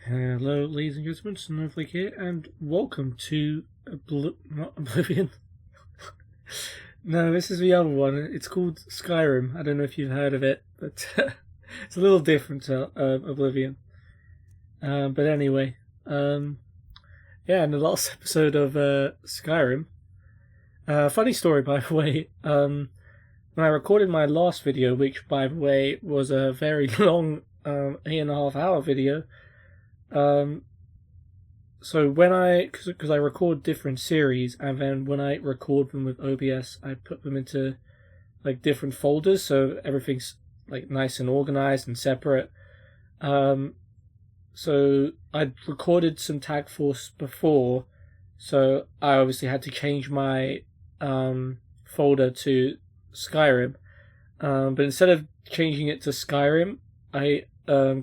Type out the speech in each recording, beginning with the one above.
Hello, ladies and gentlemen, Snowflake here, and welcome to not Oblivion. No, this is the other one. It's called Skyrim. I don't know if you've heard of it, but it's a little different to Oblivion. But anyway, yeah, in the last episode of Skyrim, funny story by the way. When I recorded my last video, which by the way was a very long 8.5 hour video. So when because I record different series, and then when I record them with OBS, I put them into like different folders, so everything's like nice and organized and separate. So I'd recorded some Tag Force before, so I obviously had to change my folder to Skyrim. But instead of changing it to Skyrim, I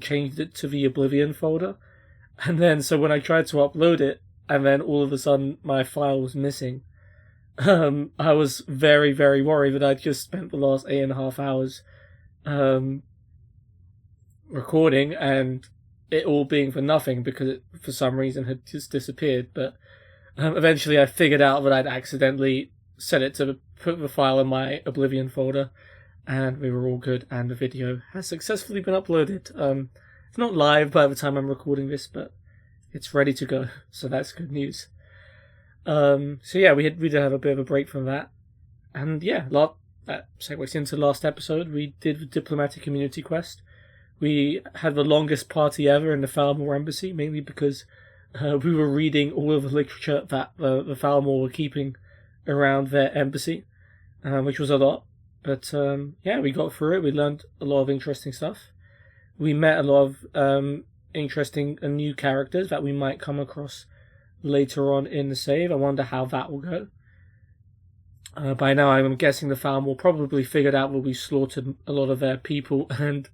changed it to the Oblivion folder. And then, so when I tried to upload it, and then all of a sudden my file was missing, I was very, very worried that I'd just spent the last 8.5 hours recording, and it all being for nothing because it, for some reason, had just disappeared. But eventually I figured out that I'd accidentally set it to put the file in my Oblivion folder, and we were all good, and the video has successfully been uploaded. It's not live by the time I'm recording this, but it's ready to go, so that's good news. So yeah, we did have a bit of a break from that, and yeah, that segues into the last episode. We did the diplomatic immunity quest. We had the longest party ever in the Thalmor embassy, mainly because we were reading all of the literature that the Thalmor were keeping around their embassy, which was a lot. But yeah, we got through it. We learned a lot of interesting stuff. We met a lot of interesting and new characters that we might come across later on in the save. I wonder how that will go. By now, I'm guessing the Thalmor probably figured out that we slaughtered a lot of their people and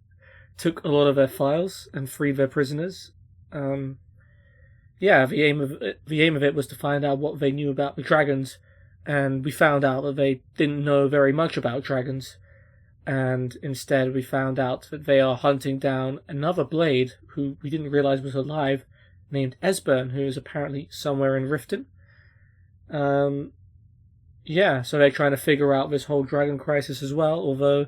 took a lot of their files and freed their prisoners. Yeah, the aim of it was to find out what they knew about the dragons, and we found out that they didn't know very much about dragons. And instead we found out that they are hunting down another Blade, who we didn't realise was alive, named Esbern, who is apparently somewhere in Riften. Yeah, so they're trying to figure out this whole dragon crisis as well, although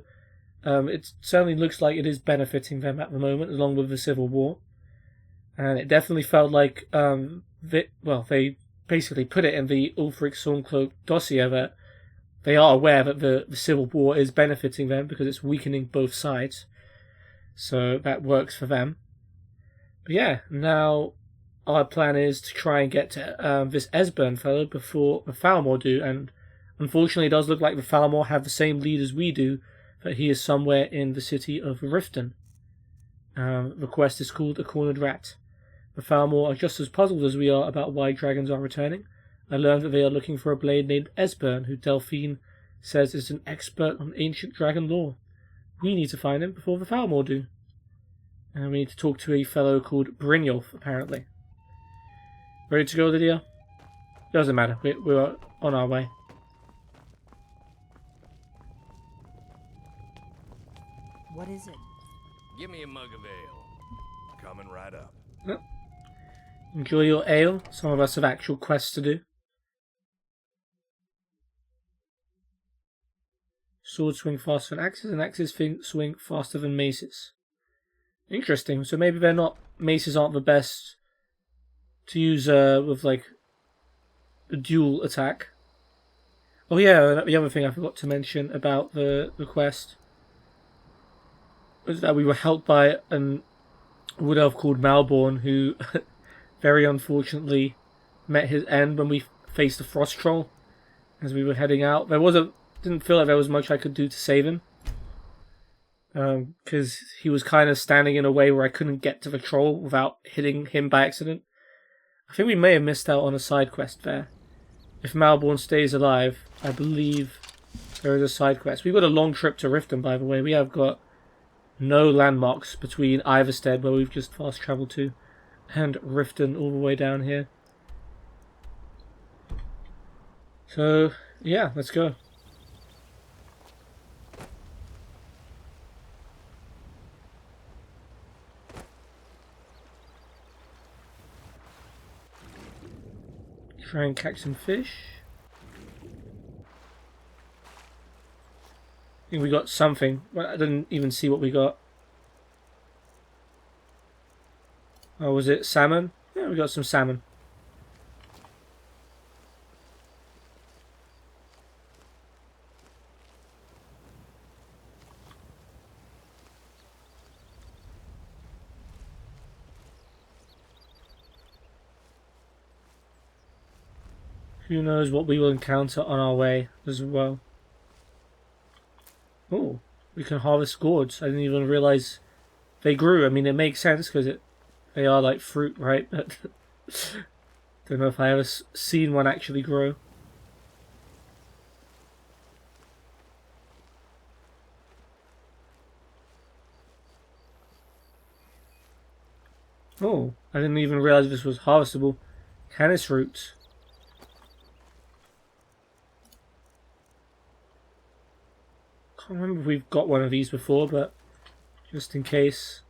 it certainly looks like it is benefiting them at the moment, along with the Civil War. And it definitely felt like, they basically put it in the Ulfric Stormcloak dossier that they are aware that the Civil War is benefiting them because it's weakening both sides. So that works for them. But yeah, now our plan is to try and get to this Esbern fellow before the Thalmor do. And unfortunately, it does look like the Thalmor have the same lead as we do, that he is somewhere in the city of Riften. The quest is called A Cornered Rat. The Thalmor are just as puzzled as we are about why dragons are returning. I learned that they are looking for a blade named Esbern, who Delphine says is an expert on ancient dragon lore. We need to find him before the Thalmor do. And we need to talk to a fellow called Brynjolf, apparently. Ready to go, Lydia? Doesn't matter, we're on our way. What is it? Give me a mug of ale. Coming right up. Yep. Enjoy your ale. Some of us have actual quests to do. Swords swing faster than axes, and axes swing faster than maces. Interesting. So maybe maces aren't the best to use with like a dual attack. Oh yeah, the other thing I forgot to mention about the quest was that we were helped by an wood elf called Malborn, who very unfortunately met his end when we faced the frost troll as we were heading out. Didn't feel like there was much I could do to save him, because he was kind of standing in a way where I couldn't get to the troll without hitting him by accident. I think we may have missed out on a side quest there. If Malborn stays alive, I believe there is a side quest. We've got a long trip to Riften, by the way. We have got no landmarks between Iverstead, where we've just fast travelled to, and Riften all the way down here. So, yeah, let's go. Try and catch some fish. I think we got something, but I didn't even see what we got. Oh, was it salmon? Yeah, we got some salmon. Who knows what we will encounter on our way as well. Oh, we can harvest gourds. I didn't even realize they grew. I mean, it makes sense because they are like fruit, right? But don't know if I ever seen one actually grow. Oh, I didn't even realize this was harvestable. Canis roots. I can't remember if we've got one of these before, but just in case,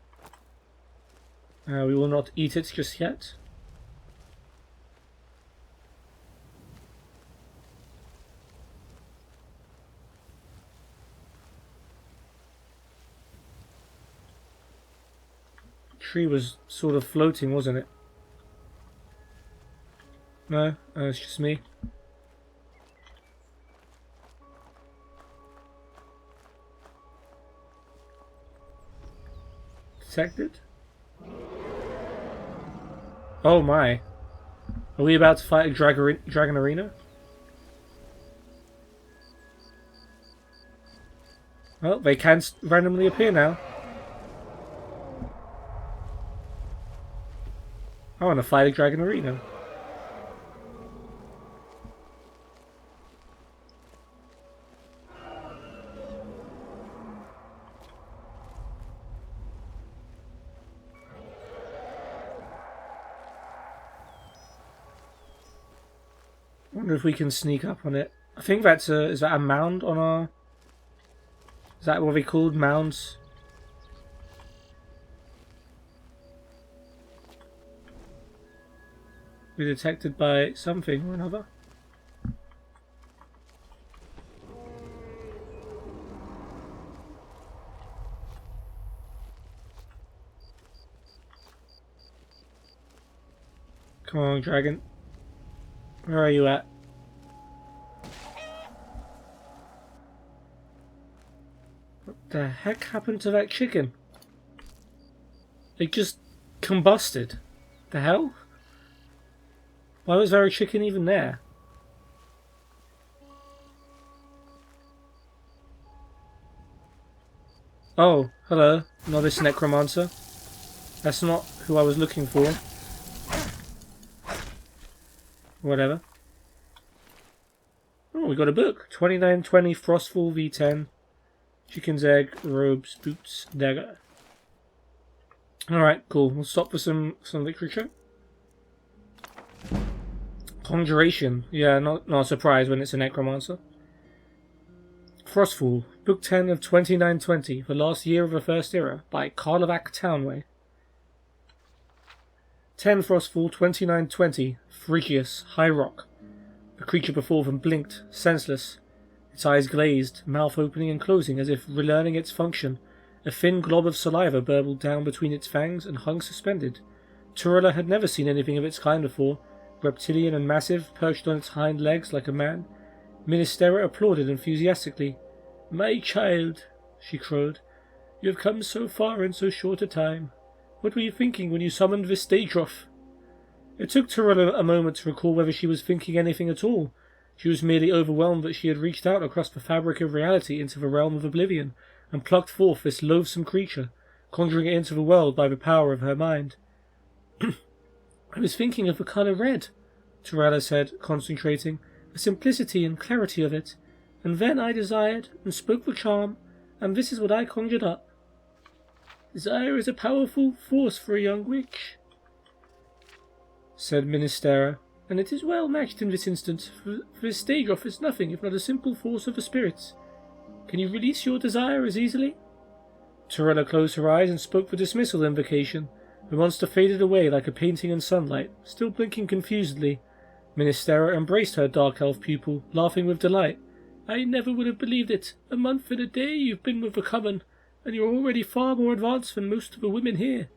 we will not eat it just yet. The tree was sort of floating, wasn't it? No, it's just me. Detected? Oh my. Are we about to fight a dragon arena? Well, they can randomly appear now. I want to fight a dragon arena. I wonder if we can sneak up on it. I think that's is that a mound on our... Is that what they called mounds? We're detected by something or another. Come on, dragon. Where are you at? What the heck happened to that chicken? It just combusted. The hell? Why was there a chicken even there? Oh, hello. Novice necromancer. That's not who I was looking for. Whatever. Oh, we got a book. 2920 Frostfall V10. Chicken's egg, robes, boots, dagger. Alright, cool. We'll stop for some literature. Conjuration. Yeah, not a surprise when it's a necromancer. Frostfall. Book 10 of 2920. The Last Year of the First Era. By Karlovac Townway. 10 Frostfall 2920. Phrygius, High Rock. The creature before them blinked, senseless. Its eyes glazed, mouth opening and closing as if relearning its function. A thin glob of saliva burbled down between its fangs and hung suspended. Turella had never seen anything of its kind before. Reptilian and massive, perched on its hind legs like a man. Ministera applauded enthusiastically. "My child," she crowed, "you have come so far in so short a time. What were you thinking when you summoned this Daedroth?" It took Turella a moment to recall whether she was thinking anything at all. She was merely overwhelmed that she had reached out across the fabric of reality into the realm of oblivion, and plucked forth this loathsome creature, conjuring it into the world by the power of her mind. "I was thinking of the colour red," Turella said, concentrating, "the simplicity and clarity of it. And then I desired, and spoke the charm, and this is what I conjured up." "Desire is a powerful force for a young witch," said Ministera, "and it is well matched in this instance, for this Daedroth is nothing if not a simple force of the spirits. Can you release your desire as easily?" Turella closed her eyes and spoke the dismissal invocation. The monster faded away like a painting in sunlight, still blinking confusedly. Ministera embraced her dark elf pupil, laughing with delight. I never would have believed it. A month and a day you've been with the coven, and you're already far more advanced than most of the women here.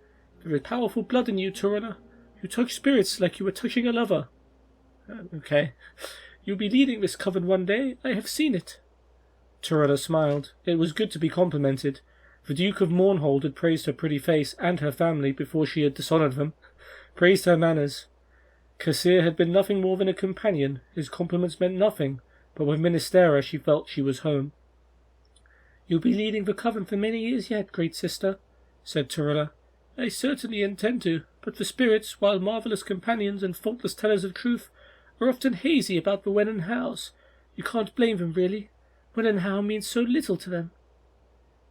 There is powerful blood in you, Turana. You touch spirits like you were touching a lover. Okay. You'll be leading this coven one day. I have seen it. Turana smiled. It was good to be complimented. The Duke of Mournhold had praised her pretty face and her family before she had dishonoured them. Praised her manners. Kasir had been nothing more than a companion. His compliments meant nothing, but with Ministera she felt she was home. You'll be leading the coven for many years yet, great sister, said Turana. I certainly intend to, but the spirits, while marvellous companions and faultless tellers of truth, are often hazy about the when and hows. You can't blame them, really. When and how means so little to them.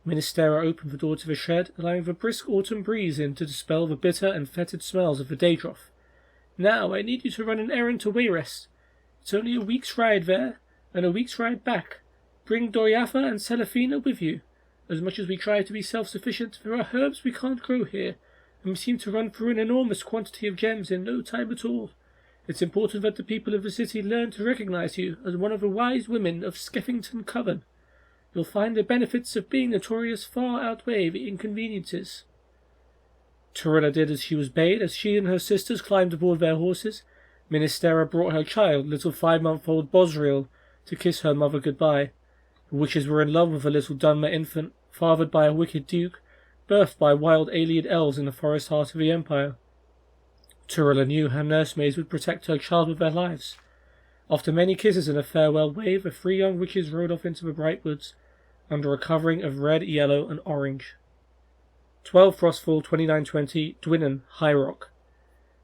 Ministera opened the door to the shed, allowing the brisk autumn breeze in to dispel the bitter and fetid smells of the day trough. Now I need you to run an errand to Wayrest. It's only a week's ride there, and a week's ride back. Bring Doriafa and Celafina with you. As much as we try to be self-sufficient, there are herbs we can't grow here, and we seem to run through an enormous quantity of gems in no time at all. It's important that the people of the city learn to recognize you as one of the wise women of Skeffington Coven. You'll find the benefits of being notorious far outweigh the inconveniences. Turana did as she was bade. As she and her sisters climbed aboard their horses, Ministera brought her child, little 5-month-old Bosriel, to kiss her mother goodbye. The witches were in love with a little Dunmer infant, fathered by a wicked duke, birthed by wild alien elves in the forest heart of the Empire. Turana knew her nursemaids would protect her child with their lives. After many kisses and a farewell wave, the 3 young witches rode off into the bright woods, under a covering of red, yellow, and orange. 12 Frostfall 2920, Dwinnen, High Rock.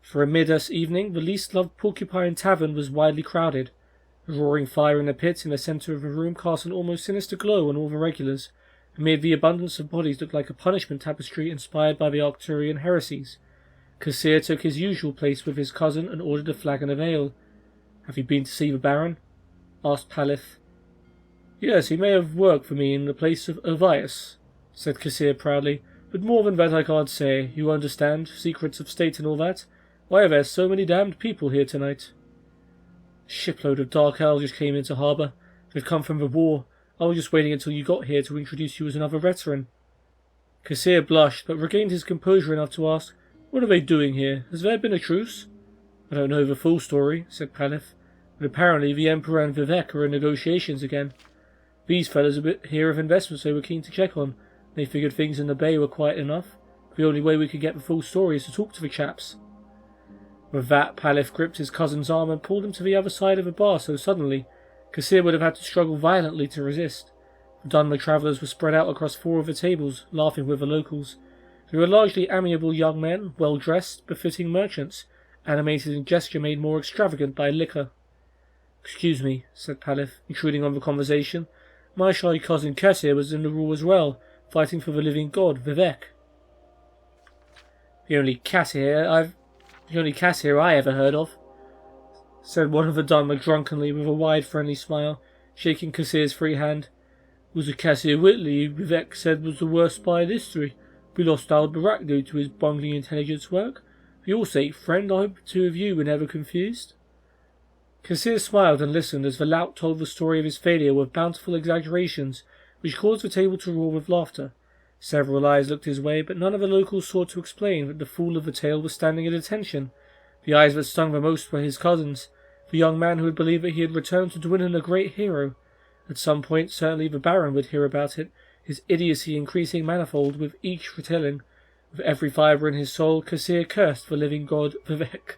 For a mid-us evening, the least-loved Porcupine Tavern was widely crowded. A roaring fire in the pit in the centre of the room cast an almost sinister glow on all the regulars, and made the abundance of bodies look like a punishment tapestry inspired by the Arcturian heresies. Kasir took his usual place with his cousin and ordered a flagon of ale. Have you been to see the Baron? Asked Palith. Yes, he may have worked for me in the place of Ovius, said Kasir proudly, but more than that I can't say. You understand, secrets of state and all that. Why are there so many damned people here tonight? A shipload of dark elves just came into harbour. They've come from the war. I was just waiting until you got here to introduce you as another veteran. Kasir blushed, but regained his composure enough to ask, What are they doing here? Has there been a truce? I don't know the full story, said Palith, but apparently the Emperor and Vivek are in negotiations again. These fellas are here of investments they were keen to check on. They figured things in the bay were quiet enough. The only way we could get the full story is to talk to the chaps. With that, Palith gripped his cousin's arm and pulled him to the other side of the bar so suddenly, Kasir would have had to struggle violently to resist. The Dunmer travellers were spread out across 4 of the tables, laughing with the locals. They were largely amiable young men, well-dressed, befitting merchants, animated in gesture made more extravagant by liquor. Excuse me, said Palith, intruding on the conversation. My shy cousin Kasir was in the war as well, fighting for the living god, Vivek. The only Kasir I ever heard of, said one of the Dunmer drunkenly with a wide friendly smile, shaking Kasir's free hand. Was a Kasir Whitley Vivek said was the worst spy in history. We lost Al Barak due to his bungling intelligence work. For your sake, friend, I hope the 2 of you were never confused. Kasir smiled and listened as the lout told the story of his failure with bountiful exaggerations, which caused the table to roar with laughter. Several eyes looked his way, but none of the locals sought to explain that the fool of the tale was standing at attention. The eyes that stung the most were his cousin's, the young man who had believed that he had returned to Dwinnen a great hero. At some point, certainly the Baron would hear about it, his idiocy increasing manifold with each retelling. With every fibre in his soul, Kasir cursed the living god Vivek.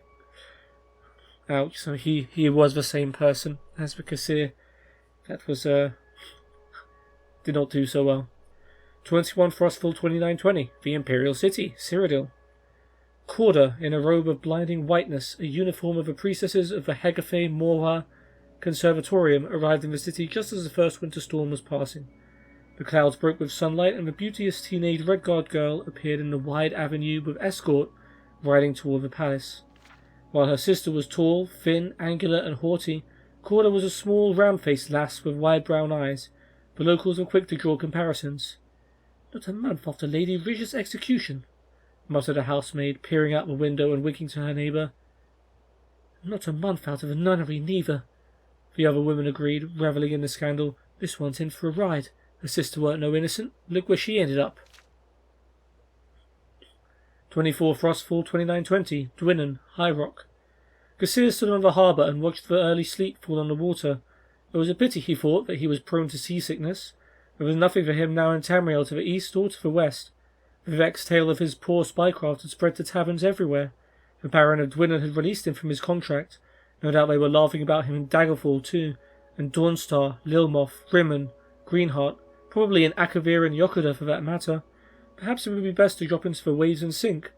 Ouch, so he was the same person as the Kasir. That was, did not do so well. 21 Frostfall 2920, the Imperial City, Cyrodiil. Corda, in a robe of blinding whiteness, a uniform of the priestesses of the Hegafe Morha Conservatorium, arrived in the city just as the first winter storm was passing. The clouds broke with sunlight, and the beauteous teenage Redguard girl appeared in the wide avenue with escort, riding toward the palace. While her sister was tall, thin, angular, and haughty, Corda was a small, round-faced lass with wide brown eyes. The locals were quick to draw comparisons. Not a month after Lady Ridge's execution, muttered a housemaid, peering out the window and winking to her neighbour. Not a month out of a nunnery, neither. The other women agreed, revelling in the scandal. This one's in for a ride. Her sister weren't no innocent. Look where she ended up. 24 Frostfall 2920, Dwinnen, High Rock. Kassir stood on the harbour and watched the early sleet fall on the water. It was a pity, he thought, that he was prone to seasickness. There was nothing for him now in Tamriel to the east or to the west. The vexed tale of his poor spycraft had spread to taverns everywhere. The Baron of Dwinnen had released him from his contract. No doubt they were laughing about him in Daggerfall too, and Dawnstar, Lilmoth, Rimmen, Greenheart, probably in Akavir and Yokoda for that matter. Perhaps it would be best to drop into the waves and sink.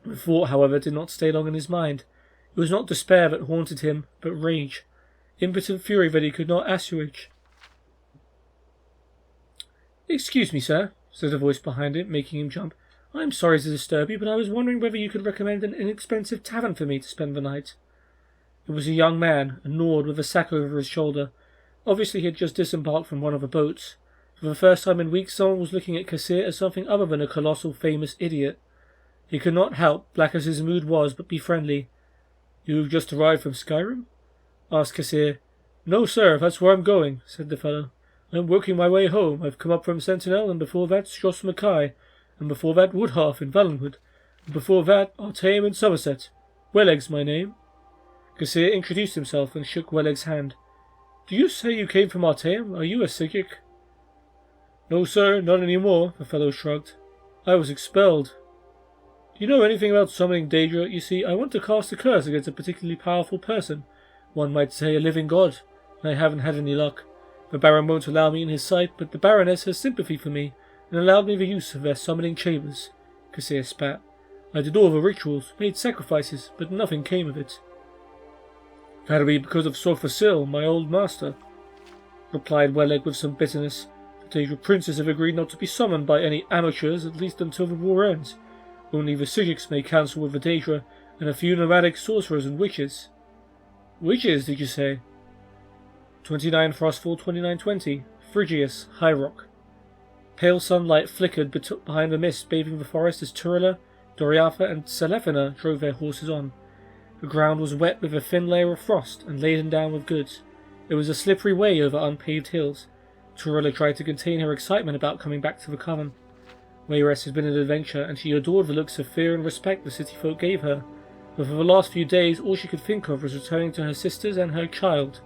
The thought, however, did not stay long in his mind. It was not despair that haunted him, but rage. Impotent fury that he could not assuage. "Excuse me, sir," said a voice behind him, making him jump. "I am sorry to disturb you, but I was wondering whether you could recommend an inexpensive tavern for me to spend the night." It was a young man, a Nord with a sack over his shoulder. Obviously he had just disembarked from one of the boats. For the first time in weeks someone was looking at Kassir as something other than a colossal famous idiot. He could not help, black as his mood was, but be friendly. "You've just arrived from Skyrim?" asked Kassir. "No, sir, that's where I'm going," said the fellow. "I'm working my way home. I've come up from Sentinel, and before that Shos Mackay, and before that Woodhalf in Valenwood, and before that Artaeum in Somerset. Wellegg's my name." Kassir introduced himself and shook Wellegg's hand. "Do you say you came from Artaeum? Are you a Sigurd?" "No, sir, not any more," the fellow shrugged. "I was expelled." "Do you know anything about summoning Daedra? You see, I want to cast a curse against a particularly powerful person. One might say a living god, and I haven't had any luck. The Baron won't allow me in his sight, but the Baroness has sympathy for me, and allowed me the use of their summoning chambers." Kassir spat. "I did all the rituals, made sacrifices, but nothing came of it." "That'll be because of Sorfasil, my old master," replied Wellegg with some bitterness. "The Daedra princes have agreed not to be summoned by any amateurs, at least until the war ends. Only the Sigiks may counsel with the Daedra, and a few nomadic sorcerers and witches." "Witches, did you say?" 29 Frostfall 2920, Phrygius, High Rock. Pale sunlight flickered behind the mist bathing the forest as Turilla, Doriatha and Selefina drove their horses on. The ground was wet with a thin layer of frost and laden down with goods. It was a slippery way over unpaved hills. Turilla tried to contain her excitement about coming back to the coven. Wayrest had been an adventure, and she adored the looks of fear and respect the city folk gave her, but for the last few days all she could think of was returning to her sisters and her child.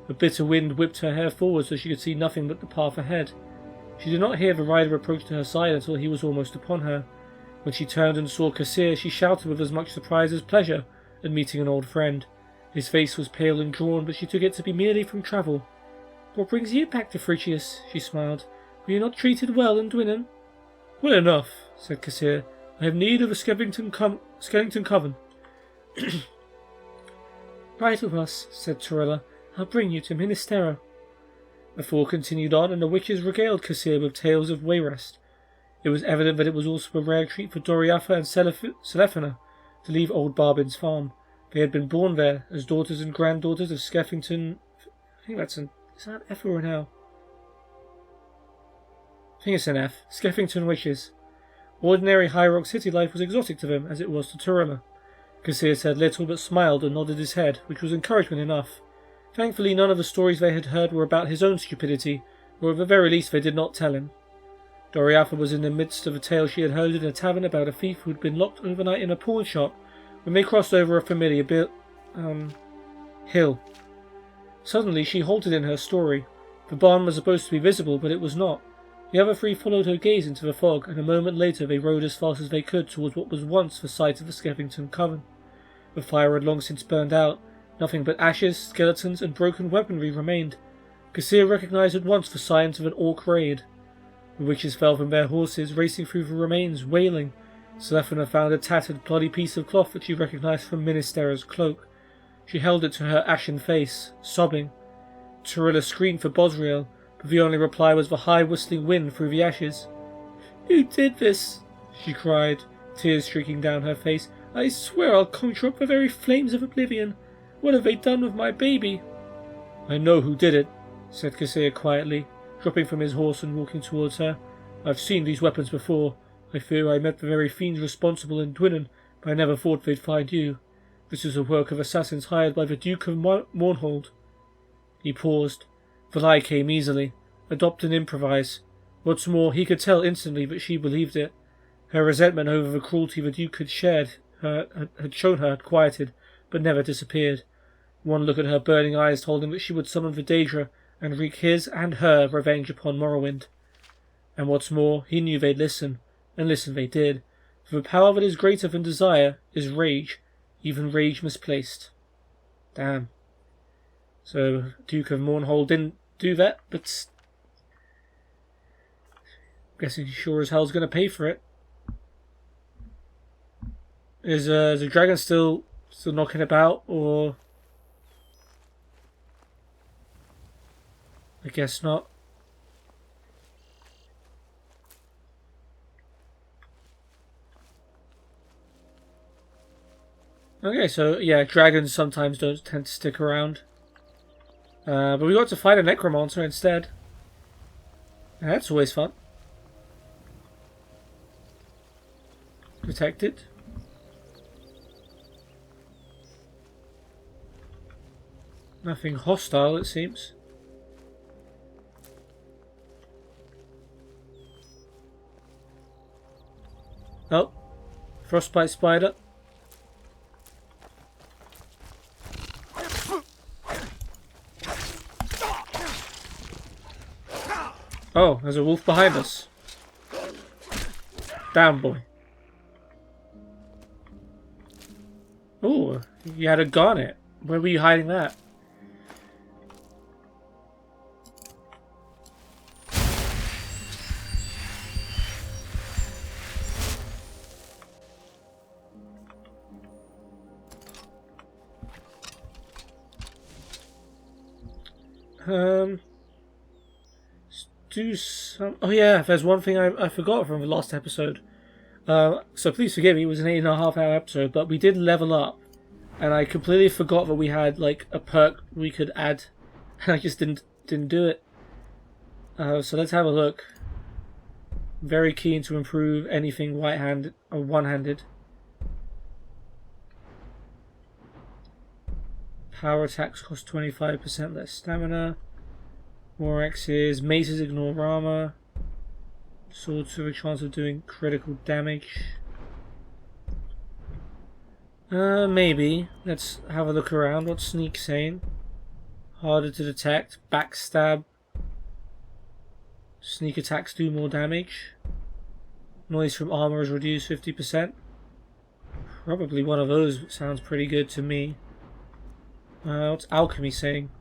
The bitter wind whipped her hair forward so she could see nothing but the path ahead. She did not hear the rider approach to her side until he was almost upon her. When she turned and saw Kassir, she shouted with as much surprise as pleasure at meeting an old friend. His face was pale and drawn, but she took it to be merely from travel. "What brings you back to Phrygius?" she smiled. "Were you not treated well in Dwinnen?" "Well enough," said Kassir. "I have need of a Skellington coven." "Ride with us," said Turilla. "I'll bring you to Ministera." The four continued on, and the witches regaled Kassir with tales of Wayrest. It was evident that it was also a rare treat for Doriatha and Selefina to leave old Barbin's farm. They had been born there as daughters and granddaughters of Skeffington. I think is that F or an L? I think it's an F. Skeffington witches. Ordinary High Rock city life was exotic to them, as it was to Turilla. Kassir said little, but smiled and nodded his head, which was encouragement enough. Thankfully, none of the stories they had heard were about his own stupidity, or at the very least they did not tell him. Doriatha was in the midst of a tale she had heard in a tavern about a thief who had been locked overnight in a pawn shop when they crossed over a familiar hill. Suddenly she halted in her story. The barn was supposed to be visible, but it was not. The other three followed her gaze into the fog, and a moment later they rode as fast as they could towards what was once the site of the Skeffington coven. The fire had long since burned out. Nothing but ashes, skeletons, and broken weaponry remained. Kassir recognized at once the signs of an orc raid. The witches fell from their horses, racing through the remains, wailing. Selefina found a tattered, bloody piece of cloth that she recognized from Ministera's cloak. She held it to her ashen face, sobbing. Turilla screamed for Bosriel, but the only reply was the high whistling wind through the ashes. "Who did this?" she cried, tears streaking down her face. "I swear I'll conjure up the very flames of oblivion. What have they done with my baby?" "I know who did it," said Kassir quietly, dropping from his horse and walking towards her. "I've seen these weapons before. I fear I met the very fiends responsible in Dwinnen, but I never thought they'd find you. This is the work of assassins hired by the Duke of Mournhold. He paused. The lie came easily. Adopt and improvise. What's more, he could tell instantly that she believed it. Her resentment over the cruelty the Duke had shown her had quieted, but never disappeared. One look at her burning eyes told him that she would summon the Daedra and wreak his and her revenge upon Morrowind. And what's more, he knew they'd listen, and listen they did. For the power that is greater than desire is rage, even rage misplaced. Damn. So, Duke of Mournhold didn't do that, but I'm guessing he sure as hell's going to pay for it. Is the dragon still knocking about, or I guess not. Okay, so yeah, dragons sometimes don't tend to stick around. But we got to fight a necromancer instead. That's always fun. Protected. Nothing hostile, it seems. Oh, frostbite spider. Oh, there's a wolf behind us. Damn, boy. Oh, you had a garnet. Where were you hiding that? Do some. Oh yeah, there's one thing I forgot from the last episode. So please forgive me. It was an 8.5-hour episode, but we did level up, and I completely forgot that we had like a perk we could add, and I just didn't do it. So let's have a look. Very keen to improve anything one-handed. Power attacks cost 25% less stamina. More X's. Maces ignore armor. Swords have a chance of doing critical damage. Maybe. Let's have a look around. What's Sneak saying? Harder to detect. Backstab. Sneak attacks do more damage. Noise from armor is reduced 50%. Probably one of those sounds pretty good to me. What's Alchemy saying?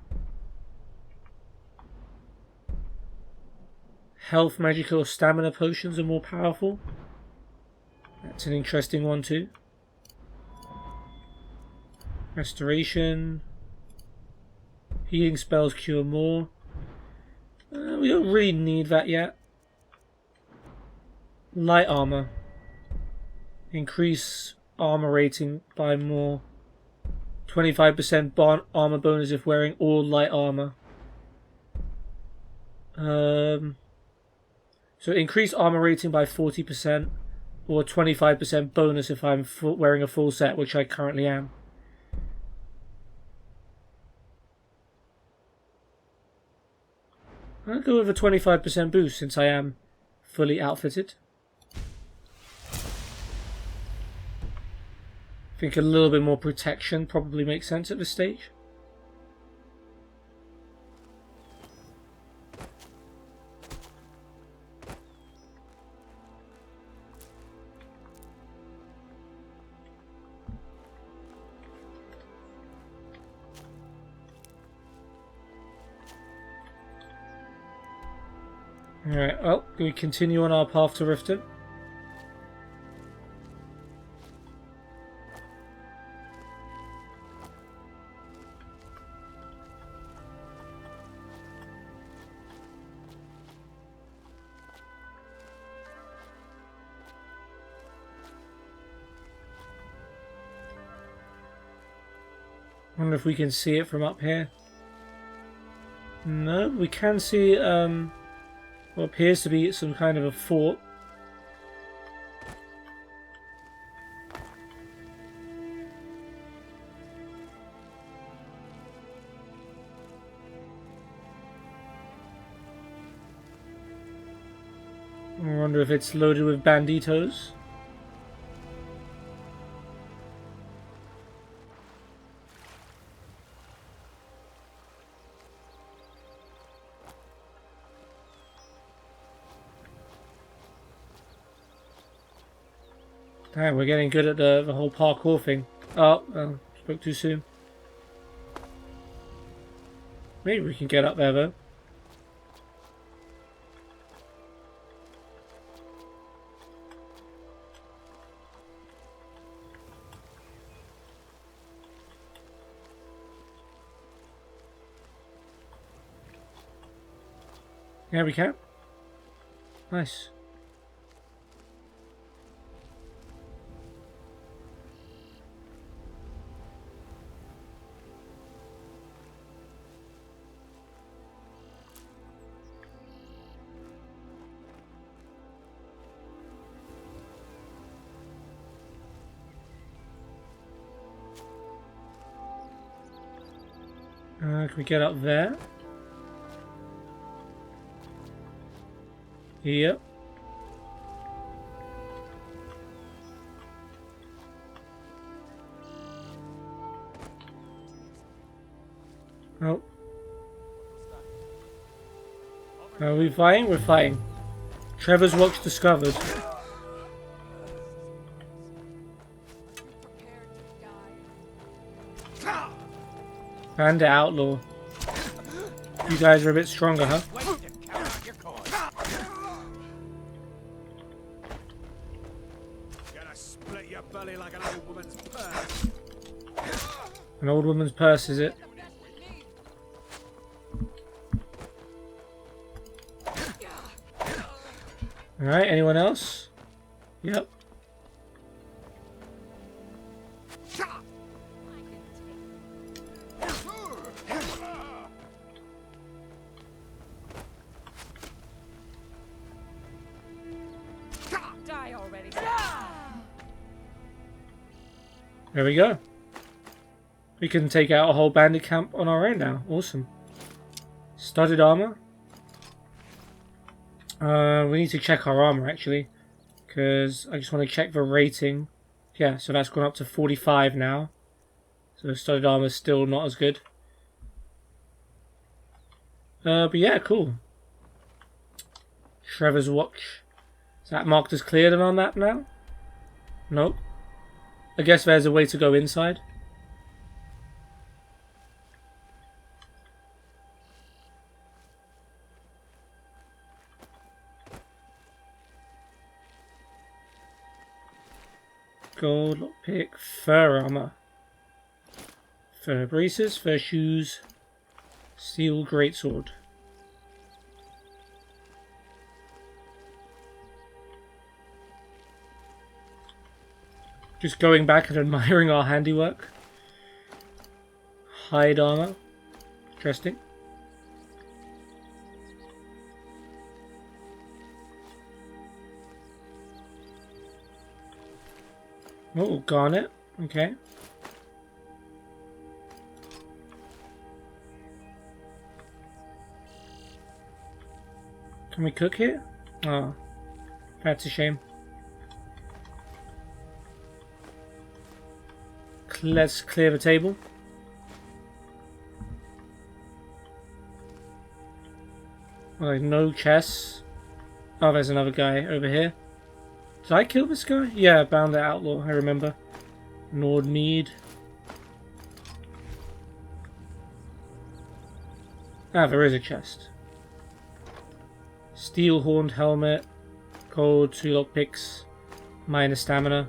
Health, magical, or stamina potions are more powerful. That's an interesting one too. Restoration. Healing spells cure more. We don't really need that yet. Light armor. Increase armor rating by more. 25% armor bonus if wearing all light armor. So increase armor rating by 40%, or 25% bonus if I'm wearing a full set, which I currently am. I'll go with a 25% boost since I am fully outfitted. I think a little bit more protection probably makes sense at this stage. Alright, well, we continue on our path to Riften. Wonder if we can see it from up here. No, we can see what appears to be some kind of a fort. Wonder if it's loaded with banditos. Damn, we're getting good at the whole parkour thing. Oh, spoke too soon. Maybe we can get up there though. Yeah, we can. Nice. Can we get up there? Yep. Oh. Are we fighting? We're fighting. Trevor's watch discovered. Bandit outlaw. You guys are a bit stronger, huh? Gonna split your belly like an old woman's purse. An old woman's purse, is it? Alright, anyone else? Yep. Die already. There we go. We can take out a whole bandit camp on our own now. Awesome. Studded armor. We need to check our armor actually, because I just want to check the rating. Yeah, so that's gone up to 45 now. So studded armor is still not as good. But yeah, cool. Trevor's watch. Is that marked as cleared on our map now? Nope. I guess there's a way to go inside. Gold, lockpick, fur armor. Fur braces, fur shoes, steel greatsword. Just going back and admiring our handiwork. Hide armor. Interesting. Oh, garnet. Okay. Can we cook here? Oh, that's a shame. Let's clear the table. Well, no chests. Oh, there's another guy over here. Did I kill this guy? Yeah, bound the outlaw, I remember. Nord Mead. Ah, there is a chest. Steel horned helmet. Gold, 2 lockpicks. Minus stamina.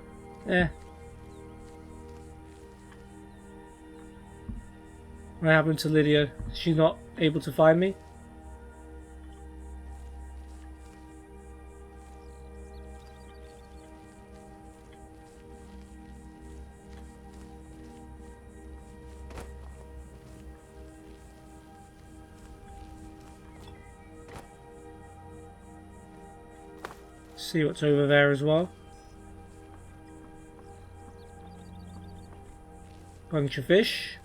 What happened to Lydia? Is she not able to find me? See what's over there as well. Bunch of fish.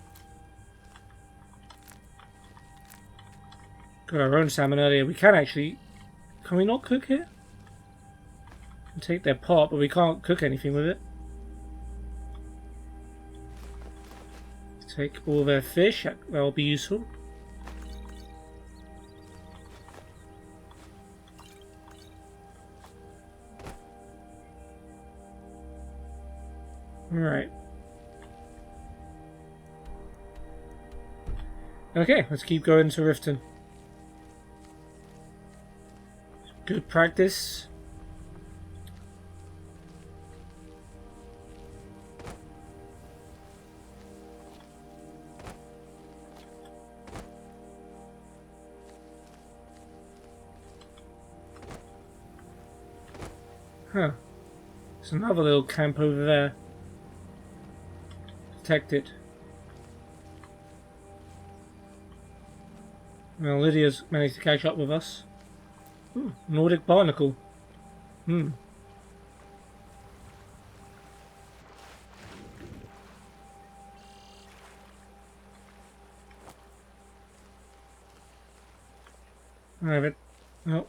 Got our own salmon earlier. We can actually... Can we not cook here? We'll take their pot, but we can't cook anything with it. Take all their fish, that'll be useful. Alright. Okay, let's keep going to Riften. Good practice. Huh. There's another little camp over there. Detected. Well, Lydia's managed to catch up with us. Ooh, Nordic barnacle. Alright, but... Oh.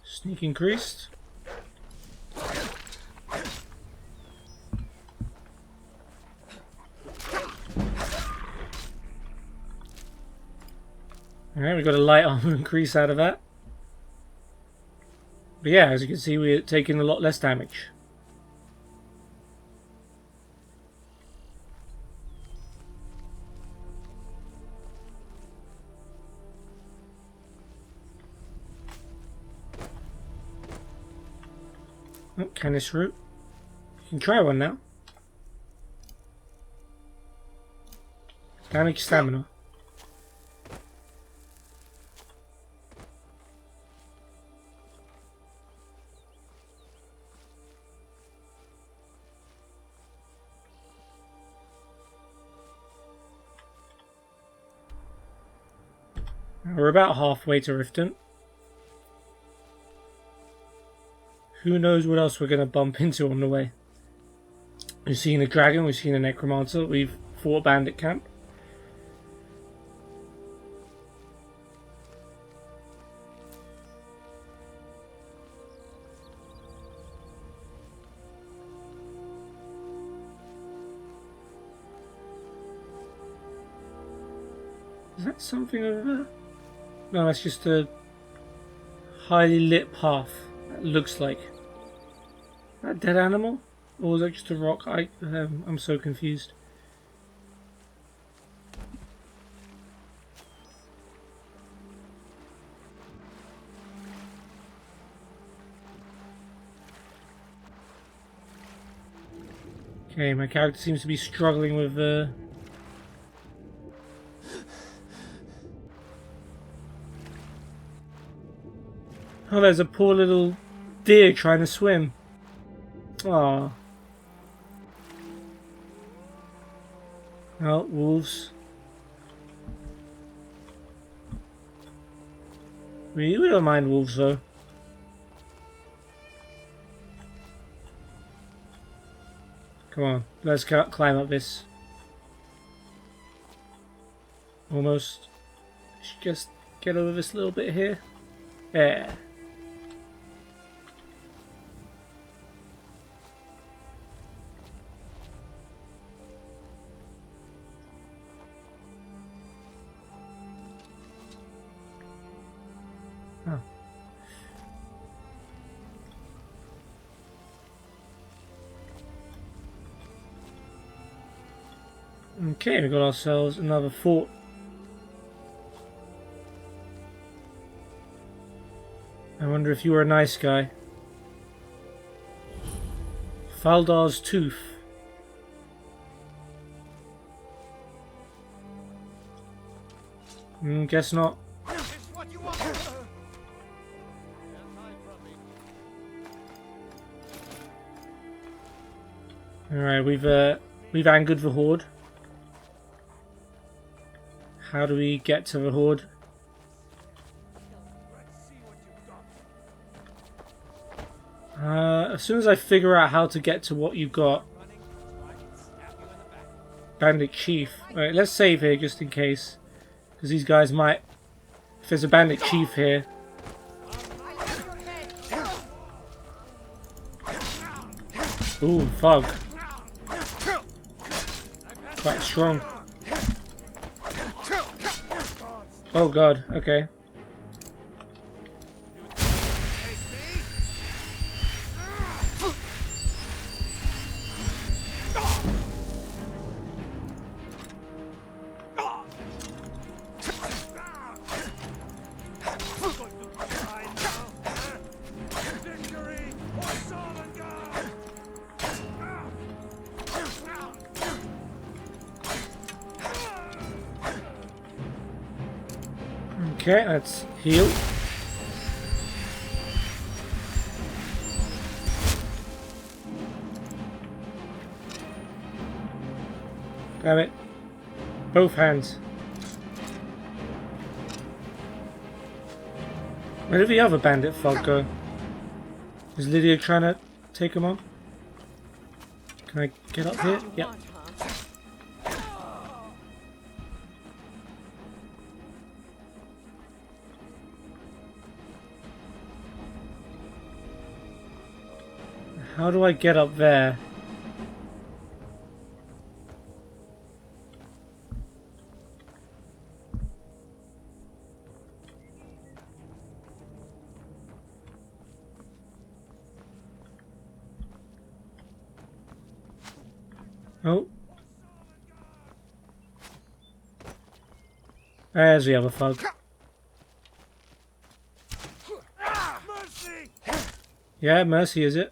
Sneak increased. Alright, we got a light armor increase out of that. But yeah, as you can see, we're taking a lot less damage. Oh, canis root. You can try one now. Damage stamina. We're about halfway to Riften. Who knows what else we're going to bump into on the way. We've seen a dragon, we've seen a necromancer, we've fought a bandit camp. Is that something over there? No, that's just a highly lit path. That looks like that dead animal, or is that just a rock? I'm so confused. Okay, my character seems to be struggling with Oh, there's a poor little deer trying to swim. Aww. Oh, wolves. We don't mind wolves though. Come on, let's climb up this. Almost. Just get over this little bit here. Yeah. Oh. Okay, we got ourselves another fort. I wonder if you were a nice guy. Faldar's Tooth. Guess not. Alright, we've angered the horde. How do we get to the horde? As soon as I figure out how to get to what you've got. Bandit Chief. Alright, let's save here just in case. Because these guys might If there's a bandit chief here. Ooh, fog. Quite strong. Oh god, okay. Okay, let's heal. Damn it. Both hands. Where did the other bandit fog go? Is Lydia trying to take him on? Can I get up here? Yep. How do I get up there? Oh. There's the other fog. Yeah, Mercy is it?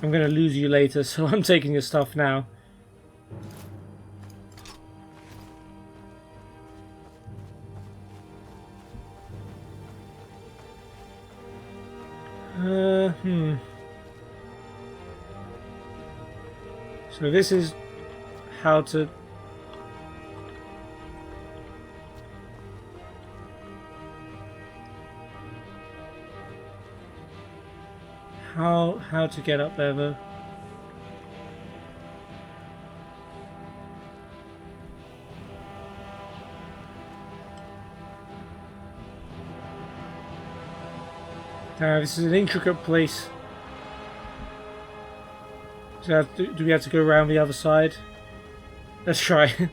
I'm gonna lose you later, so I'm taking your stuff now. So this is how to... How to get up there though? This is an intricate place. So do we have to go around the other side? Let's try.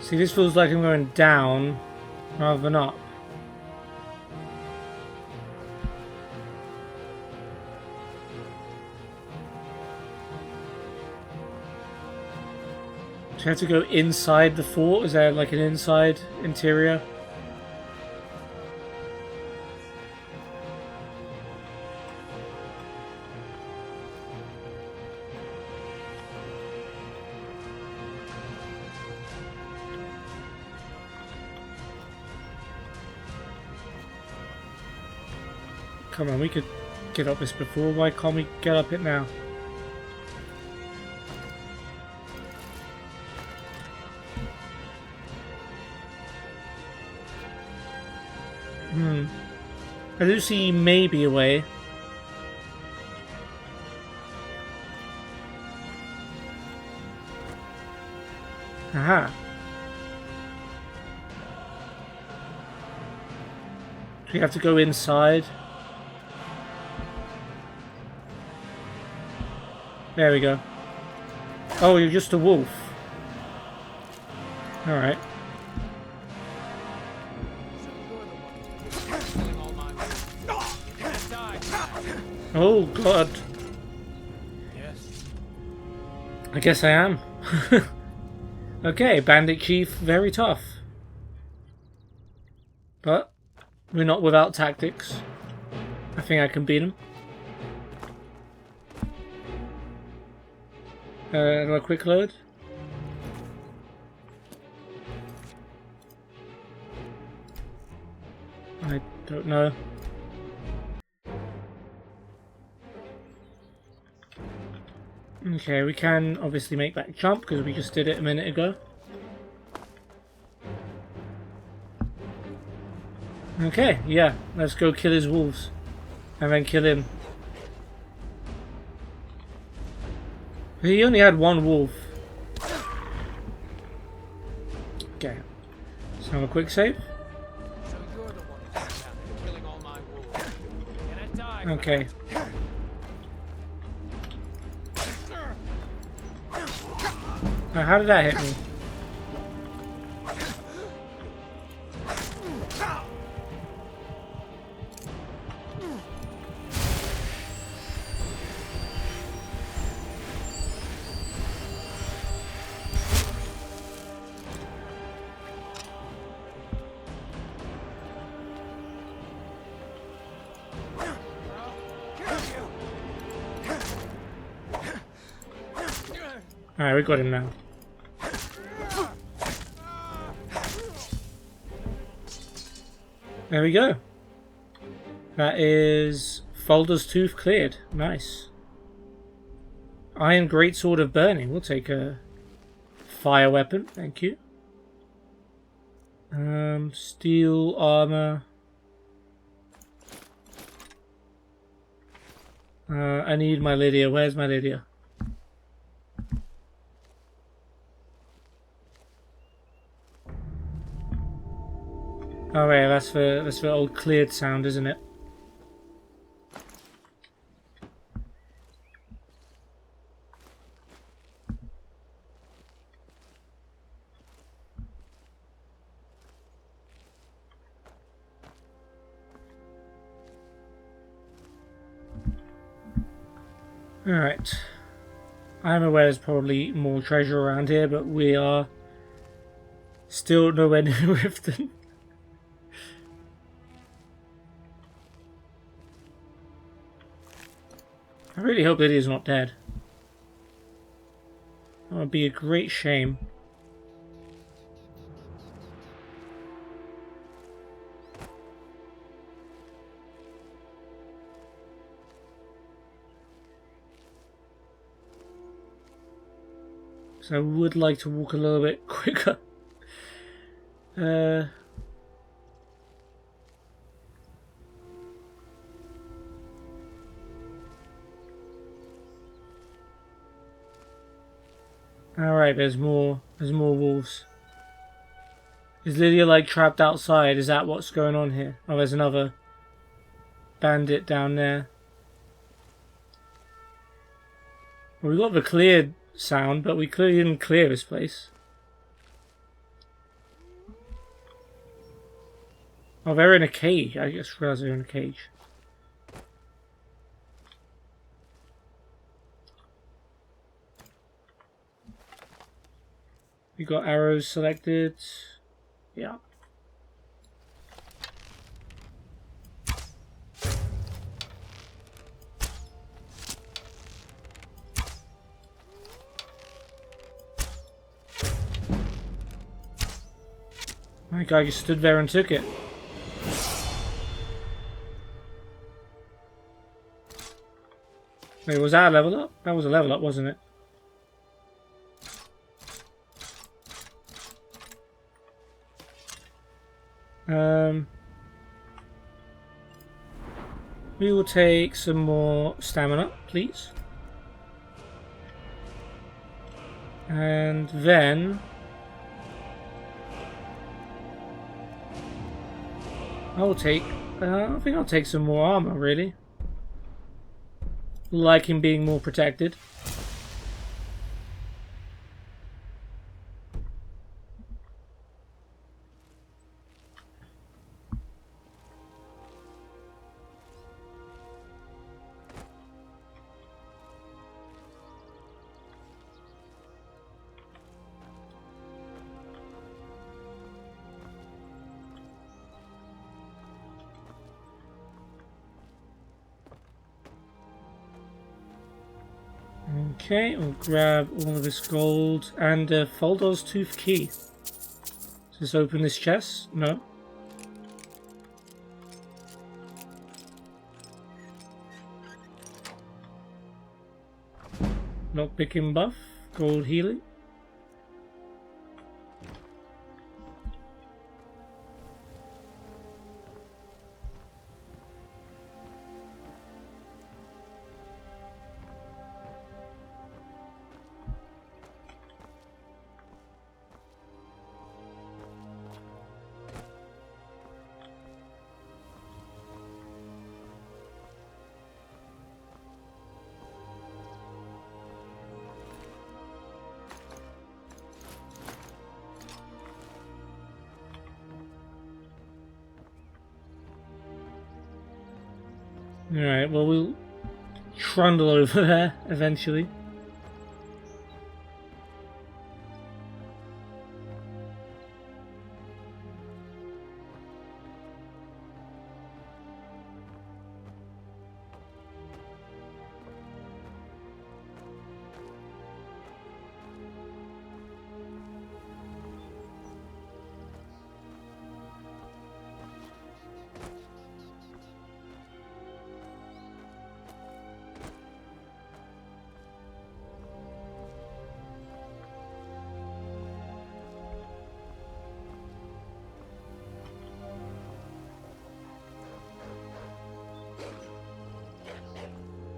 See, this feels like I'm going down rather than up. Do you have to go inside the fort? Is there like an inside interior? Come on, we could get up this before. Why can't we get up it now? I do see maybe a way. Aha. Do we have to go inside? There we go. Oh, you're just a wolf. Alright. Oh god. Yes. I guess I am. Okay, Bandit Chief, very tough. But we're not without tactics. I think I can beat him. A quick load. I don't know. Okay, we can obviously make that jump because we just did it a minute ago. Okay, yeah, let's go kill his wolves. And then kill him. He only had one wolf. Okay. Let's have a quick save. So you're the one who's out there killing all my wolves. Gonna die. Okay. Now, how did that hit me? Alright, we got him now. There we go. That is Folder's Tooth cleared. Nice. Iron Greatsword of Burning. We'll take a fire weapon. Thank you. Steel armor. I need my Lydia. Where's my Lydia? Oh yeah, that's for old cleared sound, isn't it? Alright. I'm aware there's probably more treasure around here, but we are still nowhere near Riften. I really hope Lydia's not dead. That would be a great shame. So I would like to walk a little bit quicker. Alright, there's more wolves. Is Lydia like trapped outside? Is that what's going on here? Oh, there's another bandit down there. Well, we got the cleared sound, but we clearly didn't clear this place. Oh, they're in a cage. I just realized they're in a cage. We got arrows selected. Yeah. My guy just stood there and took it. Wait, was that a level up? That was a level up, wasn't it? We will take some more stamina, please. And then I'll take, I think I'll take some more armor, really. Like him being more protected. Okay, we'll grab all of this gold and Folder's Tooth key. Does this open this chest? No. Lockpicking buff, gold healing. Alright, well, we'll trundle over there eventually.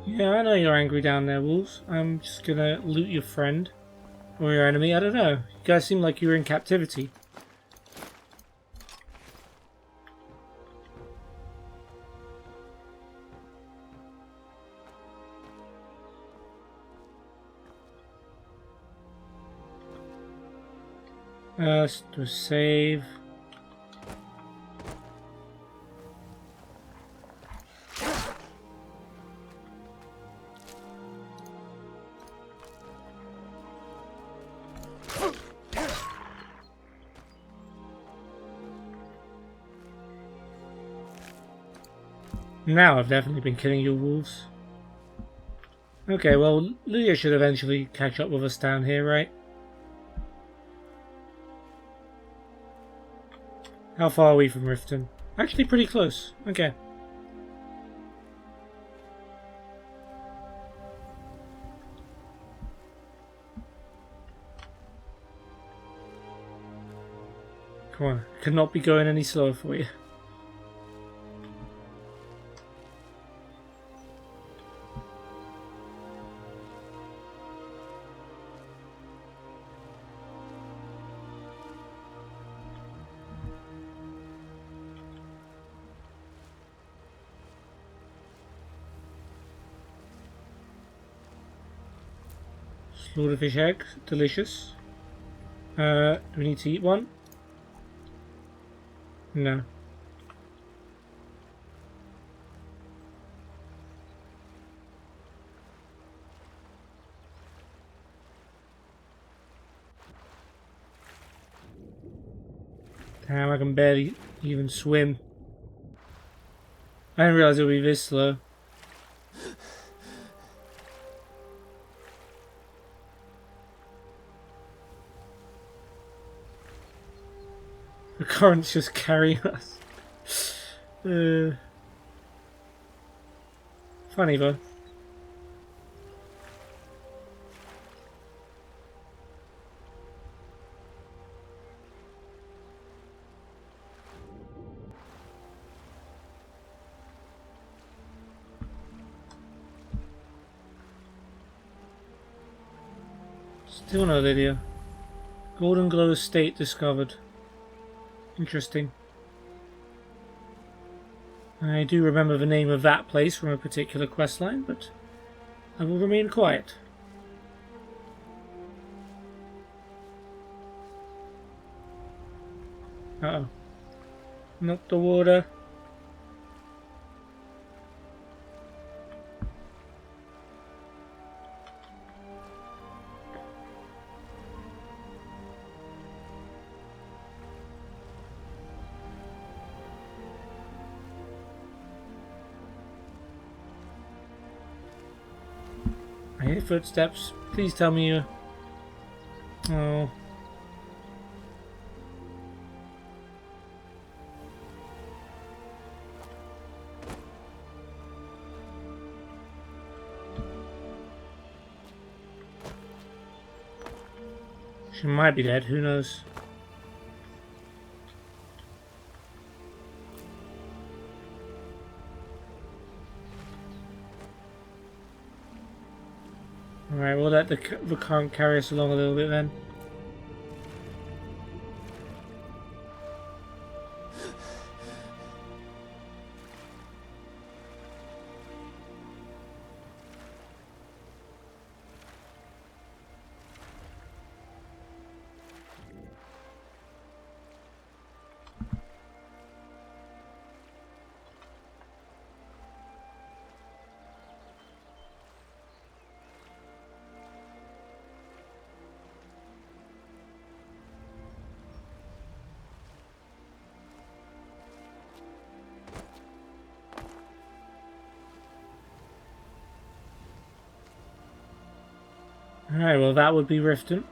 Yeah, I know you're angry down there, Wolves. I'm just gonna loot your friend. Or your enemy, I don't know. You guys seem like you were in captivity. Let's do a save. Now I've definitely been killing your wolves. Okay, well, Lydia should eventually catch up with us down here, right? How far are we from Riften? Actually pretty close. Okay. Come on, could not be going any slower for you. Slaughterfish egg, delicious. Do we need to eat one? No. Damn, I can barely even swim. I didn't realize it would be this slow. The current's just carrying us. Funny though. Still no Lydia. Golden Glow Estate discovered. Interesting. I do remember the name of that place from a particular questline, but I will remain quiet. Uh-oh. Not the water. I hear footsteps. Please tell me you. Oh. She might be dead, who knows? Alright, we'll let the current carry us along a little bit then. Alright, well that would be Riften.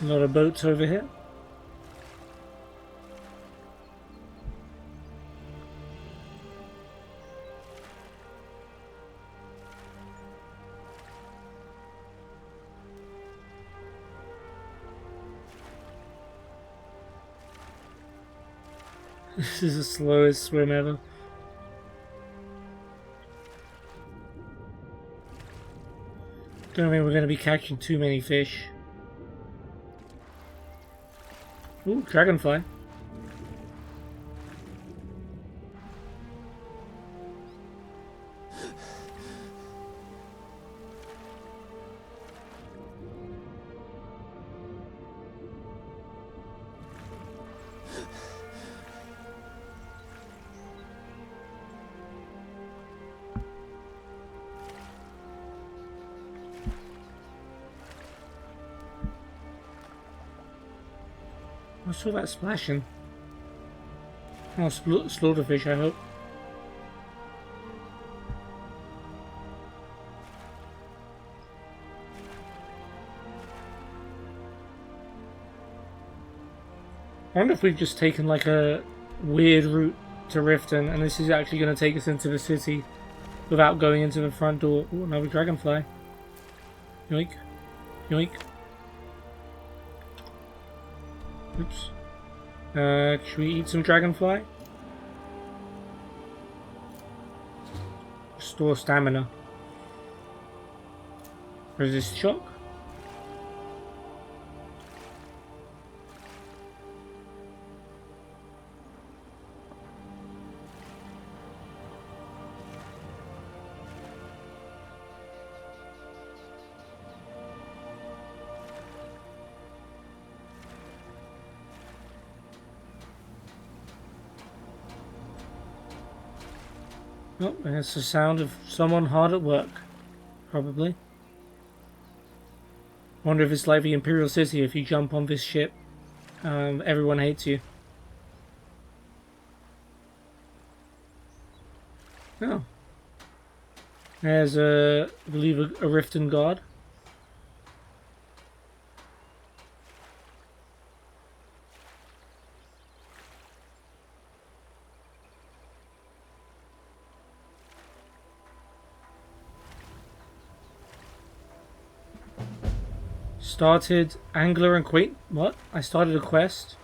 A lot of boats over here. This is the slowest swim ever. Don't think we're going to be catching too many fish. Ooh, dragonfly. I saw that splashing. Oh, slaughterfish, I hope. I wonder if we've just taken like a weird route to Riften and this is actually going to take us into the city without going into the front door. Ooh, another dragonfly. Yoink. Yoink. Oops. Should we eat some dragonfly? Restore stamina. Resist shock. Oh, that's the sound of someone hard at work. Probably. Wonder if it's like the Imperial City, if you jump on this ship, everyone hates you. Oh. There's I believe a Riften guard. Started angler and quait. What? I started a quest.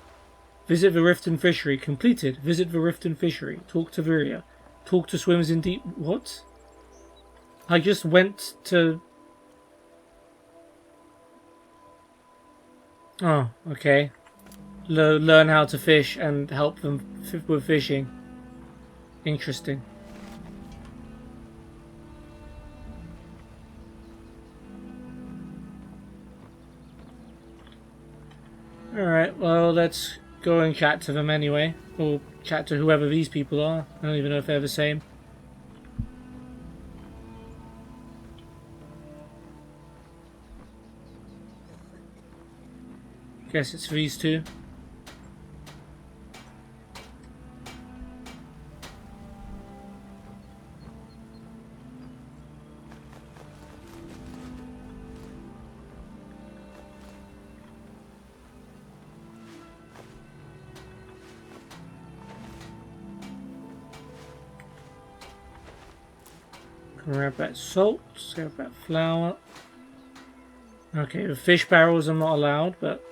Visit the Riften fishery. Completed. Visit the Riften fishery. Talk to Viria. Talk to swimmers in deep. What? I just went to. Oh, okay. Learn how to fish and help them with fishing. Interesting. Alright, well, let's go and chat to them anyway. Or chat to whoever these people are. I don't even know if they're the same. Guess it's these two. Grab that salt, grab that flour. Okay, the fish barrels are not allowed, but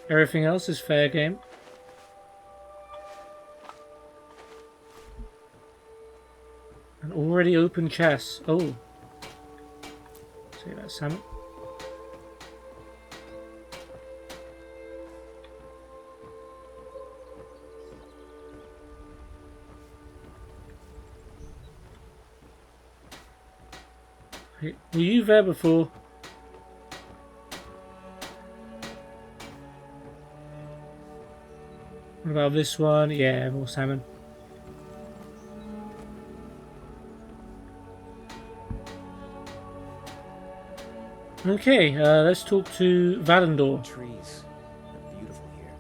everything else is fair game. An already open chest. Oh. See that salmon? Were you there before? What about this one? Yeah, more salmon. Okay, let's talk to Valendor. Trees are beautiful here.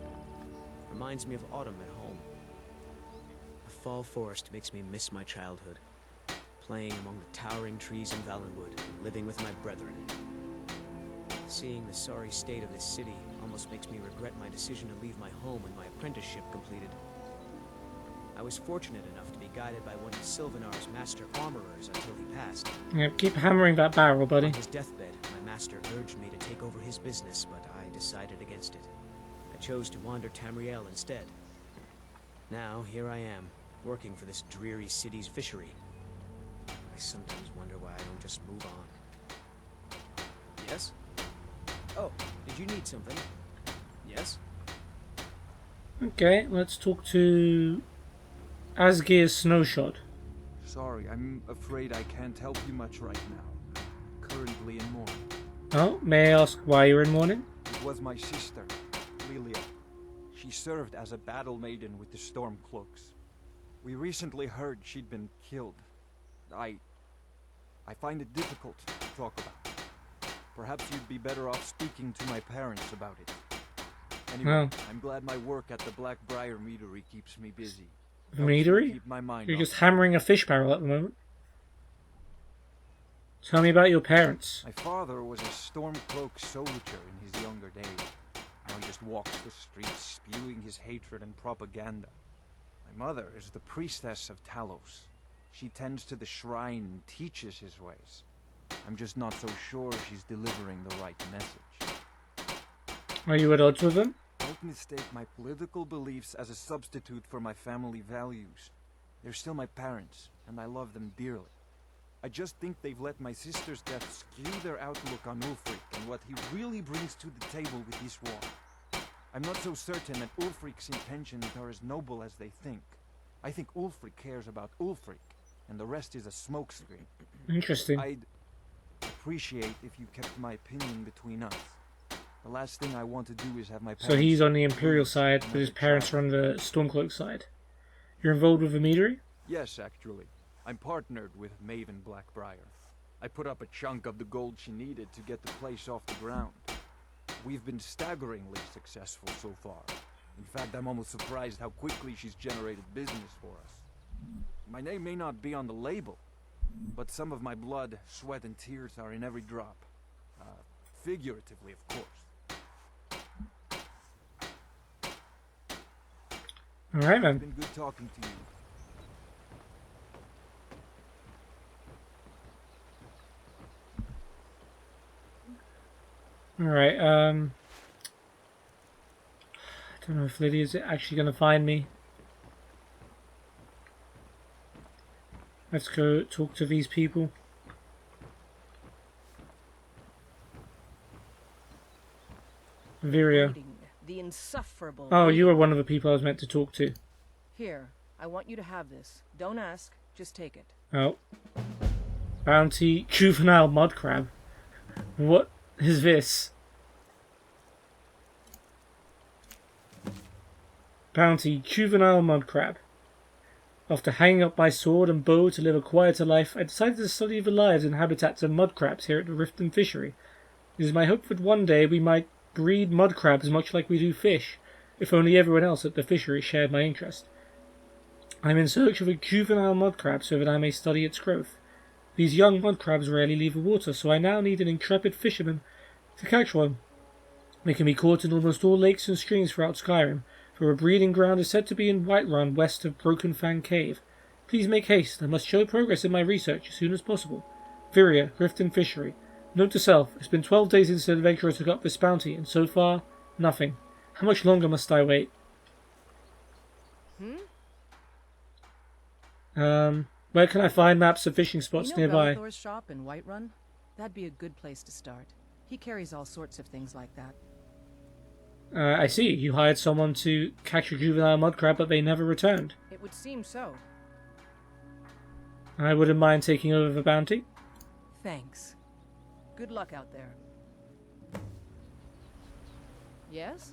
Reminds me of autumn at home. The fall forest makes me miss my childhood. Playing among the towering trees in Valenwood, and living with my brethren. Seeing the sorry state of this city almost makes me regret my decision to leave my home when my apprenticeship completed. I was fortunate enough to be guided by one of Sylvanar's master armorers until he passed. Yeah, keep hammering that barrel, buddy. On his deathbed, my master urged me to take over his business, but I decided against it. I chose to wander Tamriel instead. Now, here I am, working for this dreary city's fishery. I sometimes wonder why I don't just move on. Yes? Oh, did you need something? Yes? Okay, let's talk to Asgeir Snowshot. Sorry, I'm afraid I can't help you much right now. Currently in mourning. Oh, may I ask why you're in mourning? It was my sister, Lilia. She served as a battle maiden with the Stormcloaks. We recently heard she'd been killed. I find it difficult to talk about. Perhaps you'd be better off speaking to my parents about it. Anyway, Well. I'm glad my work at the Blackbriar Meadery keeps me busy. The meadery? Keep my mind You're off just hammering a fish barrel at the moment. Tell me about your parents. My father was a Stormcloak soldier in his younger days. Now he just walks the streets spewing his hatred and propaganda. My mother is the priestess of Talos. She tends to the shrine and teaches his ways. I'm just not so sure she's delivering the right message. Are you at odds with them? Don't mistake my political beliefs as a substitute for my family values. They're still my parents, and I love them dearly. I just think they've let my sister's death skew their outlook on Ulfric and what he really brings to the table with this war. I'm not so certain that Ulfric's intentions are as noble as they think. I think Ulfric cares about Ulfric, and the rest is a smokescreen. Interesting. I'd appreciate if you kept my opinion between us. The last thing I want to do is have my parents... So he's on the Imperial side, but his parents are on the Stormcloak side. You're involved with the meadery? Yes, actually. I'm partnered with Maven Blackbriar. I put up a chunk of the gold she needed to get the place off the ground. We've been staggeringly successful so far. In fact, I'm almost surprised how quickly she's generated business for us. My name may not be on the label, but some of my blood, sweat, and tears are in every drop. Figuratively, of course. Alright It's then. been good talking to you. Alright, I don't know if Lydia's actually going to find me. Let's go talk to these people. Viria. Waiting, the insufferable. Oh, waiting. you were one of the people I was meant to talk to. Here, I want you to have this. Don't ask, just take it. Oh. Bounty juvenile mud crab. What is this? Bounty juvenile mud crab. After hanging up my sword and bow to live a quieter life, I decided to study the lives and habitats of mud crabs here at the Riften Fishery. It is my hope that one day we might breed mud crabs much like we do fish, if only everyone else at the fishery shared my interest. I am in search of a juvenile mud crab so that I may study its growth. These young mud crabs rarely leave the water, so I now need an intrepid fisherman to catch one. They can be caught in almost all lakes and streams throughout Skyrim, for a breeding ground is said to be in Whiterun west of Broken Fang Cave. Please make haste, I must show progress in my research as soon as possible. Viria, Riften Fishery. Note to self, it's been 12 days since the adventurer took up this bounty, and so far, nothing. How much longer must I wait? Where can I find maps of fishing spots You know nearby? Bellathor's shop in Whiterun? That'd be a good place to start. He carries all sorts of things like that. I see. You hired someone to catch a juvenile mud crab, but they never returned. It would seem so. I wouldn't mind taking over the bounty. Thanks. Good luck out there. Yes?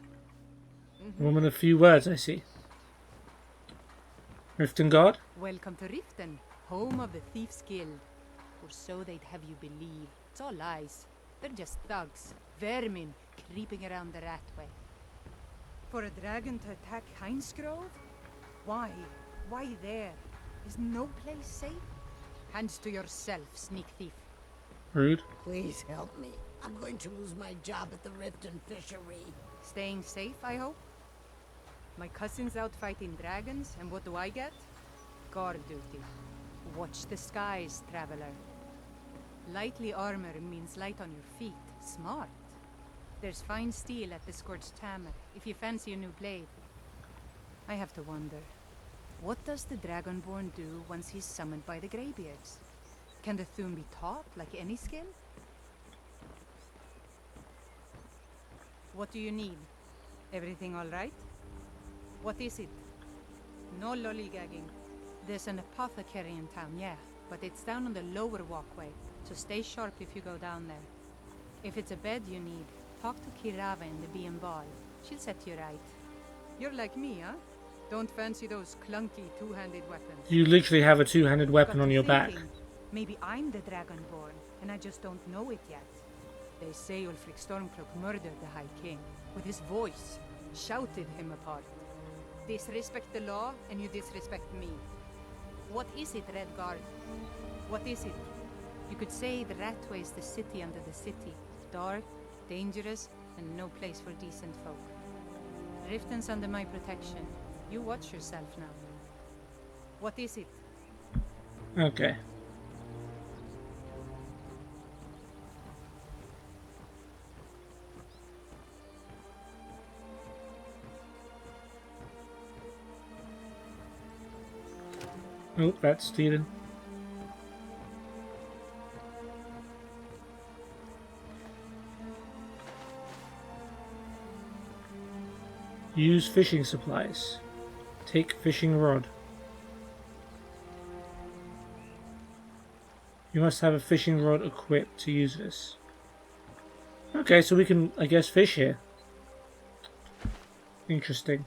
Woman of few words, I see. Riften Guard? Welcome to Riften, home of the Thief's Guild. Or so they'd have you believe. It's all lies. They're just thugs. Vermin creeping around the Ratway. For a dragon to attack Heinsgrove? Why? Why there? Is no place safe? Hands to yourself, sneak thief. Rude. Please help me. I'm going to lose my job at the Riften fishery. Staying safe, I hope? My cousin's out fighting dragons, and what do I get? Guard duty. Watch the skies, traveler. Lightly armor means light on your feet. Smart. There's fine steel at the Scorched Hammer, if you fancy a new blade. I have to wonder, what does the Dragonborn do once he's summoned by the Greybeards? Can the Thune be taught like any skill? What do you need? Everything all right? What is it? No lollygagging. There's an apothecary in town, yeah, but it's down on the lower walkway, so stay sharp if you go down there. If it's a bed you need, talk to Kirava in the Bee and Ball. She'll set you right. You're like me, huh? Don't fancy those clunky two-handed weapons. You literally have a two-handed weapon Got on to your back. thinking, maybe I'm the Dragonborn, and I just don't know it yet. They say Ulfric Stormcloak murdered the High King. With his voice, shouted him apart. Disrespect the law, and you disrespect me. What is it, Redguard? What is it? You could say the Ratway is the city under the city. Dark, dangerous, and no place for decent folk. Riften's under my protection. You watch yourself now. What is it? Okay. Oh, that's stealing. Use fishing supplies. Take fishing rod. You must have a fishing rod equipped to use this. Okay, so we can, I guess, fish here. Interesting.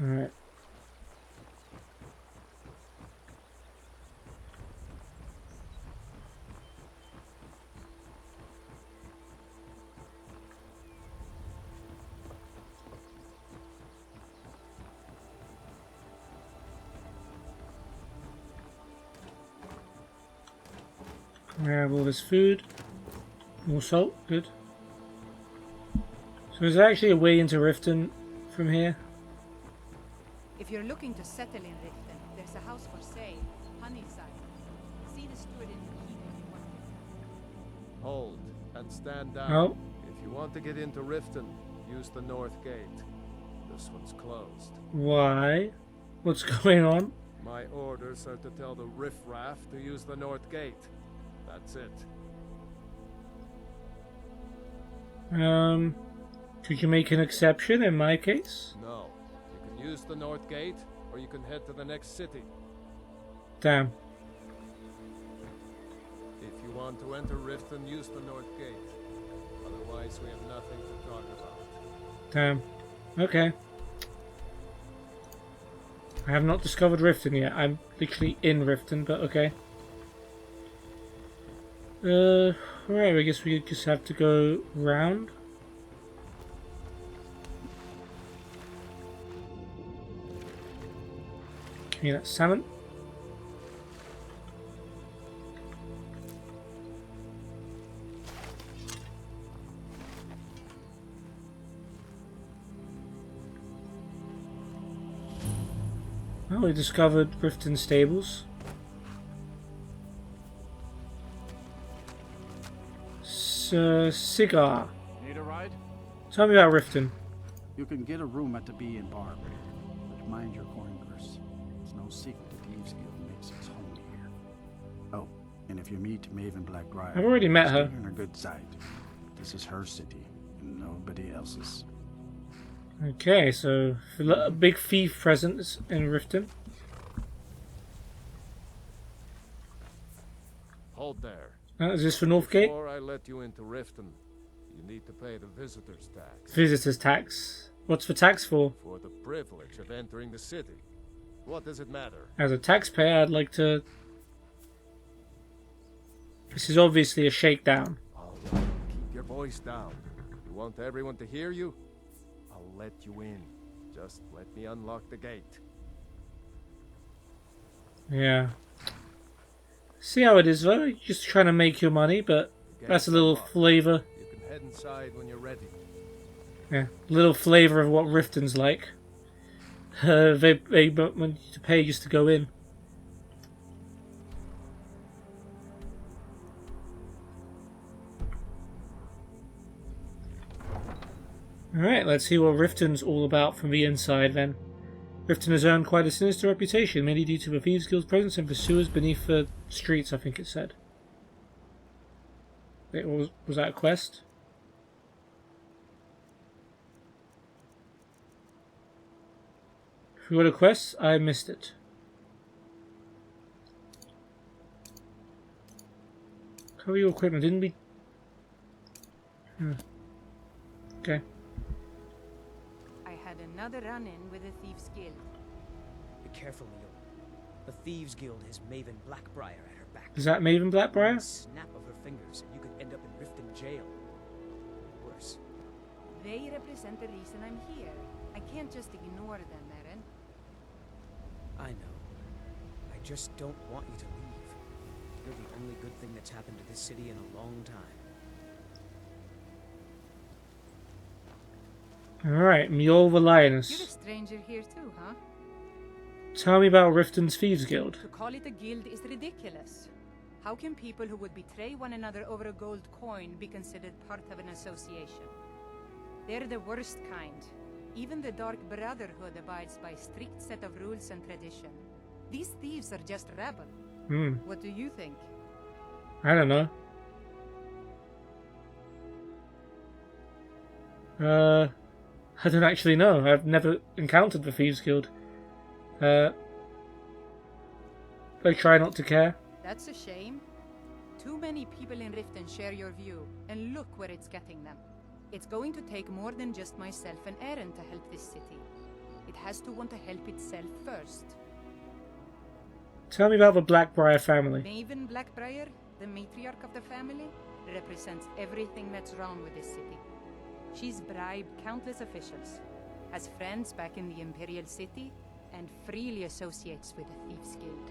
Alright. We have all this food. More salt, good. So is there actually a way into Riften from here? If you're looking to settle in Riften, there's a house for sale, Honeyside. See the steward in the keep if you want to. Hold and stand down. Oh. If you want to get into Riften, use the north gate. This one's closed. Why? What's going on? My orders are to tell the riffraff to use the north gate. That's it. Could you make an exception in my case? No. You can use the north gate, or you can head to the next city. Damn. If you want to enter Riften, use the north gate. Otherwise, we have nothing to talk about. Damn. Okay. I have not discovered Riften yet. I'm literally in Riften, but okay. Right, I guess we just have to go round. Yeah, that's salmon. Well, we discovered Riften stables. Cigar. Need a ride? Tell me about Riften. You can get a room at the Bee and Bar, but mind your coin purse. It's no secret the Thieves Guild makes its home here. Oh, and if you meet Maven Blackbriar, I've already met her. stay on her good side. This is her city, and nobody else's. Okay, so a big thief presence in Riften. Hold there. Is this for Northgate? Before I let you into Riften, you need to pay the visitor's tax. Visitor's tax. What's the tax for? For the privilege of entering the city. What does it matter? As a taxpayer, I'd like to... This is obviously a shakedown. All right, keep your voice down. You want everyone to hear you? I'll let you in. Just let me unlock the gate. Yeah. See how it is though, you're just trying to make your money, but that's a little flavour. You can head inside when you're ready. Yeah, a little flavour of what Riften's like. They want you to pay just to go in. Alright, let's see what Riften's all about from the inside then. Riften has earned quite a sinister reputation, mainly due to the Thieves Guild's presence and pursuers beneath the streets, I think it said. Wait, was that a quest? If we got a quest, I missed it. Cover your equipment, didn't we? Okay. I had another run-in with the Thieves Guild. Be careful, Mio. The Thieves Guild has Maven Blackbriar at her back. Is that Maven Blackbriar? One snap of her fingers, and you could end up in Riften jail. Worse. They represent the reason I'm here. I can't just ignore them, Eren. I know. I just don't want you to leave. You're the only good thing that's happened to this city in a long time. Alright, Mjolnir the Lioness. You're a stranger here too, huh? Tell me about Riften's Thieves Guild. To call it a guild is ridiculous. How can people who would betray one another over a gold coin be considered part of an association? They're the worst kind. Even the Dark Brotherhood abides by a strict set of rules and tradition. These thieves are just rabble. What do you think? I don't know. I don't actually know. I've never encountered the Thieves Guild. I try not to care. That's a shame. Too many people in Riften share your view, and look where it's getting them. It's going to take more than just myself and Eren to help this city. It has to want to help itself first. Tell me about the Blackbriar family. Maven Blackbriar, the matriarch of the family, represents everything that's wrong with this city. She's bribed countless officials, has friends back in the Imperial City, and freely associates with the Thieves Guild.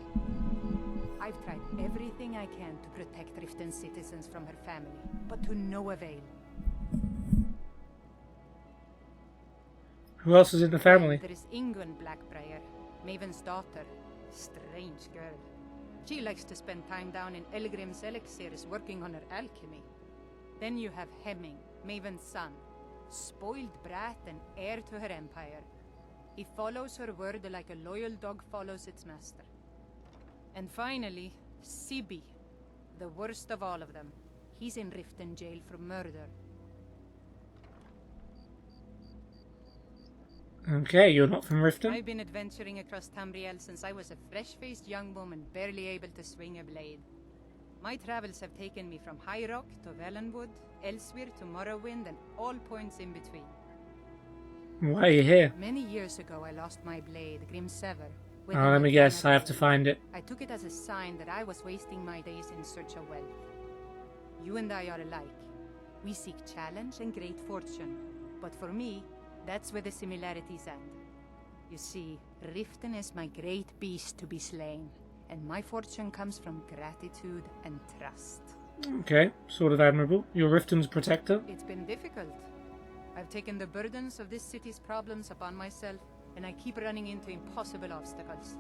I've tried everything I can to protect Riften's citizens from her family, but to no avail. Who else is in the family? There is Ingun Blackbriar, Maven's daughter. Strange girl. She likes to spend time down in Elgrim's elixirs working on her alchemy. Then you have Hemming, Maven's son. Spoiled brat and heir to her empire. He follows her word like a loyal dog follows its master. And finally, Sibi, the worst of all of them. He's in Riften jail for murder. Okay, you're not from Riften? I've been adventuring across Tamriel since I was a fresh-faced young woman barely able to swing a blade. My travels have taken me from High Rock to Valenwood, elsewhere to Morrowind, and all points in between. Why are you here? Many years ago I lost my blade, Grimsever. Let me guess, I have to find it. I took it as a sign that I was wasting my days in search of wealth. You and I are alike. We seek challenge and great fortune. But for me, that's where the similarities end. You see, Riften is my great beast to be slain, and my fortune comes from gratitude and trust. Okay, sort of admirable. You're Riften's protector? It's been difficult. I've taken the burdens of this city's problems upon myself, and I keep running into impossible obstacles.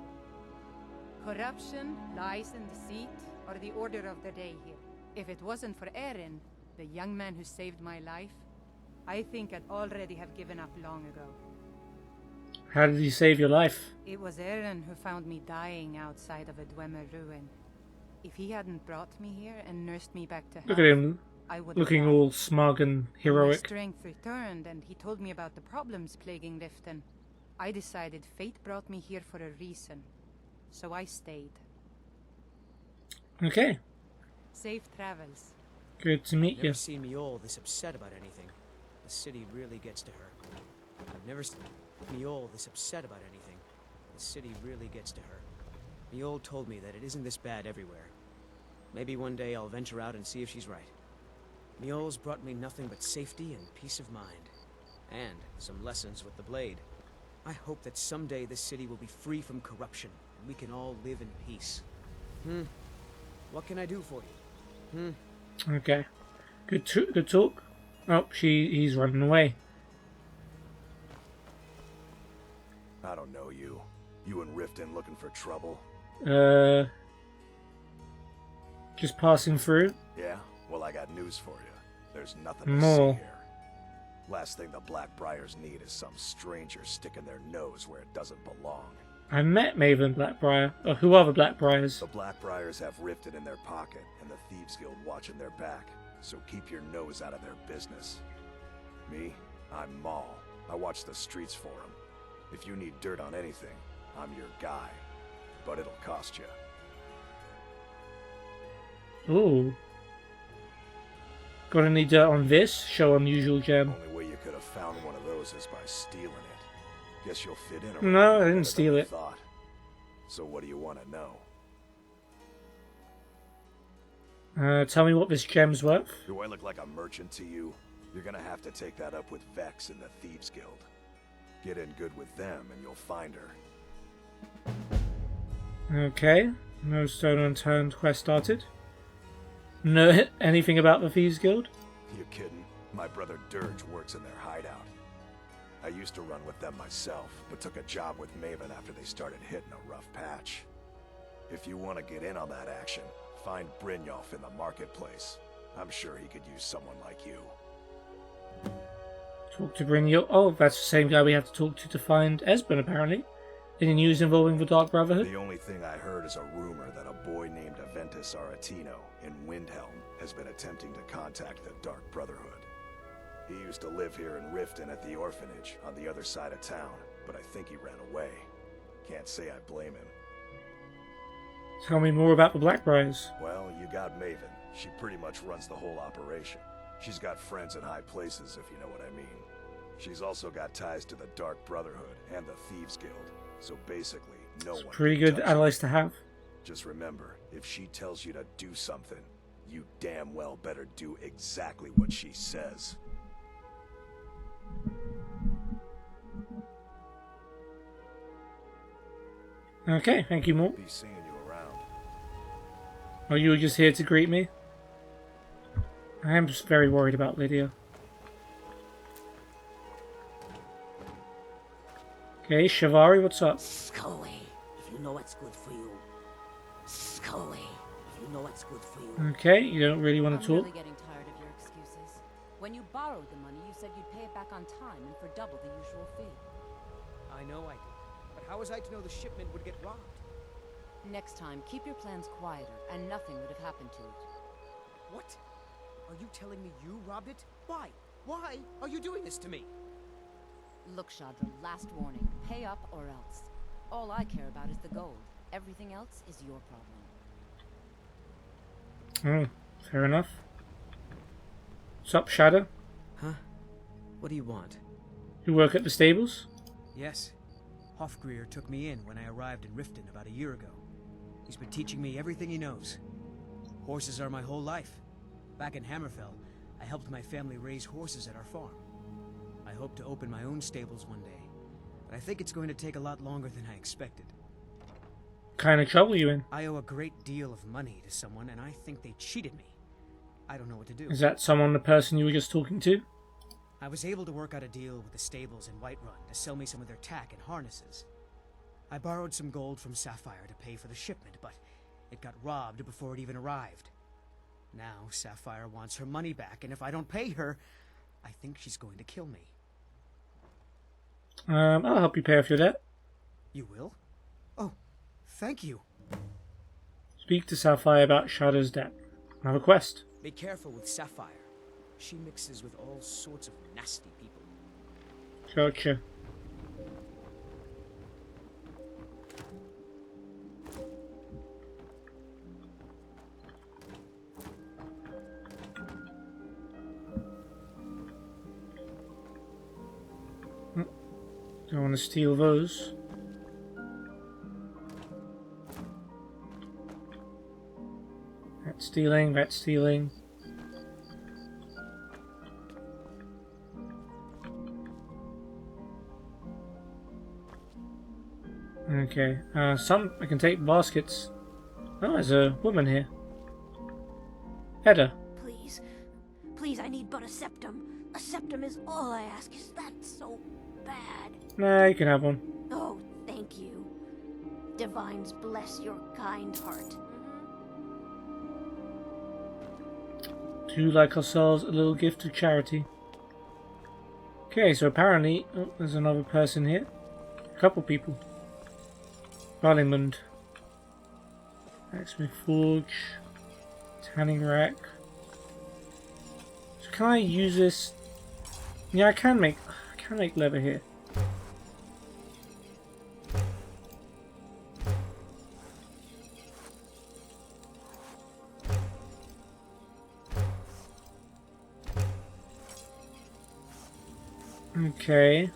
Corruption, lies, and deceit are the order of the day here. If it wasn't for Eren, the young man who saved my life, I think I'd already have given up long ago. How did he save your life? It was Eren who found me dying outside of a Dwemer ruin. If he hadn't brought me here and nursed me back to health, Look at him, I would looking have died. all smug and My heroic. strength returned, and he told me about the problems plaguing Riften. I decided fate brought me here for a reason, so I stayed. Okay, Safe travels. good to meet I've never you. seen Miol this upset about anything. The city really gets to her. I've never seen Miol this upset about anything. The city really gets to her. Miol told me that it isn't this bad everywhere. Maybe one day I'll venture out and see if she's right. Miol's brought me nothing but safety and peace of mind. And some lessons with the blade. I hope that someday this city will be free from corruption, and we can all live in peace. What can I do for you? Okay, good talk. Oh, he's running away. I don't know you. You and Riften looking for trouble? Just passing through. Yeah? Well, I got news for you. There's nothing to More. see here. Last thing the Blackbriars need is some stranger sticking their nose where it doesn't belong. I met Maven Blackbriar. Or who are the Blackbriars? The Blackbriars have Riften in their pocket, and the Thieves Guild watching their back, so keep your nose out of their business. Me? I'm Maul. I watch the streets for them. If you need dirt on anything, I'm your guy. But it'll cost you. Ooh. Got any dirt on this? Show unusual gem. Only way you could have found one of those is by stealing it. Guess you'll fit in around No, I here didn't better steal than I it. thought. So what do you want to know? Tell me what this gem's worth. Do I look like a merchant to you? You're gonna have to take that up with Vex and the Thieves Guild. Get in good with them and you'll find her. Okay. No stone unturned quest started. No anything about the Thieves Guild? You kidding? My brother Dirge works in their hideout. I used to run with them myself, but took a job with Maven after they started hitting a rough patch. If you want to get in on that action, find Brynjolf in the marketplace. I'm sure he could use someone like you. Talk to Brynjolf. Oh, that's the same guy we have to talk to find Esbern, apparently. Any news involving the Dark Brotherhood? The only thing I heard is a rumor that a boy named Aventus Aretino in Windhelm has been attempting to contact the Dark Brotherhood. He used to live here in Riften at the orphanage on the other side of town, but I think he ran away. Can't say I blame him. Tell me more about the Blackbriars. Well, you got Maven. She pretty much runs the whole operation. She's got friends in high places, if you know what I mean. She's also got ties to the Dark Brotherhood and the Thieves Guild. So basically, no one Pretty can good touch allies her. to have. Just remember, if she tells you to do something, you damn well better do exactly what she says. Okay, thank you, Mort. Be seeing you around. Oh, you were just here to greet me? I am just very worried about Lydia. Okay, Shivari, what's up? Go away if you know what's good for you. Go away if you know what's good for you. Okay, you don't really want to I'm talk? really getting tired of your excuses. When you borrowed the money, you said you'd pay it back on time and for double the usual fee. I know I did. But how was I to know the shipment would get robbed? Next time, keep your plans quieter, and nothing would have happened to it. What? Are you telling me you robbed it? Why? Why are you doing this to me? Look, Shadra, last warning. Pay up or else. All I care about is the gold. Everything else is your problem. Oh, fair enough. What's up, Shadow? Huh? What do you want? You work at the stables? Yes. Hofgreer took me in when I arrived in Riften about a year ago. He's been teaching me everything he knows. Horses are my whole life. Back in Hammerfell, I helped my family raise horses at our farm. I hope to open my own stables one day. but I think it's going to take a lot longer than I expected. Kind of trouble you in? I owe a great deal of money to someone, and I think they cheated me. I don't know what to do. Is that someone, the person you were just talking to? I was able to work out a deal with the stables in Whiterun to sell me some of their tack and harnesses. I borrowed some gold from Sapphire to pay for the shipment, but it got robbed before it even arrived. Now Sapphire wants her money back, and if I don't pay her, I think she's going to kill me. I'll help you pay off your debt. You will? Oh, thank you. Speak to Sapphire about Shadow's debt. I have a quest. Be careful with Sapphire. She mixes with all sorts of nasty people. Gotcha. Don't want to steal those. That's stealing, that's stealing. Okay, I can take baskets. Oh, there's a woman here. Hedda. Please. Please, I need but a septum. A septum is all I ask. Is that so bad? Nah, you can have one. Oh, thank you. Divines bless your kind heart. Do like ourselves a little gift of charity. Okay, so apparently... Oh, there's another person here. A couple people. Valimund. Blacksmith Forge. Tanning rack. So can I use this? Yeah, I can make leather here. Okay.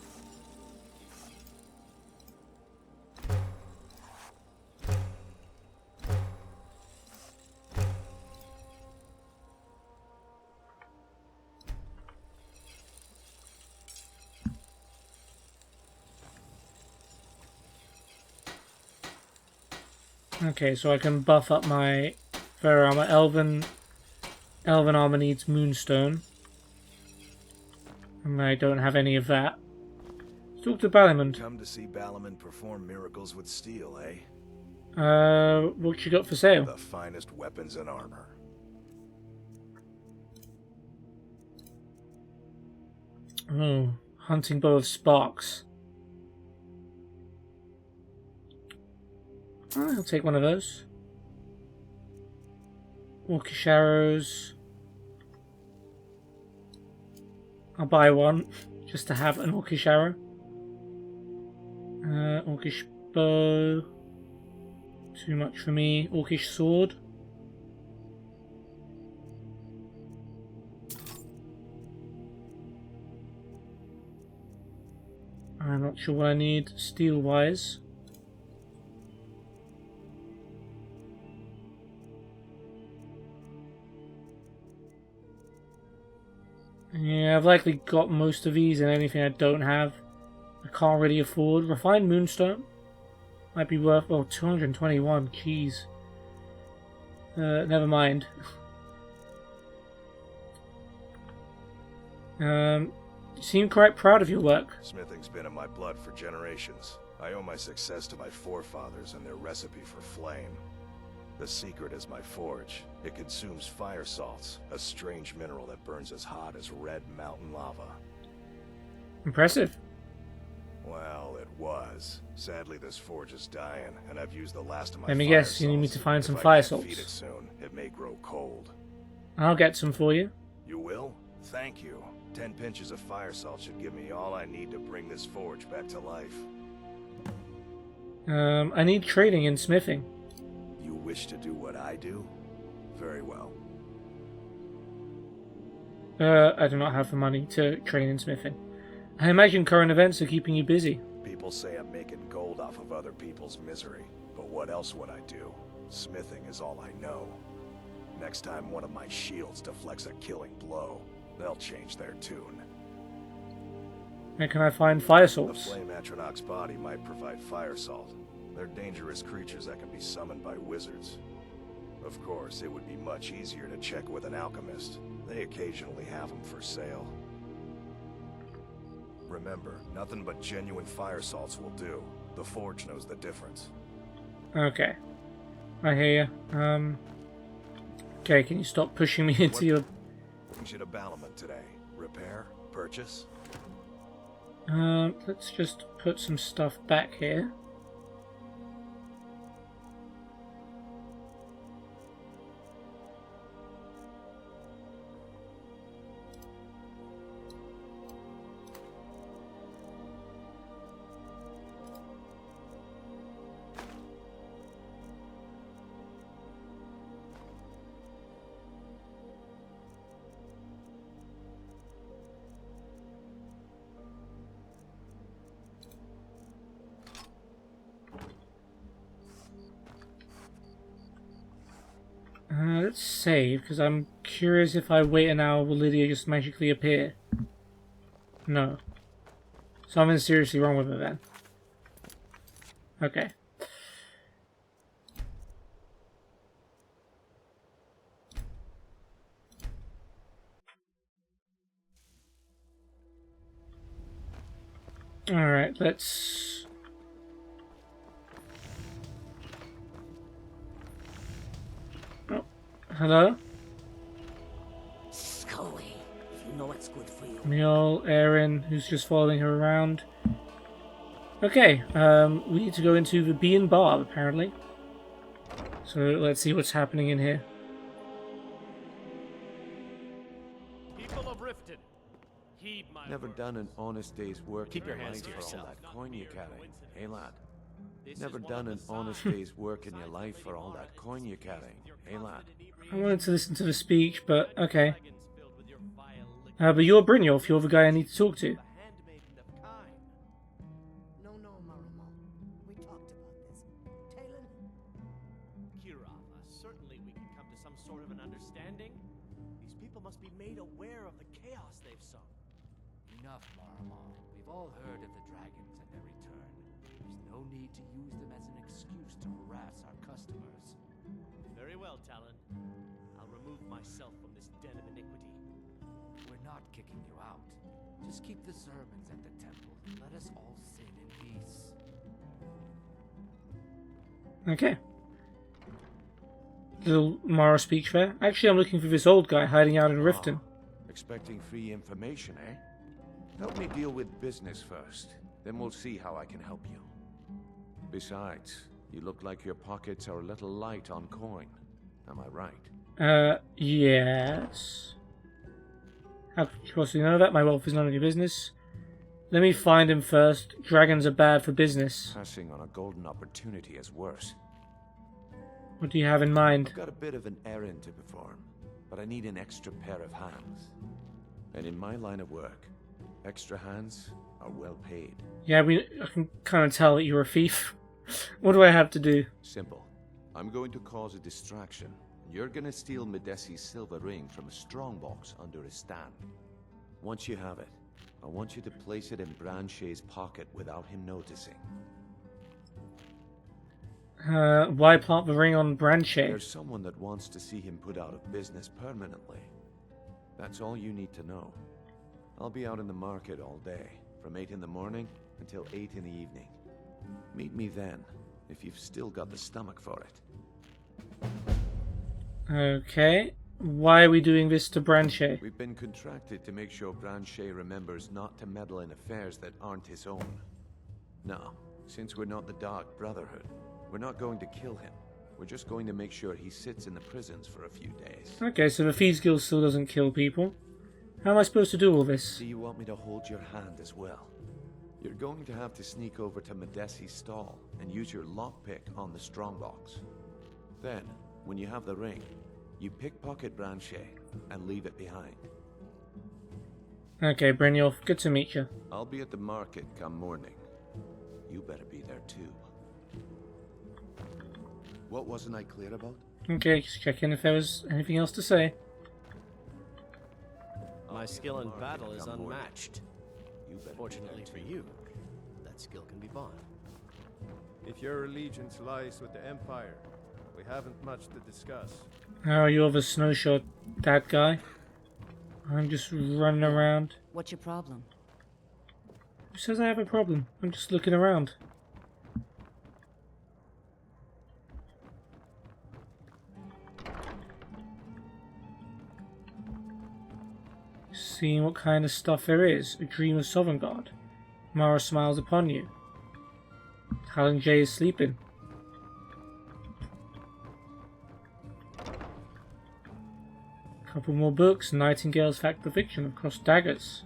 Okay, so I can buff up my fur armor. Elven armor needs moonstone. And I don't have any of that. Let's talk to Balimund. Come to see Balimund perform miracles with steel, eh? What you got for sale? The finest weapons and armor. Oh, hunting bow of sparks. I'll take one of those. Orcish arrows. I'll buy one just to have an orcish arrow. Orcish bow. Too much for me. Orcish sword. I'm not sure what I need steel wise. Yeah, I've likely got most of these, and anything I don't have, I can't really afford. Refined Moonstone might be worth, well, 221, jeez. Never mind. You seem quite proud of your work. Smithing's been in my blood for generations. I owe my success to my forefathers and their recipe for flame. The secret is my forge. It consumes fire salts, a strange mineral that burns as hot as red mountain lava. Impressive. Well, it was. Sadly, this forge is dying, and I've used the last of my Let me fire guess, you need me salts. to find some If I fire can't salts. feed it soon, it may grow cold. I'll get some for you. You will? Thank you. 10 pinches of fire salt should give me all I need to bring this forge back to life. I need trading and smithing. You wish to do what I do? Very well. I do not have the money to train in smithing. I imagine current events are keeping you busy. People say I'm making gold off of other people's misery, but what else would I do? Smithing is all I know. Next time one of my shields deflects a killing blow, they'll change their tune. Where can I find fire The salts? flame atronach's body might provide fire salt. They're dangerous creatures that can be summoned by wizards. Of course, it would be much easier to check with an alchemist. They occasionally have them for sale. Remember, nothing but genuine fire salts will do. The forge knows the difference. Okay. I hear you. Okay, can you stop pushing me into your... Brings you to Balamant today. Repair? Purchase? Let's just put some stuff back here. Let's save, because I'm curious if I wait an hour, will Lydia just magically appear? No. Something's seriously wrong with her then. Okay. Alright, let's... Oh, hello? Scully, if you know what's good for you. Mule, Erin, who's just following her around. Okay, we need to go into the Bee and Barb, apparently. So let's see what's happening in here. People of Riften, heed my Never words. done an honest day's work Keep in your your hands life to for all yourself. that coin you carry. Hey lad. This Never is one done of an the honest signs day's work in your life for all that coin you carry. Hey lad. I wanted to listen to the speech, but okay. But you're Brynjolf, you're the guy I need to talk to. No, Maramo. We talked about this. Talon? Kira, certainly we can come to some sort of an understanding. These people must be made aware of the chaos they've sown. Enough, Maramo. We've all heard of the dragons and their return. There's no need to use them as an excuse to harass our customers. Very well, Talon. I'll remove myself from this den of iniquity. We're not kicking you out. Just keep the sermons at the temple and let us all sin in peace. Okay. Little Mara speech there. Actually, I'm looking for this old guy hiding out in Riften. Expecting free information, eh? Help me deal with business first. Then we'll see how I can help you. Besides, you look like your pockets are a little light on coin. Am I right? Yes. How could you possibly know that? My wealth is none of your business. Let me find him first. Dragons are bad for business. Passing on a golden opportunity is worse. What do you have in mind? I've got a bit of an errand to perform, but I need an extra pair of hands. And in my line of work, extra hands are well paid. Yeah, I can kind of tell that you're a thief. What do I have to do? Simple. I'm going to cause a distraction. You're gonna steal Medesi's silver ring from a strongbox under his stand. Once you have it, I want you to place it in Branche's pocket without him noticing. Why plant the ring on Branche? There's someone that wants to see him put out of business permanently. That's all you need to know. I'll be out in the market all day, from 8 in the morning until 8 in the evening. Meet me then, if you've still got the stomach for it. Okay. Why are we doing this to Branche? We've been contracted to make sure Branche remembers not to meddle in affairs that aren't his own. No, since we're not the Dark Brotherhood, we're not going to kill him. We're just going to make sure he sits in the prisons for a few days. Okay, so the Thieves Guild still doesn't kill people. How am I supposed to do all this? Do you want me to hold your hand as well? You're going to have to sneak over to Medesi's stall and use your lockpick on the strongbox. Then, when you have the ring, you pickpocket Branche and leave it behind. Okay, Brynjolf, good to meet you. I'll be at the market come morning. You better be there too. What wasn't I clear about? Okay, just checking if there was anything else to say. My skill in battle is unmatched. You better Fortunately for you, that skill can be bought. If your allegiance lies with the Empire, we haven't much to discuss. Oh, you're the snowshot dad guy. I'm just running around. What's your problem? Who says I have a problem? I'm just looking around. Seeing what kind of stuff there is. A dream of Sovngarde. Mara smiles upon you. Helen J is sleeping. Couple more books. Nightingale's Fact of Fiction across daggers.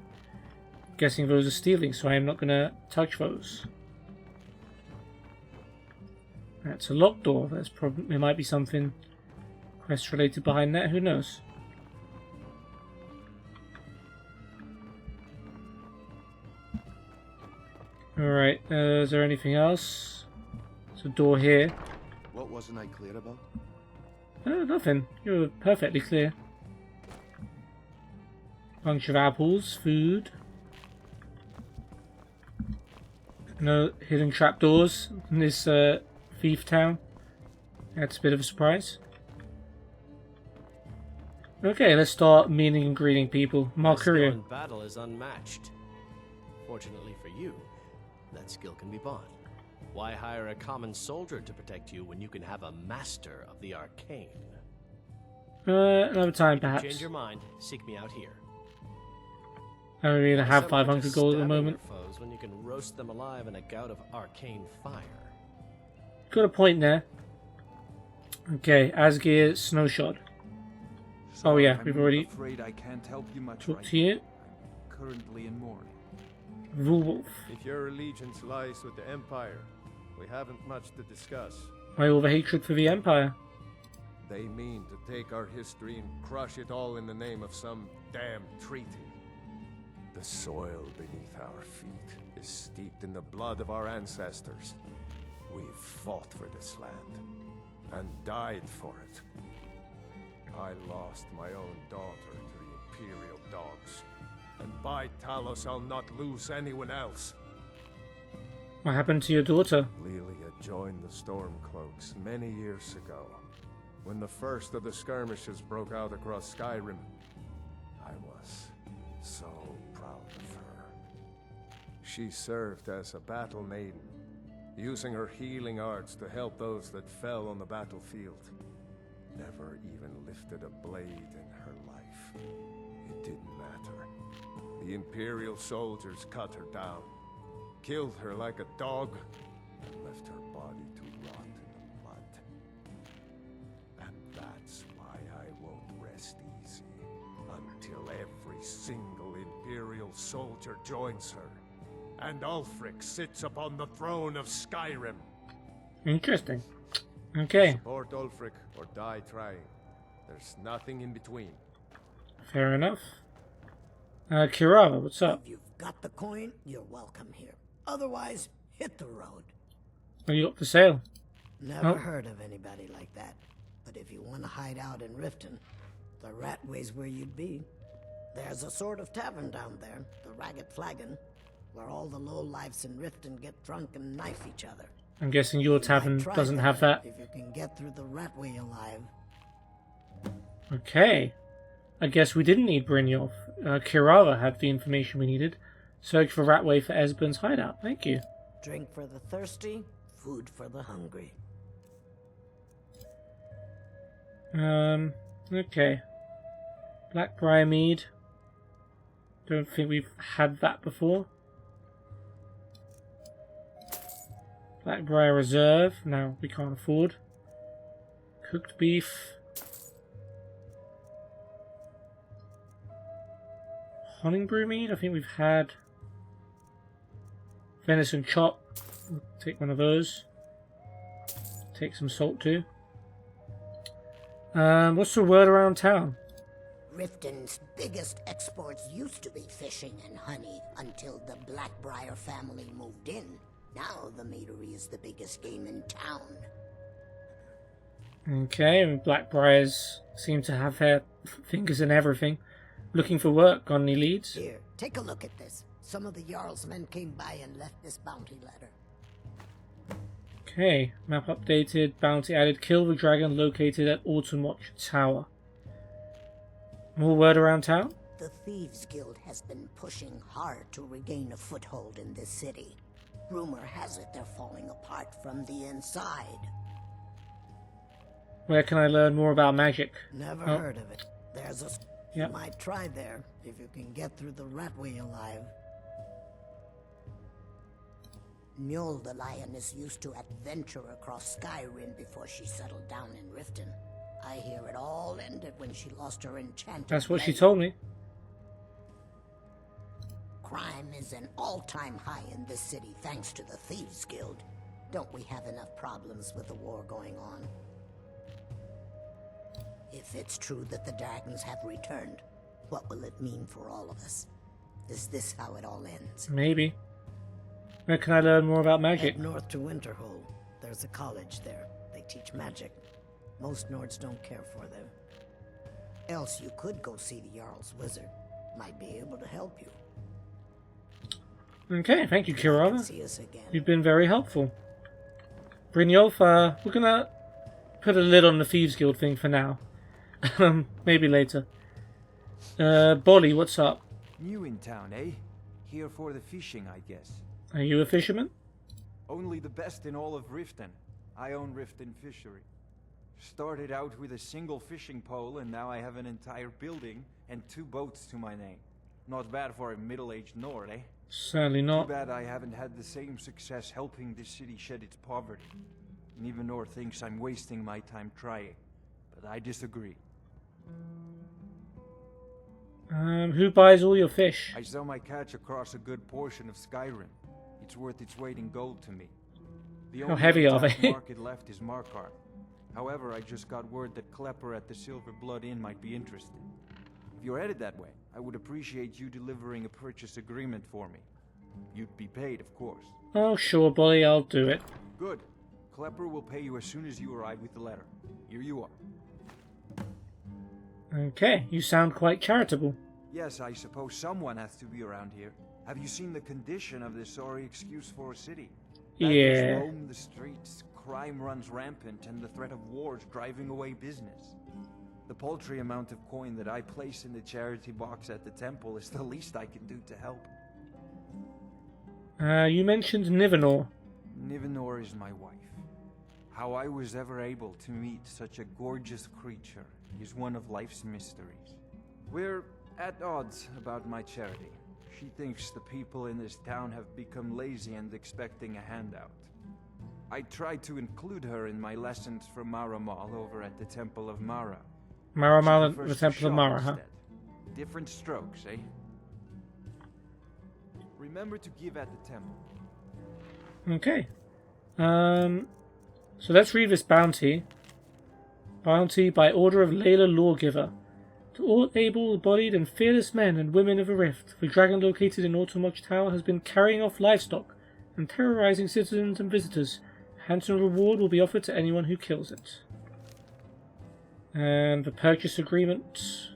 Guessing those are stealing, so I am not gonna touch those. That's a locked door. That's probably, there might be something quest related behind that. Who knows? Alright, is there anything else? There's a door here. What wasn't I clear about? Nothing. You're perfectly clear. Bunch of apples, food. No hidden trapdoors in this thief town. That's a bit of a surprise. Okay, let's start meeting and greeting people. Mark Skill Courier. in battle is unmatched. Fortunately for you, that skill can be bought. Why hire a common soldier to protect you when you can have a master of the arcane? Another time If you perhaps. change your mind, seek me out here. I don't really have Except 500 just gold at the stabbing moment. your foes when you can roast them alive in a gout of arcane fire. Got a point there. Okay, Asgeir Snowshot. Oh yeah, we've already afraid I can't help you much talked right to you. now. I'm currently in mourning. Wolf. If your allegiance lies with the Empire, we haven't much to discuss. Why all the hatred for the Empire? They mean to take our history and crush it all in the name of some damn treaty. The soil beneath our feet is steeped in the blood of our ancestors. We've fought for this land and died for it. I lost my own daughter to the Imperial dogs, and by Talos I'll not lose anyone else. What happened to your daughter? Lilia joined the Stormcloaks many years ago, when the first of the skirmishes broke out across Skyrim. I was so proud of her. She served as a battle maiden, using her healing arts to help those that fell on the battlefield. Never even lifted a blade in her life. It didn't matter. The Imperial soldiers cut her down, killed her like a dog, and left her body to rot in the mud. And that's why I won't rest easy until every single Imperial soldier joins her, and Ulfric sits upon the throne of Skyrim. Interesting. Okay, Support Ulfric or die trying. There's nothing in between. fair enough. Kirava, what's up? If you've got the coin, you're welcome here. Otherwise, hit the road. What you got for sale? Never Oh. heard of anybody like that. But if you want to hide out in Riften, the Ratway's where you'd be. There's a sort of tavern down there, the Ragged Flagon, where all the lowlifes in Riften get drunk and knife each other. I'm guessing your tavern Try doesn't there have that. if you can get through the Ratway alive. Okay. I guess we didn't need Brynjolf. Kirava had the information we needed. Search for Ratway for Esbern's hideout. Thank you. Drink for the thirsty, food for the hungry. Okay. Blackbriar Mead. Don't think we've had that before. Blackbriar Reserve. No, we can't afford. Cooked beef. Honningbrew Mead. I think we've had. Venison chop. We'll take one of those. Take some salt too. What's the word around town? Riften's biggest exports used to be fishing and honey until the Blackbriar family moved in. Now the meadery is the biggest game in town. Okay, and Blackbriars seem to have their fingers in everything. Looking for work. Got any leads? Here, take a look at this. Some of the Jarl's men came by and left this bounty letter. Okay, map updated, bounty added, kill the dragon located at Autumnwatch Tower. More word around town? The Thieves Guild has been pushing hard to regain a foothold in this city. Rumor has it they're falling apart from the inside. Where can I learn more about magic? Never heard of it. There's a... Yep. You might try there, if you can get through the Ratway alive. Mjol the Lioness used to adventure across Skyrim before she settled down in Riften. I hear it all ended when she lost her enchanted That's what she blade. told me. Crime is an all-time high in this city thanks to the Thieves Guild. Don't we have enough problems with the war going on? If it's true that the dragons have returned, what will it mean for all of us? Is this how it all ends? Maybe. Where can I learn more about magic? Head north to Winterhold. There's a college there. They teach magic. Most Nords don't care for them. Else you could go see the Jarl's wizard. Might be able to help you. Okay, thank you, Kirana. See us again. You've been very helpful. Brynjolf, we're gonna put a lid on the Thieves Guild thing for now. Maybe later. Bolly, what's up? New in town, eh? Here for the fishing, I guess. Are you a fisherman? Only the best in all of Riften. I own Riften Fishery. Started out with a single fishing pole, and now I have an entire building and 2 boats to my name. Not bad for a middle-aged Nord, eh? Certainly not. Too bad I haven't had the same success helping this city shed its poverty. And even Nord thinks I'm wasting my time trying. But I disagree. Who buys all your fish? I sell my catch across a good portion of Skyrim. It's worth its weight in gold to me. The How only heavy are untapped they? market left is Markarth. However, I just got word that Klepper at the Silver Blood Inn might be interested. If you're headed that way, I would appreciate you delivering a purchase agreement for me. You'd be paid, of course. Oh, sure, Bolly, I'll do it. Good. Klepper will pay you as soon as you arrive with the letter. Here you are. Okay, you sound quite charitable. Yes, I suppose someone has to be around here. Have you seen the condition of this sorry excuse for a city? Beggars Yeah. roam the streets, crime runs rampant, and the threat of wars driving away business. The paltry amount of coin that I place in the charity box at the temple is the least I can do to help. You mentioned Nivenor. Nivenor is my wife. How I was ever able to meet such a gorgeous creature is one of life's mysteries. We're at odds about my charity. She thinks the people in this town have become lazy and expecting a handout. I tried to include her in my lessons from Maramal over at the Temple of Mara. Maramal, She prefers the to Temple of shop Mara, huh? instead. Different strokes, eh? Remember to give at the temple. Okay. So let's read this bounty. Bounty by order of Layla Lawgiver. To all able-bodied and fearless men and women of the Rift, the dragon located in Autumnwatch Tower has been carrying off livestock and terrorizing citizens and visitors. A handsome reward will be offered to anyone who kills it. And the purchase agreement.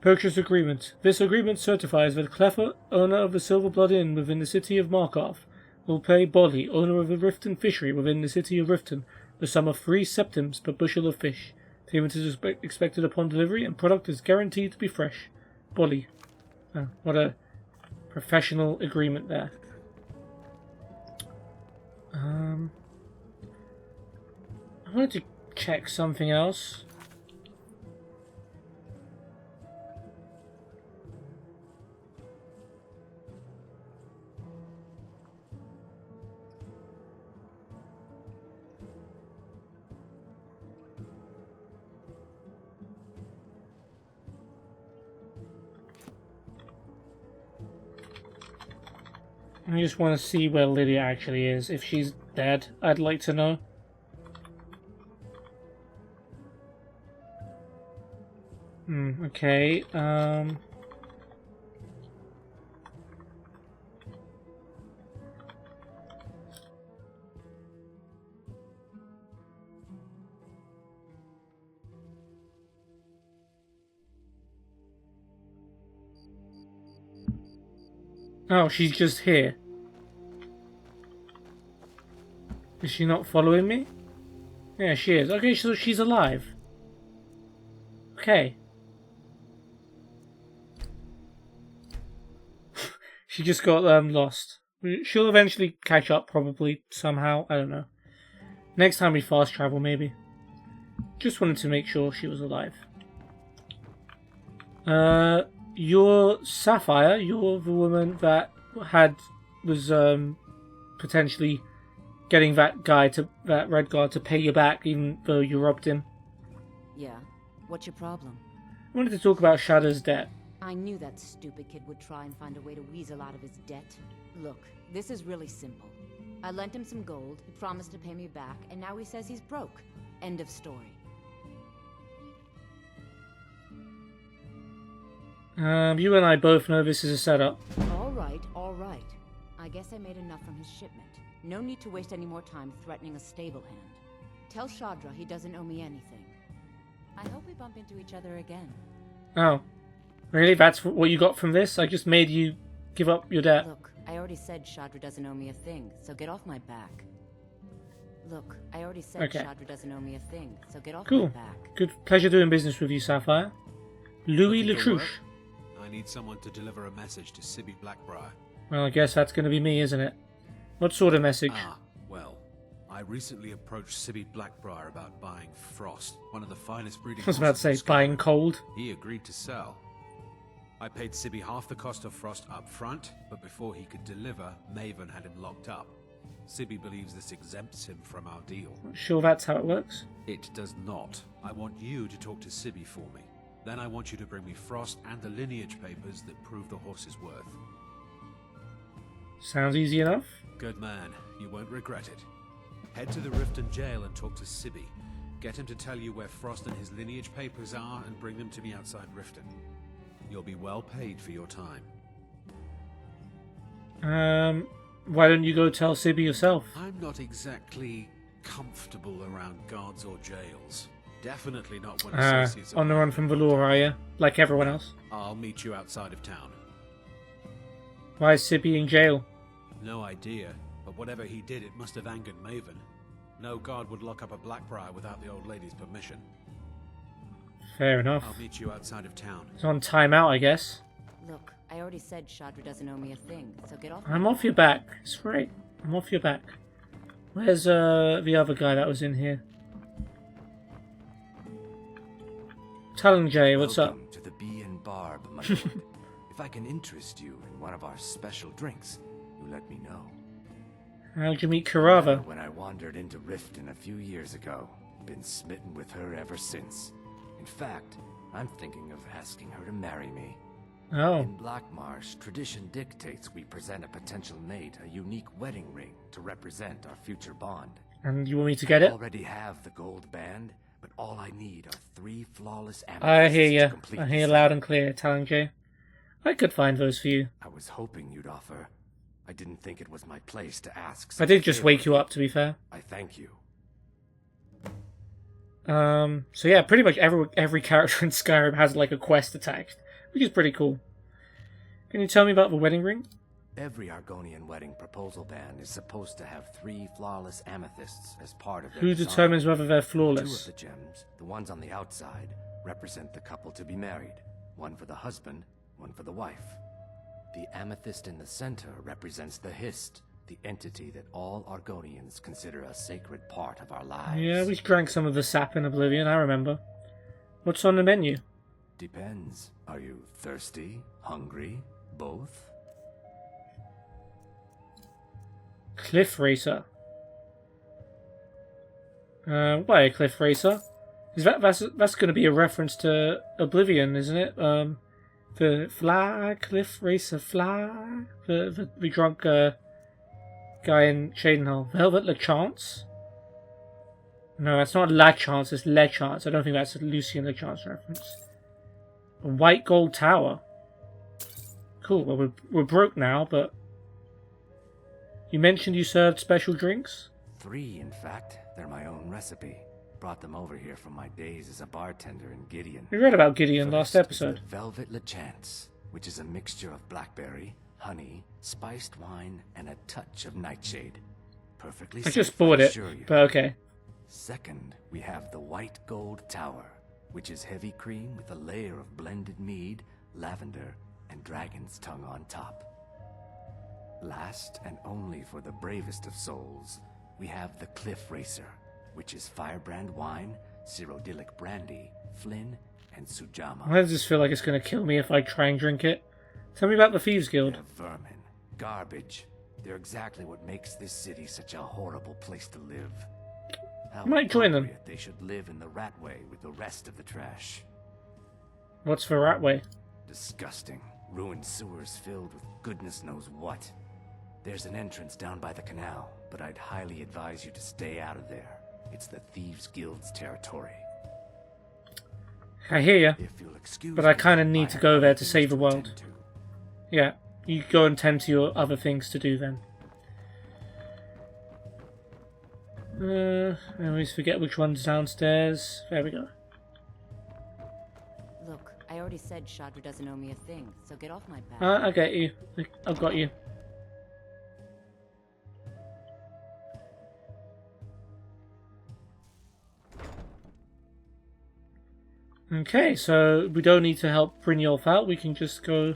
Purchase agreement. This agreement certifies that Cleffer, owner of the Silver Blood Inn within the city of Markarth, will pay Bolly, owner of the Riften Fishery within the city of Riften, the sum of 3 septims per bushel of fish. Payment is expected upon delivery, and product is guaranteed to be fresh. Bolly. Oh, what a professional agreement there. I wanted to check something else. I just want to see where Lydia actually is. If she's dead, I'd like to know. Okay, Oh, she's just here. Is she not following me? Yeah, she is. Okay, so she's alive. Okay. She just got lost. She'll eventually catch up, probably, somehow. I don't know. Next time we fast travel, maybe. Just wanted to make sure she was alive. You're Sapphire. You're the woman that was potentially getting that red guard to pay you back, even though you robbed him. Yeah. What's your problem? I wanted to talk about Shadow's debt. I knew that stupid kid would try and find a way to weasel out of his debt. Look, this is really simple. I lent him some gold, he promised to pay me back, and now he says he's broke. End of story. You and I both know this is a setup. Alright, alright. I guess I made enough from his shipment. No need to waste any more time threatening a stable hand. Tell Shadra he doesn't owe me anything. I hope we bump into each other again. Oh. Really? That's what you got from this? I just made you give up your debt. Look, I already said Shadra doesn't owe me a thing, so get off my back. Look, I already said Okay. Shadra doesn't owe me a thing, so get off Cool. my back. Good pleasure doing business with you, Sapphire. Louis Latrouche. I need someone to deliver a message to Sibby Blackbriar. Well, I guess that's going to be me, isn't it? What sort of message? Well, I recently approached Sibby Blackbriar about buying Frost, one of the finest breeding I was about to say, horses in buying Skyrim. cold. He agreed to sell. I paid Sibby half the cost of Frost up front, but before he could deliver, Maven had him locked up. Sibby believes this exempts him from our deal. Sure that's how it works? It does not. I want you to talk to Sibby for me. Then I want you to bring me Frost and the lineage papers that prove the horse's worth. Sounds easy enough. Good man. You won't regret it. Head to the Riften jail and talk to Sibby. Get him to tell you where Frost and his lineage papers are and bring them to me outside Riften. You'll be well paid for your time. Why don't you go tell Sibby yourself? I'm not exactly comfortable around guards or jails. Definitely not when associates are On the run from Valor, are you? Like everyone else. I'll meet you outside of town. Why is Sibby in jail? No idea, but whatever he did, it must have angered Maven. No guard would lock up a Blackbriar without the old lady's permission. Fair enough. I'll meet you outside of town. He's on timeout, I guess. Look, I already said Shadra doesn't owe me a thing, so get off. I'm off your back. It's great. I'm off your back. Where's the other guy that was in here? Talon what's up? Welcome to the Bee and Barb, my lord. If I can interest you in one of our special drinks, you let me know. How'd you meet Karava? When I wandered into Riften a few years ago, been smitten with her ever since. In fact, I'm thinking of asking her to marry me. Oh. In Blackmarsh, tradition dictates we present a potential mate a unique wedding ring to represent our future bond. And you want me to get it? I already have the gold band, but all I need are 3 flawless amethysts. I hear to you. complete I the hear set. loud and clear, Talon J. I could find those for you. I was hoping you'd offer. I didn't think it was my place to ask. I such did a just favor. wake you up, to be fair. I thank you. So yeah, pretty much every character in Skyrim has like a quest attached, which is pretty cool. Can you tell me about the wedding ring? Every Argonian wedding proposal band is supposed to have 3 flawless amethysts as part of their Who design. determines whether they're 2 flawless? of the gems, the ones on the outside, represent the couple to be married. 1 for the husband, 1 for the wife. The amethyst in the center represents the Hist, the entity that all Argonians consider a sacred part of our lives. Yeah, we drank some of the sap in Oblivion, I remember. What's on the menu? Depends. Are you thirsty? Hungry? Both? Cliff Racer. Why a Cliff Racer? Is that's going to be a reference to Oblivion, isn't it? The Cliff Racer fly, the drunk guy in Shadenhall. Velvet LeChance? No, that's not LaChance, it's LeChance. I don't think that's a Lucian LeChance reference. A white gold tower. Cool, well we're broke now, but... You mentioned you served special drinks? 3, in fact. They're my own recipe. Brought them over here from my days as a bartender in Gideon. We read about Gideon last First is episode. the Velvet LeChance, which is a mixture of blackberry, honey, spiced wine, and a touch of nightshade. Perfectly I safe, just bought it, assure you. but okay. Second, we have the White Gold Tower, which is heavy cream with a layer of blended mead, lavender, and dragon's tongue on top. Last, and only for the bravest of souls, we have the Cliff Racer, which is firebrand wine, Cyrodiilic brandy, Flynn, and Sujamma. Why does this feel like it's going to kill me if I try and drink it? Tell me about the Thieves Guild. They're vermin. Garbage. They're exactly what makes this city such a horrible place to live. How I might join them. appropriate they should live in the Ratway with the rest of the trash. What's the Ratway? Disgusting. Ruined sewers filled with goodness knows what. There's an entrance down by the canal, but I'd highly advise you to stay out of there. It's the Thieves Guild's territory. I hear ya, If you'll excuse but I me, kind of need I to have go other there to things save the to world. attend to. Yeah, you go and tend to your other things to do then. I always forget which one's downstairs. There we go. Look, I already said Chandra doesn't owe me a thing, so get off my back. I get you. I've got you. Okay, so we don't need to help Brynjolf out. We can just go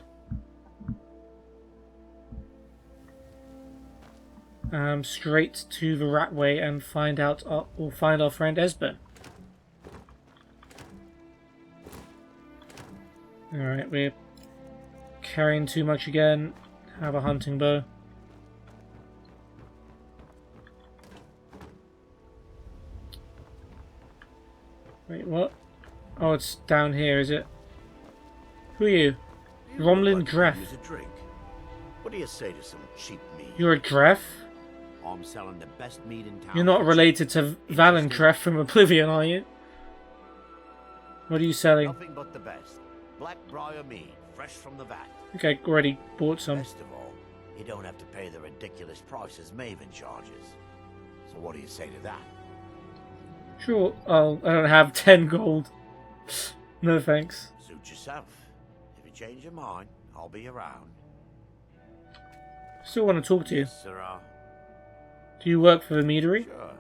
straight to the Ratway and find out or find our friend Esbern. Alright, we're carrying too much again. Have a hunting bow. Wait, what? Oh, it's down here, is it? Who are you? Romlin Dref. Use a drink. What do you say to some cheap mead? You're a Dref? I'm selling the best mead in town. You're not related to Valen Dref from Oblivion, are you? What are you selling? Nothing but the best. Blackbriar mead, fresh from the vat. Okay, already bought some. Best of all, you don't have to pay the ridiculous prices Maven charges. So what do you say to that? Sure. Oh, I don't have 10 gold. No thanks. Suit yourself. If you change your mind, I'll be around. Still want to talk to you. Yes, sirrah. Do you work for the meadery? Sure.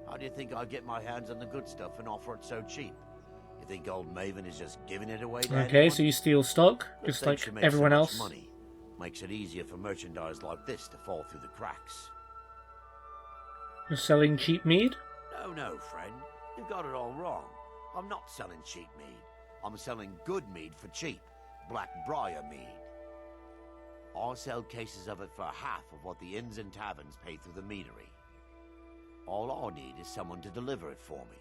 How do you think I get my hands on the good stuff and offer it so cheap? You think old Maven is just giving it away to Okay, anyone? so you steal stock, Good just thing like she makes everyone so much else. Money. Makes it easier for merchandise like this to fall through the cracks. You're selling cheap mead? No, friend. You've got it all wrong. I'm not selling cheap mead. I'm selling good mead for cheap. Blackbriar mead. I sell cases of it for half of what the inns and taverns pay through the meadery. All I need is someone to deliver it for me.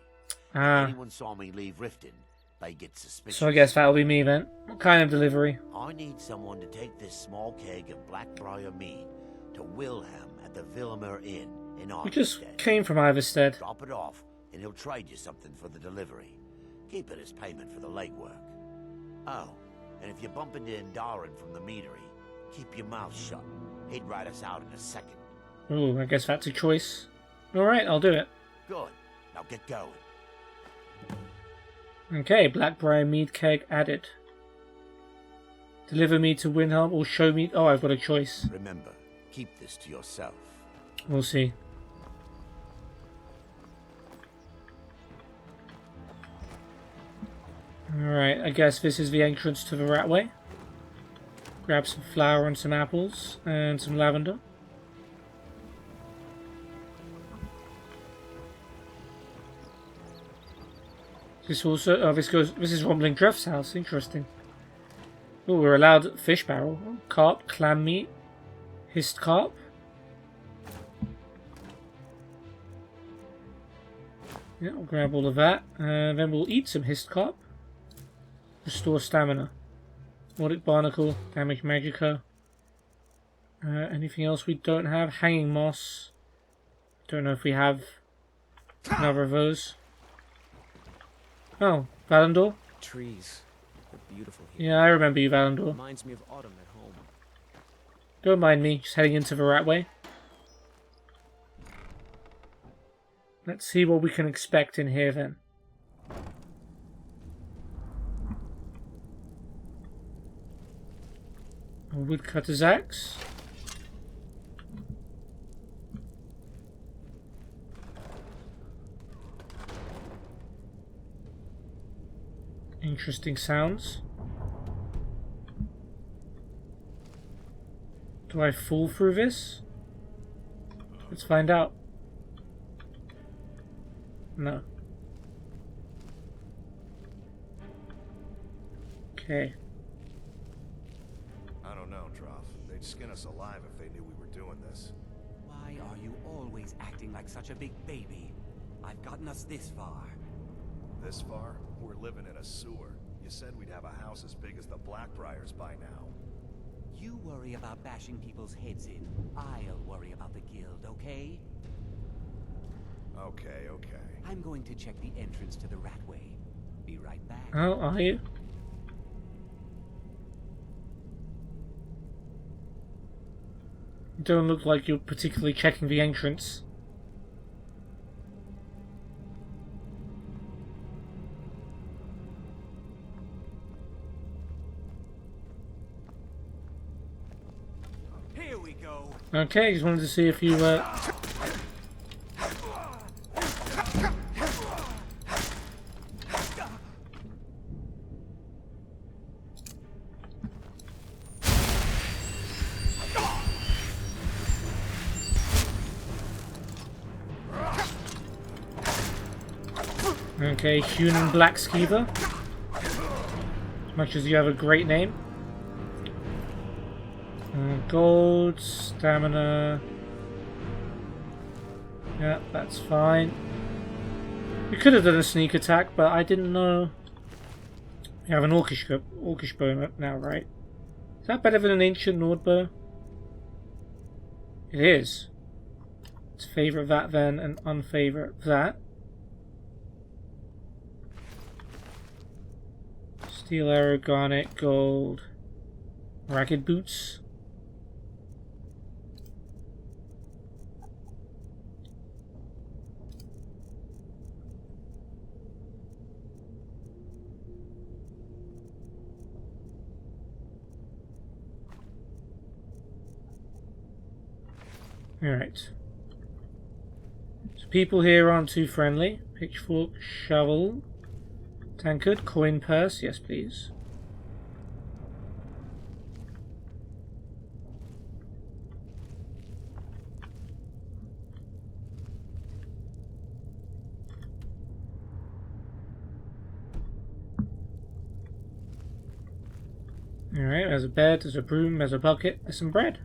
If anyone saw me leave Riften, they get suspicious. So I guess that'll be me then. What kind of delivery? I need someone to take this small keg of Blackbriar mead to Wilhelm at the Vilmer Inn in We just Iverstead. came from Iverstead. Drop it off, and he'll trade you something for the delivery. Keep it as payment for the legwork. Oh, and if you bump into Indaren from the meadery, keep your mouth shut. He'd rat us out in a second. Ooh, I guess that's a choice. Alright, I'll do it. Good. Now get going. Okay, Blackbriar mead keg added. Deliver me to Wilhelm or show me... Oh, I've got a choice. Remember, keep this to yourself. We'll see. Alright, I guess this is the entrance to the Ratway. Grab some flour and some apples and some lavender. This also... Oh, this is Rumbling Dref's house. Interesting. Oh, we're allowed fish barrel. Carp, clam meat, hissed carp. Yeah, I'll grab all of that. And then we'll eat some hissed carp. Restore stamina. Nordic barnacle, damage magica. Anything else we don't have? Hanging moss. Don't know if we have another of those. Oh, Valandor? Trees. They're beautiful here. Yeah, I remember you, Valandor. Reminds me of autumn at home. Don't mind me, just heading into the Ratway. Let's see what we can expect in here then. A woodcutter's axe. Interesting sounds. Do I fall through this? Let's find out. No. Okay. I don't know, Droff. They'd skin us alive if they knew we were doing this. Why are you always acting like such a big baby? I've gotten us this far. This far? We're living in a sewer. You said we'd have a house as big as the Blackbriars by now. You worry about bashing people's heads in. I'll worry about the guild, okay? Okay, okay. I'm going to check the entrance to the Ratway. Be right back. Oh, are you? You don't look like you're particularly checking the entrance. Here we go. Okay, just wanted to see if you Okay, Human Black Skeever. As much as you have a great name. Gold, stamina. Yeah, that's fine. We could have done a sneak attack, but I didn't know. We have an orcish bow now, right? Is that better than an ancient Nord bow? It is. Let's favourite that then and unfavourite that. Steel arrow, garnet, gold, ragged boots. Alright. So people here aren't too friendly. Pitchfork, shovel, tankard, coin purse, yes please. Alright, there's a bed, there's a broom, there's a bucket, there's some bread.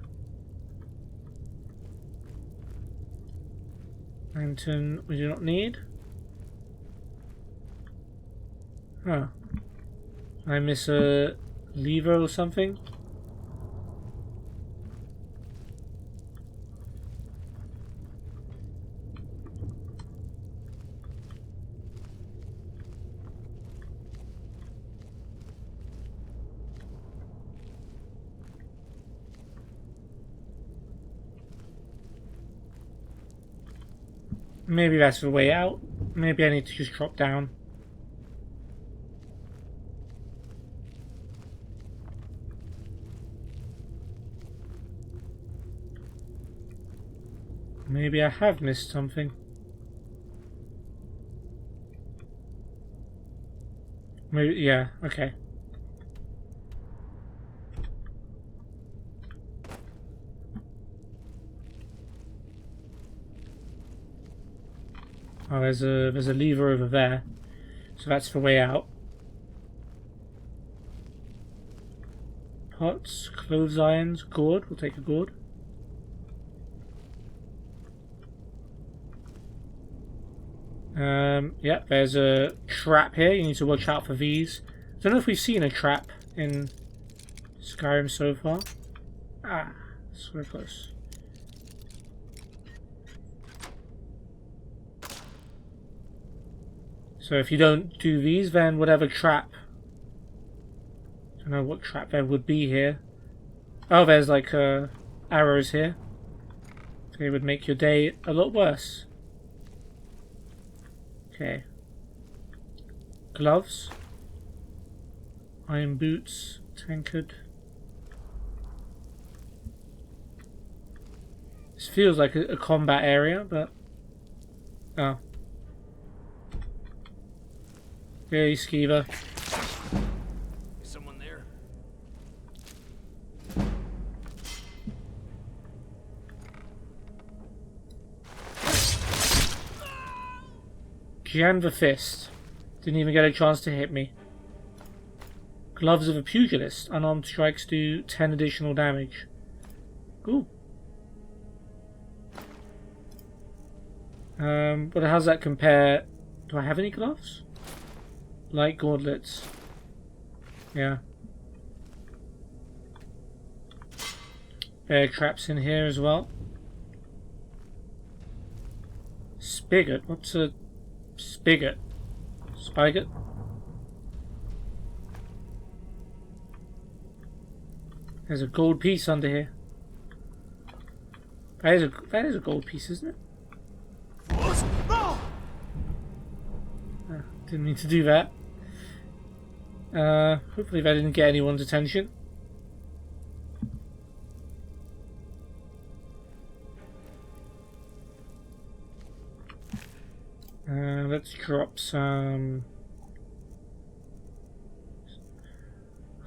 Lantern we do not need. Huh. I miss a lever or something? Maybe that's the way out. Maybe I need to just drop down. Maybe I have missed something. Maybe, yeah, okay. Oh, there's a lever over there, so that's the way out. Pots, clothes irons, gourd. We'll take a gourd. Yeah, there's a trap here. You need to watch out for these. I don't know if we've seen a trap in Skyrim so far. Ah, so close. So if you don't do these, then whatever trap... I don't know what trap there would be here. Oh, there's like arrows here. They would make your day a lot worse. Okay. Gloves. Iron boots. Tankard. feels like a combat area, but... Oh. Hey, Skeever. Is someone there? Jan the Fist. Didn't even get a chance to hit me. Gloves of a Pugilist. Unarmed strikes do 10 additional damage. Cool. But how's that compare? Do I have any gloves? Light gauntlets. Yeah. Bear traps in here as well. Spigot. What's a spigot? Spigot? There's a gold piece under here. That is a gold piece, isn't it? Didn't mean to do that. Hopefully that didn't get anyone's attention. Let's drop some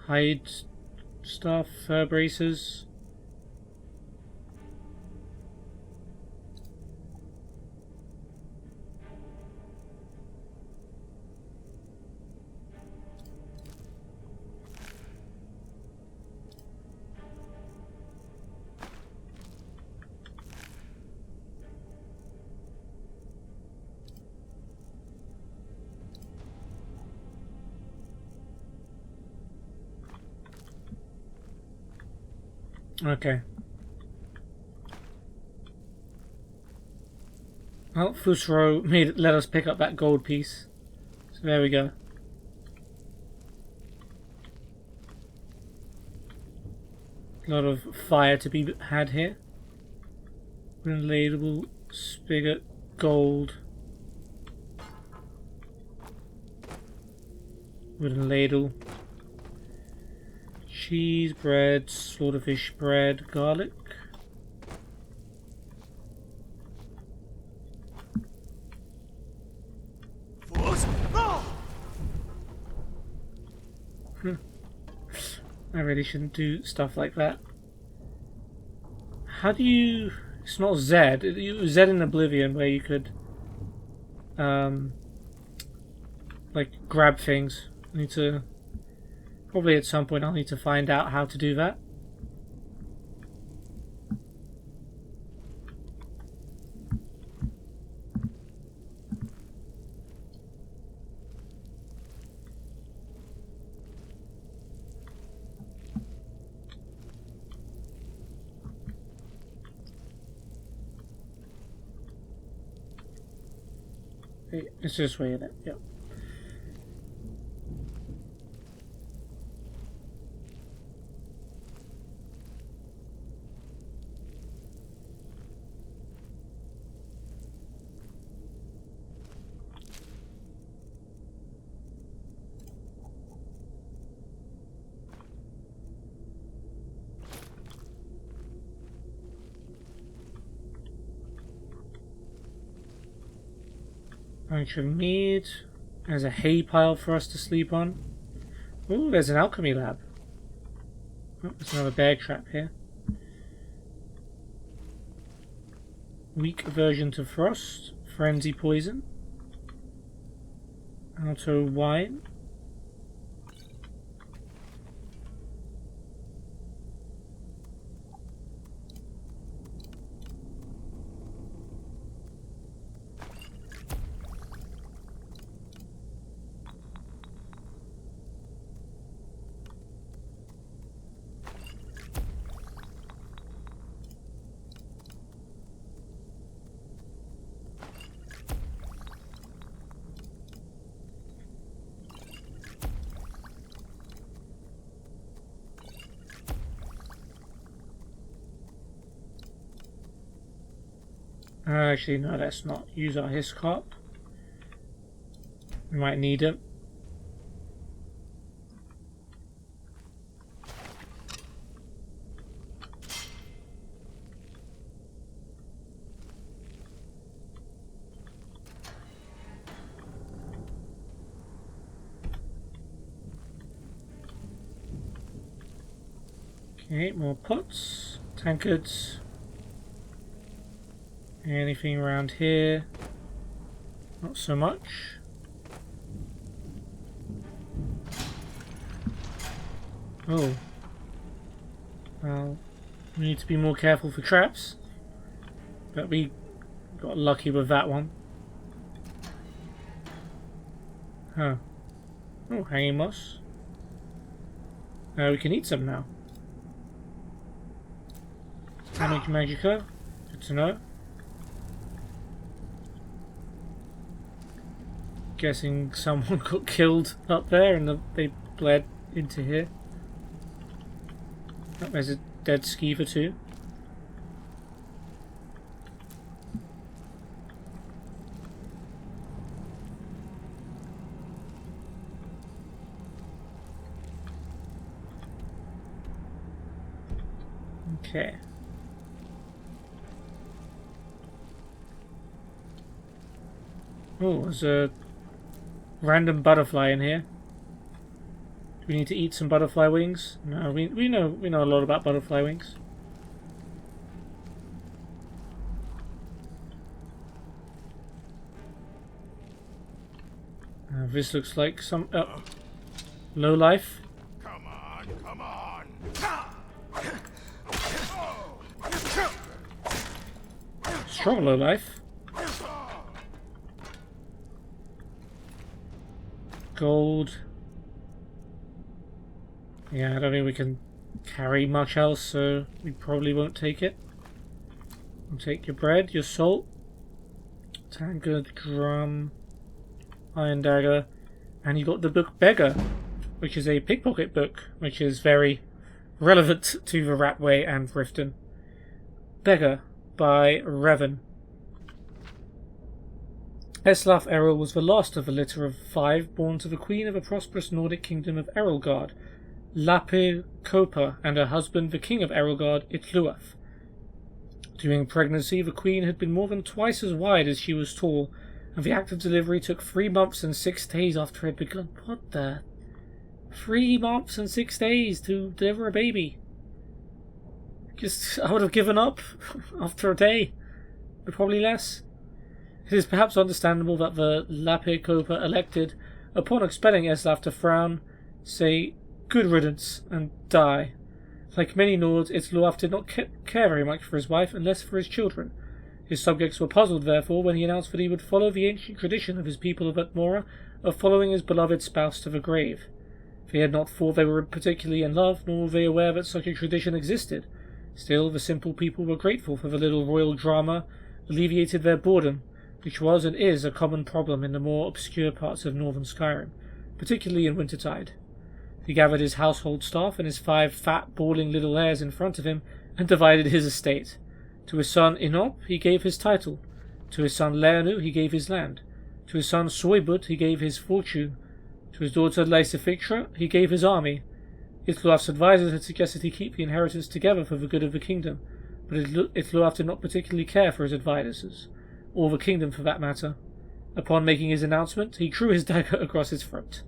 hide stuff, fur braces. Okay. Well, Fusro let us pick up that gold piece. So there we go. A lot of fire to be had here. Relatable spigot, gold. Wooden ladle. Cheese, bread, slaughterfish bread, garlic. I really shouldn't do stuff like that. How do you... It's not Z. It was Z in Oblivion where you could... like, grab things. I need to... Probably at some point I'll need to find out how to do that. It's this way, isn't it? Yep. Bunch of meat. There's a hay pile for us to sleep on. Ooh, there's an alchemy lab. Oh, there's another bear trap here. Weak aversion to frost. Frenzy poison. Auto wine. Actually, no, let's not use our hiss cart. We might need it. Okay, more pots, tankards. Anything around here? Not so much. Oh. Well, we need to be more careful for traps. But we got lucky with that one. Huh. Oh, hanging moss. We can eat some now. Damage Magica. Good to know. Guessing someone got killed up there and they bled into here. Oh, there's a dead skeever too. Okay. Oh, there's a random butterfly in here. Do we need to eat some butterfly wings? No, we know a lot about butterfly wings. This looks like some low life. Come on, come on. Strong low life. Gold. Yeah, I don't think we can carry much else, so we probably won't take it. We'll take your bread, your salt, tankard, drum, iron dagger, and you got the book Beggar, which is a pickpocket book, which is very relevant to the Ratway and Riften. Beggar by Revan. Eslaf Errol was the last of a litter of 5 born to the queen of a prosperous Nordic kingdom of Errolgard, Lapir Kopa, and her husband, the king of Errolgard, Itluath. During pregnancy, the queen had been more than twice as wide as she was tall, and the act of delivery took 3 months and 6 days after it had begun. What the? 3 months and 6 days to deliver a baby. I would have given up after a day, but probably less. It is perhaps understandable that the Lapir Kopa elected, upon expelling Eslaf, to frown, say good riddance, and die. Like many Nords, Itluath did not care very much for his wife and less for his children. His subjects were puzzled, therefore, when he announced that he would follow the ancient tradition of his people of Atmora of following his beloved spouse to the grave. They had not thought they were particularly in love, nor were they aware that such a tradition existed. Still, the simple people were grateful for the little royal drama alleviated their boredom, which was and is a common problem in the more obscure parts of northern Skyrim, particularly in wintertide. He gathered his household staff and his 5 fat, bawling little heirs in front of him and divided his estate. To his son Inop he gave his title. To his son Leonu he gave his land. To his son Soibud he gave his fortune. To his daughter Lysifitra he gave his army. Itluath's advisors had suggested he keep the inheritance together for the good of the kingdom, but Itluath did not particularly care for his advisors, or the kingdom for that matter. Upon making his announcement, he drew his dagger across his throat.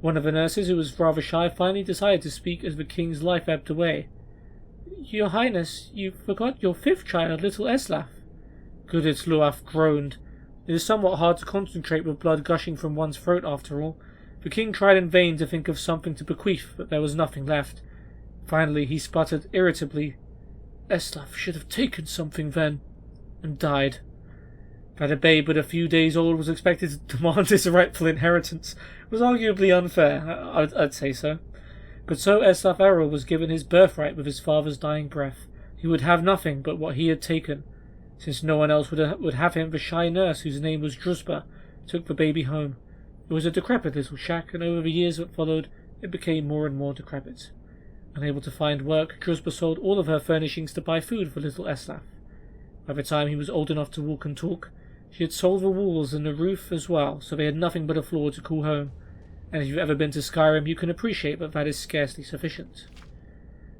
One of the nurses, who was rather shy, finally decided to speak as the king's life ebbed away. "Your Highness, you forgot your 5th child, little Eslaf." Good Itluath groaned. It is somewhat hard to concentrate with blood gushing from one's throat, after all. The king tried in vain to think of something to bequeath, but there was nothing left. Finally, he sputtered irritably, "Eslaf should have taken something then," and died. That a babe but a few days old was expected to demand his rightful inheritance was arguably unfair. I'd say so. But so Eslaf Errol was given his birthright with his father's dying breath. He would have nothing but what he had taken. Since no one else would have him, the shy nurse, whose name was Druspa, took the baby home. It was a decrepit little shack, and over the years that followed, it became more and more decrepit. Unable to find work, Druspa sold all of her furnishings to buy food for little Eslaf. By the time he was old enough to walk and talk, she had sold the walls and the roof as well, so they had nothing but a floor to call home. And if you've ever been to Skyrim, you can appreciate that is scarcely sufficient.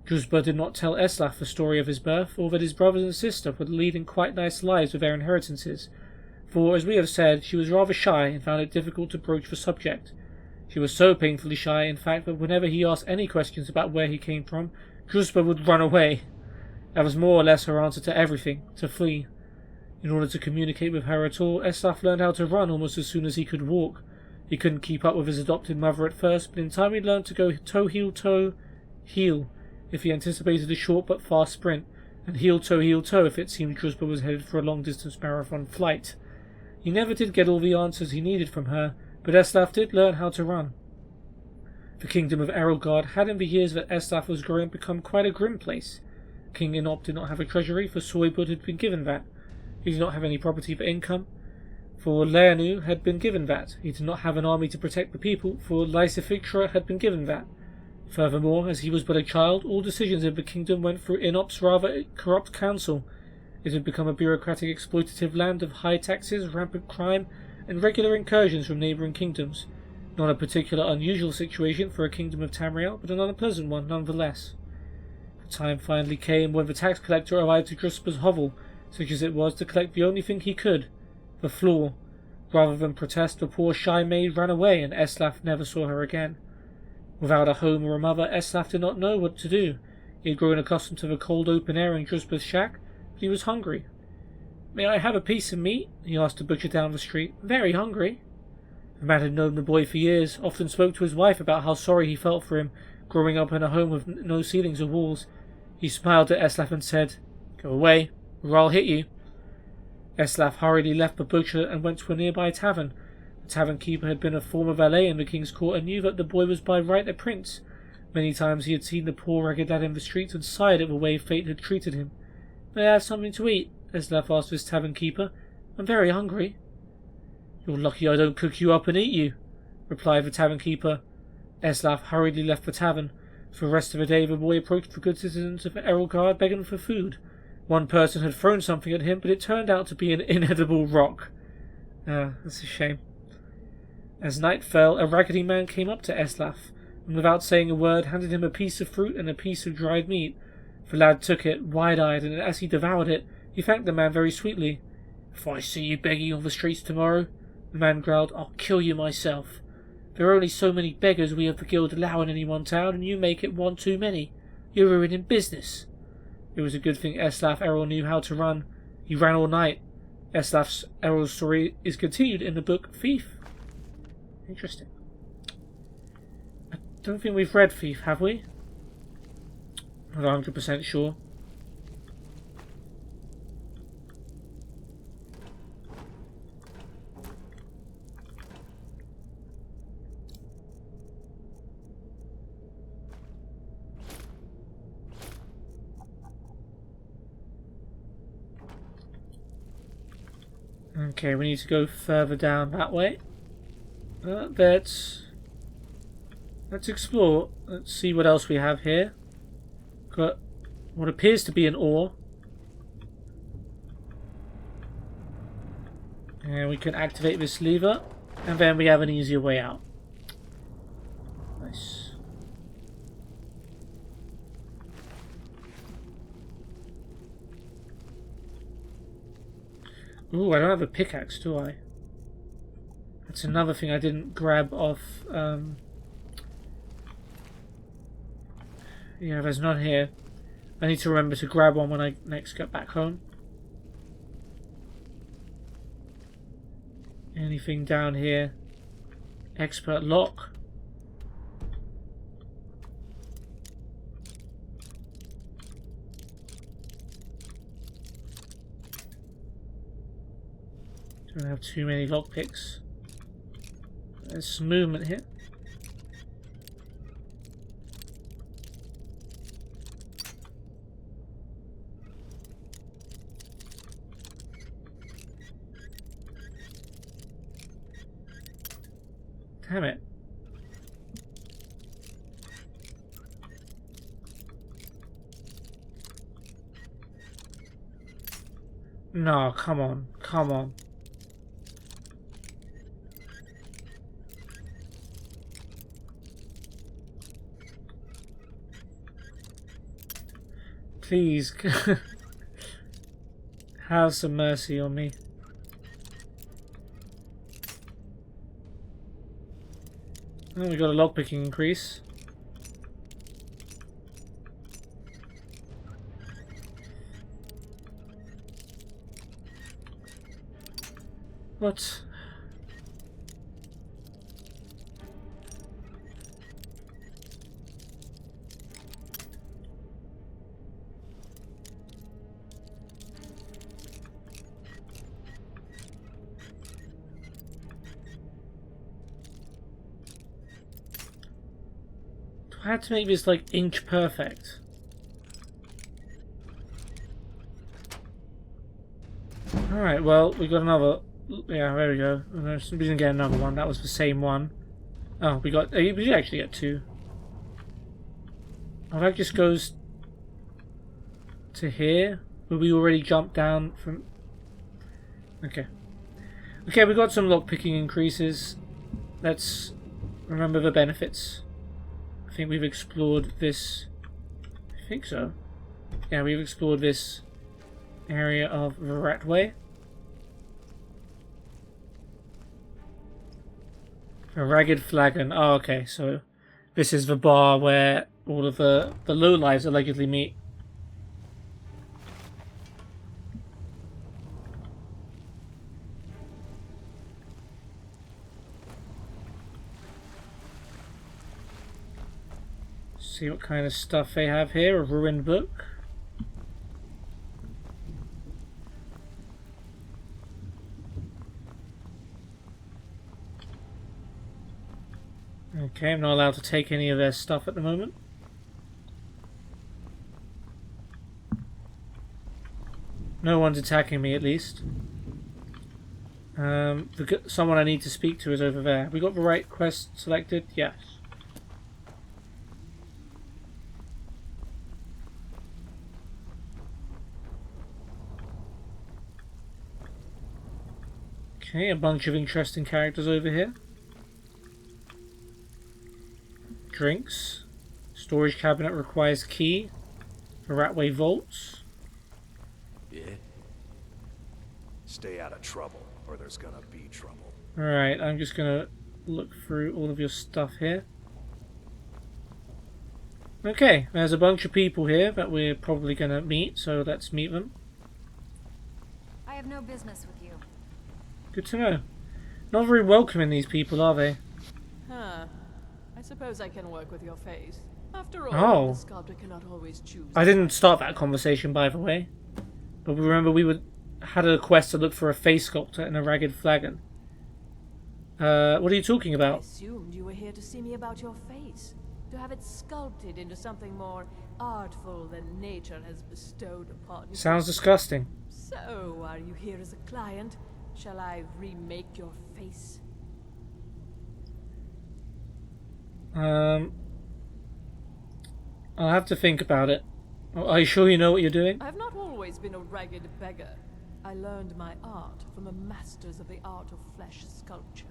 Druspa did not tell Eslaf the story of his birth, or that his brothers and sister were leading quite nice lives with their inheritances, for, as we have said, she was rather shy and found it difficult to broach the subject. She was so painfully shy, in fact, that whenever he asked any questions about where he came from, Druspa would run away. That was more or less her answer to everything, to flee. In order to communicate with her at all, Eslaf learned how to run almost as soon as he could walk. He couldn't keep up with his adopted mother at first, but in time he learned to go toe-heel if he anticipated a short but fast sprint, and heel-toe if it seemed Druspa was headed for a long-distance marathon flight. He never did get all the answers he needed from her, but Eslaf did learn how to run. The kingdom of Erelgard had in the years that Eslaf was growing become quite a grim place. King Inop did not have a treasury, for Soybud had been given that. He did not have any property for income, for Leonu had been given that. He did not have an army to protect the people, for Lysifikra had been given that. Furthermore, as he was but a child, all decisions in the kingdom went through Inop's rather corrupt council. It had become a bureaucratic exploitative land of high taxes, rampant crime, and regular incursions from neighbouring kingdoms. Not a particular unusual situation for a kingdom of Tamriel, but an unpleasant one nonetheless. The time finally came when the tax collector arrived to Druspa's hovel, such as it was, to collect the only thing he could, the floor. Rather than protest, the poor shy maid ran away, and Eslaf never saw her again. Without a home or a mother, Eslaf did not know what to do. He had grown accustomed to the cold open air in Druspa's shack, but he was hungry. "May I have a piece of meat?" he asked a butcher down the street. "Very hungry." The man had known the boy for years, often spoke to his wife about how sorry he felt for him, growing up in a home with no ceilings or walls. He smiled at Eslaf and said, "Go away, or I'll hit you." Eslaf hurriedly left the butcher and went to a nearby tavern. The tavern keeper had been a former valet in the king's court and knew that the boy was by right a prince. Many times he had seen the poor ragged lad in the streets and sighed at the way fate had treated him. "May I have something to eat?" Eslaf asked his tavern keeper. "I'm very hungry." "You're lucky I don't cook you up and eat you," replied the tavern keeper. Eslaf hurriedly left the tavern. For the rest of the day the boy approached the good citizens of Erelgard begging for food. One person had thrown something at him, but it turned out to be an inedible rock. That's a shame. As night fell, a raggedy man came up to Eslaf, and without saying a word handed him a piece of fruit and a piece of dried meat. The lad took it, wide-eyed, and as he devoured it, he thanked the man very sweetly. "If I see you begging on the streets tomorrow," the man growled, "I'll kill you myself. There are only so many beggars we of the guild allow in any one town, and you make it one too many. You're ruining business." It was a good thing Eslaf Errol knew how to run. He ran all night. Eslaf Errol's story is continued in the book Thief. Interesting. I don't think we've read Thief, have we? Not 100% sure. Okay, we need to go further down that way. Let's explore. Let's see what else we have here. Got what appears to be an ore. And we can activate this lever, and then we have an easier way out. Nice. Ooh, I don't have a pickaxe, do I? That's another thing I didn't grab off. Yeah, there's none here. I need to remember to grab one when I next get back home. Anything down here? Expert lock. Don't have too many lockpicks. There's some movement here. Damn it. No, come on, come on. Please, have some mercy on me. Oh, we got a lockpicking increase. What? I had to make this like inch perfect. Alright, well, we got another. Yeah, there we go. We didn't get another one, that was the same one. Oh, we did actually get two. Oh, that just goes to here. But we already jumped down from. Okay. Okay, we got some lockpicking increases. Let's remember the benefits. I think we've explored this. I think so. Yeah, we've explored this area of the Ratway. A ragged flagon. Oh, okay. So this is the bar where all of the lowlives allegedly meet. See what kind of stuff they have here. A ruined book. Okay, I'm not allowed to take any of their stuff at the moment. No one's attacking me, at least. Someone I need to speak to is over there. We got the right quest selected? Yes. Okay, a bunch of interesting characters over here. Drinks. Storage cabinet requires key. The Ratway vaults. Yeah. Stay out of trouble, or there's gonna be trouble. Alright, I'm just gonna look through all of your stuff here. Okay, there's a bunch of people here that we're probably gonna meet, so let's meet them. I have no business with you. Good to know. Not very welcoming, these people, are they? Huh. I suppose I can work with your face. After all, Oh. the sculptor cannot always choose. I didn't start that conversation, by the way. But remember, had a quest to look for a face sculptor in a ragged flagon. What are you talking I about? assumed you were here to see me about your face. To have it sculpted into something more artful than nature has bestowed upon you. Sounds disgusting. So, are you here as a client? Shall I remake your face? I'll have to think about it. Are you sure you know what you're doing? I've not always been a ragged beggar. I learned my art from the masters of the art of flesh sculpture.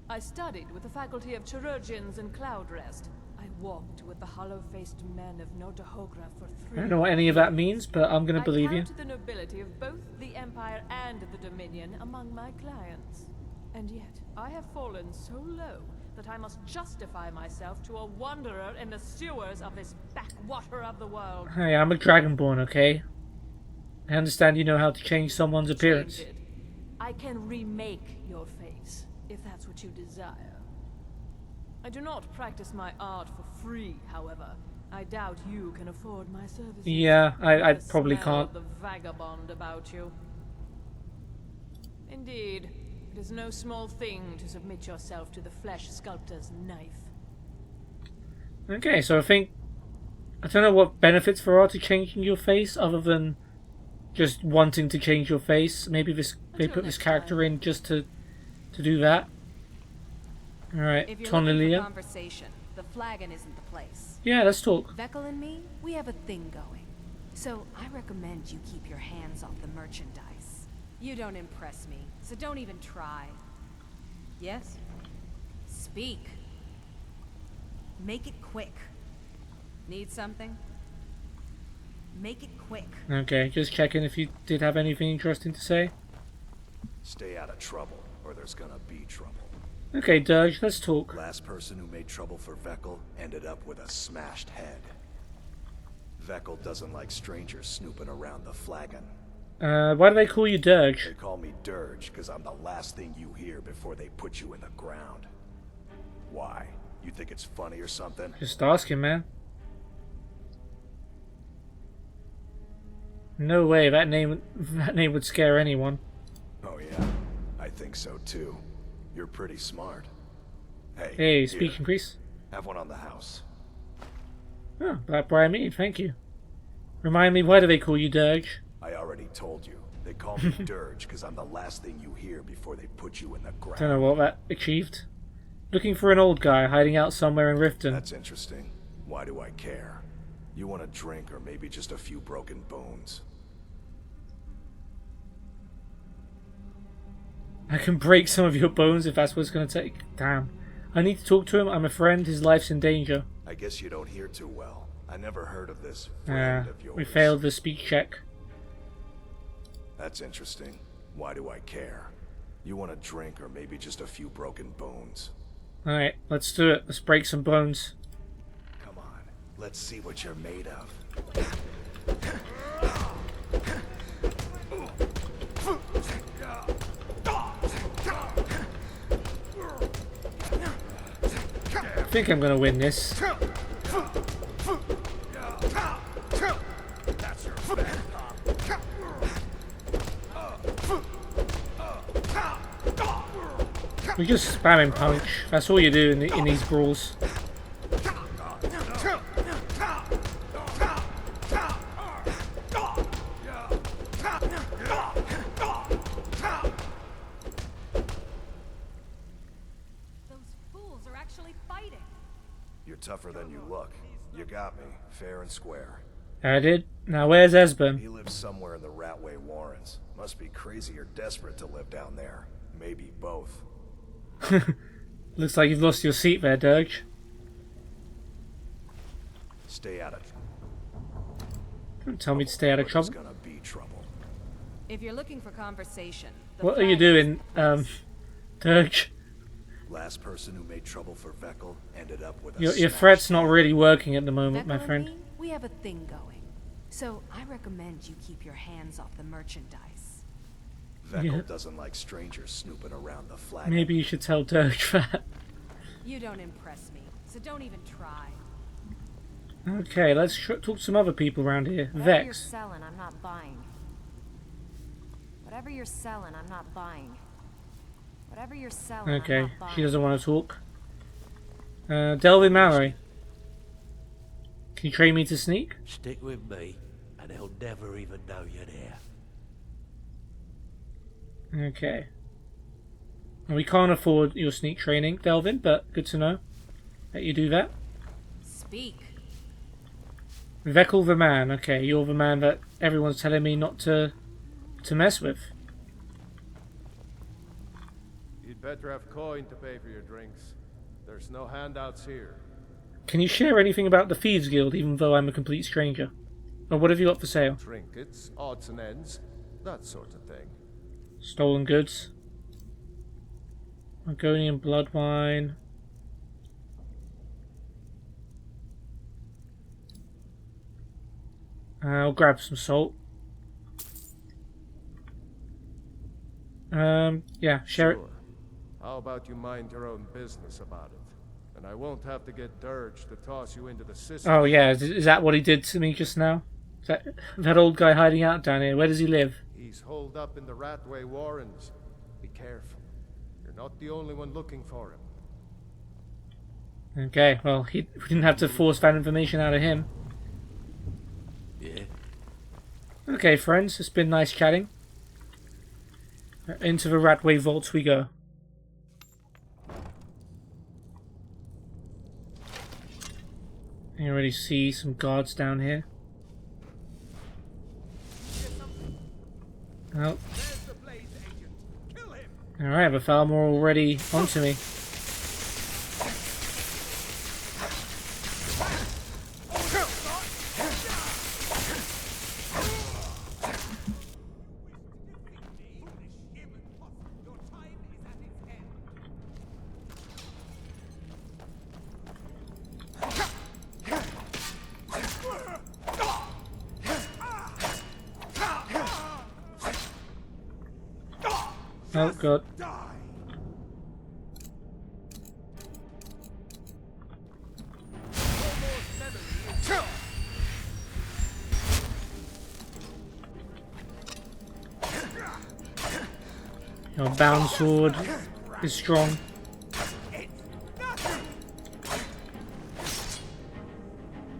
I studied with the faculty of chirurgeons and Cloudrest. I walked with the hollow-faced men of Notahogra for 3 I don't know what any of that means, but I'm gonna believe you. I count the nobility of both the Empire and the Dominion among my clients. And yet, I have fallen so low that I must justify myself to a wanderer in the sewers of this backwater of the world. Hey, I'm a Dragonborn, okay? I understand you know how to change someone's appearance. Change it. I can remake your face, if that's what you desire. I do not practice my art for free, however. I doubt you can afford my services. Yeah, I The probably smell can't. of the vagabond about you. Indeed, it is no small thing to submit yourself to the flesh sculptor's knife. Okay, so I don't know what benefits there are to changing your face other than just wanting to change your face. Maybe they put this character in just to do that. Alright, If you're looking for Tonlilia. conversation, the flagon isn't the place. Yeah, let's talk. Vekel and me, we have a thing going. So I recommend you keep your hands off the merchandise. You don't impress me, so don't even try. Yes? Speak. Make it quick. Need something? Make it quick. Okay, just checking if you did have anything interesting to say. Stay out of trouble, or there's gonna be trouble. Okay, Dirge, let's talk. Last person who made trouble for Vekel ended up with a smashed head. Vekel doesn't like strangers snooping around the flagon. Why do they call you Dirge? They call me Dirge because I'm the last thing you hear before they put you in the ground. Why? You think it's funny or something? Just asking, man. No way, that name would scare anyone. Oh yeah, I think so too. You're pretty smart. Hey, Hey, here, speak increase. have one on the house. Oh, Blackbriar mead, thank you. Remind me, why do they call you Dirge? I already told you. They call me Dirge because I'm the last thing you hear before they put you in the ground. Don't know what that achieved. Looking for an old guy hiding out somewhere in Riften. That's interesting. Why do I care? You want a drink or maybe just a few broken bones? I can break some of your bones if that's what it's going to take. Damn. I need to talk to him. I'm a friend. His life's in danger. I guess you don't hear too well. I never heard of this friend of yours. We failed the speech check. That's interesting. Why do I care? You want a drink or maybe just a few broken bones? Alright, let's do it. Let's break some bones. Come on, let's see what you're made of. I think I'm gonna win this. We just spamming punch. That's all you do in these brawls. You're tougher than you look. You got me, fair and square. I did. Now where's Esbern? He lives somewhere in the Ratway Warrens. Must be crazy or desperate to live down there. Maybe both. Looks like you've lost your seat there, Dirge. Stay out of it. Don't tell me to stay out of trouble. It's gonna be trouble. If you're looking for conversation, What are you doing, Dirge? Last person who made trouble for Vekel ended up with a Your threat's not really working at the moment, my Vekel friend. and me, we have a thing going. So I recommend you keep your hands off the merchandise. Vekel doesn't like strangers snooping around the flag. Maybe you should tell Dirge that. You don't impress me, so don't even try. Okay, let's talk to some other people around here. Whatever you're Vex. selling, I'm not buying. Whatever you're selling, I'm not buying. Whatever you're selling, I'm Okay, not buying. she doesn't want to talk. Delvin Mallory. Can you train me to sneak? Stick with me, and he'll never even know you're there. Okay. Well, we can't afford your sneak training, Delvin, but good to know that you do that. Speak. Vekel the man. Okay, you're the man that everyone's telling me not to mess with. You'd better have coin to pay for your drinks. There's no handouts here. Can you share anything about the Thieves Guild, even though I'm a complete stranger? Or what have you got for sale? Trinkets, odds and ends, that sort of thing. Stolen goods. Argonian blood wine. I'll grab some salt. Yeah, share it. How about you mind your own business about it? And I won't have to get Dirge to toss you into the system. Oh yeah, is that what he did to me just now? Is that old guy hiding out down here? Where does he live? He's holed up in the Ratway Warrens. Be careful. You're not the only one looking for him. Okay, well, we didn't have to force that information out of him. Yeah. Okay, friends, it's been nice chatting. Into the Ratway Vaults we go. You already see some guards down here. Oh. Alright, the Thalmor already onto me. Oh god. Your bound sword is strong.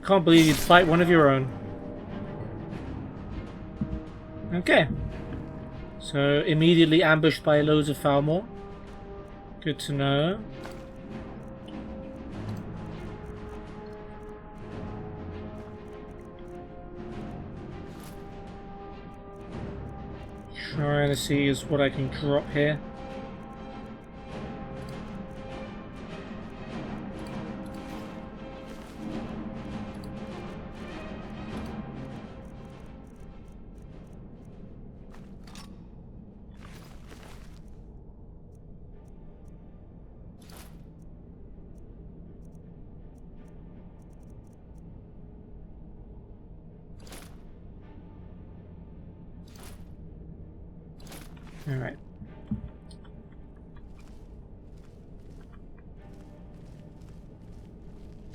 Can't believe you'd fight one of your own. Okay. So, immediately ambushed by loads of Thalmor. Good to know. Trying to see is what I can drop here. Alright.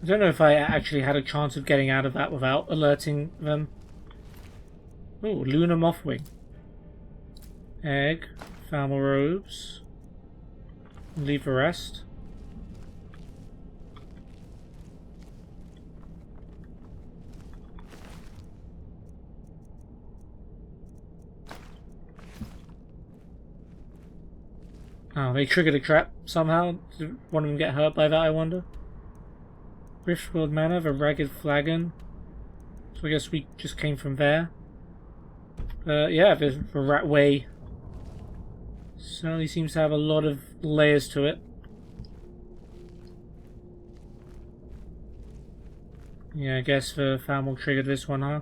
I don't know if I actually had a chance of getting out of that without alerting them. Oh, Lunar Mothwing. Egg. Thalmor robes. Leave the rest. Oh, they triggered a trap somehow. Did one of them get hurt by that, I wonder? Riftworld Manor, the Ragged Flagon. So I guess we just came from there. Yeah, the Ratway certainly seems to have a lot of layers to it. Yeah, I guess the Thalmor triggered this one, huh?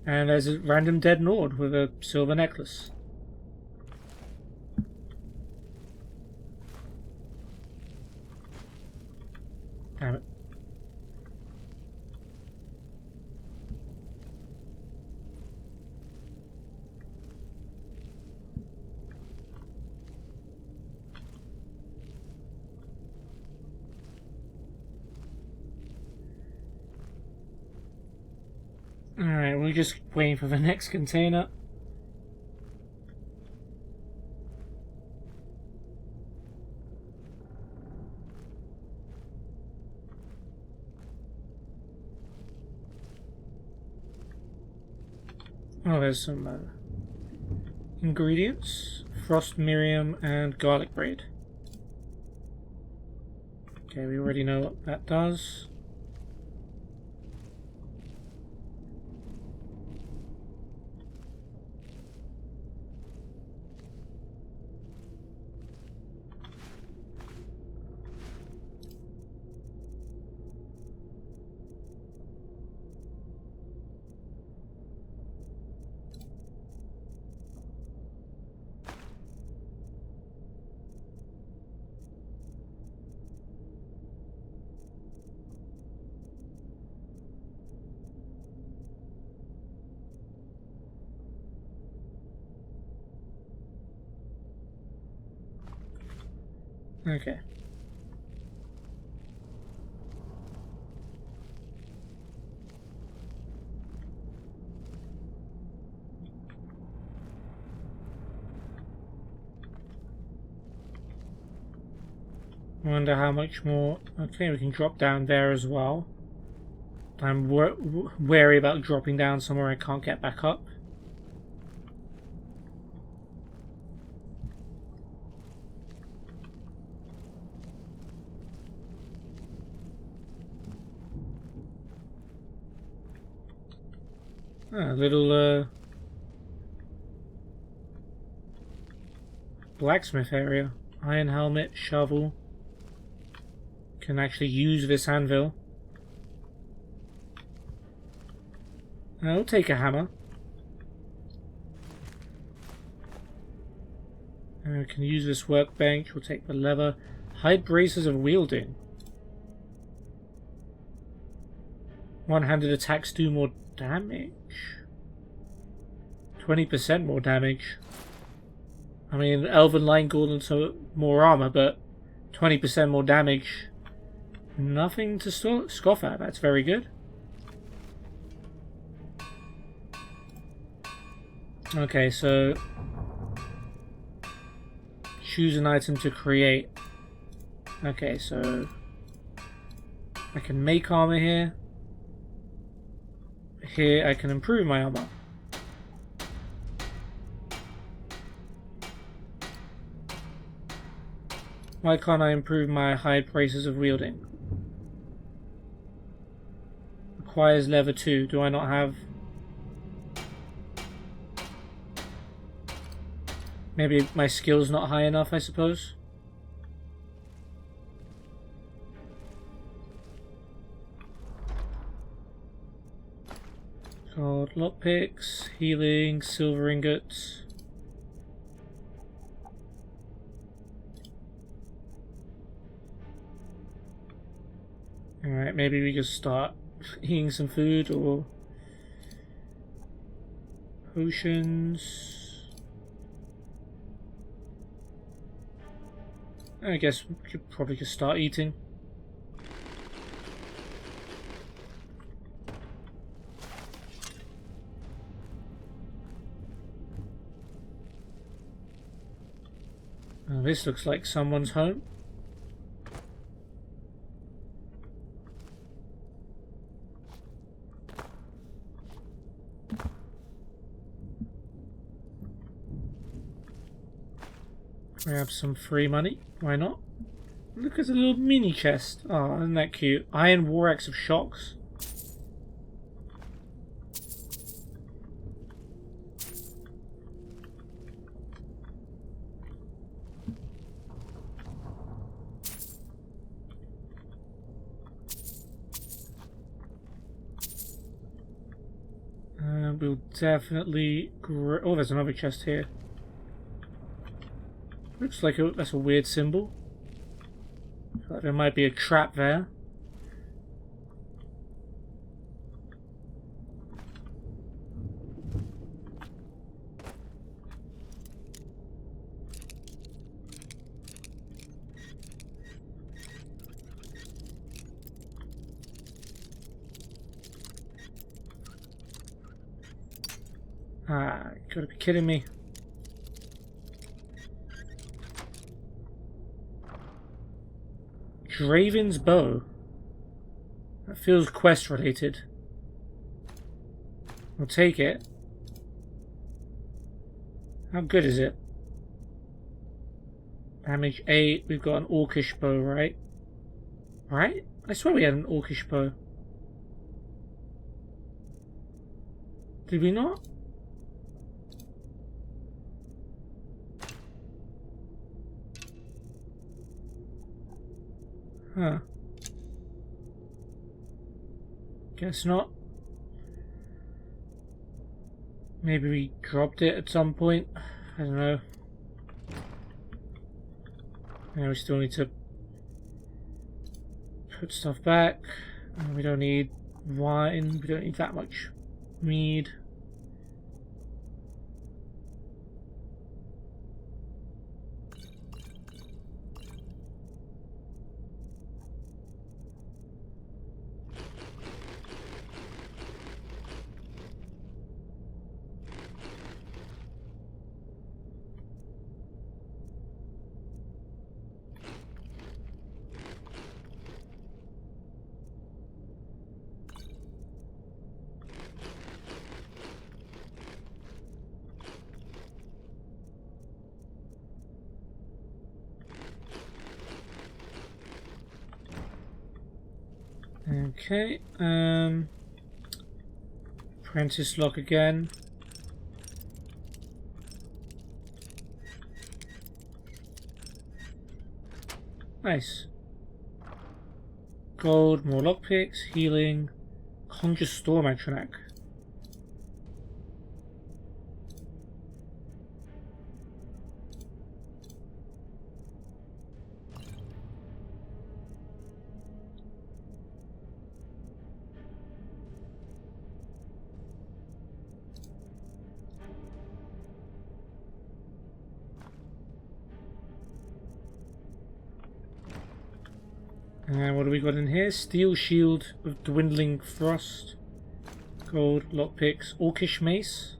And there's a random dead Nord with a silver necklace. Damn it. Alright, we're just waiting for the next container. Oh, there's some ingredients. Frost Miriam and garlic braid. Okay, we already know what that does. Okay. Wonder how much more. Okay, we can drop down there as well. I'm wary about dropping down somewhere I can't get back up. A little blacksmith area. Iron helmet, shovel. Can actually use this anvil. I'll take a hammer. We can use this workbench. We'll take the leather. Hide braces of wielding. One-handed attacks do more damage. 20% more damage. I mean, Elven Line Gauntlets are more armor, but 20% more damage. Nothing to scoff at. That's very good. Okay, so choose an item to create. Okay, so I can make armor here. Here I can improve my armor. Why can't I improve my high braces of wielding? Requires lever 2. Do I not have... Maybe my skill's not high enough, I suppose? Got lockpicks, healing, silver ingots. Alright, maybe we just start eating some food or potions. I guess we could probably just start eating. Oh, this looks like someone's home. Grab some free money. Why not? Look at the little mini chest. Oh, isn't that cute? Iron War Axe of Shocks. We'll definitely... Oh, there's another chest here. Looks like that's a weird symbol. I feel like there might be a trap there. Ah, you gotta be kidding me. Draven's Bow. That feels quest related. I'll take it. How good is it? Damage 8. We've got an Orcish bow, right? Right? I swear we had an Orcish bow. Did we not? Huh. Guess not. Maybe we dropped it at some point. I don't know. Now we still need to put stuff back. We don't need wine. We don't need that much mead. Okay, apprentice lock again. Nice. Gold, more lockpicks, healing, conjure storm atronach. And what do we got in here? Steel shield of dwindling frost. Gold, lockpicks, orcish mace.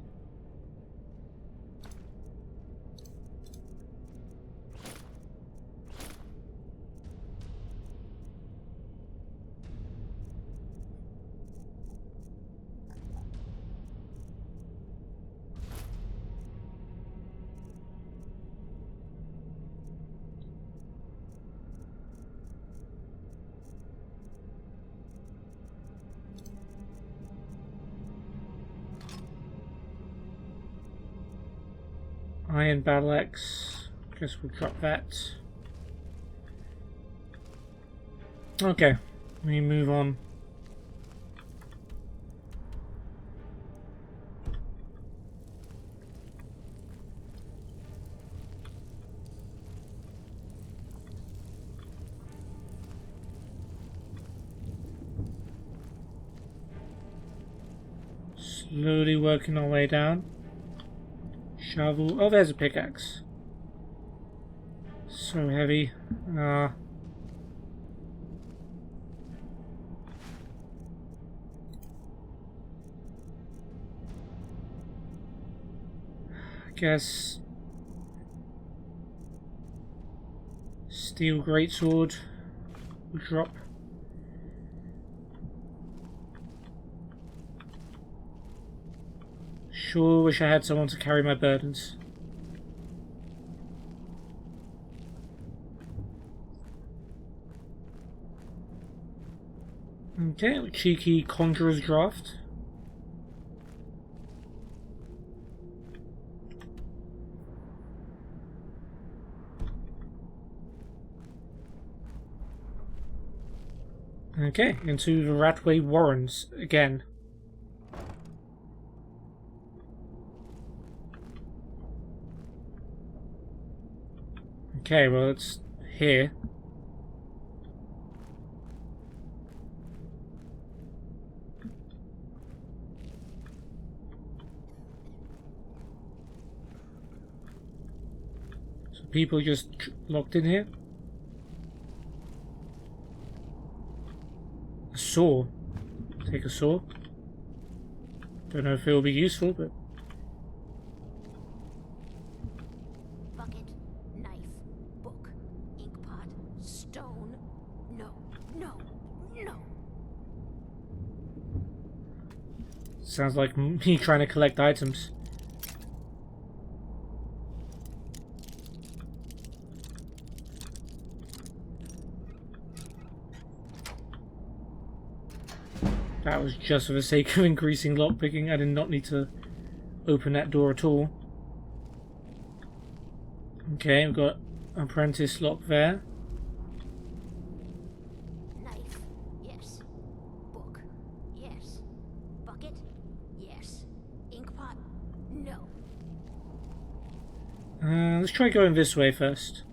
Iron battle axe. Guess we'll drop that. Okay, we move on. Slowly working our way down. Shovel. Oh, there's a pickaxe. So heavy. Guess steel greatsword will drop. Sure wish I had someone to carry my burdens. Okay, cheeky conjurer's draft. Okay, into the Ratway Warrens again. Okay, well, it's here. So people just locked in here. A saw. Take a saw. Don't know if it will be useful, but... Sounds like me trying to collect items. That was just for the sake of increasing lockpicking. I did not need to open that door at all. Okay, we've got apprentice lock there. Let's try going this way first.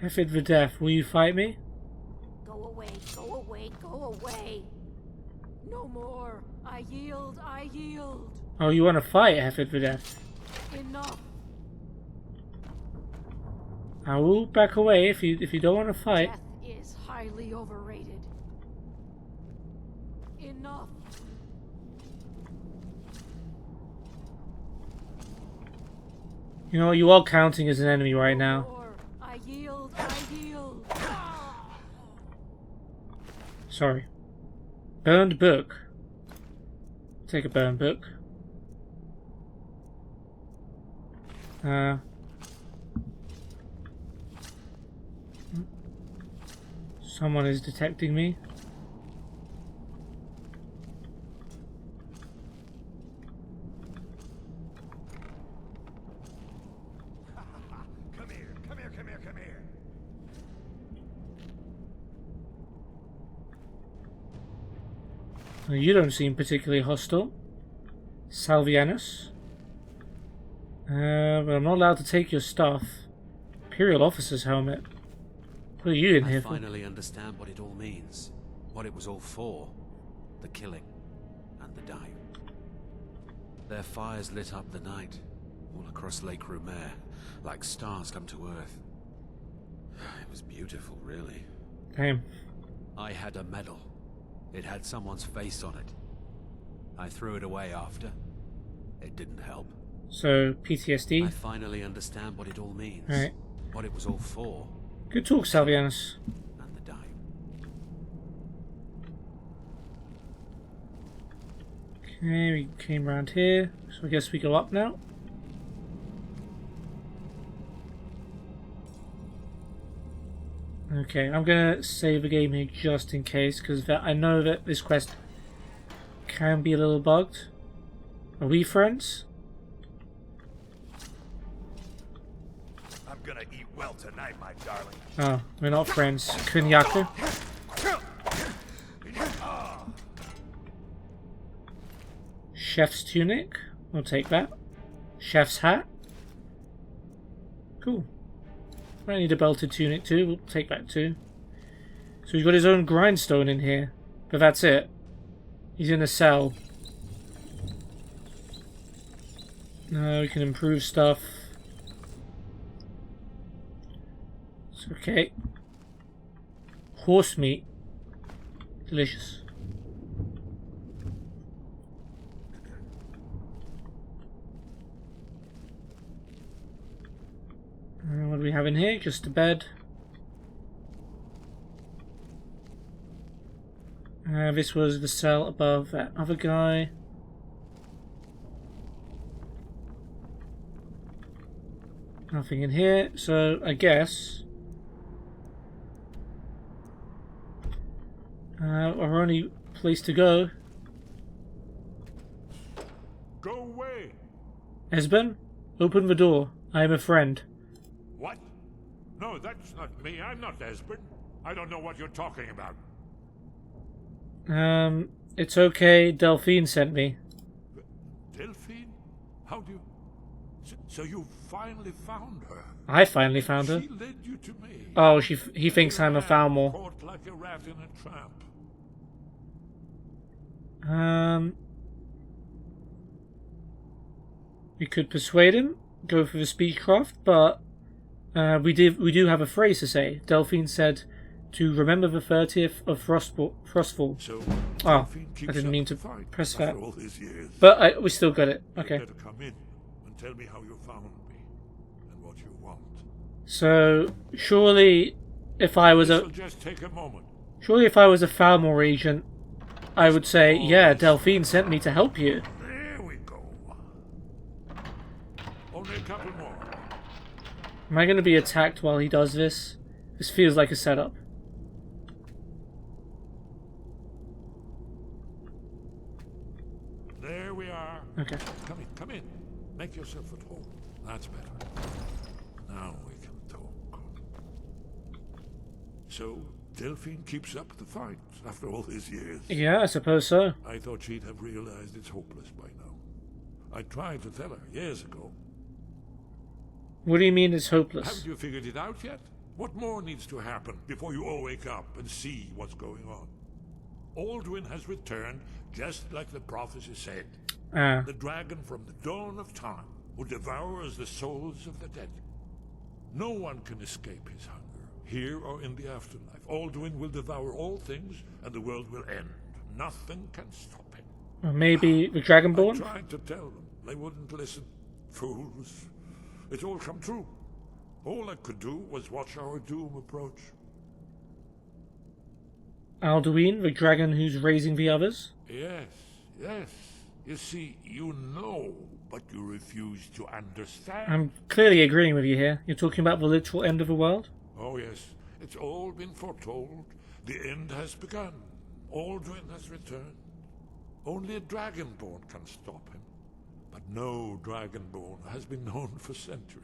Hefid the Deaf, will you fight me? Go away, go away, go away. No more. I yield, I yield. Oh, you want to fight, Hefid the Deaf? Enough. I will back away if you don't want to fight. Death is highly overrated. Enough. You know, you are counting as an enemy right now. I yield, I yield. Sorry. Burned book. Take a burned book. Someone is detecting me. Come here, come here, come here, come here. Well, you don't seem particularly hostile. Salvianus. But I'm not allowed to take your stuff. Imperial officer's helmet. What are you in here for? I finally understand what it all means. What it was all for. The killing. and the dive. Their fires lit up the night, all across Lake Rumer, like stars come to Earth. It was beautiful, really. Damn. I had a medal. It had someone's face on it. I threw it away after. It didn't help. So, PTSD? I finally understand what it all means. Right. What it was all for. Good talk, Salvianus. And the dive. Okay, we came around here, so I guess we go up now. Okay, I'm gonna save the game here just in case, because I know that this quest can be a little bugged. Are we friends? I'm gonna eat well tonight, my darling. Oh, we're not friends. Kunyaku. Chef's tunic. We'll take that. Chef's hat. Cool. I need a belted tunic too. We'll take that too. So he's got his own grindstone in here. But that's it. He's in a cell. No, we can improve stuff. It's okay. Horse meat. Delicious. What do we have in here? Just a bed. This was the cell above that other guy. Nothing in here, so I guess our only place to go. Go away! Esbern, open the door. I am a friend. What? No, that's not me. I'm not Esbern. I don't know what you're talking about. It's okay. Delphine sent me. Delphine? How do you... So you finally found her? I finally found her. She led you to me. Oh, he thinks I'm a Thalmor. Caught like a rat in a trap. We could persuade him, go for the speechcraft, but we do have a phrase to say. Delphine said to remember the 30th of Frostfall. So, oh, I didn't mean to press that. But we still got it. Okay. You better come in and tell me how you found me and what you want. So surely, if I was just take a moment. Surely, if I was a Thalmor agent, I would say, yeah, Delphine sent me to help you. There we go. Only a couple more. Am I going to be attacked while he does this? This feels like a setup. There we are. Okay. Come in. Make yourself at home. That's better. Now we can talk. So, Delphine keeps up the fight after all these years. Yeah, I suppose so. I thought she'd have realized it's hopeless by now. I tried to tell her years ago. What do you mean it's hopeless? Haven't you figured it out yet? What more needs to happen before you all wake up and see what's going on? Alduin has returned, just like the prophecy said. The dragon from the dawn of time, who devours the souls of the dead. No one can escape his hunger, here or in the afterlife. Alduin will devour all things, and the world will end. Nothing can stop him. Or maybe the Dragonborn? I tried to tell them. They wouldn't listen. Fools. It's all come true. All I could do was watch our doom approach. Alduin, the dragon who's raising the others? Yes. You see, you know, but you refuse to understand. I'm clearly agreeing with you here. You're talking about the literal end of the world? Oh yes, it's all been foretold. The end has begun. Alduin has returned. Only a Dragonborn can stop him. But no Dragonborn has been known for centuries.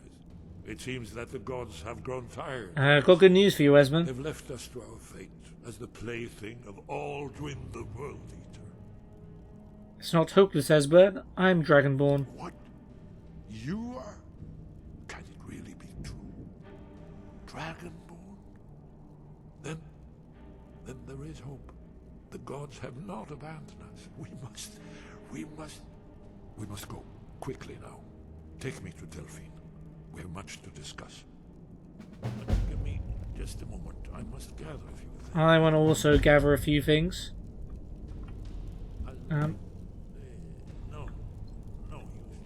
It seems that the gods have grown tired. I've got good news for you, Esbern. They've left us to our fate as the plaything of Alduin the World Eater. It's not hopeless, Esbern. I'm Dragonborn. What? You are? Can it really be true? Dragonborn? Then there is hope. The gods have not abandoned us. We must go quickly now. Take me to Delphine. We have much to discuss. Give me just a moment. I must gather a few things. I want to also gather a few things. No use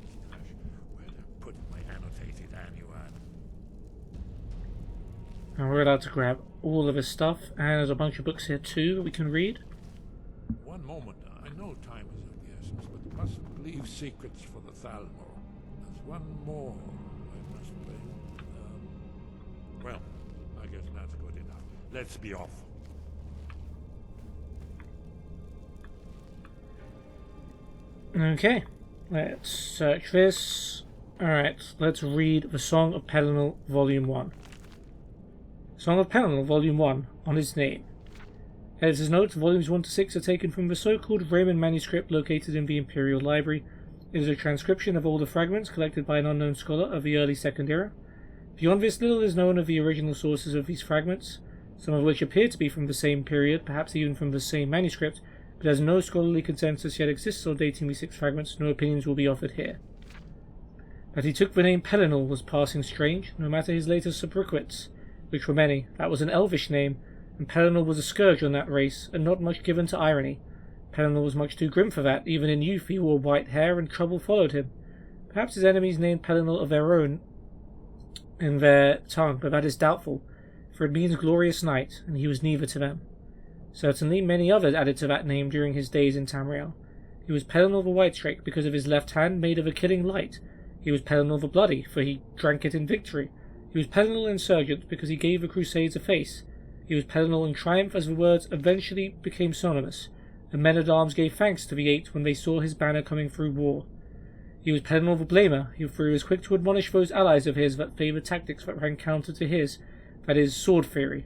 this trash. Where did I put my annotated annual? And we're allowed to grab all of his stuff, and there's a bunch of books here too that we can read. One moment. I know time is of the essence, but must leave secrets for the Thalmor. There's one more I must play. Well, I guess that's good enough. Let's be off. Okay, let's search this. Alright, let's read the Song of Pelennor, Volume 1. Song of Pelennor, Volume 1, on its name. Editor's note, Volumes 1 to 6 are taken from the so-called Roman manuscript located in the Imperial Library. It is a transcription of all the fragments collected by an unknown scholar of the early Second Era. Beyond this, little is known of the original sources of these fragments, some of which appear to be from the same period, perhaps even from the same manuscript, but as no scholarly consensus yet exists on dating these 6 fragments, no opinions will be offered here. That he took the name Pelennor was passing strange, no matter his later sobriquets, which were many. That was an elvish name, and Pelennor was a scourge on that race, and not much given to irony. Pelennor was much too grim for that. Even in youth he wore white hair, and trouble followed him. Perhaps his enemies named Pelennor of their own in their tongue, but that is doubtful, for it means glorious knight, and he was neither to them. Certainly many others added to that name during his days in Tamriel. He was Pelennor the Whitestrake because of his left hand made of a killing light. He was Pelennor the Bloody, for he drank it in victory. He was Pelennor Insurgent because he gave the Crusades a face. He was Pelennor in Triumph as the words eventually became synonymous, and men-at-arms gave thanks to the Eight when they saw his banner coming through war. He was Pelennor the Blamer, for he was quick to admonish those allies of his that favoured tactics that ran counter to his, that is, sword theory.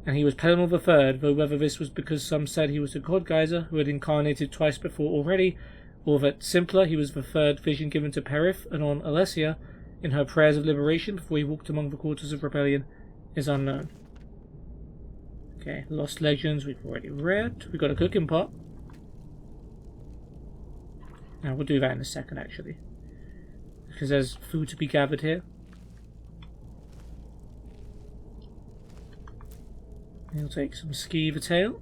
And he was Pelennor the Third, though whether this was because some said he was a god geyser who had incarnated twice before already, or that simpler he was the third vision given to Perith and on Alessia in her prayers of liberation before he walked among the quarters of rebellion, is unknown. Okay, Lost Legends we've already read. We've got a cooking pot. Now we'll do that in a second actually, because there's food to be gathered here. We'll take some skeever tail.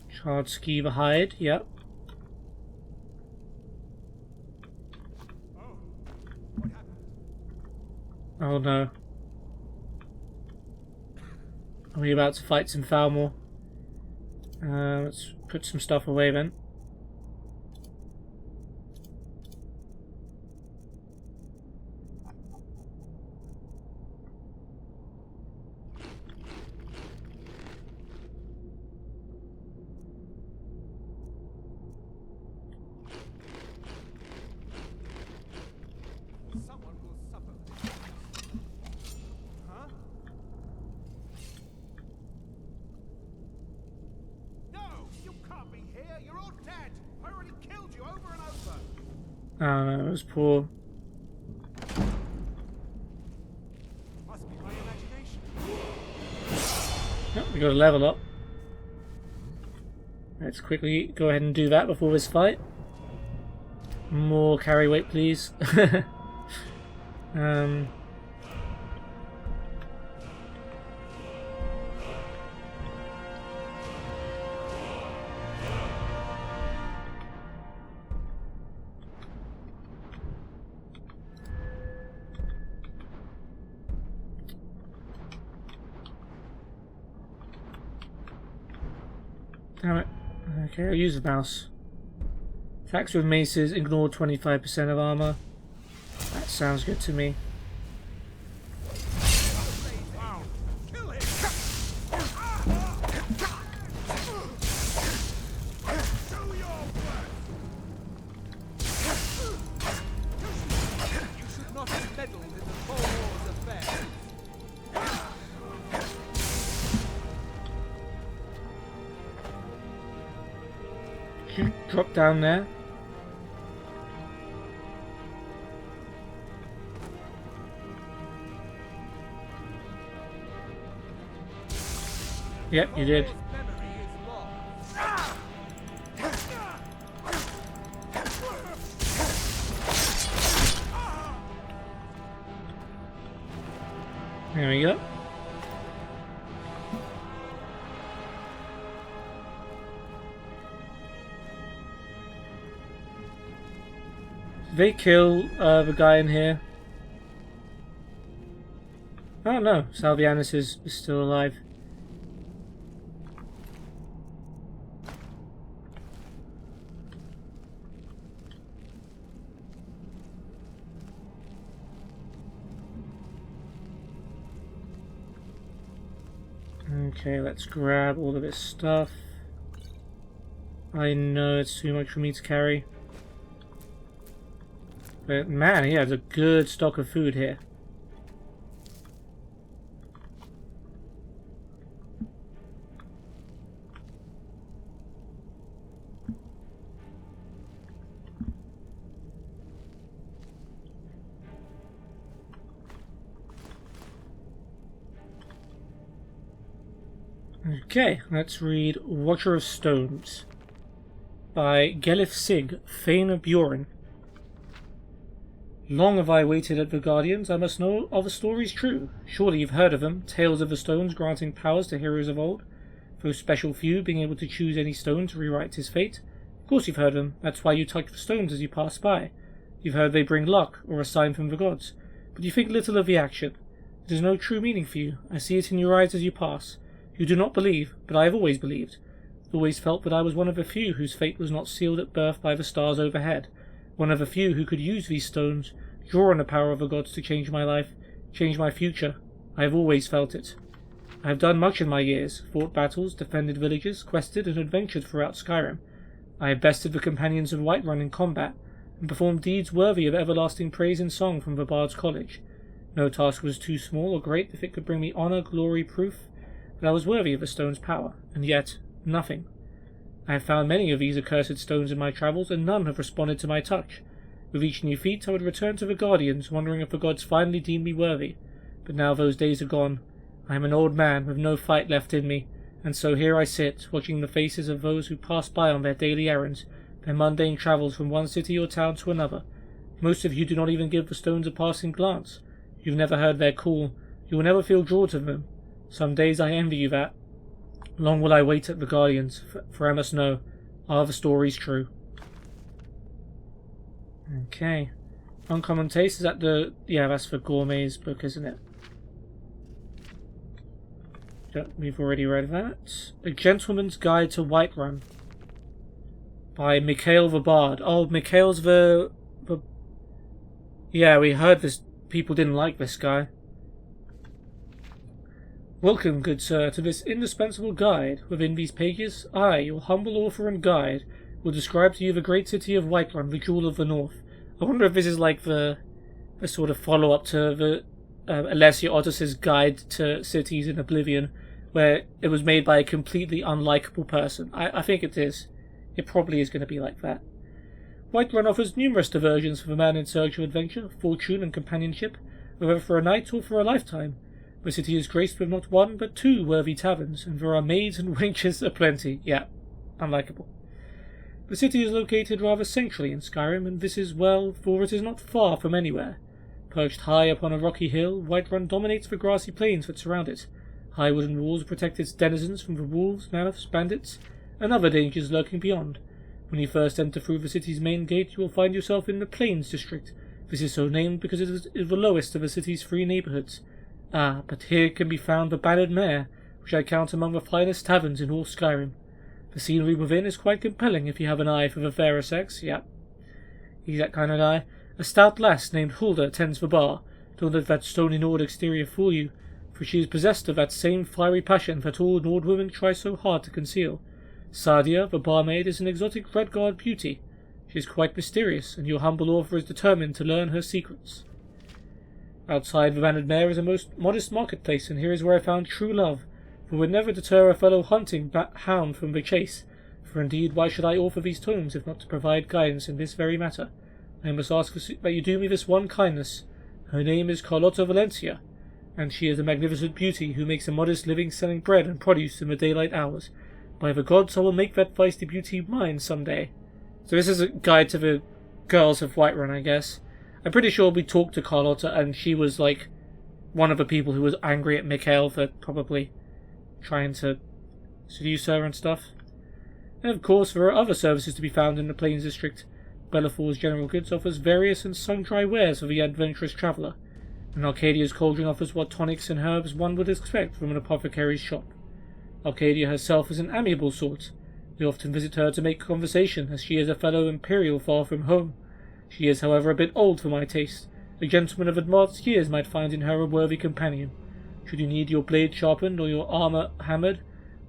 Charred skeever hide, yep. Oh no. Are we about to fight some Thalmor? Let's put some stuff away then. Oh no, it was poor. Yep, we got to level up. Let's quickly go ahead and do that before this fight. More carry weight, please. Damn it. Okay, I'll use the mouse. Attacks with maces, ignore 25% of armor. That sounds good to me. Drop down there. Yep, you did. There we go. Did they kill the guy in here? Oh no, Salvianus is still alive. Okay, let's grab all of this stuff. I know it's too much for me to carry. But man, he has a good stock of food here. Okay, let's read Watcher of Stones by Gelif Sig, Thane of Bjorn. Long have I waited at the Guardians. I must know are the stories true. Surely you've heard of them, tales of the stones granting powers to heroes of old. Those special few being able to choose any stone to rewrite his fate. Of course you've heard of them, that's why you touch the stones as you pass by. You've heard they bring luck, or a sign from the gods. But you think little of the action. It has no true meaning for you. I see it in your eyes as you pass. You do not believe, but I have always believed. Always felt that I was one of the few whose fate was not sealed at birth by the stars overhead. One of the few who could use these stones, draw on the power of the gods to change my life, change my future. I have always felt it. I have done much in my years, fought battles, defended villages, quested and adventured throughout Skyrim. I have bested the companions of Whiterun in combat, and performed deeds worthy of everlasting praise and song from the Bard's College. No task was too small or great if it could bring me honour, glory, proof that I was worthy of the stone's power, and yet nothing. I have found many of these accursed stones in my travels, and none have responded to my touch. With each new feat I would return to the Guardians, wondering if the gods finally deemed me worthy. But now those days are gone. I am an old man with no fight left in me, and so here I sit, watching the faces of those who pass by on their daily errands, their mundane travels from one city or town to another. Most of you do not even give the stones a passing glance. You've never heard their call. You will never feel drawn to them. Some days I envy you that. Long will I wait at the Guardians, for I must know, are the stories true? Okay. Uncommon Taste, is that the... yeah, that's for Gourmet's book, isn't it? Yep, we've already read that. A Gentleman's Guide to Whiterun by Mikhail the Bard. Oh, Mikhail's the... yeah, we heard this. People didn't like this guy. Welcome, good sir, to this indispensable guide. Within these pages, I, your humble author and guide, will describe to you the great city of Whiterun, the jewel of the north. I wonder if this is like the sort of follow-up to the Alessia Otis's Guide to Cities in Oblivion, where it was made by a completely unlikable person. I think it is. It probably is going to be like that. Whiterun offers numerous diversions for the man in search of adventure, fortune and companionship, whether for a night or for a lifetime. The city is graced with not one but two worthy taverns, and there are maids and wenches aplenty. Yeah, unlikable. The city is located rather centrally in Skyrim, and this is well, for it is not far from anywhere. Perched high upon a rocky hill, Whiterun dominates the grassy plains that surround it. High wooden walls protect its denizens from the wolves, mammoths, bandits, and other dangers lurking beyond. When you first enter through the city's main gate, you will find yourself in the Plains District. This is so named because it is the lowest of the city's three neighbourhoods. Ah, but here can be found the Bannered Mare, which I count among the finest taverns in all Skyrim. The scenery within is quite compelling if you have an eye for the fairer sex. Yep, he's that kind of guy. A stout lass named Hulda tends the bar. Don't let that stony Nord exterior fool you, for she is possessed of that same fiery passion that all Nord women try so hard to conceal. Sadia, the barmaid, is an exotic Redguard beauty. She is quite mysterious, and your humble author is determined to learn her secrets. Outside the Bannered Mare is a most modest marketplace, and here is where I found true love, for would never deter a fellow hunting hound from the chase. For indeed, why should I author these tomes, if not to provide guidance in this very matter? I must ask that you do me this one kindness. Her name is Carlotta Valencia, and she is a magnificent beauty who makes a modest living selling bread and produce in the daylight hours. By the gods, I will make that feisty beauty mine some day. So this is a guide to the girls of Whiterun, I guess. I'm pretty sure we talked to Carlotta, and she was like one of the people who was angry at Mikhail for probably trying to seduce her and stuff. And of course, there are other services to be found in the Plains District. Bellafor's General Goods offers various and sundry wares for the adventurous traveller, and Arcadia's Cauldron offers what tonics and herbs one would expect from an apothecary's shop. Arcadia herself is an amiable sort. We often visit her to make conversation, as she is a fellow Imperial far from home. She is, however, a bit old for my taste. A gentleman of advanced years might find in her a worthy companion. Should you need your blade sharpened or your armour hammered,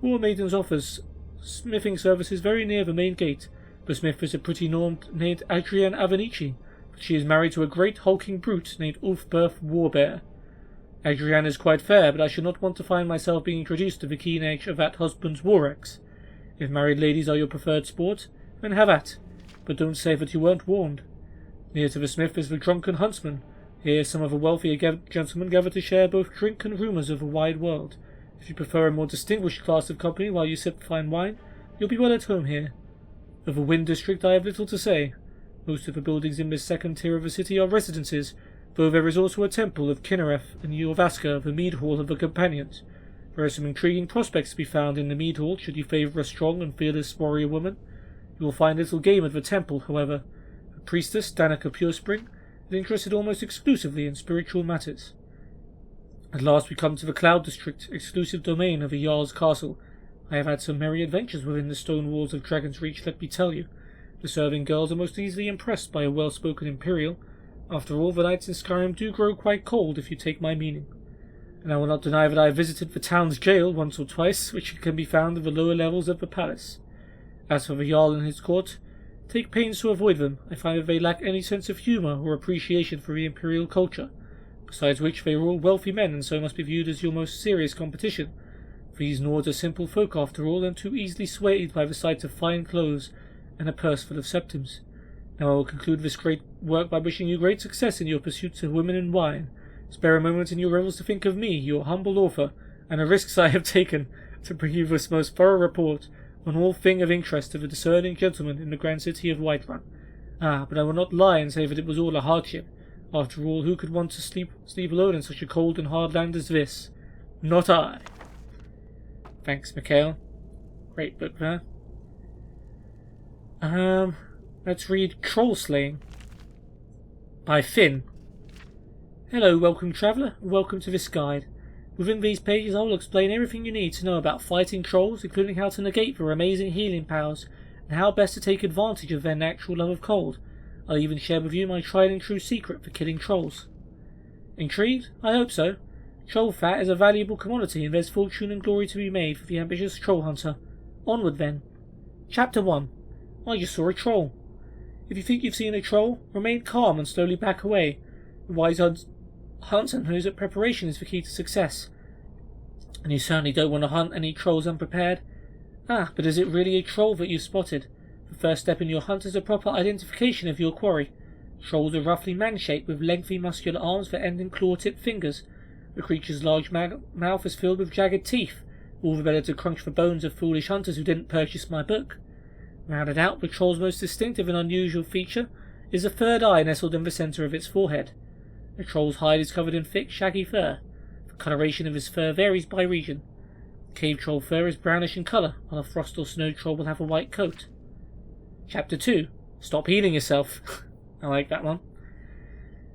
War Maidens offers smithing services very near the main gate. The smith is a pretty gnome named Adrienne Avenici, but she is married to a great hulking brute named Ulfberth Warbear. Adrienne is quite fair, but I should not want to find myself being introduced to the keen edge of that husband's war axe. If married ladies are your preferred sport, then have at, but don't say that you weren't warned. Near to the smith is the drunken huntsman. Here some of the wealthier gentlemen gather to share both drink and rumours of the wide world. If you prefer a more distinguished class of company while you sip fine wine, you'll be well at home here. Of the Wind District I have little to say. Most of the buildings in this second tier of the city are residences, though there is also a temple of Kinnereth and Jorvaska, the mead hall of the Companions. There are some intriguing prospects to be found in the mead hall should you favour a strong and fearless warrior woman. You will find little game at the temple, however. The priestess, Danica Purespring, is interested almost exclusively in spiritual matters. At last we come to the Cloud District, exclusive domain of the Jarl's castle. I have had some merry adventures within the stone walls of Dragon's Reach, let me tell you. The serving girls are most easily impressed by a well-spoken Imperial. After all, the nights in Skyrim do grow quite cold, if you take my meaning. And I will not deny that I have visited the town's jail once or twice, which can be found in the lower levels of the palace. As for the Jarl and his court, take pains to avoid them. I find that they lack any sense of humour or appreciation for the Imperial culture. Besides which, they are all wealthy men, and so must be viewed as your most serious competition. These Nords are simple folk after all, and too easily swayed by the sight of fine clothes and a purse full of septims. Now I will conclude this great work by wishing you great success in your pursuits of women and wine. Spare a moment in your revels to think of me, your humble author, and the risks I have taken to bring you this most thorough report on all thing of interest to the discerning gentleman in the grand city of Whiterun. But I will not lie and say that it was all a hardship. After all, who could want to sleep alone in such a cold and hard land as this? Not I. Thanks, Mikhail. Great book there. Let's read Troll Slaying by Finn. Hello, welcome traveller, and welcome to this guide. Within these pages I will explain everything you need to know about fighting trolls, including how to negate their amazing healing powers, and how best to take advantage of their natural love of cold. I'll even share with you my tried and true secret for killing trolls. Intrigued? I hope so. Troll fat is a valuable commodity, and there's fortune and glory to be made for the ambitious troll hunter. Onward then. Chapter 1. I just saw a troll. If you think you've seen a troll, remain calm and slowly back away. The wise hunter knows that preparation is the key to success. And you certainly don't want to hunt any trolls unprepared. But is it really a troll that you've spotted? The first step in your hunt is a proper identification of your quarry. Trolls are roughly man-shaped with lengthy muscular arms that end in claw-tipped fingers. The creature's large mouth is filled with jagged teeth, all the better to crunch the bones of foolish hunters who didn't purchase my book. Rounded out, the troll's most distinctive and unusual feature is a third eye nestled in the centre of its forehead. The troll's hide is covered in thick, shaggy fur. The coloration of his fur varies by region. Cave troll fur is brownish in colour, while a frost or snow troll will have a white coat. Chapter 2. Stop healing yourself. I like that one.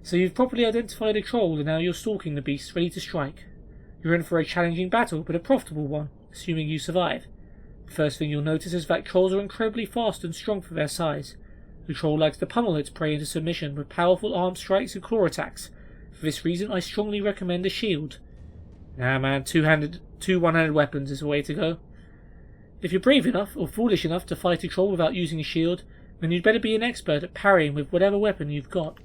So you've properly identified a troll, and now you're stalking the beast, ready to strike. You're in for a challenging battle, but a profitable one, assuming you survive. The first thing you'll notice is that trolls are incredibly fast and strong for their size. The troll likes to pummel its prey into submission with powerful arm strikes and claw attacks. For this reason, I strongly recommend a shield. Nah man, two one-handed weapons is the way to go. If you're brave enough, or foolish enough to fight a troll without using a shield, then you'd better be an expert at parrying with whatever weapon you've got.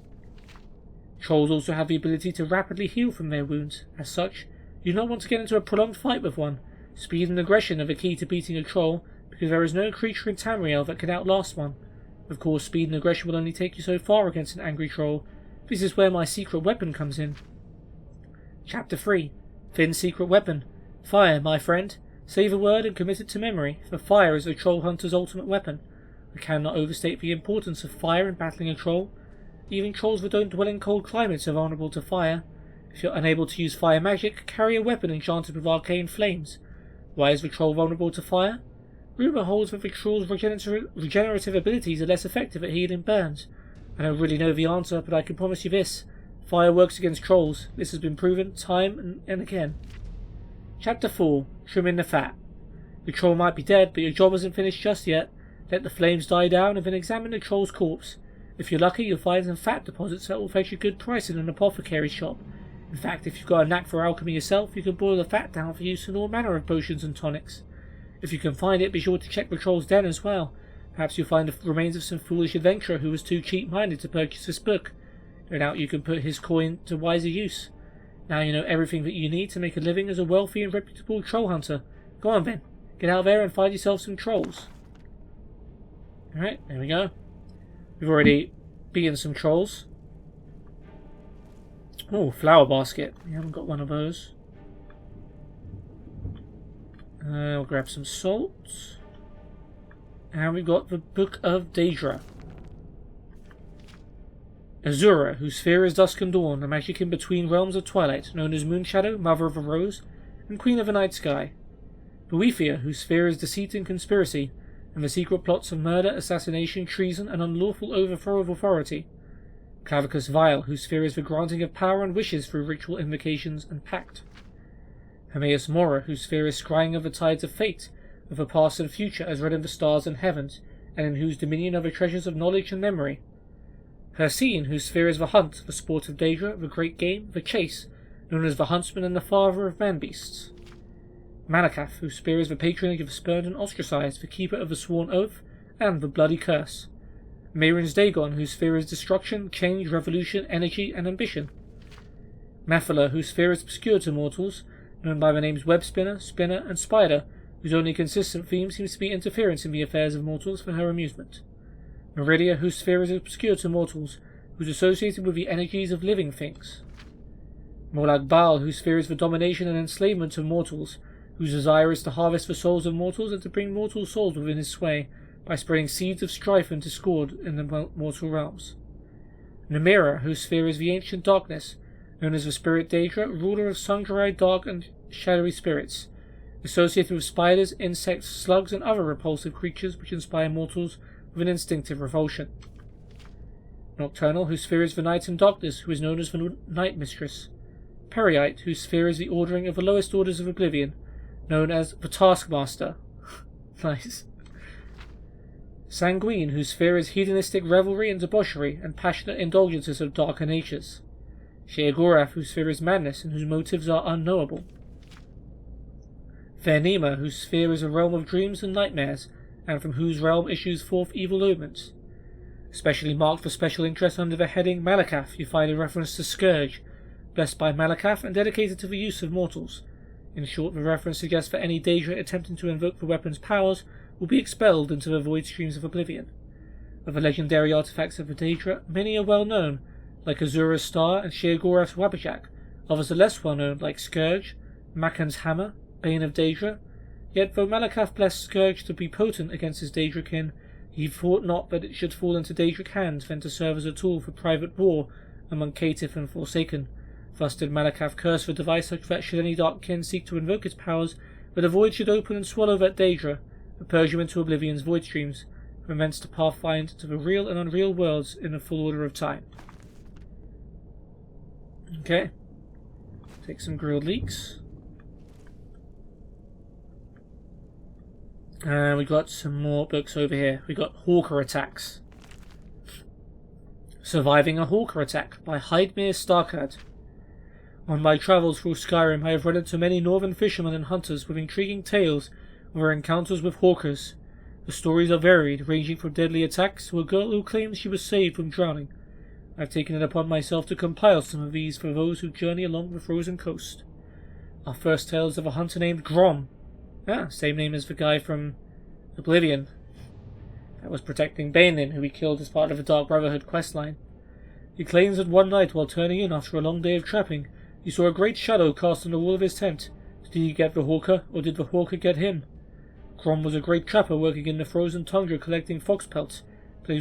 Trolls also have the ability to rapidly heal from their wounds. As such, you do not want to get into a prolonged fight with one. Speed and aggression are the key to beating a troll, because there is no creature in Tamriel that can outlast one. Of course, speed and aggression will only take you so far against an angry troll. This is where my secret weapon comes in. Chapter 3. Finn's secret weapon. Fire, my friend. Save a word and commit it to memory, for fire is a troll hunter's ultimate weapon. I cannot overstate the importance of fire in battling a troll. Even trolls that don't dwell in cold climates are vulnerable to fire. If you're unable to use fire magic, carry a weapon enchanted with arcane flames. Why is the troll vulnerable to fire? Rumour holds that the troll's regenerative abilities are less effective at healing burns. I don't really know the answer, but I can promise you this. Fire works against trolls. This has been proven time and again. Chapter 4. Trimming the Fat. The troll might be dead, but your job isn't finished just yet. Let the flames die down and then examine the troll's corpse. If you're lucky, you'll find some fat deposits that will fetch you good price in an apothecary's shop. In fact, if you've got a knack for alchemy yourself, you can boil the fat down for use in all manner of potions and tonics. If you can find it, be sure to check the troll's den as well. Perhaps you'll find the remains of some foolish adventurer who was too cheap-minded to purchase this book. No doubt you can put his coin to wiser use. Now you know everything that you need to make a living as a wealthy and reputable troll hunter. Go on then, get out there and find yourself some trolls. Alright, there we go. We've already beaten some trolls. Oh, flower basket. We haven't got one of those. I'll grab some salt. And we've got the Book of Daedra. Azura, whose sphere is dusk and dawn, a magic in between realms of twilight, known as Moonshadow, Mother of a Rose, and Queen of the Night Sky. Boethia, whose sphere is deceit and conspiracy, and the secret plots of murder, assassination, treason, and unlawful overthrow of authority. Clavicus Vile, whose sphere is the granting of power and wishes through ritual invocations and pact. Hermaeus Mora, whose sphere is scrying of the tides of fate, of the past and future as read in the stars and heavens, and in whose dominion are the treasures of knowledge and memory. Hircine, whose sphere is the hunt, the sport of Daedra, the great game, the chase, known as the huntsman and the father of man-beasts. Malakath, whose sphere is the patronage of the spurned and ostracized, the keeper of the sworn oath, and the bloody curse. Mairin's Dagon, whose sphere is destruction, change, revolution, energy, and ambition. Mephala, whose sphere is obscure to mortals, known by the names Web Spinner, Spinner, and Spider, whose only consistent theme seems to be interference in the affairs of mortals for her amusement. Meridia, whose sphere is obscure to mortals, who is associated with the energies of living things. Molag Bal, whose sphere is the domination and enslavement of mortals, whose desire is to harvest the souls of mortals and to bring mortal souls within his sway, by spreading seeds of strife and discord in the mortal realms. Namira, whose sphere is the ancient darkness, known as the spirit Daedra, ruler of sundry dark and shadowy spirits, associated with spiders, insects, slugs, and other repulsive creatures which inspire mortals with an instinctive revulsion. Nocturnal, whose sphere is the night and darkness, who is known as the Night Mistress. Periite, whose sphere is the ordering of the lowest orders of oblivion, known as the Taskmaster. Nice. Sanguine, whose sphere is hedonistic revelry and debauchery, and passionate indulgences of darker natures. Sheogorath, whose sphere is madness, and whose motives are unknowable. Vernema, whose sphere is a realm of dreams and nightmares, and from whose realm issues forth evil omens. Especially marked for special interest under the heading Malakath, you find a reference to Scourge, blessed by Malakath and dedicated to the use of mortals. In short, the reference suggests that any Daedra attempting to invoke the weapon's powers will be expelled into the void streams of oblivion. Of the legendary artifacts of the Daedra, many are well known, like Azura's Star and Sheogorath's Wabajak. Others are less well known, like Scourge, Makan's Hammer, Bane of Daedra. Yet though Malakath blessed Scourge to be potent against his Daedrakin, he thought not that it should fall into Daedric hands than to serve as a tool for private war among caitiff and Forsaken. Thus did Malakath curse the device such that should any dark kin seek to invoke its powers, that the void should open and swallow that Daedra, and purge you into oblivion's void streams, from thence to pathfind to the real and unreal worlds in the full order of time. Okay. Take some grilled leeks. And we got some more books over here. We got Hawker Attacks. Surviving a Hawker Attack by Heidmir Starkard. On my travels through Skyrim I have run into many northern fishermen and hunters with intriguing tales of their encounters with hawkers. The stories are varied, ranging from deadly attacks to a girl who claims she was saved from drowning. I have taken it upon myself to compile some of these for those who journey along the frozen coast. Our first tale is of a hunter named Grom. Same name as the guy from Oblivion that was protecting Baelin, who he killed as part of the Dark Brotherhood questline. He claims that one night, while turning in after a long day of trapping, he saw a great shadow cast on the wall of his tent. Did he get the hawker, or did the hawker get him? Grom was a great trapper working in the frozen tundra collecting fox pelts, but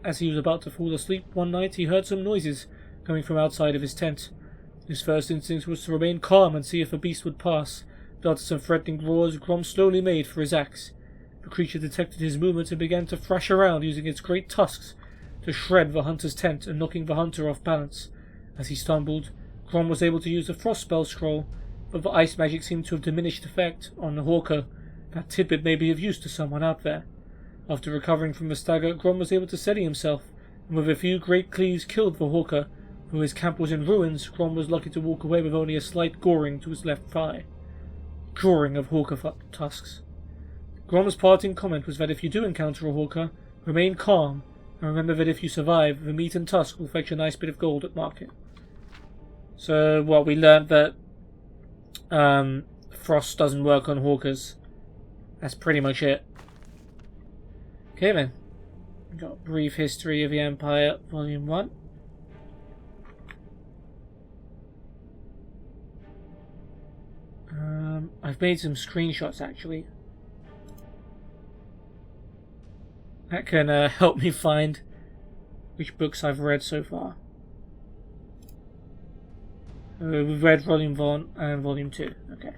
as he was about to fall asleep one night, he heard some noises coming from outside of his tent. His first instinct was to remain calm and see if a beast would pass, but after some threatening roars, Grom slowly made for his axe. The creature detected his movement and began to thrash around, using its great tusks to shred the hunter's tent and knocking the hunter off balance. As he stumbled, Grom was able to use the frost spell scroll, but the ice magic seemed to have diminished effect on the Hawker. That tidbit may be of use to someone out there. After recovering from the stagger, Grom was able to steady himself, and with a few great cleaves killed the Hawker. Though his camp was in ruins, Grom was lucky to walk away with only a slight goring to his left thigh. Drawing of Hawker tusks. Grom's parting comment was that if you do encounter a Hawker, remain calm, and remember that if you survive, the meat and tusk will fetch a nice bit of gold at market. So, we learned that frost doesn't work on Hawkers. That's pretty much it. Okay then. We've got Brief History of the Empire, Volume 1. I've made some screenshots actually. That can help me find which books I've read so far. We've read Volume 1 and Volume 2. Okay.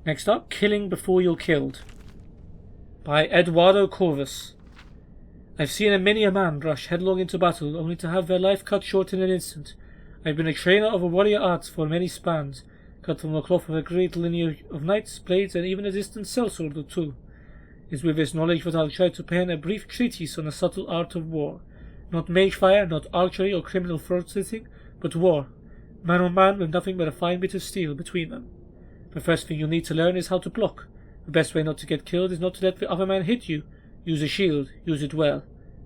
Next up, Killing Before You're Killed. By Eduardo Corvus. I've seen many a man rush headlong into battle only to have their life cut short in an instant. I've been a trainer of a warrior arts for many spans, cut from the cloth of a great lineage of knights, blades, and even a distant sellsword or two. It's with this knowledge that I'll try to pen a brief treatise on the subtle art of war. Not mage fire, not archery or criminal throat-slitting, but war. Man on man with nothing but a fine bit of steel between them. The first thing you'll need to learn is how to block. The best way not to get killed is not to let the other man hit you. Use a shield, use it well.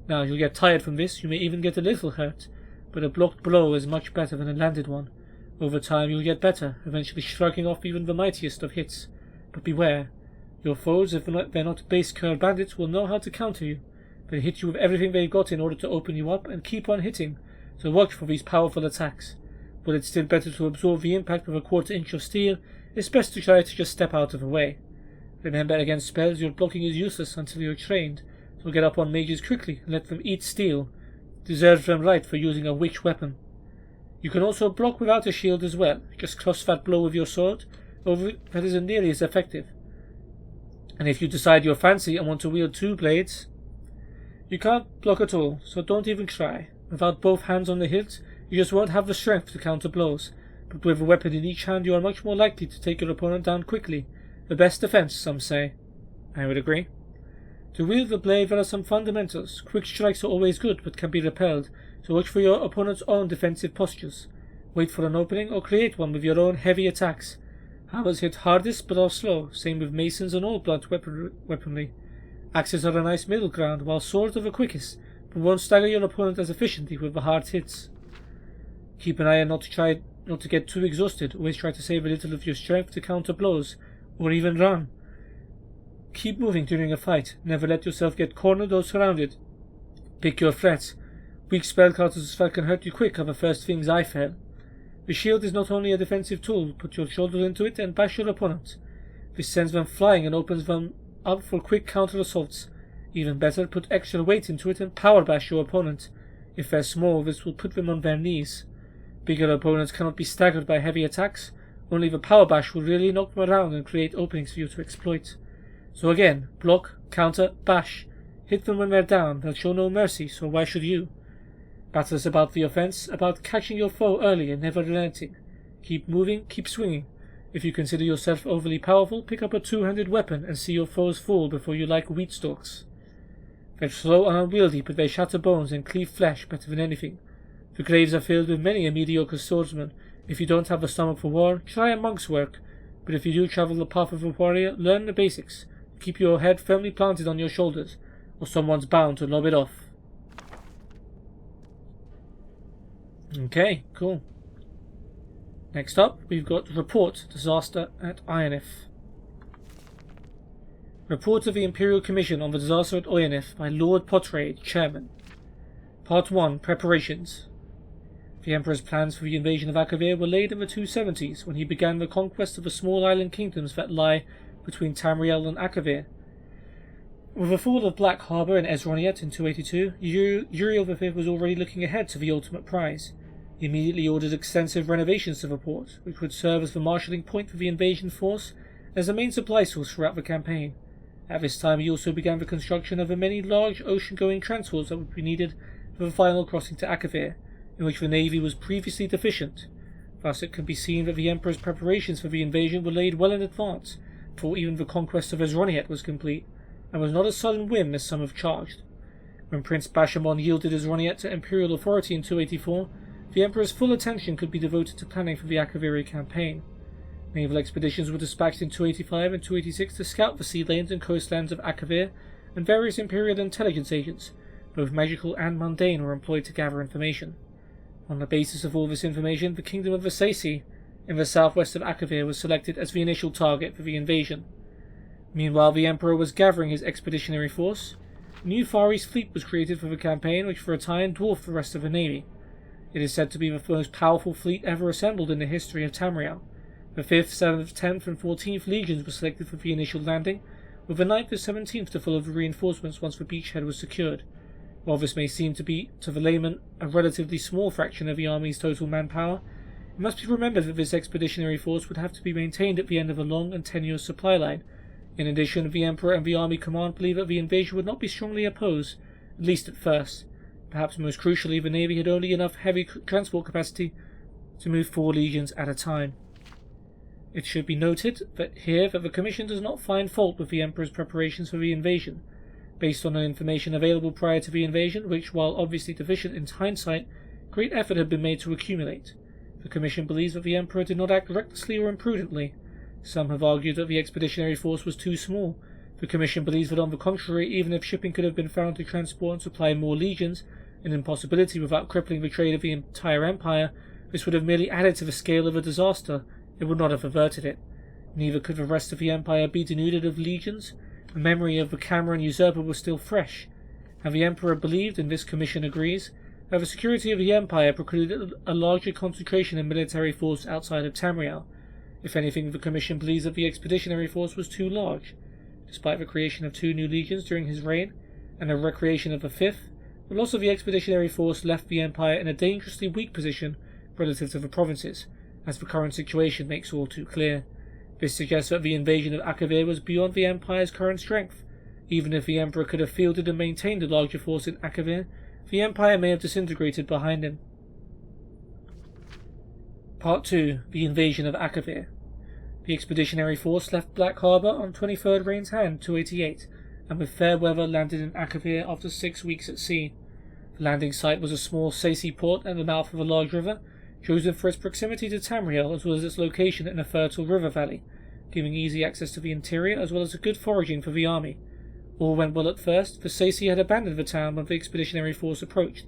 Now, you'll get tired from this, you may even get a little hurt, but a blocked blow is much better than a landed one. Over time you'll get better, eventually shrugging off even the mightiest of hits. But beware. Your foes, if they're not base curl bandits, will know how to counter you. They hit you with everything they've got in order to open you up, and keep on hitting, so watch for these powerful attacks. But it's still better to absorb the impact of a quarter-inch of steel. It's best to try to just step out of the way. Remember, against spells, your blocking is useless until you're trained, so get up on mages quickly and let them eat steel. Deserve them right for using a witch weapon. You can also block without a shield as well. Just cross that blow with your sword, although that isn't nearly as effective. And if you decide you're fancy and want to wield two blades, you can't block at all, so don't even try. Without both hands on the hilt, you just won't have the strength to counter blows, but with a weapon in each hand you are much more likely to take your opponent down quickly. The best defense, some say. I would agree. To wield the blade there are some fundamentals. Quick strikes are always good, but can be repelled, so watch for your opponent's own defensive postures. Wait for an opening or create one with your own heavy attacks. Hammers hit hardest but are slow, same with masons and all blunt weaponry. Axes are a nice middle ground, while swords are the quickest, but won't stagger your opponent as efficiently with the hard hits. Keep an eye on not to get too exhausted. Always try to save a little of your strength to counter blows, or even run. Keep moving during a fight. Never let yourself get cornered or surrounded. Pick your threats. Weak spellcasters that can hurt you quick are the first things I fail. The shield is not only a defensive tool, put your shoulder into it and bash your opponent. This sends them flying and opens them up for quick counter-assaults. Even better, put extra weight into it and power bash your opponent. If they're small, this will put them on their knees. Bigger opponents cannot be staggered by heavy attacks. Only the power bash will really knock them around and create openings for you to exploit. So again, block, counter, bash. Hit them when they're down. They'll show no mercy, so why should you? Battle is about the offense, about catching your foe early and never relenting. Keep moving, keep swinging. If you consider yourself overly powerful, pick up a two-handed weapon and see your foes fall before you like wheat stalks. They're slow and unwieldy, but they shatter bones and cleave flesh better than anything. The graves are filled with many a mediocre swordsman. If you don't have the stomach for war, try a monk's work. But if you do travel the path of a warrior, learn the basics. Keep your head firmly planted on your shoulders, or someone's bound to lob it off. Okay, cool. Next up, we've got Report, Disaster at Ionif. Report of the Imperial Commission on the Disaster at Ionif by Lord Potrade, Chairman. Part 1, Preparations. The Emperor's plans for the invasion of Akavir were laid in the 270s, when he began the conquest of the small island kingdoms that lie between Tamriel and Akavir. With the fall of Black Harbour and Esroniet in 282, Uriel V was already looking ahead to the ultimate prize. He immediately ordered extensive renovations to the port, which would serve as the marshalling point for the invasion force and as the main supply source throughout the campaign. At this time he also began the construction of the many large ocean-going transports that would be needed for the final crossing to Akavir, in which the navy was previously deficient. Thus it can be seen that the Emperor's preparations for the invasion were laid well in advance, before even the conquest of Esroniet was complete, and was not a sudden whim as some have charged. When Prince Bashamon yielded Esroniet to imperial authority in 284, the Emperor's full attention could be devoted to planning for the Akaviri campaign. Naval expeditions were dispatched in 285 and 286 to scout the sea lanes and coastlands of Akavir, and various imperial intelligence agents, both magical and mundane, were employed to gather information. On the basis of all this information, the kingdom of Vasaci, in the southwest of Akavir, was selected as the initial target for the invasion. Meanwhile, the Emperor was gathering his expeditionary force. A new Far East fleet was created for the campaign, which for a time dwarfed the rest of the navy. It is said to be the most powerful fleet ever assembled in the history of Tamriel. The 5th, 7th, 10th, and 14th legions were selected for the initial landing, with the 9th and 17th to follow the reinforcements once the beachhead was secured. While this may seem to be, to the layman, a relatively small fraction of the army's total manpower, it must be remembered that this expeditionary force would have to be maintained at the end of a long and tenuous supply line. In addition, the Emperor and the army command believe that the invasion would not be strongly opposed, at least at first. Perhaps most crucially, the navy had only enough heavy transport capacity to move 4 legions at a time. It should be noted that the Commission does not find fault with the Emperor's preparations for the invasion. Based on the information available prior to the invasion, which, while obviously deficient in hindsight, great effort had been made to accumulate. The Commission believes that the Emperor did not act recklessly or imprudently. Some have argued that the expeditionary force was too small. The Commission believes that on the contrary, even if shipping could have been found to transport and supply more legions, an impossibility without crippling the trade of the entire Empire, this would have merely added to the scale of the disaster. It would not have averted it. Neither could the rest of the Empire be denuded of legions. The memory of the Cameron usurper was still fresh, and the Emperor believed, and this Commission agrees, that the security of the Empire precluded a larger concentration of military force outside of Tamriel. If anything, the Commission believes that the expeditionary force was too large. Despite the creation of 2 new legions during his reign, and the recreation of the 5th, the loss of the expeditionary force left the Empire in a dangerously weak position relative to the provinces, as the current situation makes all too clear. This suggests that the invasion of Akavir was beyond the Empire's current strength. Even if the Emperor could have fielded and maintained a larger force in Akavir, the Empire may have disintegrated behind him. Part 2. The Invasion of Akavir. The expeditionary force left Black Harbour on 23rd Rain's Hand 288, and with fair weather landed in Akavir after 6 weeks at sea. The landing site was a small Sacy port at the mouth of a large river, chosen for its proximity to Tamriel as well as its location in a fertile river valley, giving easy access to the interior as well as a good foraging for the army. All went well at first, for Sacy had abandoned the town when the expeditionary force approached,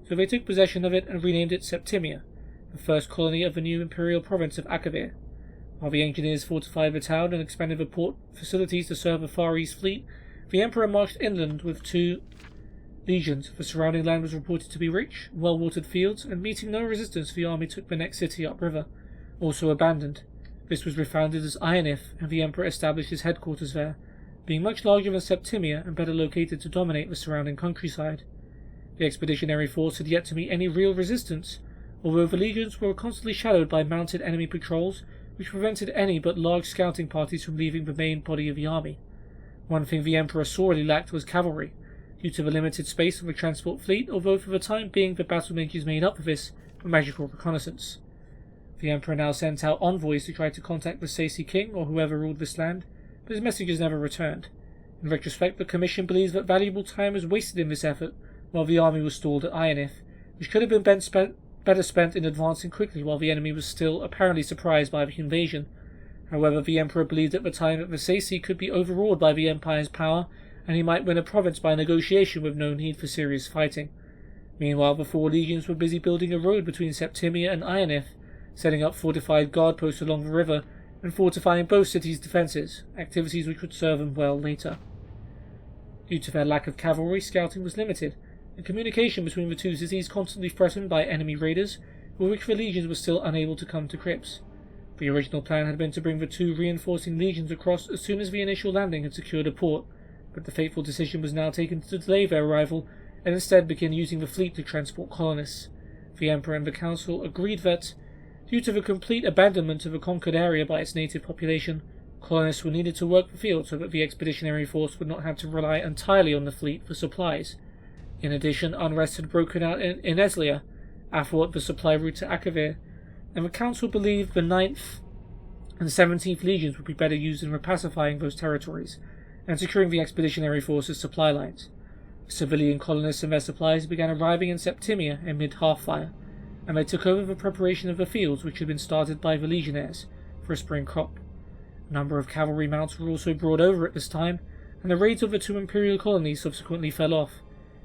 so they took possession of it and renamed it Septimia, the first colony of the new imperial province of Akavir. While the engineers fortified the town and expanded the port facilities to serve a Far East fleet, the Emperor marched inland with 2 legions. The surrounding land was reported to be rich, well-watered fields, and meeting no resistance, the army took the next city upriver, also abandoned. This was refounded as Ionith, and the Emperor established his headquarters there, being much larger than Septimia and better located to dominate the surrounding countryside. The expeditionary force had yet to meet any real resistance, although the legions were constantly shadowed by mounted enemy patrols, which prevented any but large scouting parties from leaving the main body of the army. One thing the Emperor sorely lacked was cavalry, due to the limited space on the transport fleet, although for the time being the battle mages made up for this with magical reconnaissance. The Emperor now sent out envoys to try to contact the Sacy king or whoever ruled this land, but his messages never returned. In retrospect, the Commission believes that valuable time was wasted in this effort while the army was stalled at Ionith, which could have been better spent in advancing quickly while the enemy was still apparently surprised by the invasion. However, the Emperor believed at the time that the Sacy could be overawed by the Empire's power, and he might win a province by negotiation with no need for serious fighting. Meanwhile, the 4 legions were busy building a road between Septimia and Ionith, setting up fortified guard posts along the river, and fortifying both cities' defences, activities which would serve them well later. Due to their lack of cavalry, scouting was limited, and communication between the 2 cities constantly threatened by enemy raiders, with which the legions were still unable to come to grips. The original plan had been to bring the 2 reinforcing legions across as soon as the initial landing had secured a port, but the fateful decision was now taken to delay their arrival and instead begin using the fleet to transport colonists. The Emperor and the Council agreed that, due to the complete abandonment of the conquered area by its native population, colonists were needed to work the field so that the expeditionary force would not have to rely entirely on the fleet for supplies. In addition, unrest had broken out in Eslia, athwart the supply route to Akavir, and the Council believed the 9th and 17th Legions would be better used in repacifying those territories and securing the expeditionary force's supply lines. Civilian colonists and their supplies began arriving in Septimia amid half-fire, and they took over the preparation of the fields which had been started by the legionnaires for a spring crop. A number of cavalry mounts were also brought over at this time, and the raids of the 2 imperial colonies subsequently fell off.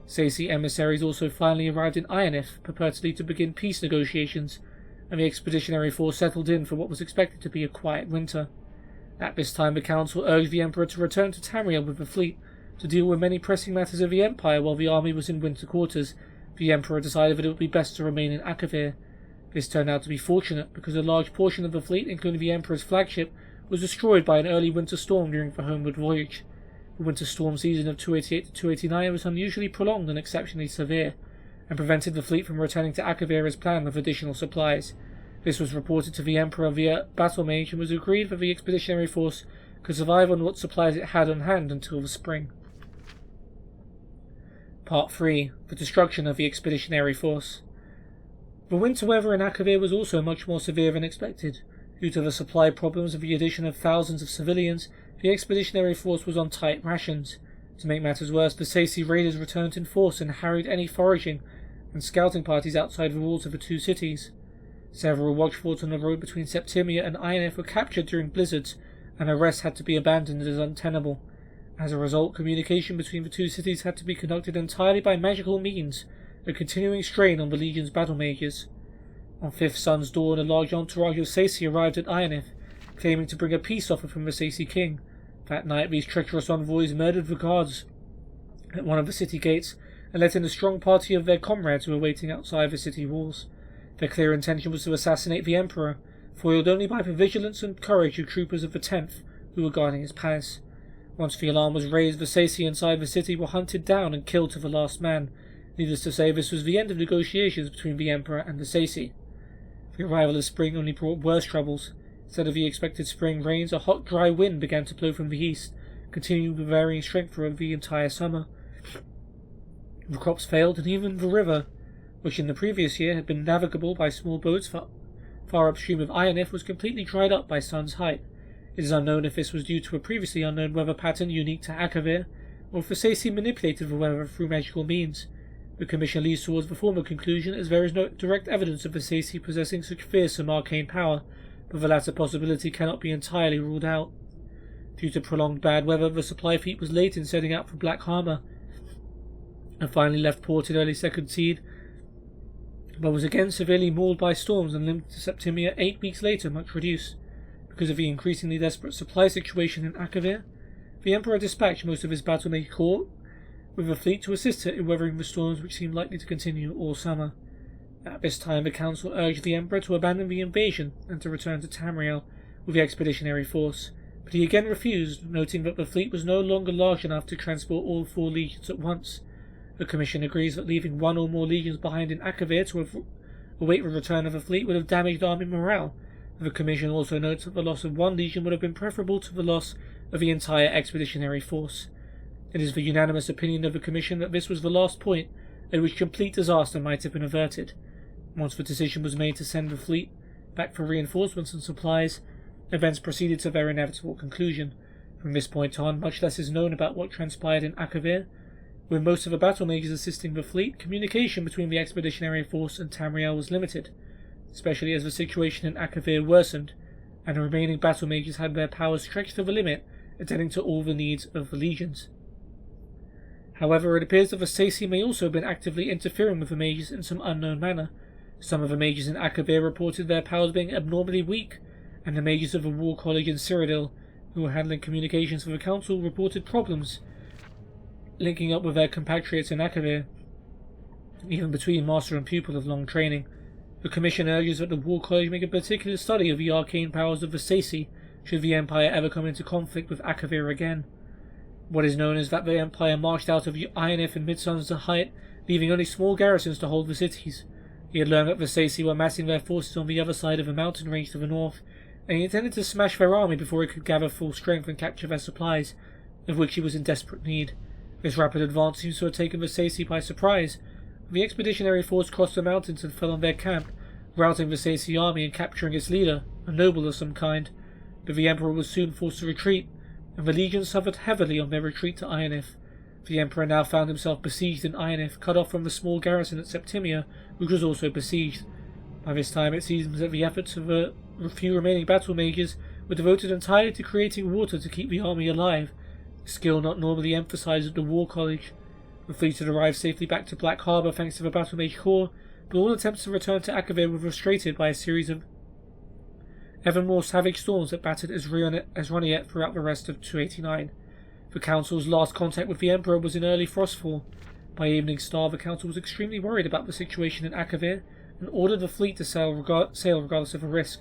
Saci emissaries also finally arrived in Ionif, purportedly to begin peace negotiations, and the expeditionary force settled in for what was expected to be a quiet winter. At this time the Council urged the Emperor to return to Tamriel with the fleet, to deal with many pressing matters of the Empire while the army was in winter quarters. The Emperor decided that it would be best to remain in Akavir. This turned out to be fortunate, because a large portion of the fleet, including the Emperor's flagship, was destroyed by an early winter storm during the homeward voyage. The winter storm season of 288 to 289 was unusually prolonged and exceptionally severe, and prevented the fleet from returning to Akavir as planned with additional supplies. This was reported to the Emperor via battle mage, and was agreed that the expeditionary force could survive on what supplies it had on hand until the spring. Part 3. The destruction of the expeditionary force. The winter weather in Akavir was also much more severe than expected. Due to the supply problems of the addition of thousands of civilians, the expeditionary force was on tight rations. To make matters worse, the Saci raiders returned in force and harried any foraging and scouting parties outside the walls of the 2 cities. Several watchforts on the road between Septimia and Ionif were captured during blizzards, and the rest had to be abandoned as untenable. As a result, communication between the 2 cities had to be conducted entirely by magical means, a continuing strain on the Legion's battle mages. On 5th Sun's dawn, a large entourage of Saci arrived at Ionif, claiming to bring a peace offer from the Saci king. That night, these treacherous envoys murdered the guards at one of the city gates and let in a strong party of their comrades who were waiting outside the city walls. Their clear intention was to assassinate the Emperor, foiled only by the vigilance and courage of troopers of the 10th who were guarding his palace. Once the alarm was raised, the Saci inside the city were hunted down and killed to the last man. Needless to say, this was the end of negotiations between the Emperor and the Saci. The arrival of spring only brought worse troubles. Instead of the expected spring rains, a hot, dry wind began to blow from the east, continuing with varying strength throughout the entire summer. The crops failed, and even the river, which in the previous year had been navigable by small boats far upstream of Ionif, was completely dried up by Sun's height. It is unknown if this was due to a previously unknown weather pattern unique to Akavir, or if the Saci manipulated the weather through magical means. The Commission leads towards the former conclusion, as there is no direct evidence of the Saci possessing such fearsome arcane power, but the latter possibility cannot be entirely ruled out. Due to prolonged bad weather, the supply fleet was late in setting out for Black Harbour, and finally left port in early Second Seed, but was again severely mauled by storms and limped to Septimia 8 weeks later, much reduced. Because of the increasingly desperate supply situation in Akavir, the Emperor dispatched most of his battle-mage corps with a fleet to assist it in weathering the storms which seemed likely to continue all summer. At this time, the Council urged the Emperor to abandon the invasion and to return to Tamriel with the expeditionary force, but he again refused, noting that the fleet was no longer large enough to transport all 4 legions at once. The Commission agrees that leaving 1 or more legions behind in Akavir to await the return of the fleet would have damaged army morale. The Commission also notes that the loss of 1 legion would have been preferable to the loss of the entire expeditionary force. It is the unanimous opinion of the Commission that this was the last point at which complete disaster might have been averted. Once the decision was made to send the fleet back for reinforcements and supplies, events proceeded to their inevitable conclusion. From this point on, much less is known about what transpired in Akavir. With most of the battle mages assisting the fleet, communication between the expeditionary force and Tamriel was limited, especially as the situation in Akavir worsened, and the remaining battle mages had their powers stretched to the limit, attending to all the needs of the legions. However, it appears that the Saci may also have been actively interfering with the mages in some unknown manner. Some of the mages in Akavir reported their powers being abnormally weak, and the mages of the War College in Cyrodiil, who were handling communications for the Council, reported problems linking up with their compatriots in Akavir. Even between master and pupil of long training, the Commission urges that the War College make a particular study of the arcane powers of the Saci should the Empire ever come into conflict with Akavir again. What is known is that the Empire marched out of Ionif and Midsun's height, leaving only small garrisons to hold the cities. He had learned that Vasaci were massing their forces on the other side of a mountain range to the north, and he intended to smash their army before it could gather full strength and capture their supplies, of which he was in desperate need. This rapid advance seems to have taken Vasaci by surprise. The expeditionary force crossed the mountains and fell on their camp, routing the Vasaci army and capturing its leader, a noble of some kind. But the Emperor was soon forced to retreat, and the legions suffered heavily on their retreat to Ionith. The Emperor now found himself besieged in Ionith, cut off from the small garrison at Septimia, which was also besieged. By this time it seems that the efforts of the few remaining battle mages were devoted entirely to creating water to keep the army alive, a skill not normally emphasized at the War College. The fleet had arrived safely back to Black Harbour thanks to the Battle Mage Corps, but all attempts to return to Akavir were frustrated by a series of ever more savage storms that battered Esroniet throughout the rest of 289. The Council's last contact with the Emperor was in early Frostfall. By Evening Star, the Council was extremely worried about the situation in Akavir and ordered the fleet to sail regardless of the risk.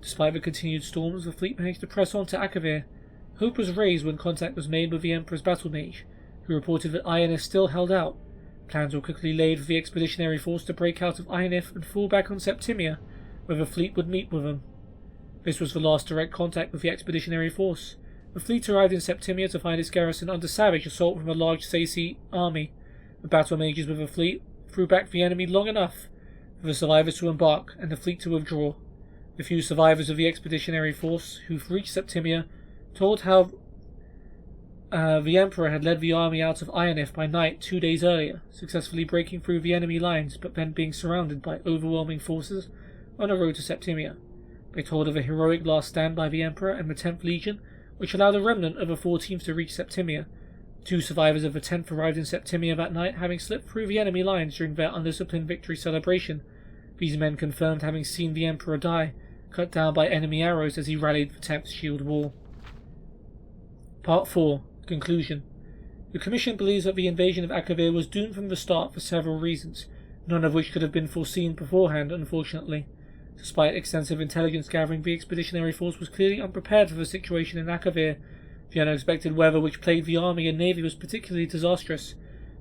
Despite the continued storms, the fleet managed to press on to Akavir. Hope was raised when contact was made with the Emperor's battle mage, who reported that Ionith still held out. Plans were quickly laid for the expeditionary force to break out of Ionith and fall back on Septimia, where the fleet would meet with them. This was the last direct contact with the expeditionary force. The fleet arrived in Septimia to find its garrison under savage assault from a large Saci army. The battle mages with the fleet threw back the enemy long enough for the survivors to embark and the fleet to withdraw. The few survivors of the expeditionary force who reached Septimia told how the Emperor had led the army out of Ionith by night 2 days earlier, successfully breaking through the enemy lines but then being surrounded by overwhelming forces on the road to Septimia. They told of a heroic last stand by the Emperor and the 10th Legion, which allowed a remnant of the 14th to reach Septimia. 2 survivors of the 10th arrived in Septimia that night, having slipped through the enemy lines during their undisciplined victory celebration. These men confirmed having seen the Emperor die, cut down by enemy arrows as he rallied the 10th Shield Wall. Part 4. Conclusion. The Commission believes that the invasion of Akavir was doomed from the start for several reasons, none of which could have been foreseen beforehand, unfortunately. Despite extensive intelligence gathering, the expeditionary force was clearly unprepared for the situation in Akavir. The unexpected weather which plagued the army and navy was particularly disastrous.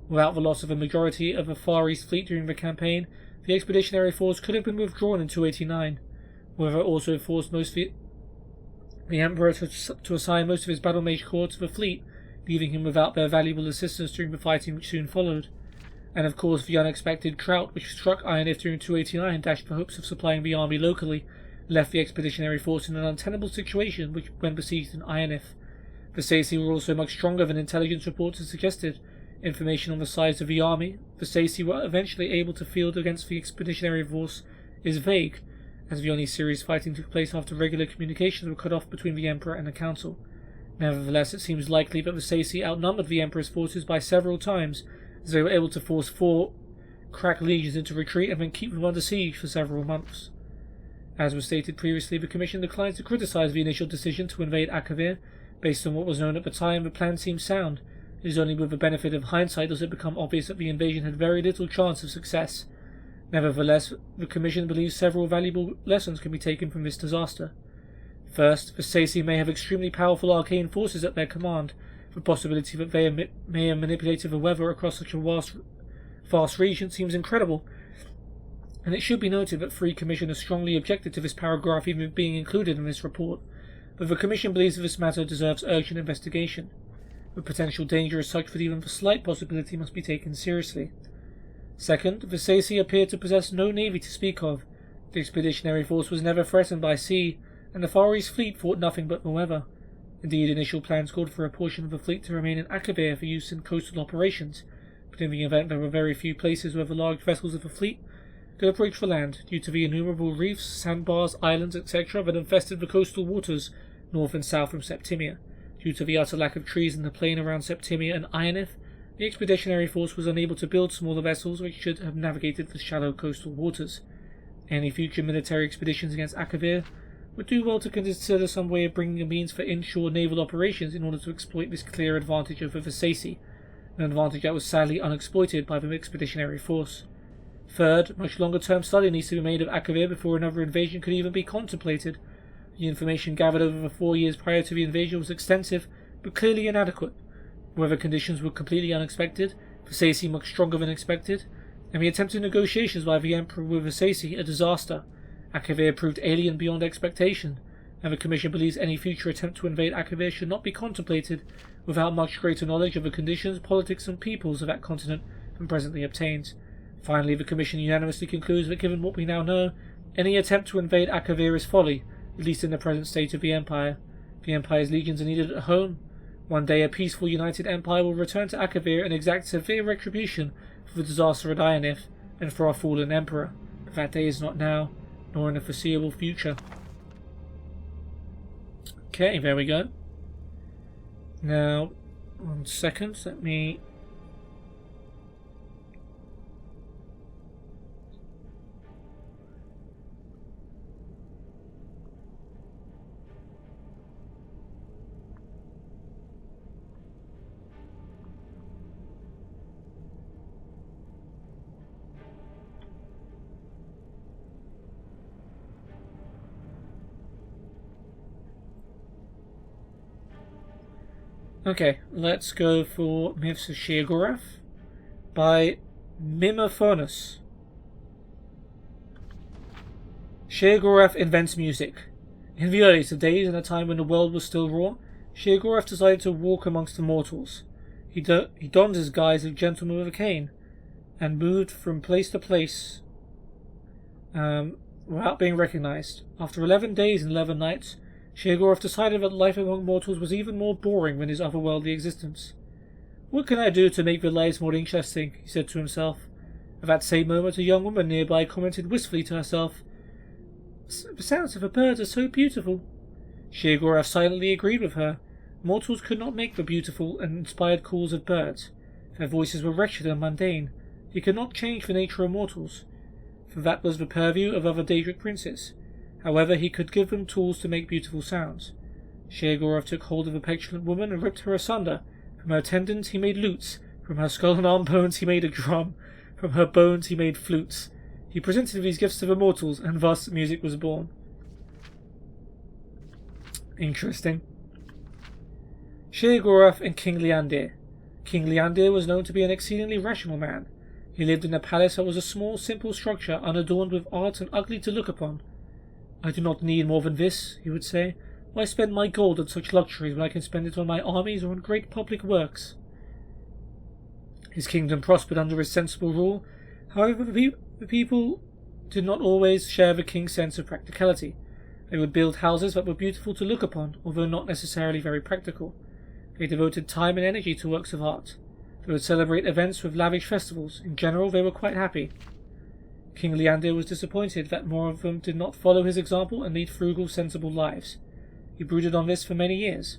Without the loss of a majority of the Far East fleet during the campaign, the expeditionary force could have been withdrawn in 289. Weather also forced the Emperor to assign most of his battle mage corps to the fleet, leaving him without their valuable assistance during the fighting which soon followed. And of course the unexpected drought which struck Ionith during 289 dashed the hopes of supplying the army locally, and left the expeditionary force in an untenable situation when besieged in Ionith. The Saci were also much stronger than intelligence reports had suggested. Information on the size of the army the Saci were eventually able to field against the expeditionary force is vague, as the only serious fighting took place after regular communications were cut off between the Emperor and the Council. Nevertheless, it seems likely that the Saci outnumbered the Emperor's forces by several times, as they were able to force 4 crack legions into retreat and then keep them under siege for several months. As was stated previously, the Commission declines to criticize the initial decision to invade Akavir. Based on what was known at the time, the plan seemed sound. It is only with the benefit of hindsight does it become obvious that the invasion had very little chance of success. Nevertheless, the Commission believes several valuable lessons can be taken from this disaster. First, the Saci may have extremely powerful arcane forces at their command. The possibility that they may have manipulated the weather across such a vast region seems incredible, and it should be noted that 3 commissioners strongly objected to this paragraph even being included in this report, but the Commission believes that this matter deserves urgent investigation. The potential danger is such that even the slight possibility must be taken seriously. Second, the Saci appeared to possess no navy to speak of. The expeditionary force was never threatened by sea, and the Far East fleet fought nothing but the weather. Indeed, initial plans called for a portion of the fleet to remain in Akavir for use in coastal operations, but in the event there were very few places where the large vessels of the fleet could approach the land, due to the innumerable reefs, sandbars, islands, etc. that infested the coastal waters north and south from Septimia. Due to the utter lack of trees in the plain around Septimia and Ionith, the expeditionary force was unable to build smaller vessels which should have navigated the shallow coastal waters. Any future military expeditions against Akavir would do well to consider some way of bringing a means for inshore naval operations in order to exploit this clear advantage over the Saci, an advantage that was sadly unexploited by the expeditionary force. Third, much longer-term study needs to be made of Akavir before another invasion could even be contemplated. The information gathered over the 4 years prior to the invasion was extensive, but clearly inadequate. Weather conditions were completely unexpected, the Saci much stronger than expected, and the attempted negotiations by the Emperor with Vasaci a disaster. Akavir proved alien beyond expectation, and the Commission believes any future attempt to invade Akavir should not be contemplated without much greater knowledge of the conditions, politics, and peoples of that continent than presently obtained. Finally, the Commission unanimously concludes that given what we now know, any attempt to invade Akavir is folly, at least in the present state of the Empire. The Empire's legions are needed at home. One day a peaceful united Empire will return to Akavir and exact severe retribution for the disaster at Ionith and for our fallen Emperor, but that day is not now, nor in the foreseeable future. Okay, there we go. Now, 1 second, let me... Okay, let's go for Myths of Sheogorath by Mimophonos. Sheogorath invents music. In the earliest of days, in a time when the world was still raw, Sheogorath decided to walk amongst the mortals. He donned his guise of gentleman with a cane, and moved from place to place without being recognized. After 11 days and 11 nights, Sheogorath decided that life among mortals was even more boring than his otherworldly existence. What can I do to make their lives more interesting? He said to himself. At that same moment, a young woman nearby commented wistfully to herself, "The sounds of the birds are so beautiful." Sheogorath silently agreed with her. Mortals could not make the beautiful and inspired calls of birds. Their voices were wretched and mundane. He could not change the nature of mortals, for that was the purview of other Daedric princes. However, he could give them tools to make beautiful sounds. Sheogorath took hold of the petulant woman and ripped her asunder. From her tendons he made lutes. From her skull and arm bones he made a drum. From her bones he made flutes. He presented these gifts to the mortals, and thus music was born. Interesting. Sheogorath and King Liandir. King Liandir was known to be an exceedingly rational man. He lived in a palace that was a small, simple structure, unadorned with art and ugly to look upon. "I do not need more than this," he would say. "Why spend my gold on such luxuries when I can spend it on my armies or on great public works?" His kingdom prospered under his sensible rule. However, the people did not always share the king's sense of practicality. They would build houses that were beautiful to look upon, although not necessarily very practical. They devoted time and energy to works of art. They would celebrate events with lavish festivals. In general, they were quite happy. King Liandir was disappointed that more of them did not follow his example and lead frugal, sensible lives. He brooded on this for many years.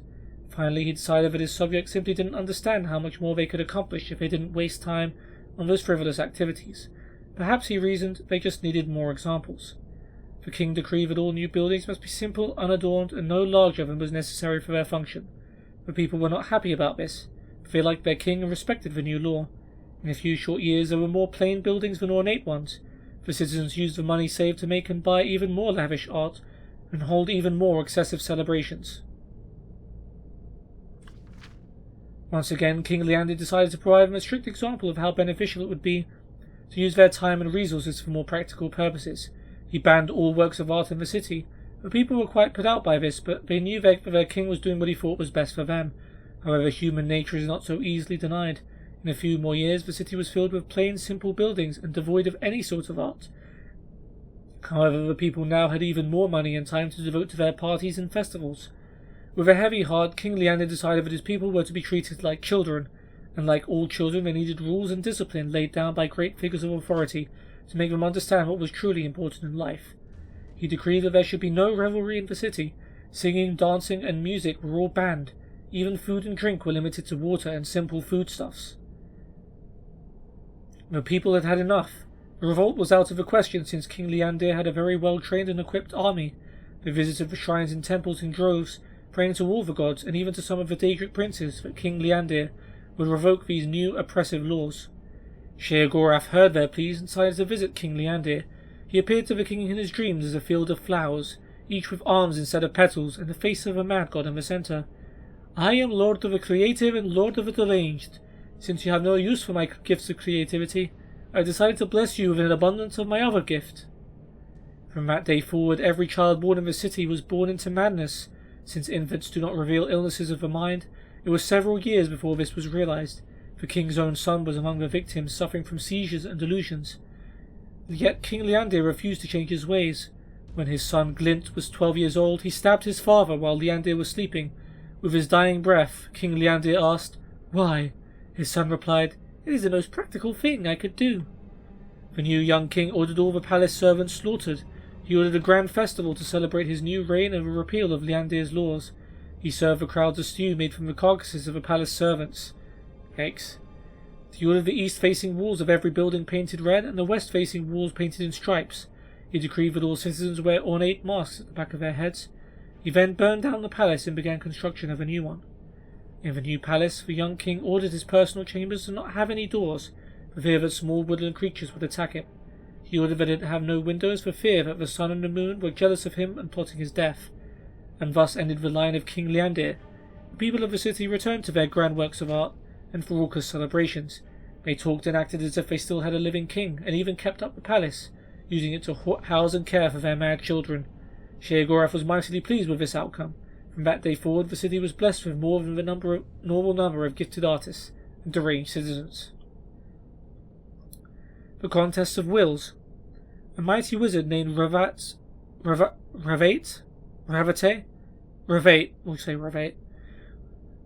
Finally, he decided that his subjects simply didn't understand how much more they could accomplish if they didn't waste time on those frivolous activities. Perhaps, he reasoned, they just needed more examples. The king decreed that all new buildings must be simple, unadorned, and no larger than was necessary for their function. The people were not happy about this, but they liked their king and respected the new law. In a few short years there were more plain buildings than ornate ones. The citizens used the money saved to make and buy even more lavish art and hold even more excessive celebrations. Once again, King Liandir decided to provide them a strict example of how beneficial it would be to use their time and resources for more practical purposes. He banned all works of art in the city. The people were quite put out by this, but they knew that their king was doing what he thought was best for them. However, human nature is not so easily denied. In a few more years, the city was filled with plain, simple buildings and devoid of any sort of art. However, the people now had even more money and time to devote to their parties and festivals. With a heavy heart, King Liandir decided that his people were to be treated like children, and like all children, they needed rules and discipline laid down by great figures of authority to make them understand what was truly important in life. He decreed that there should be no revelry in the city. Singing, dancing, and music were all banned. Even food and drink were limited to water and simple foodstuffs. The people had had enough. The revolt was out of the question, since King Liandir had a very well-trained and equipped army. They visited the shrines and temples in droves, praying to all the gods, and even to some of the Daedric princes, that King Liandir would revoke these new oppressive laws. Sheogorath heard their pleas and decided to visit King Liandir. He appeared to the king in his dreams as a field of flowers, each with arms instead of petals, and the face of a mad god in the centre. "I am lord of the creative and lord of the deranged. Since you have no use for my gifts of creativity, I decided to bless you with an abundance of my other gift. From that day forward, every child born in the city was born into madness. Since infants do not reveal illnesses of the mind, it was several years before this was realized. The king's own son was among the victims, suffering from seizures and delusions. Yet King Leander refused to change his ways. When his son Glint was 12 years old, he stabbed his father while Leander was sleeping. With his dying breath, King Leander asked, "Why?" His son replied, "It is the most practical thing I could do." The new young king ordered all the palace servants slaughtered. He ordered a grand festival to celebrate his new reign and the repeal of Leander's laws. He served the crowds a stew made from the carcasses of the palace servants. Yikes. He ordered the east-facing walls of every building painted red and the west-facing walls painted in stripes. He decreed that all citizens wear ornate masks at the back of their heads. He then burned down the palace and began construction of a new one. In the new palace, the young king ordered his personal chambers to not have any doors, for fear that small woodland creatures would attack him. He ordered that it have no windows for fear that the sun and the moon were jealous of him and plotting his death. And thus ended the line of King Leander. The people of the city returned to their grand works of art and for raucous celebrations. They talked and acted as if they still had a living king, and even kept up the palace, using it to house and care for their mad children. Sheogorath was mightily pleased with this outcome. From that day forward, the city was blessed with more than the normal number of gifted artists and deranged citizens. The Contest of Wills. A mighty wizard named Ravate,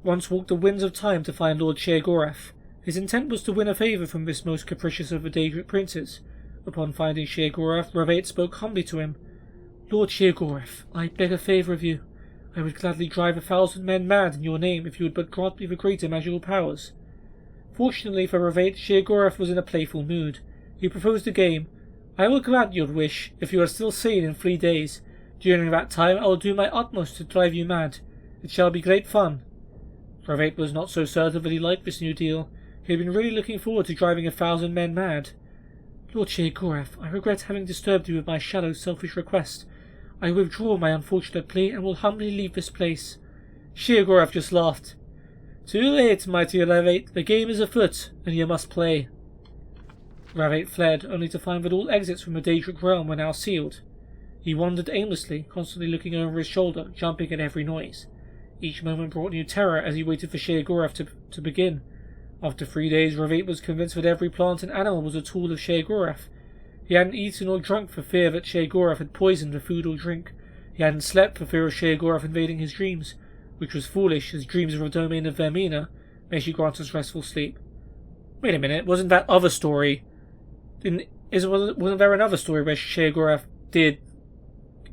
once walked the winds of time to find Lord Sheogorath. His intent was to win a favour from this most capricious of the Daedric princes. Upon finding Sheogorath, Ravate spoke humbly to him. "Lord Sheogorath, I beg a favour of you. I would gladly drive 1,000 men mad in your name if you would but grant me the greater magical powers." Fortunately for Ravate, Sheogorath was in a playful mood. He proposed a game. "I will grant your wish if you are still sane in 3 days. During that time I will do my utmost to drive you mad. It shall be great fun." Ravate was not so certain that he liked this new deal. He had been really looking forward to driving 1,000 men mad. "Lord Sheogorath, I regret having disturbed you with my shallow, selfish request. I withdraw my unfortunate plea and will humbly leave this place." Sheogorath just laughed. "Too late, mighty Ravate. The game is afoot, and you must play." Ravate fled, only to find that all exits from the Daedric realm were now sealed. He wandered aimlessly, constantly looking over his shoulder, jumping at every noise. Each moment brought new terror as he waited for Sheogorath to begin. After 3 days, Ravate was convinced that every plant and animal was a tool of Sheogorath. He hadn't eaten or drunk for fear that Sheogorath had poisoned the food or drink. He hadn't slept for fear of Sheogorath invading his dreams, which was foolish, as dreams are a domain of Vermina. May she grant us restful sleep. Wait a minute, wasn't that other story? Wasn't there another story where Sheogorath did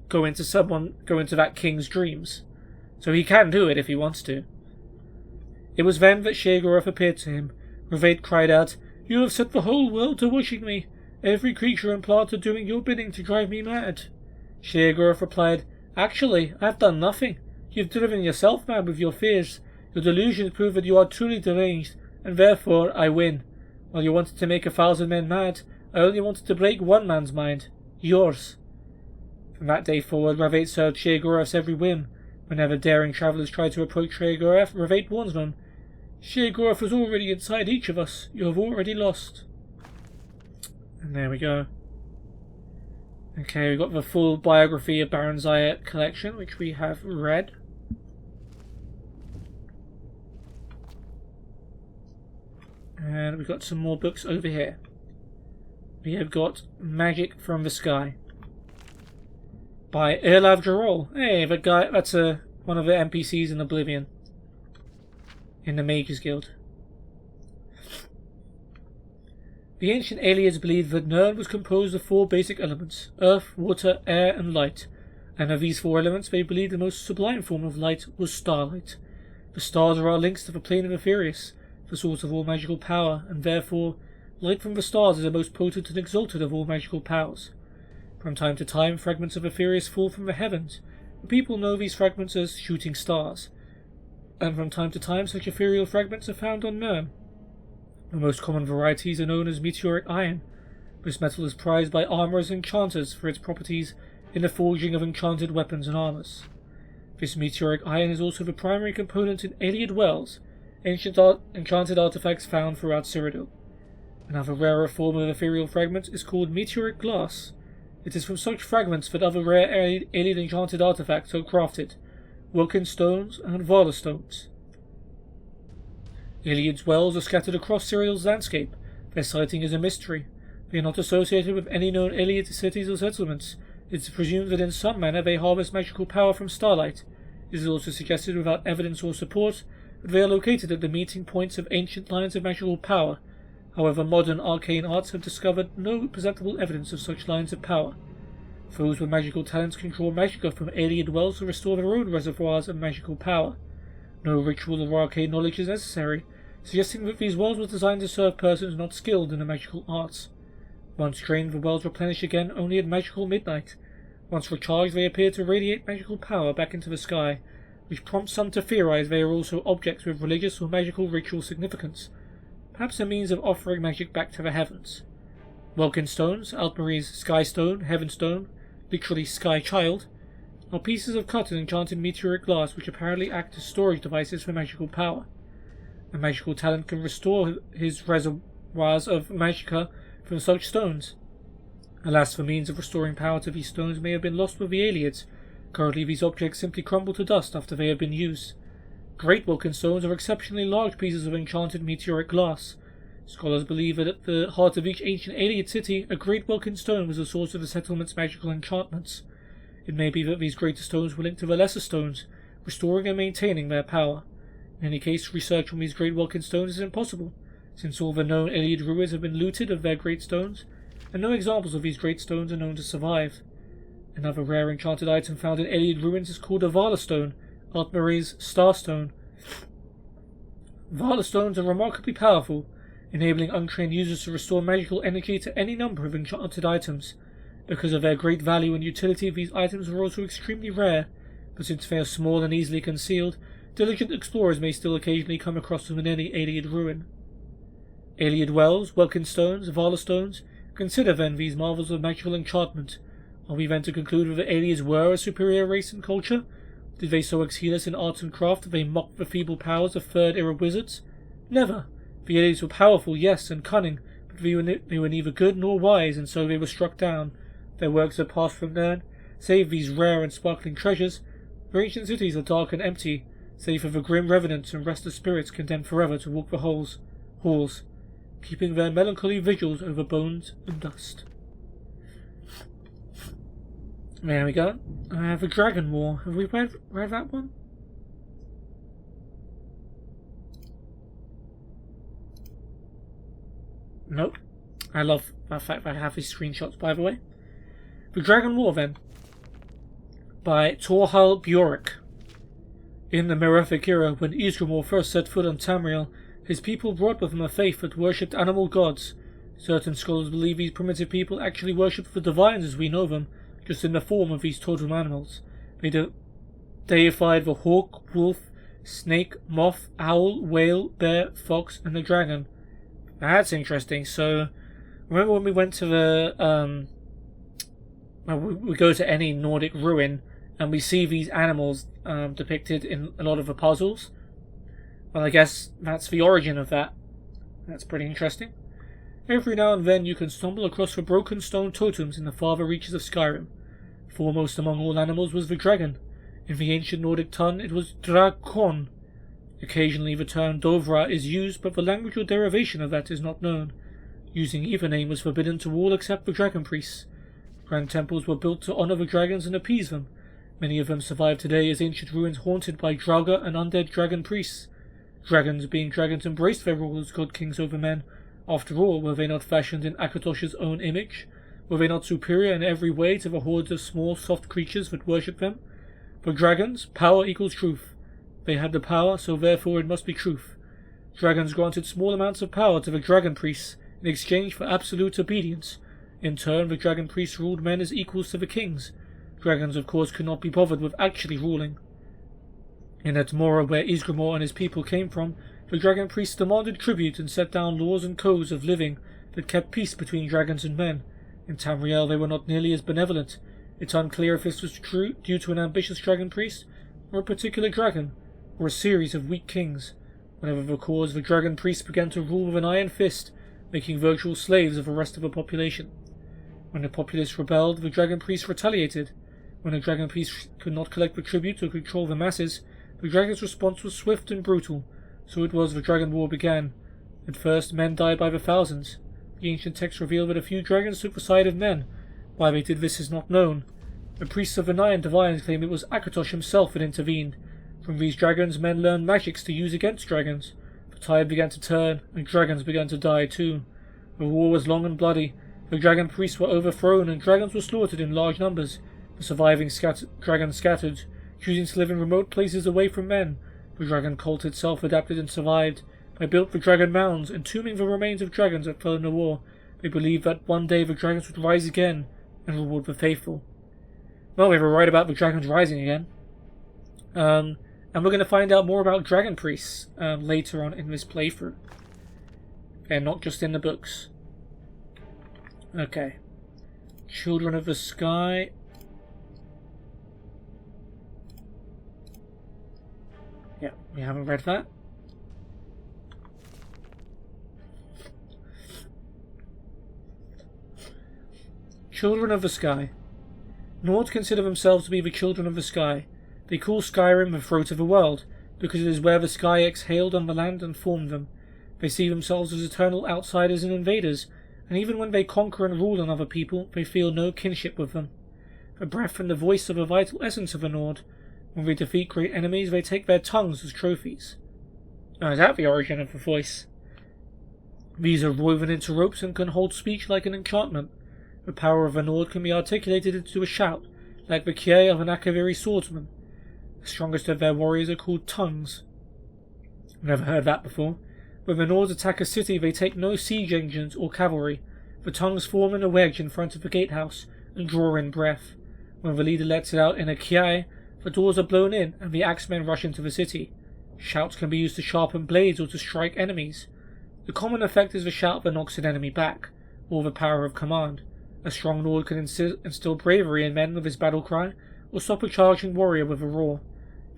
go into that king's dreams? So he can do it if he wants to. It was then that Sheogorath appeared to him. Ravate cried out, "You have set the whole world to wishing me. Every creature and plant are doing your bidding to drive me mad." Sheogorath replied, "Actually, I have done nothing. You have driven yourself mad with your fears. Your delusions prove that you are truly deranged, and therefore I win. While you wanted to make 1,000 men mad, I only wanted to break one man's mind. Yours." From that day forward, Ravate served Sheogorath's every whim. Whenever daring travellers tried to approach Sheogorath, Ravate warns them, "Sheogorath was already inside each of us. You have already lost." And there we go. Okay, we've got the full biography of Baron Zayat collection, which we have read. And we've got some more books over here. We have got Magic from the Sky by Erlav Jarol. Hey, that guy, that's one of the NPCs in Oblivion. In the Mages Guild. The ancient aliens believed that Nirn was composed of 4 basic elements: earth, water, air, and light. And of these 4 elements, they believed the most sublime form of light was starlight. The stars are our links to the plane of Ephirius, the source of all magical power, and therefore, light from the stars is the most potent and exalted of all magical powers. From time to time, fragments of Ephirius fall from the heavens. The people know these fragments as shooting stars. And from time to time, such ethereal fragments are found on Nirn. The most common varieties are known as meteoric iron. This metal is prized by armourers and enchanters for its properties in the forging of enchanted weapons and armours. This meteoric iron is also the primary component in Iliad Wells, ancient enchanted artifacts found throughout Cyrodiil. Another rarer form of ethereal fragment is called meteoric glass. It is from such fragments that other rare alien enchanted artifacts are crafted, Wilkin stones and Vala stones. Iliad's wells are scattered across Cyriel's landscape. Their sighting is a mystery. They are not associated with any known Iliad cities or settlements. It is presumed that in some manner they harvest magical power from starlight. It is also suggested without evidence or support that they are located at the meeting points of ancient lines of magical power. However, modern arcane arts have discovered no perceptible evidence of such lines of power. Those with magical talents can draw magicka from Iliad wells to restore their own reservoirs of magical power. No ritual or arcane knowledge is necessary, suggesting that these wells were designed to serve persons not skilled in the magical arts. Once drained, the wells replenish again only at magical midnight. Once recharged, they appear to radiate magical power back into the sky, which prompts some to theorize they are also objects with religious or magical ritual significance, perhaps a means of offering magic back to the heavens. Welkin stones, Altmarie's Sky Stone, Heaven Stone, literally Sky Child, are pieces of cut and enchanted meteoric glass which apparently act as storage devices for magical power. A magical talent can restore his reservoirs of magicka from such stones. Alas, the means of restoring power to these stones may have been lost with the Iliads. Currently, these objects simply crumble to dust after they have been used. Great Wilkin stones are exceptionally large pieces of enchanted meteoric glass. Scholars believe that at the heart of each ancient Iliad city, a great Wilkin stone was the source of the settlement's magical enchantments. It may be that these greater stones were linked to the lesser stones, restoring and maintaining their power. In any case, research on these great Wilkin stones is impossible, since all the known Iliad ruins have been looted of their great stones, and no examples of these great stones are known to survive. Another rare enchanted item found in Iliad ruins is called a Vala stone, Altmarie's Starstone. Vala stones are remarkably powerful, enabling untrained users to restore magical energy to any number of enchanted items. Because of their great value and utility, these items are also extremely rare, but since they are small and easily concealed, diligent explorers may still occasionally come across them in any Iliad ruin. Iliad wells, Welkin stones, Vala stones, consider then these marvels of magical enchantment. Are we then to conclude that the Iliads were a superior race and culture? Did they so excel us in arts and craft that they mocked the feeble powers of third-era wizards? Never. The Iliads were powerful, yes, and cunning, but they were neither good nor wise, and so they were struck down. Their works have passed from them. Save these rare and sparkling treasures, their ancient cities are dark and empty, save for the grim revenants and restless spirits condemned forever to walk the halls, keeping their melancholy vigils over bones and dust. There we go. The Dragon War. Have we read that one? Nope. I love the fact that I have these screenshots, by the way. The Dragon War, then. By Torhal Bjork. In the Mirific era, when Ysgramor first set foot on Tamriel, his people brought with them a faith that worshipped animal gods. Certain scholars believe these primitive people actually worshipped the divines as we know them, just in the form of these totem animals. They deified the hawk, wolf, snake, moth, owl, whale, bear, fox, and the dragon. That's interesting. So, remember when we went to the, we go to any Nordic ruin, and we see these animals depicted in a lot of the puzzles? Well, I guess that's the origin of that. That's pretty interesting. Every now and then you can stumble across the broken stone totems in the farther reaches of Skyrim. Foremost among all animals was the dragon. In the ancient Nordic tongue it was Drakon. Occasionally the term Dovra is used, but the language or derivation of that is not known. Using either name was forbidden to all except the dragon priests. Grand temples were built to honor the dragons and appease them. Many of them survive today as ancient ruins haunted by Draugr and undead dragon priests. Dragons, being dragons, embraced their role as god-kings over men. After all, were they not fashioned in Akatosh's own image? Were they not superior in every way to the hordes of small, soft creatures that worshipped them? For dragons, power equals truth. They had the power, so therefore it must be truth. Dragons granted small amounts of power to the dragon priests in exchange for absolute obedience. In turn, the dragon priests ruled men as equals to the kings. Dragons, of course, could not be bothered with actually ruling. In Thalmor, where Ysgramor and his people came from, the dragon priests demanded tribute and set down laws and codes of living that kept peace between dragons and men. In Tamriel they were not nearly as benevolent. It's unclear if this was true due to an ambitious dragon priest, or a particular dragon, or a series of weak kings. Whatever the cause, the dragon priests began to rule with an iron fist, making virtual slaves of the rest of the population. When the populace rebelled, the dragon priests retaliated. When the dragon priests could not collect the tribute or control the masses, the dragon's response was swift and brutal. So it was the Dragon War began. At first, men died by the thousands. The ancient texts reveal that a few dragons took the side of men. Why they did this is not known. The priests of the Nine Divines claim it was Akatosh himself that intervened. From these dragons, men learned magics to use against dragons. The tide began to turn, and dragons began to die too. The war was long and bloody. The dragon priests were overthrown, and dragons were slaughtered in large numbers. The surviving dragons scattered, choosing to live in remote places away from men. The dragon cult itself adapted and survived. They built the dragon mounds, entombing the remains of dragons that fell in the war. They believed that one day the dragons would rise again and reward the faithful. Well, we were right about the dragons rising again. And we're going to find out more about dragon priests later on in this playthrough. And not just in the books. Okay. Children of the Sky. Yeah, we haven't read that. Children of the Sky. Nords consider themselves to be the children of the sky. They call Skyrim the throat of the world, because it is where the sky exhaled on the land and formed them. They see themselves as eternal outsiders and invaders, and even when they conquer and rule another people, they feel no kinship with them. The breath and the voice are the vital essence of a Nord. When they defeat great enemies, they take their tongues as trophies. Is that the origin of the voice? These are woven into ropes and can hold speech like an enchantment. The power of a Nord can be articulated into a shout, like the Kie of an Akaviri swordsman. The strongest of their warriors are called tongues. I've never heard that before. When the Nords attack a city, they take no siege engines or cavalry. The tongues form in a wedge in front of the gatehouse and draw in breath. When the leader lets it out in a Kie, the doors are blown in and the axemen rush into the city. Shouts can be used to sharpen blades or to strike enemies. The common effect is the shout that knocks an enemy back, or the power of command. A strong Nord can instill bravery in men with his battle cry, or stop a charging warrior with a roar.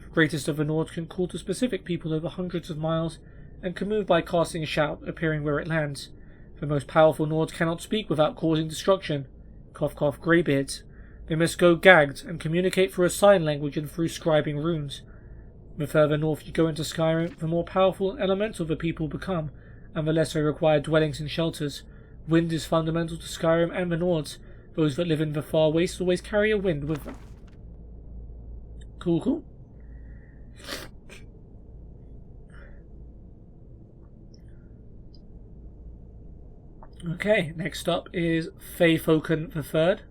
The greatest of the Nords can call to specific people over hundreds of miles, and can move by casting a shout, appearing where it lands. The most powerful Nords cannot speak without causing destruction. Cough cough greybeards. They must go gagged, and communicate through a sign language and through scribing runes. The further north you go into Skyrim, the more powerful and elemental the people become, and the less they require dwellings and shelters. Wind is fundamental to Skyrim and the Nords. Those that live in the far wastes always carry a wind with them. Cool. Okay, next up is Feyfoken III.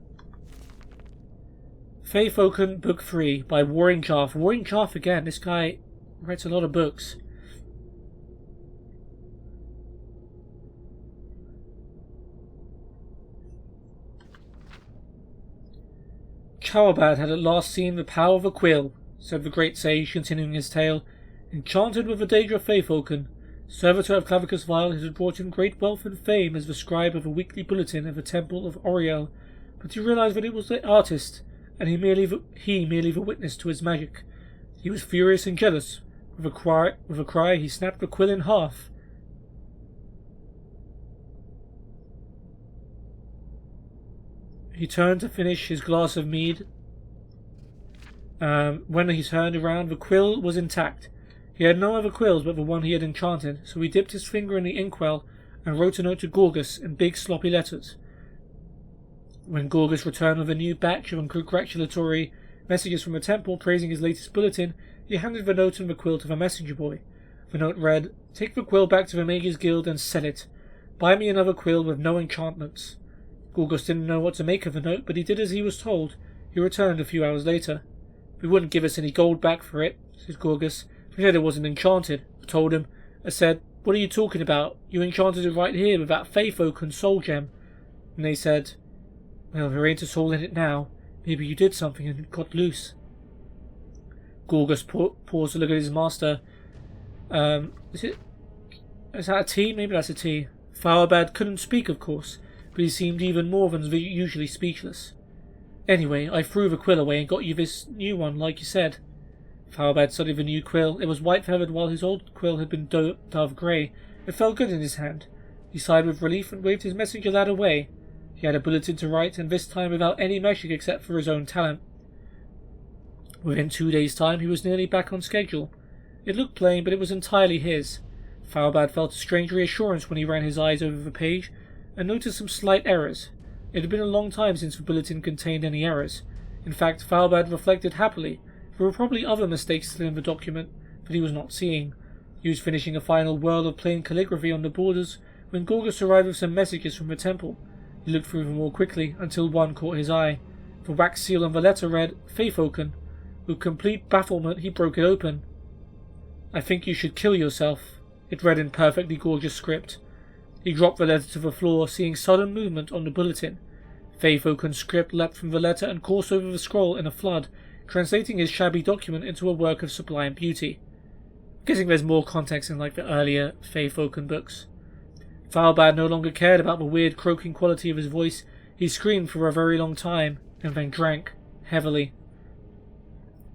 Feyfoken Book 3 by Warren Jarth. Warren Jarth again, this guy writes a lot of books. Chowabad had at last seen the power of a quill, said the great sage, continuing his tale. Enchanted with the Daedra Feyfoken, servitor of Clavicus Vile, it had brought him great wealth and fame as the scribe of a weekly bulletin of the Temple of Oriel, but he realized that it was the artist, and he merely the witness to his magic. He was furious and jealous. With a cry, he snapped the quill in half. He turned to finish his glass of mead. When he turned around, the quill was intact. He had no other quills but the one he had enchanted, so he dipped his finger in the inkwell and wrote a note to Gorgus in big sloppy letters. When Gorgus returned with a new batch of congratulatory messages from the temple praising his latest bulletin, he handed the note and the quill to the messenger boy. The note read, "Take the quill back to the Mages Guild and sell it. Buy me another quill with no enchantments." Gorgus didn't know what to make of the note, but he did as he was told. He returned a few hours later. "They wouldn't give us any gold back for it," said Gorgus. "They said it wasn't enchanted." I told him. I said, "What are you talking about? You enchanted it right here with that Feyfoken soul gem." And they said, "Well, there ain't a soul in it now. Maybe you did something and it got loose." Gorgus paused to look at his master. Is that a T? Maybe that's a T. Fauerbad couldn't speak, of course, but he seemed even more than usually speechless. "Anyway, I threw the quill away and got you this new one, like you said." Fauerbad studied the new quill. It was white-feathered while his old quill had been dove grey. It felt good in his hand. He sighed with relief and waved his messenger lad away. He had a bulletin to write, and this time without any magic except for his own talent. Within 2 days' time, he was nearly back on schedule. It looked plain, but it was entirely his. Thalbad felt a strange reassurance when he ran his eyes over the page, and noticed some slight errors. It had been a long time since the bulletin contained any errors. In fact, Thalbad reflected happily. There were probably other mistakes still in the document that he was not seeing. He was finishing a final whirl of plain calligraphy on the borders when Gorgas arrived with some messages from the temple. He looked through them all quickly until one caught his eye. The wax seal on the letter read, Faithoken. With complete bafflement he broke it open. I think you should kill yourself. It read in perfectly gorgeous script. He dropped the letter to the floor, seeing sudden movement on the bulletin. Faithoken's script leapt from the letter and coursed over the scroll in a flood, translating his shabby document into a work of sublime beauty. I'm guessing there's more context in like the earlier Faithoken books. Thalbad no longer cared about the weird croaking quality of his voice. He screamed for a very long time, and then drank, heavily.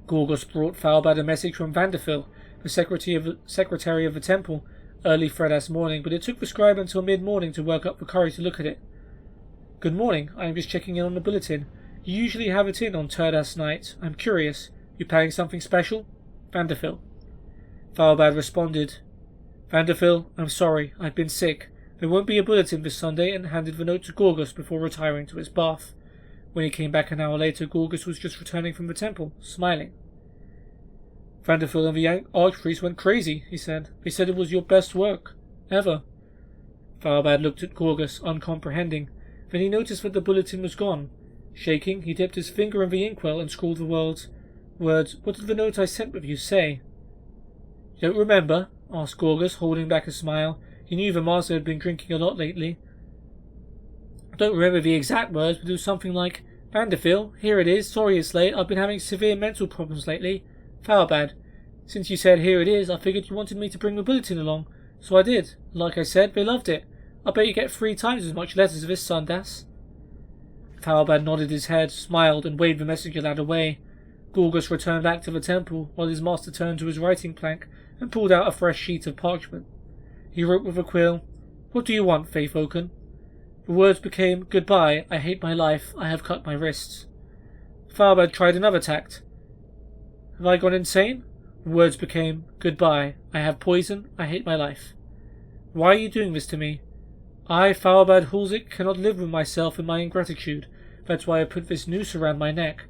Gorgas brought Thalbad a message from Vanderfil, the secretary of the temple, early Fredas morning, but it took the scribe until mid-morning to work up the courage to look at it. Good morning, I am just checking in on the bulletin. You usually have it in on Turdas night. I'm curious. You planning something special? Vanderfil. Thalbad responded. Vanderfil, I'm sorry, I've been sick. There won't be a bulletin this Sunday, and handed the note to Gorgas before retiring to his bath. When he came back an hour later, Gorgas was just returning from the temple, smiling. Vanderfil and the archpriest went crazy, he said. They said it was your best work, ever. Thalbad looked at Gorgas, uncomprehending. Then he noticed that the bulletin was gone. Shaking, he dipped his finger in the inkwell and scrawled the words, What did the note I sent with you say? You don't remember? Asked Gorgas, holding back a smile. He knew the master had been drinking a lot lately. I don't remember the exact words, but it was something like, Vanderfil, here it is. Sorry it's late. I've been having severe mental problems lately. Thalbad, since you said here it is, I figured you wanted me to bring the bulletin along. So I did. Like I said, they loved it. I bet you get 3 times as much letters this Sundas. Thalbad nodded his head, smiled, and waved the messenger lad away. Gorgas returned back to the temple, while his master turned to his writing plank and pulled out a fresh sheet of parchment. He wrote with a quill, What do you want, Faithoken? The words became, Goodbye, I hate my life, I have cut my wrists. Thalbad tried another tact. Have I gone insane? The words became, Goodbye, I have poison, I hate my life. Why are you doing this to me? I, Thalbad Hulzik, cannot live with myself and my ingratitude. That's why I put this noose around my neck.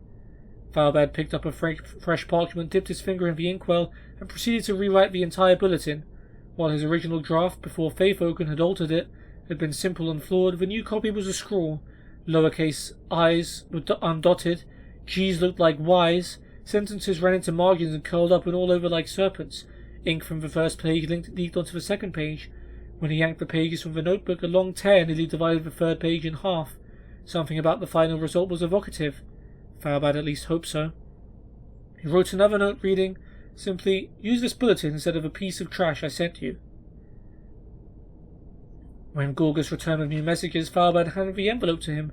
Thalbad picked up a fresh parchment, dipped his finger in the inkwell, and proceeded to rewrite the entire bulletin. While his original draft, before Faithoken had altered it, had been simple and flawed, the new copy was a scrawl. Lowercase i's were undotted, g's looked like y's, sentences ran into margins and curled up and all over like serpents. Ink from the first page leaked onto the second page. When he yanked the pages from the notebook, a long tear nearly divided the third page in half. Something about the final result was evocative. Thalbad at least hoped so. He wrote another note reading, simply, Use this bulletin instead of a piece of trash I sent you. When Gorgas returned with new messages, Thalbad handed the envelope to him.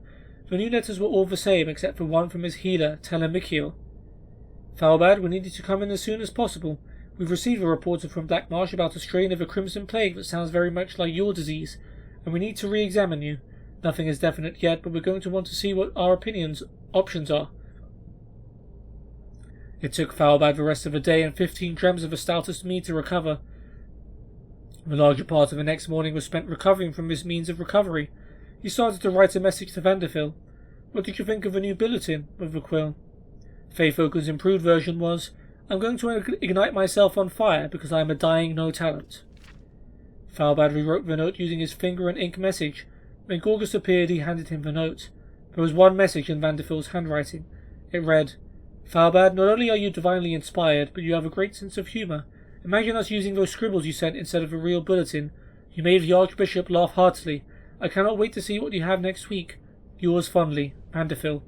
The new letters were all the same, except for one from his healer, Telemikiel. Thalbad, we need you to come in as soon as possible. We've received a report from Black Marsh about a strain of the Crimson Plague that sounds very much like your disease, and we need to re-examine you. Nothing is definite yet, but we're going to want to see what our options are. It took Thalbad the rest of the day and 15 drams of the stoutest mead to recover. The larger part of the next morning was spent recovering from this means of recovery. He started to write a message to Vanderfil. What did you think of the new bulletin? With the quill. Faithoken's improved version was, I'm going to ignite myself on fire because I am a dying no talent. Thalbad rewrote the note using his finger and ink message. When Gorgas appeared, he handed him the note. There was one message in Vanderfil's handwriting. It read, Thalbad, not only are you divinely inspired, but you have a great sense of humour. Imagine us using those scribbles you sent instead of a real bulletin. You made the Archbishop laugh heartily. I cannot wait to see what you have next week. Yours fondly, Vanderfil.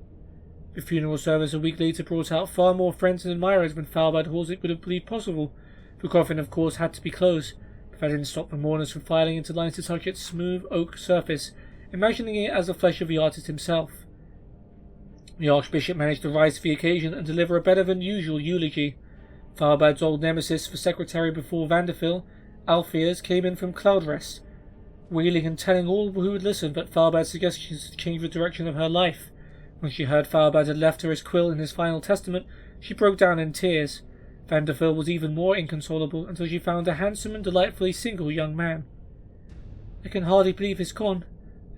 The funeral service a week later brought out far more friends and admirers than Thalbad Hulzik would have believed possible. The coffin, of course, had to be closed, but that didn't stop the mourners from filing into lines to touch its smooth oak surface, imagining it as the flesh of the artist himself. The Archbishop managed to rise to the occasion and deliver a better than usual eulogy. Thalbad's old nemesis, the secretary before Vanderfil, Alpheus, came in from Cloudrest. wheeling and telling all who would listen that Thalbad's suggestions had changed the direction of her life. When she heard Thalbad had left her his quill in his final testament, she broke down in tears. Vanderfell was even more inconsolable until she found a handsome and delightfully single young man. "I can hardly believe he's gone,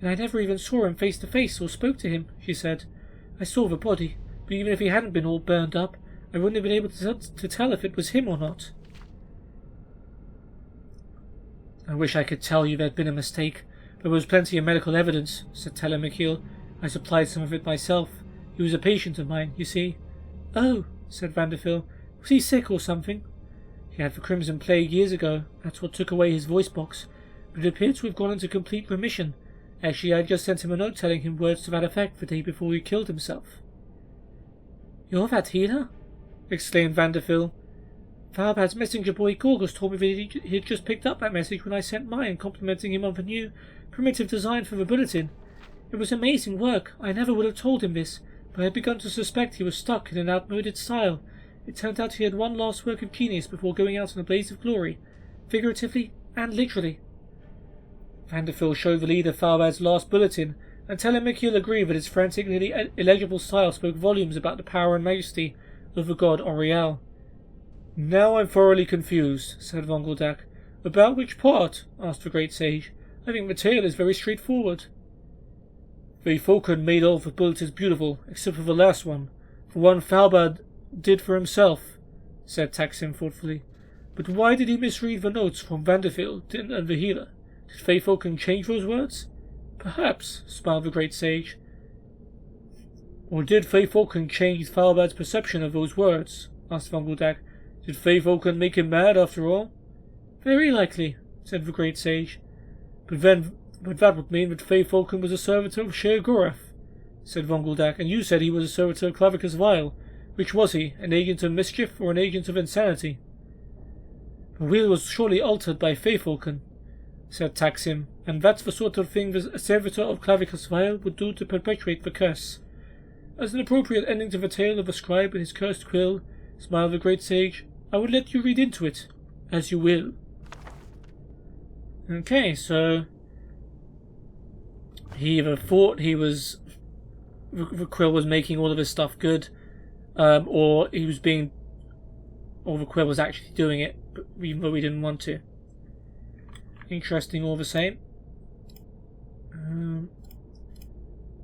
and I never even saw him face to face or spoke to him," she said. "I saw the body, but even if he hadn't been all burned up, I wouldn't have been able to tell if it was him or not." "I wish I could tell you there'd been a mistake. There was plenty of medical evidence," said Thalmor. "I supplied some of it myself. He was a patient of mine, you see." "Oh," said Vanderfell. "Was he sick or something?" "He had the Crimson Plague years ago. That's what took away his voice box. But it appeared to have gone into complete remission. Actually, I had just sent him a note telling him words to that effect the day before he killed himself." "You're that healer?" exclaimed Vanderfell. "Thalbad's messenger boy Gorgus told me that he had just picked up that message when I sent mine, complimenting him on the new, primitive design for the bulletin. It was amazing work. I never would have told him this, but I had begun to suspect he was stuck in an outmoded style. It turned out he had one last work of genius before going out in a blaze of glory, figuratively and literally." Vanderfell showed the leader Thalbad's last bulletin, and Thalmor agreed that its frantic, nearly illegible style spoke volumes about the power and majesty of the god Auriel. "Now I'm thoroughly confused," said Vongeldak. "About which part?" asked the great sage. "I think the tale is very straightforward." "The Falcon made all the bulletins beautiful, except for the last one, the one Thalbad did for himself," said Taksim thoughtfully. "But why did he misread the notes from Vanderfell and the healer? Did Fayfalken change those words?" "Perhaps," smiled the great sage. "Or did Fayfalken change Thalbad's perception of those words?" asked Vongeldak. "Did Fayfalken make him mad after all?" "Very likely," said the great sage. But that would mean that Fayfalken was a servitor of Sher Gorath," said Vongeldak, "and you said he was a servitor of Clavicus Vile. Which was he, an agent of mischief or an agent of insanity?" "The wheel was surely altered by Fayfalken," said Taksim, "and that's the sort of thing the servitor of Clavicus Vile would do to perpetuate the curse. As an appropriate ending to the tale of the scribe and his cursed quill," smiled the great sage, "I would let you read into it, as you will." Okay, so he either thought the quill was making all of his stuff good, or the quill was actually doing it, but even though we didn't want to. Interesting all the same.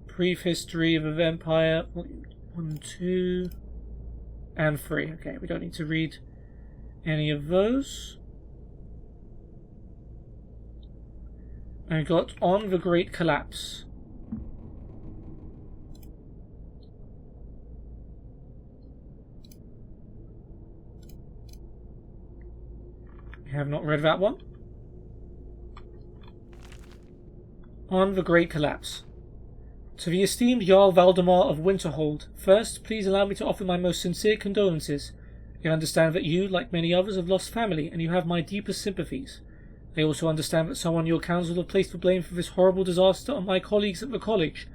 Brief history of the Empire, 1, 2, and 3. Okay, we don't need to read any of those. I got On the Great Collapse. I have not read that one. On the Great Collapse. To the esteemed Jarl Valdemar of Winterhold, first, please allow me to offer my most sincere condolences. I understand that you, like many others, have lost family, and you have my deepest sympathies. I also understand that some on your council have placed the blame for this horrible disaster on my colleagues at the college.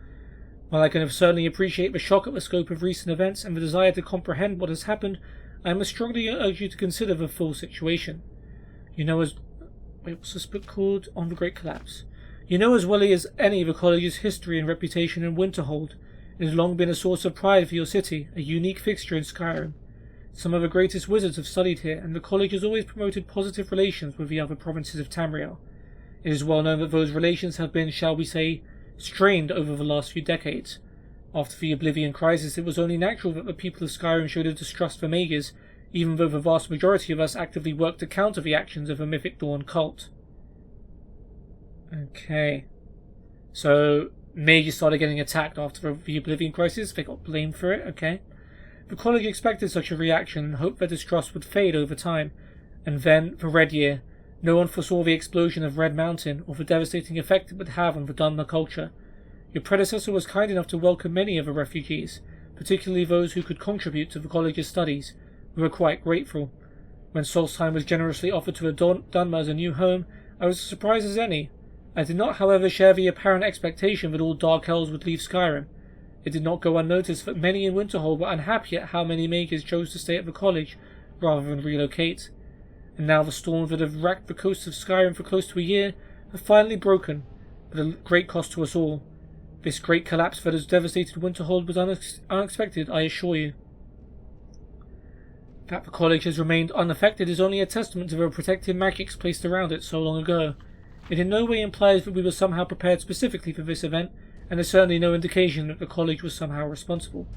While I can certainly appreciate the shock at the scope of recent events and the desire to comprehend what has happened, I must strongly urge you to consider the full situation. You know as... Wait, what's this book called? On the Great Collapse. You know as well as any the college's history and reputation in Winterhold. It has long been a source of pride for your city, a unique fixture in Skyrim. Some of the greatest wizards have studied here, and the college has always promoted positive relations with the other provinces of Tamriel. It is well known that those relations have been, shall we say, strained over the last few decades. After the Oblivion Crisis, it was only natural that the people of Skyrim showed a distrust for mages, even though the vast majority of us actively worked to counter the actions of the Mythic Dawn cult. Okay. So, mages started getting attacked after the Oblivion Crisis. They got blamed for it. Okay. The college expected such a reaction and hoped their distrust would fade over time. And then, the Red Year. No one foresaw the explosion of Red Mountain or the devastating effect it would have on the Dunmer culture. Your predecessor was kind enough to welcome many of the refugees, particularly those who could contribute to the college's studies. We were quite grateful. When Solstheim was generously offered to the Dunmer as a new home, I was as surprised as any. I did not, however, share the apparent expectation that all Dark Elves would leave Skyrim. It did not go unnoticed that many in Winterhold were unhappy at how many mages chose to stay at the college rather than relocate. And now the storms that have racked the coast of Skyrim for close to a year have finally broken, but at a great cost to us all. This great collapse that has devastated Winterhold was unexpected, I assure you. That the college has remained unaffected is only a testament to the protective magics placed around it so long ago. It in no way implies that we were somehow prepared specifically for this event, and there's certainly no indication that the college was somehow responsible.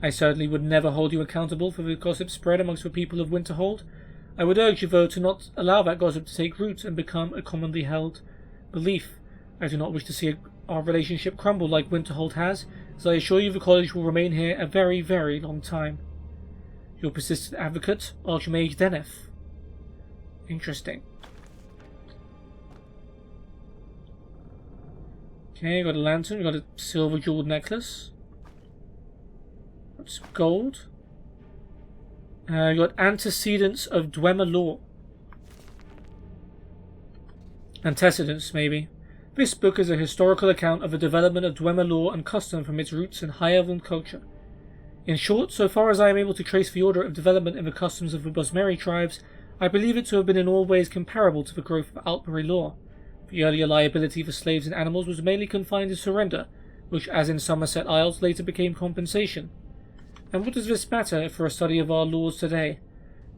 I certainly would never hold you accountable for the gossip spread amongst the people of Winterhold. I would urge you, though, to not allow that gossip to take root and become a commonly held belief. I do not wish to see our relationship crumble like Winterhold has, as I assure you the college will remain here a very, very long time. Your persistent advocate, Archmage Deneth. Interesting. Okay, got a lantern, got a silver jeweled necklace. Got some gold. Got antecedents of Dwemer law. Antecedents, maybe. This book is a historical account of the development of Dwemer law and custom from its roots in High Elven culture. In short, so far as I am able to trace the order of development in the customs of the Bosmeri tribes, I believe it to have been in all ways comparable to the growth of Altbury law. The earlier liability for slaves and animals was mainly confined to surrender, which, as in Somerset Isles, later became compensation. And what does this matter for a study of our laws today?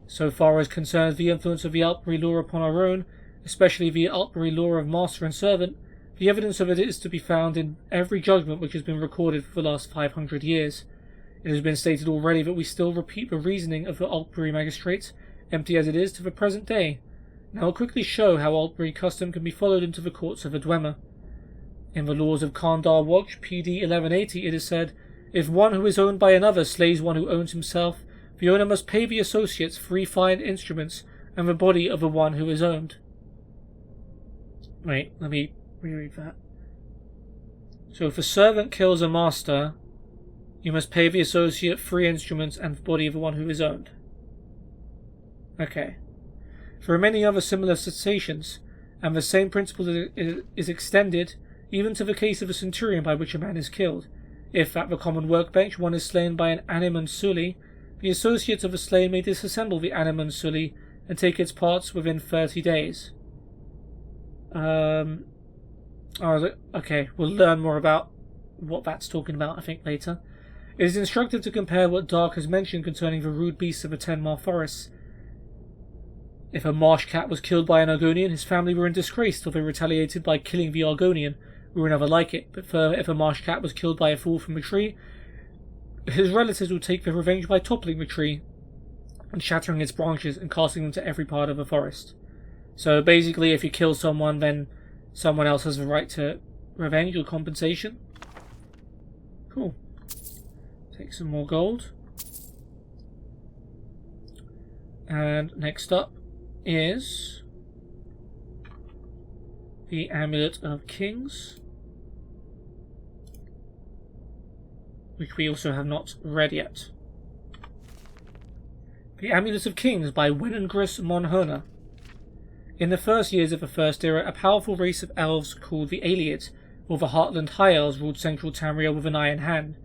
So far as concerns the influence of the Altbury law upon our own, especially the Altbury law of master and servant, the evidence of it is to be found in every judgment which has been recorded for the last 500 years. It has been stated already that we still repeat the reasoning of the Altbury magistrates, empty as it is, to the present day. Now I'll quickly show how Altbury custom can be followed into the courts of the Dwemer. In the laws of Kandar Watch, PD 1180, it is said, if one who is owned by another slays one who owns himself, the owner must pay the associates 3 fine instruments and the body of the one who is owned. Wait, let me reread that. So if a servant kills a master, you must pay the associate 3 instruments and the body of the one who is owned. Okay. There are many other similar cessations, and the same principle is extended even to the case of a centurion by which a man is killed. If at the common workbench one is slain by an animan suli, the associates of the slain may disassemble the animan suli and take its parts within 30 days. Okay, we'll learn more about what that's talking about, I think, later. It is instructive to compare what Dark has mentioned concerning the rude beasts of the 10-mile forests. If a marsh cat was killed by an Argonian, his family were in disgrace till they retaliated by killing the Argonian, or another like it. But further, if a marsh cat was killed by a fall from a tree, his relatives would take their revenge by toppling the tree and shattering its branches and casting them to every part of the forest. So basically, if you kill someone, then someone else has the right to revenge or compensation. Cool. Take some more gold. And next up is the Amulet of Kings, which we also have not read yet. The Amulet of Kings by Winangris Monhona. In the first years of the First Era, a powerful race of elves called the Aelids, or the Heartland High Elves, ruled central Tamriel with an iron hand.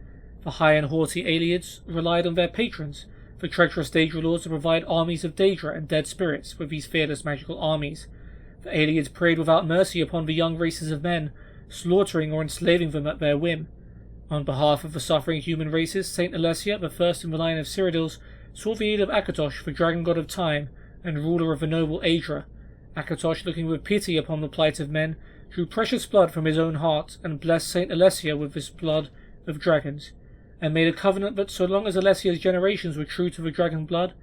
The high and haughty Aelids relied on their patrons, the treacherous Daedra lords, to provide armies of Daedra and dead spirits with these fearless magical armies. The Aelids preyed without mercy upon the young races of men, slaughtering or enslaving them at their whim. On behalf of the suffering human races, Saint Alessia, the first in the line of Cyrodiils, sought the aid of Akatosh, the dragon god of time, and ruler of the noble Aedra. Akatosh, looking with pity upon the plight of men, drew precious blood from his own heart, and blessed Saint Alessia with this blood of dragons, and made a covenant that so long as Alessia's generations were true to the dragon blood,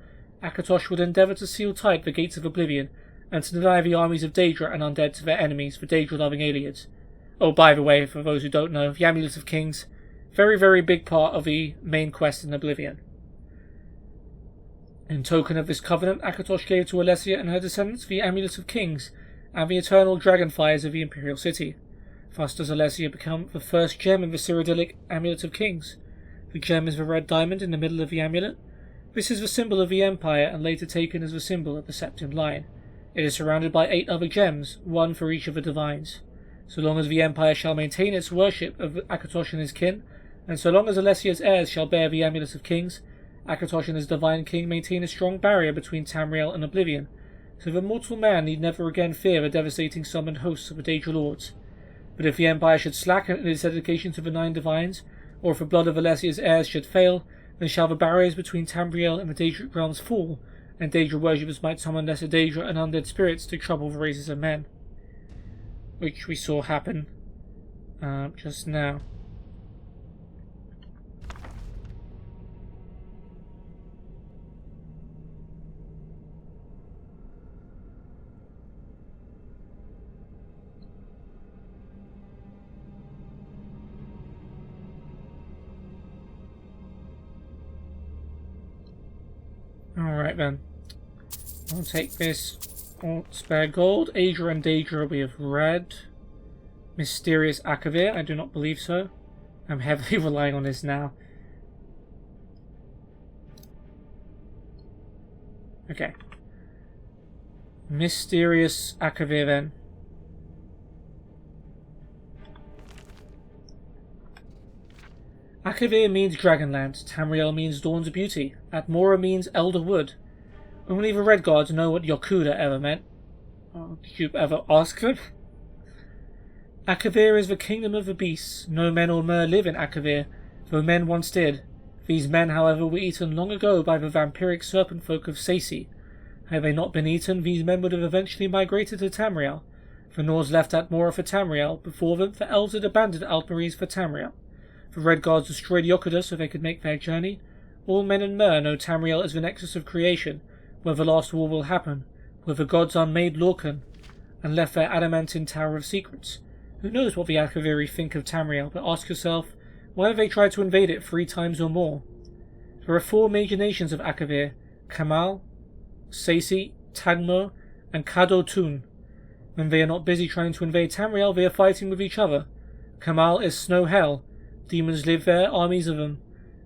Akatosh would endeavour to seal tight the gates of oblivion, and to deny the armies of Daedra and undead to their enemies, the Daedra-loving Aelids. Oh, by the way, for those who don't know, the Amulet of Kings, very, very big part of the main quest in Oblivion. In token of this covenant, Akatosh gave to Alessia and her descendants the Amulet of Kings and the eternal dragonfires of the Imperial City. Thus does Alessia become the first gem in the Cyrodiilic Amulet of Kings. The gem is the red diamond in the middle of the amulet. This is the symbol of the Empire and later taken as the symbol of the Septim Line. It is surrounded by 8 other gems, 1 for each of the divines. So long as the Empire shall maintain its worship of Akatosh and his kin, and so long as Alessia's heirs shall bear the Amulet of Kings, Akatosh and his divine king maintain a strong barrier between Tamriel and Oblivion. so the mortal man need never again fear the devastating summoned hosts of the Daedra Lords. But if the Empire should slacken in its dedication to the Nine Divines, or if the blood of Alessia's heirs should fail, then shall the barriers between Tamriel and the Daedric realms fall, and Daedra worshippers might summon lesser Daedra and undead spirits to trouble the races of men. Which we saw happen just now. Alright then. I'll take this spare gold. Adra and Daedra we have read. Mysterious Akavir, I do not believe so. I'm heavily relying on this now. Okay. Mysterious Akavir then. Akavir means Dragonland, Tamriel means Dawn's Beauty, Atmora means Elder Wood. Only the Red Guards know what Yokuda ever meant. Oh, did you ever ask them? Akavir is the kingdom of the beasts. No men or mer live in Akavir, though men once did. These men, however, were eaten long ago by the vampiric serpent folk of Saci. Had they not been eaten, these men would have eventually migrated to Tamriel. The Nords left Atmora for Tamriel. Before them, the Elves had abandoned Altmarise for Tamriel. The Red Guards destroyed Yokuda so they could make their journey. All men and mer know Tamriel is the nexus of creation, where the last war will happen, where the gods unmade Lorcan, and left their adamantine tower of secrets. Who knows what the Akaviri think of Tamriel, but ask yourself, why have they tried to invade it 3 times or more? There are 4 major nations of Akavir: Kamal, Saci, Thalmor, and Kadotun. When they are not busy trying to invade Tamriel, they are fighting with each other. Kamal is snow hell. Demons live there, armies of them.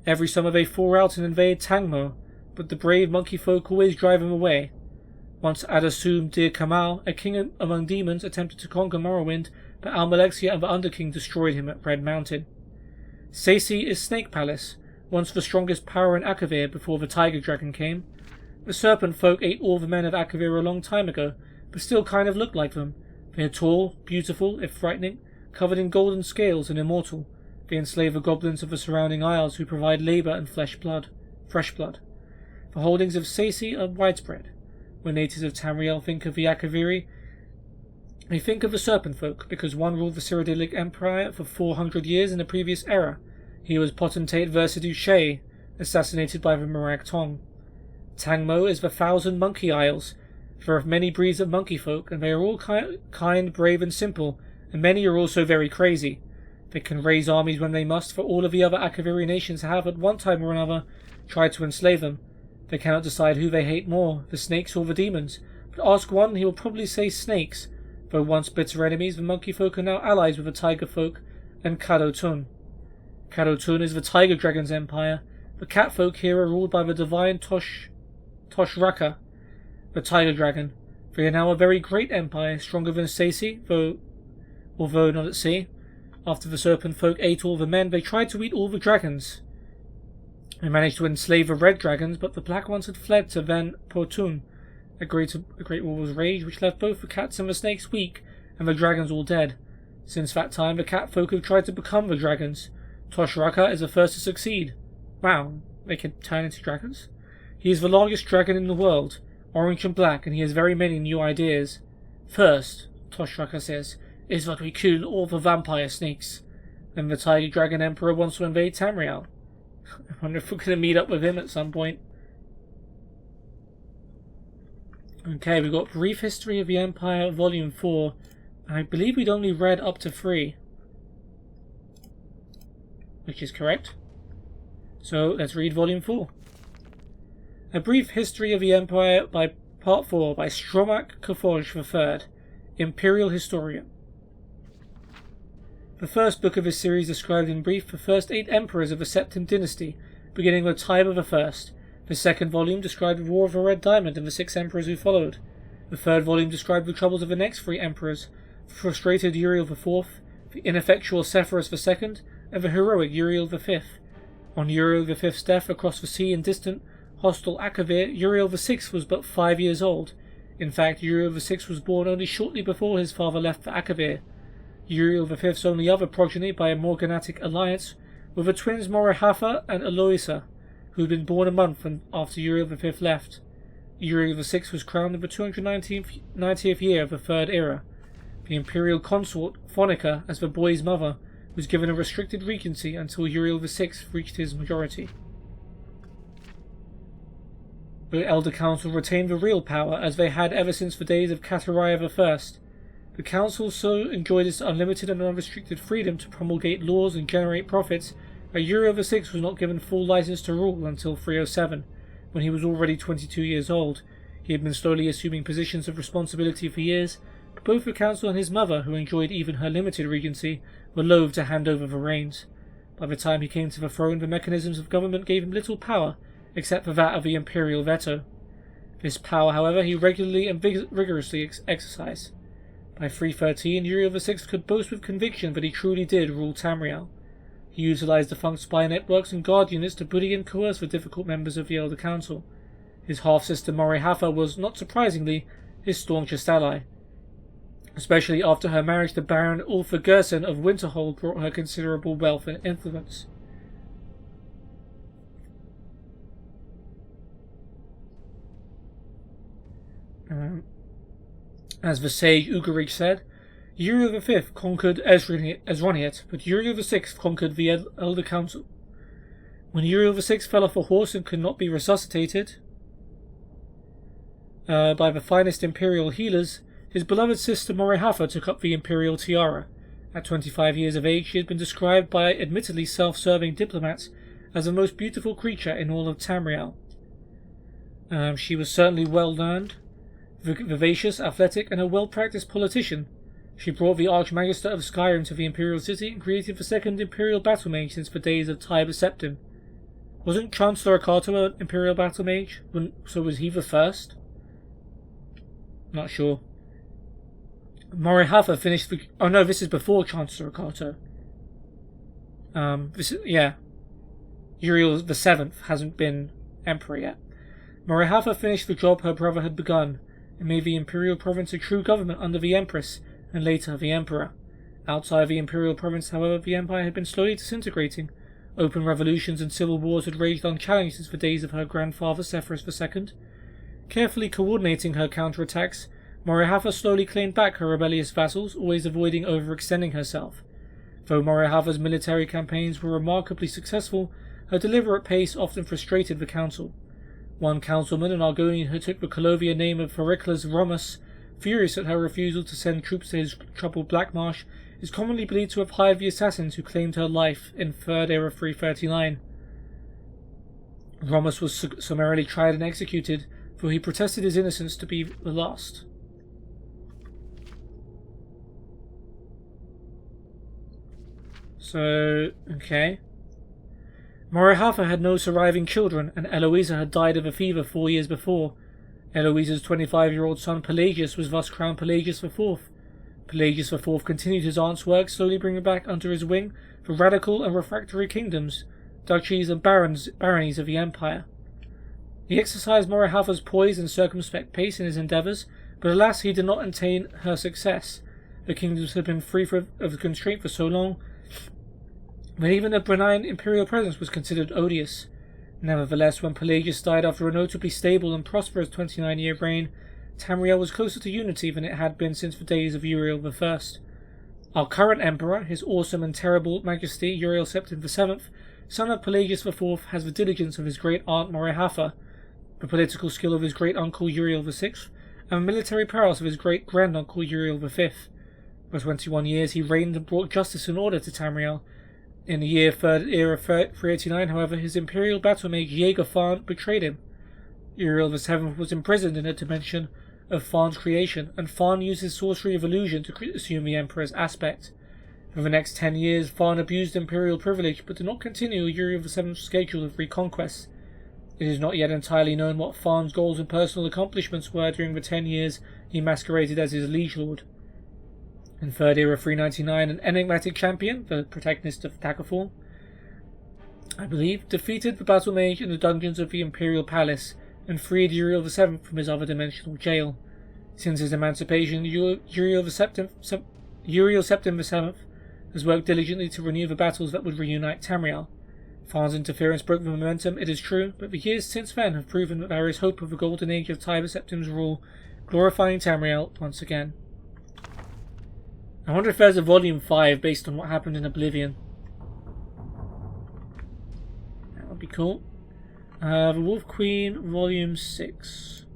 Every summer they fall out and invade Thalmor, but the brave monkey folk always drive them away. Once Adasum Dir Kamal, a king among demons, attempted to conquer Morrowind, but Almalexia and the Underking destroyed him at Red Mountain. Saci is Snake Palace, once the strongest power in Akavir before the Tiger Dragon came. The serpent folk ate all the men of Akavir a long time ago, but still kind of looked like them. They are tall, beautiful, if frightening, covered in golden scales and immortal. They enslave the goblins of the surrounding isles who provide labour and fresh blood. The holdings of Saci are widespread. When natives of Tamriel think of the Akaviri, they think of the Serpent Folk, because one ruled the Cyrodiilic Empire for 400 years in the previous era. He was potentate Versidu Shay, assassinated by the Morag Tong. Tangmo is the 1,000 Monkey Isles. There are many breeds of monkey folk, and they are all kind, brave, and simple, and many are also very crazy. They can raise armies when they must, for all of the other Akaviri nations have, at one time or another, tried to enslave them. They cannot decide who they hate more, the snakes or the demons, but ask one, he will probably say snakes. Though once bitter enemies, the monkey folk are now allies with the tiger folk and Kadotun. Kadotun is the tiger dragon's empire. The cat folk here are ruled by the divine Toshraka, the tiger dragon. They are now a very great empire, stronger than Saci, although not at sea. After the serpent folk ate all the men, they tried to eat all the dragons. They managed to enslave the red dragons, but the black ones had fled to Van Portun. A great war was raged, which left both the cats and the snakes weak, and the dragons all dead. Since that time, the cat folk have tried to become the dragons. Toshraka is the first to succeed. Wow, they can turn into dragons? He is the largest dragon in the world, orange and black, and he has very many new ideas. First, Toshraka says, is that we kill all the vampire snakes. Then the Tiger Dragon Emperor wants to invade Tamriel. I wonder if we're going to meet up with him at some point. Okay, we've got Brief History of the Empire, Volume 4. I believe we'd only read up to 3. Which is correct. So, let's read Volume 4. A Brief History of the Empire by Part 4 by Stromak Kafoj III, Imperial Historian. The first book of this series described in brief the first 8 emperors of the Septim dynasty, beginning with Tiber I. The second volume described the War of the Red Diamond and the 6 emperors who followed. The third volume described the troubles of the next 3 emperors, the frustrated Uriel IV, the ineffectual Sepphoris II, and the heroic Uriel V. On Uriel V's death across the sea in distant, hostile Akavir, Uriel VI was but 5 years old. In fact, Uriel VI was born only shortly before his father left for Akavir. Uriel V's only other progeny by a morganatic alliance were the twins Morihafa and Eloisa, who had been born a month after Uriel V left. Uriel VI was crowned in the 290th year of the Third Era. The imperial consort, Phonica, as the boy's mother, was given a restricted regency until Uriel VI reached his majority. The Elder Council retained the real power, as they had ever since the days of Kataraya I. The Council so enjoyed its unlimited and unrestricted freedom to promulgate laws and generate profits that Uriel VI was not given full license to rule until 307, when he was already 22 years old. He had been slowly assuming positions of responsibility for years, but both the Council and his mother, who enjoyed even her limited regency, were loath to hand over the reins. By the time he came to the throne, the mechanisms of government gave him little power, except for that of the imperial veto. This power, however, he regularly and rigorously exercised. By 313, Uriel VI could boast with conviction that he truly did rule Tamriel. He utilized defunct spy networks and guard units to bully and coerce the difficult members of the Elder Council. His half-sister Morihafa was, not surprisingly, his staunchest ally. Especially after her marriage to Baron Ulfa Gerson of Winterhold brought her considerable wealth and influence. As the sage Ugarik said, Uriel V conquered Ezroniet, but Uriel VI conquered the Elder Council. When Uriel VI fell off a horse and could not be resuscitated by the finest imperial healers, his beloved sister Morihafa took up the imperial tiara. At 25 years of age, she had been described by admittedly self-serving diplomats as the most beautiful creature in all of Tamriel. She was certainly well-learned, vivacious, athletic, and a well-practiced politician. She brought the Archmagister of Skyrim to the Imperial City and created the second Imperial Battle Mage since the days of Tiber Septim. Wasn't Chancellor Akato an Imperial Battle Mage? So was he the first? Not sure. Morihafa finished the... Oh no, this is before Chancellor Akato. Uriel VII hasn't been Emperor yet. Morihafa finished the job her brother had begun, and made the Imperial Province a true government under the Empress, and later the Emperor. Outside the Imperial Province, however, the Empire had been slowly disintegrating. Open revolutions and civil wars had raged unchallenged since the days of her grandfather Sephirus II. Carefully coordinating her counterattacks, Morihafa slowly claimed back her rebellious vassals, always avoiding overextending herself. Though Morihafa's military campaigns were remarkably successful, her deliberate pace often frustrated the council. One councilman, an Argonian who took the Colovian name of Pericles Romus, furious at her refusal to send troops to his troubled Black Marsh, is commonly believed to have hired the assassins who claimed her life in Third Era 339. Romus was summarily tried and executed, for he protested his innocence to be the last. So, okay. Morihafa had no surviving children, and Eloisa had died of a fever 4 years before. Eloisa's 25-year-old son Pelagius was thus crowned Pelagius IV. Pelagius IV continued his aunt's work, slowly bringing back under his wing the radical and refractory kingdoms, duchies and baronies of the empire. He exercised Morihafa's poise and circumspect pace in his endeavours, but alas he did not attain her success. The kingdoms had been free of constraint for so long that even a benign imperial presence was considered odious. Nevertheless, when Pelagius died after a notably stable and prosperous 29-year reign, Tamriel was closer to unity than it had been since the days of Uriel I. Our current emperor, his awesome and terrible majesty Uriel Septim VII, son of Pelagius IV, has the diligence of his great aunt Morihafa, the political skill of his great uncle Uriel VI, and the military prowess of his great granduncle Uriel V. For 21 years he reigned and brought justice and order to Tamriel. In the year Third Era 389, however, his imperial battle mage Jaeger Tharn betrayed him. Uriel VII was imprisoned in a dimension of Tharn's creation, and Tharn used his sorcery of illusion to assume the Emperor's aspect. For the next 10 years, Tharn abused imperial privilege, but did not continue Uriel VII's schedule of reconquests. It is not yet entirely known what Tharn's goals and personal accomplishments were during the 10 years he masqueraded as his liege lord. In Third Era 399, an enigmatic champion, the protagonist of Daggerfall, I believe, defeated the battle mage in the dungeons of the Imperial Palace and freed Uriel VII from his other dimensional jail. Since his emancipation, Uriel Septim VII has worked diligently to renew the battles that would reunite Tamriel. Tharn's interference broke the momentum, it is true, but the years since then have proven that there is hope of the golden age of Tiber Septim's rule, glorifying Tamriel once again. I wonder if there's a volume 5 based on what happened in Oblivion. That would be cool. The Wolf Queen, volume 6.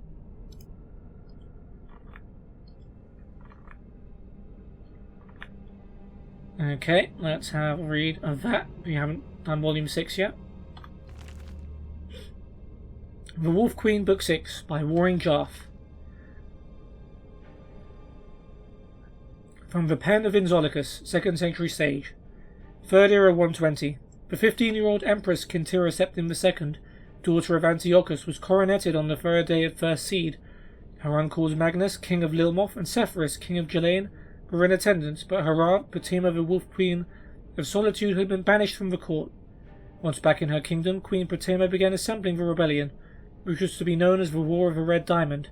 Okay, let's have a read of that. We haven't done volume 6 yet. The Wolf Queen, book 6, by Warring Jarth. From the pen of Inzolicus, 2nd century sage. 3rd era 120. The 15-year-old Empress Kintira Septim II, daughter of Antiochus, was coroneted on the 3rd day of First Seed. Her uncles Magnus, king of Lilmoth, and Sepphoris, king of Gelain, were in attendance, but her aunt, Patima the Wolf Queen of Solitude, had been banished from the court. Once back in her kingdom, Queen Patima began assembling the rebellion, which was to be known as the War of the Red Diamond.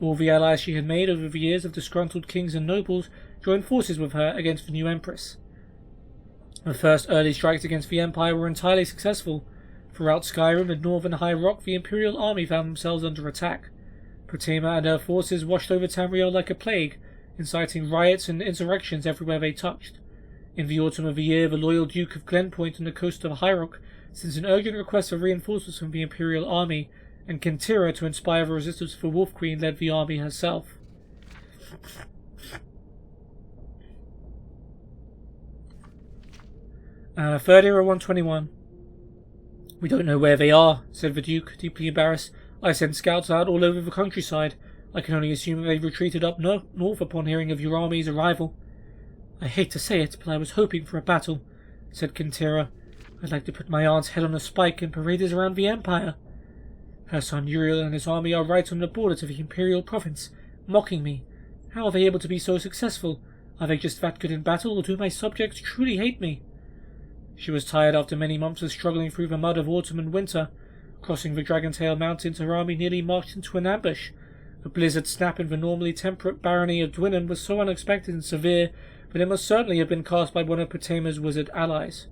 All the allies she had made over the years of disgruntled kings and nobles joined forces with her against the new empress. The first early strikes against the Empire were entirely successful. Throughout Skyrim and northern High Rock, the Imperial army found themselves under attack. Patima and her forces washed over Tamriel like a plague, inciting riots and insurrections everywhere they touched. In the autumn of the year, the loyal Duke of Glenpoint on the coast of High Rock sent an urgent request for reinforcements from the Imperial army, and Kintira, to inspire the resistance for Wolf Queen, led the army herself. Third era 121. We don't know where they are, said the Duke, deeply embarrassed. I sent scouts out all over the countryside. I can only assume that they retreated up north upon hearing of your army's arrival. I hate to say it, but I was hoping for a battle, said Kintira. I'd like to put my aunt's head on a spike and parade it around the Empire. Her son Uriel and his army are right on the border to the Imperial province, mocking me. How are they able to be so successful? Are they just that good in battle, or do my subjects truly hate me? She was tired after many months of struggling through the mud of autumn and winter. Crossing the Dragontail Mountains, her army nearly marched into an ambush. A blizzard snap in the normally temperate barony of Dwinan was so unexpected and severe that it must certainly have been cast by one of Patima's wizard allies.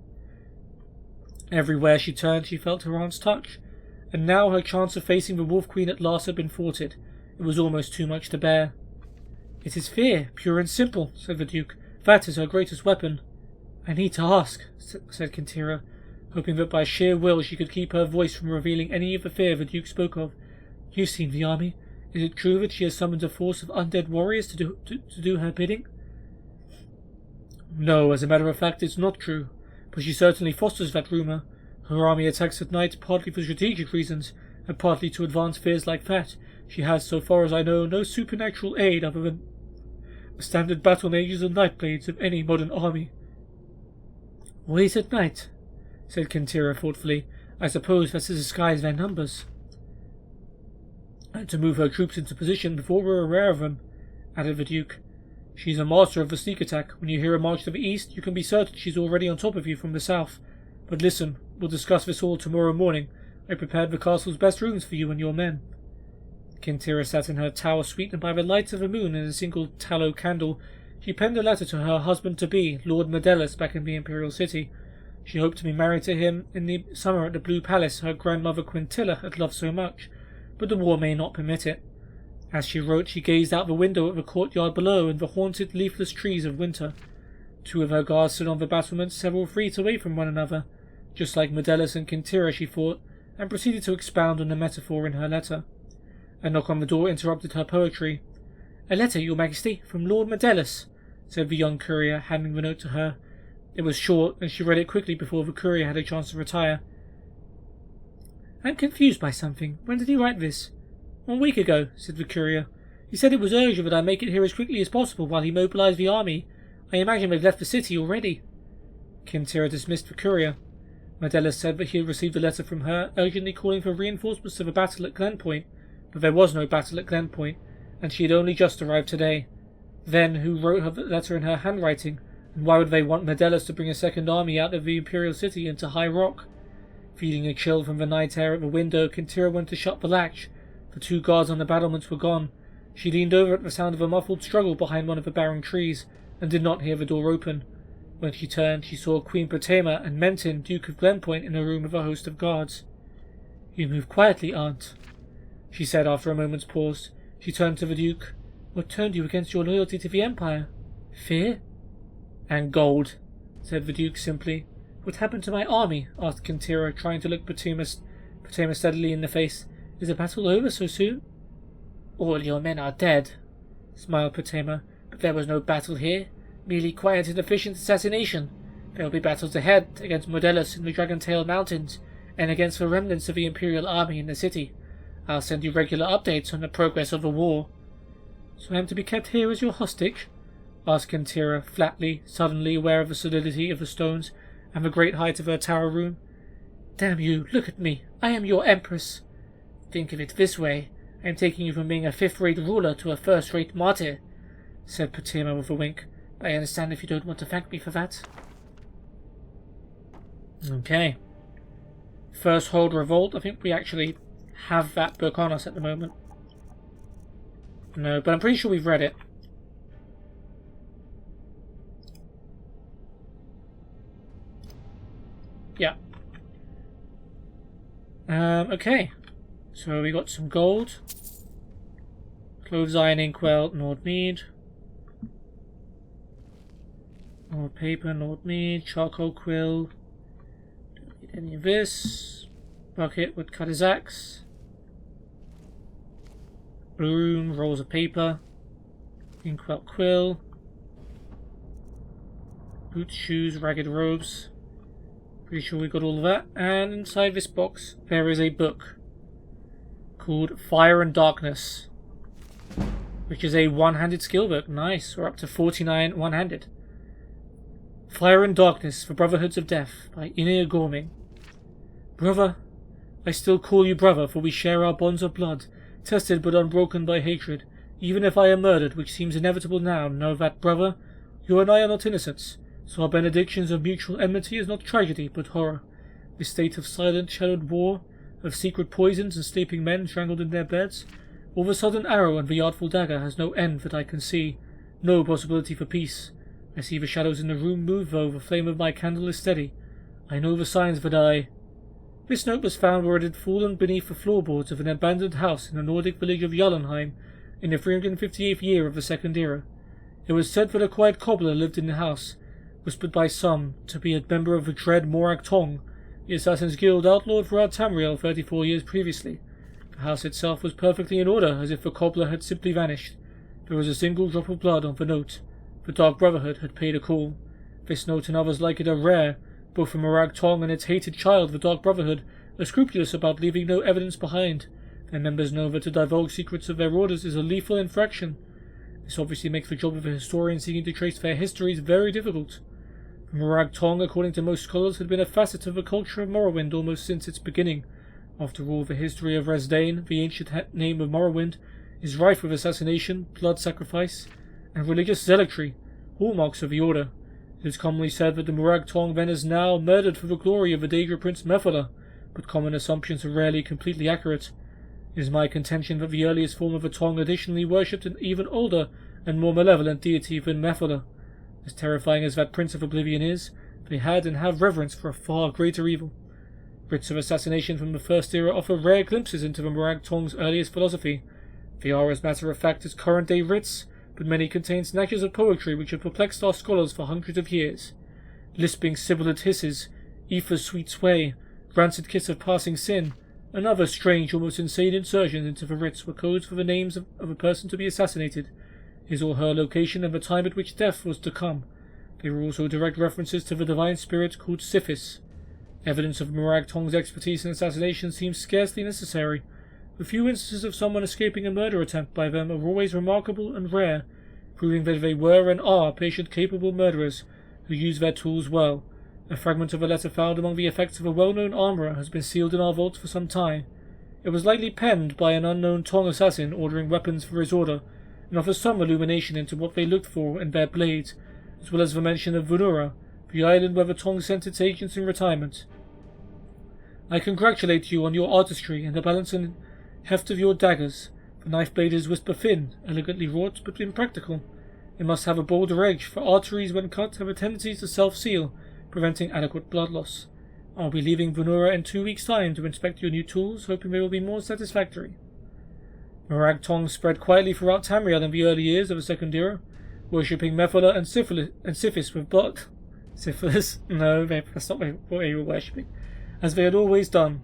Everywhere she turned, she felt her aunt's touch, and now her chance of facing the Wolf Queen at last had been thwarted. It was almost too much to bear. It is fear, pure and simple, said the Duke. That is her greatest weapon. I need to ask, said Kintira, hoping that by sheer will she could keep her voice from revealing any of the fear the Duke spoke of. You've seen the army. Is it true that she has summoned a force of undead warriors to do her bidding? No, as a matter of fact, it's not true, but she certainly fosters that rumour. Her army attacks at night partly for strategic reasons, and partly to advance fears like that. She has, so far as I know, no supernatural aid other than the standard battle mages and nightblades of any modern army. Always at night, said Kintira thoughtfully. I suppose that's to disguise their numbers. And to move her troops into position before we're aware of them, added the Duke. She's a master of the sneak attack. When you hear a march to the east, you can be certain she's already on top of you from the south. But listen, we'll discuss this all tomorrow morning. I prepared the castle's best rooms for you and your men. Kintira sat in her tower suite, and by the light of the moon and a single tallow candle, she penned a letter to her husband-to-be, Lord Medellus, back in the Imperial City. She hoped to be married to him in the summer at the Blue Palace her grandmother Quintilla had loved so much, but the war may not permit it. As she wrote, she gazed out the window at the courtyard below and the haunted, leafless trees of winter. Two of her guards stood on the battlements, several feet away from one another, just like Medellus and Kintira, she thought, and proceeded to expound on the metaphor in her letter. A knock on the door interrupted her poetry. A letter, your Majesty, from Lord Medellus, said the young courier, handing the note to her. It was short, and she read it quickly before the courier had a chance to retire. I'm confused by something. When did he write this? 1 week ago, said the courier. He said it was urgent that I make it here as quickly as possible while he mobilized the army. I imagine they've left the city already. Kintira dismissed the courier. Medellus said that he had received a letter from her, urgently calling for reinforcements to the battle at Glenpoint, but there was no battle at Glenpoint, and she had only just arrived today. Then, who wrote her the letter in her handwriting, and why would they want Medellus to bring a second army out of the Imperial City into High Rock? Feeling a chill from the night air at the window, Kintira went to shut the latch. The two guards on the battlements were gone. She leaned over at the sound of a muffled struggle behind one of the barren trees, and did not hear the door open. When she turned, she saw Queen Potema and Mentin, Duke of Glenpoint, in a room with a host of guards. "You move quietly, aunt," she said after a moment's pause. She turned to the Duke. "What turned you against your loyalty to the Empire? Fear?" "And gold," said the Duke simply. "What happened to my army?" asked Kintira, trying to look Potema steadily in the face. "Is the battle over so soon?" "All your men are dead," smiled Potema, "but there was no battle here. Merely quiet and efficient assassination. There will be battles ahead against Modellus in the Dragontail Mountains, and against the remnants of the Imperial army in the city. I'll send you regular updates on the progress of the war." "So I am to be kept here as your hostage?" asked Kintira, flatly, suddenly aware of the solidity of the stones and the great height of her tower room. "Damn you, look at me. I am your empress." "Think of it this way. I am taking you from being a fifth-rate ruler to a first-rate martyr," said Potema with a wink. "But I understand if you don't want to thank me for that." Okay. First Hold Revolt. I think we actually have that book on us at the moment. No, but I'm pretty sure we've read it. Yeah. Okay. So we got some gold. Clothes iron, inkwell, Nord Mead. Nord paper, Nord Mead, charcoal quill. Don't need any of this. Bucket, woodcutter's axe. Broom, rolls of paper. Inkwell quill. Boots, shoes, ragged robes. Pretty sure we got all of that. And inside this box there is a book called Fire and Darkness, which is a one-handed skill book. Nice. We're up to 49 one-handed. Fire and Darkness for Brotherhoods of Death by Inir Gorming. Brother, I still call you brother, for we share our bonds of blood, tested but unbroken by hatred. Even if I am murdered, which seems inevitable now, know that, brother, you and I are not innocents, so our benedictions of mutual enmity is not tragedy, but horror. This state of silent, shadowed war, of secret poisons and sleeping men strangled in their beds, or the sudden arrow and the artful dagger has no end that I can see, no possibility for peace. I see the shadows in the room move, though the flame of my candle is steady. I know the signs that I... This note was found where it had fallen beneath the floorboards of an abandoned house in the Nordic village of Jotunheim in the 358th year of the Second Era. It was said that a quiet cobbler lived in the house, whispered by some to be a member of the dread Morak Tong, the Assassin's Guild outlawed throughout Tamriel 34 years previously. The house itself was perfectly in order, as if the cobbler had simply vanished. There was a single drop of blood on the note. The Dark Brotherhood had paid a call. This note and others like it are rare. Both the Morak Tong and its hated child, the Dark Brotherhood, are scrupulous about leaving no evidence behind. Their members know that to divulge secrets of their orders is a lethal infraction. This obviously makes the job of a historian seeking to trace their histories very difficult. The Morak Tong, according to most scholars, had been a facet of the culture of Morrowind almost since its beginning. After all, the history of Resdain, the ancient name of Morrowind, is rife with assassination, blood sacrifice, and religious zealotry, hallmarks of the Order. It is commonly said that the Morak Tong then is now murdered for the glory of the Daedra Prince Mephala, but common assumptions are rarely completely accurate. It is my contention that the earliest form of the Tong additionally worshipped an even older and more malevolent deity than Mephala. As terrifying as that Prince of Oblivion is, they had and have reverence for a far greater evil. Writs of assassination from the First Era offer rare glimpses into the Morak Tong's earliest philosophy. They are, as matter of fact, as current-day writs, but many contain snatches of poetry which have perplexed our scholars for hundreds of years. Lisping sibilant hisses, ether's sweet sway, rancid kiss of passing sin, and other strange, almost insane insertions into the writs were codes for the names of a person to be assassinated, his or her location, and the time at which death was to come. They were also direct references to the divine spirit called Sithis. Evidence of Morak Tong's expertise in assassination seems scarcely necessary. The few instances of someone escaping a murder attempt by them are always remarkable and rare, proving that they were and are patient-capable murderers who use their tools well. A fragment of a letter found among the effects of a well-known armourer has been sealed in our vaults for some time. It was likely penned by an unknown Tong assassin ordering weapons for his order, and offers some illumination into what they looked for in their blades, as well as the mention of Vunura, the island where the Tong sent its agents in retirement. I congratulate you on your artistry and the balance and heft of your daggers. The knife blade is whisper thin, elegantly wrought, but impractical. It must have a bolder edge, for arteries when cut have a tendency to self-seal, preventing adequate blood loss. I'll be leaving Venura in 2 weeks' time to inspect your new tools, hoping they will be more satisfactory. Morag Tong spread quietly throughout Tamriel in the early years of the Second Era, worshipping Mephala and Syphis with blood. Syphilis? No, that's not what they were worshipping. As they had always done.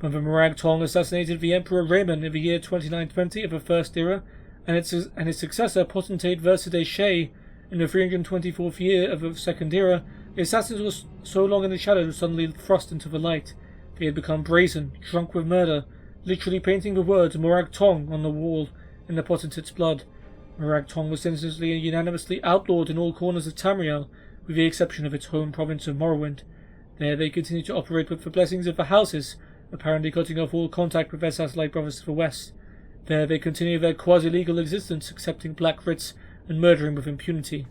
When the Morag Tong assassinated the Emperor Raymond in the year 2920 of the First Era, and his successor Potentate Verside Shay in the 324th year of the Second Era, the assassins were so long in the shadows suddenly thrust into the light. They had become brazen, drunk with murder, literally painting the words Morag Tong on the wall in the Potentate's blood. Morag Tong was senselessly and unanimously outlawed in all corners of Tamriel, with the exception of its home province of Morrowind. There they continued to operate with the blessings of the houses, apparently cutting off all contact with their satellite brothers to the west. There they continued their quasi-legal existence, accepting black writs and murdering with impunity.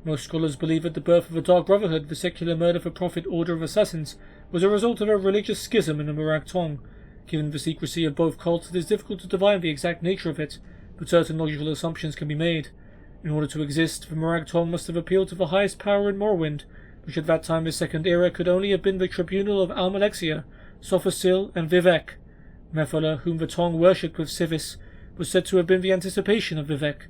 Most scholars believe that the birth of the Dark Brotherhood, the secular murder-for-profit order of assassins, was a result of a religious schism in the Morag Tong. Given the secrecy of both cults, it is difficult to divine the exact nature of it, but certain logical assumptions can be made. In order to exist, the Morag Tong must have appealed to the highest power in Morrowind, which at that time the Second Era could only have been the tribunal of Almalexia, Sophosil, and Vivek. Mephala, whom the Tong worshipped with Syphis, was said to have been the anticipation of Vivek.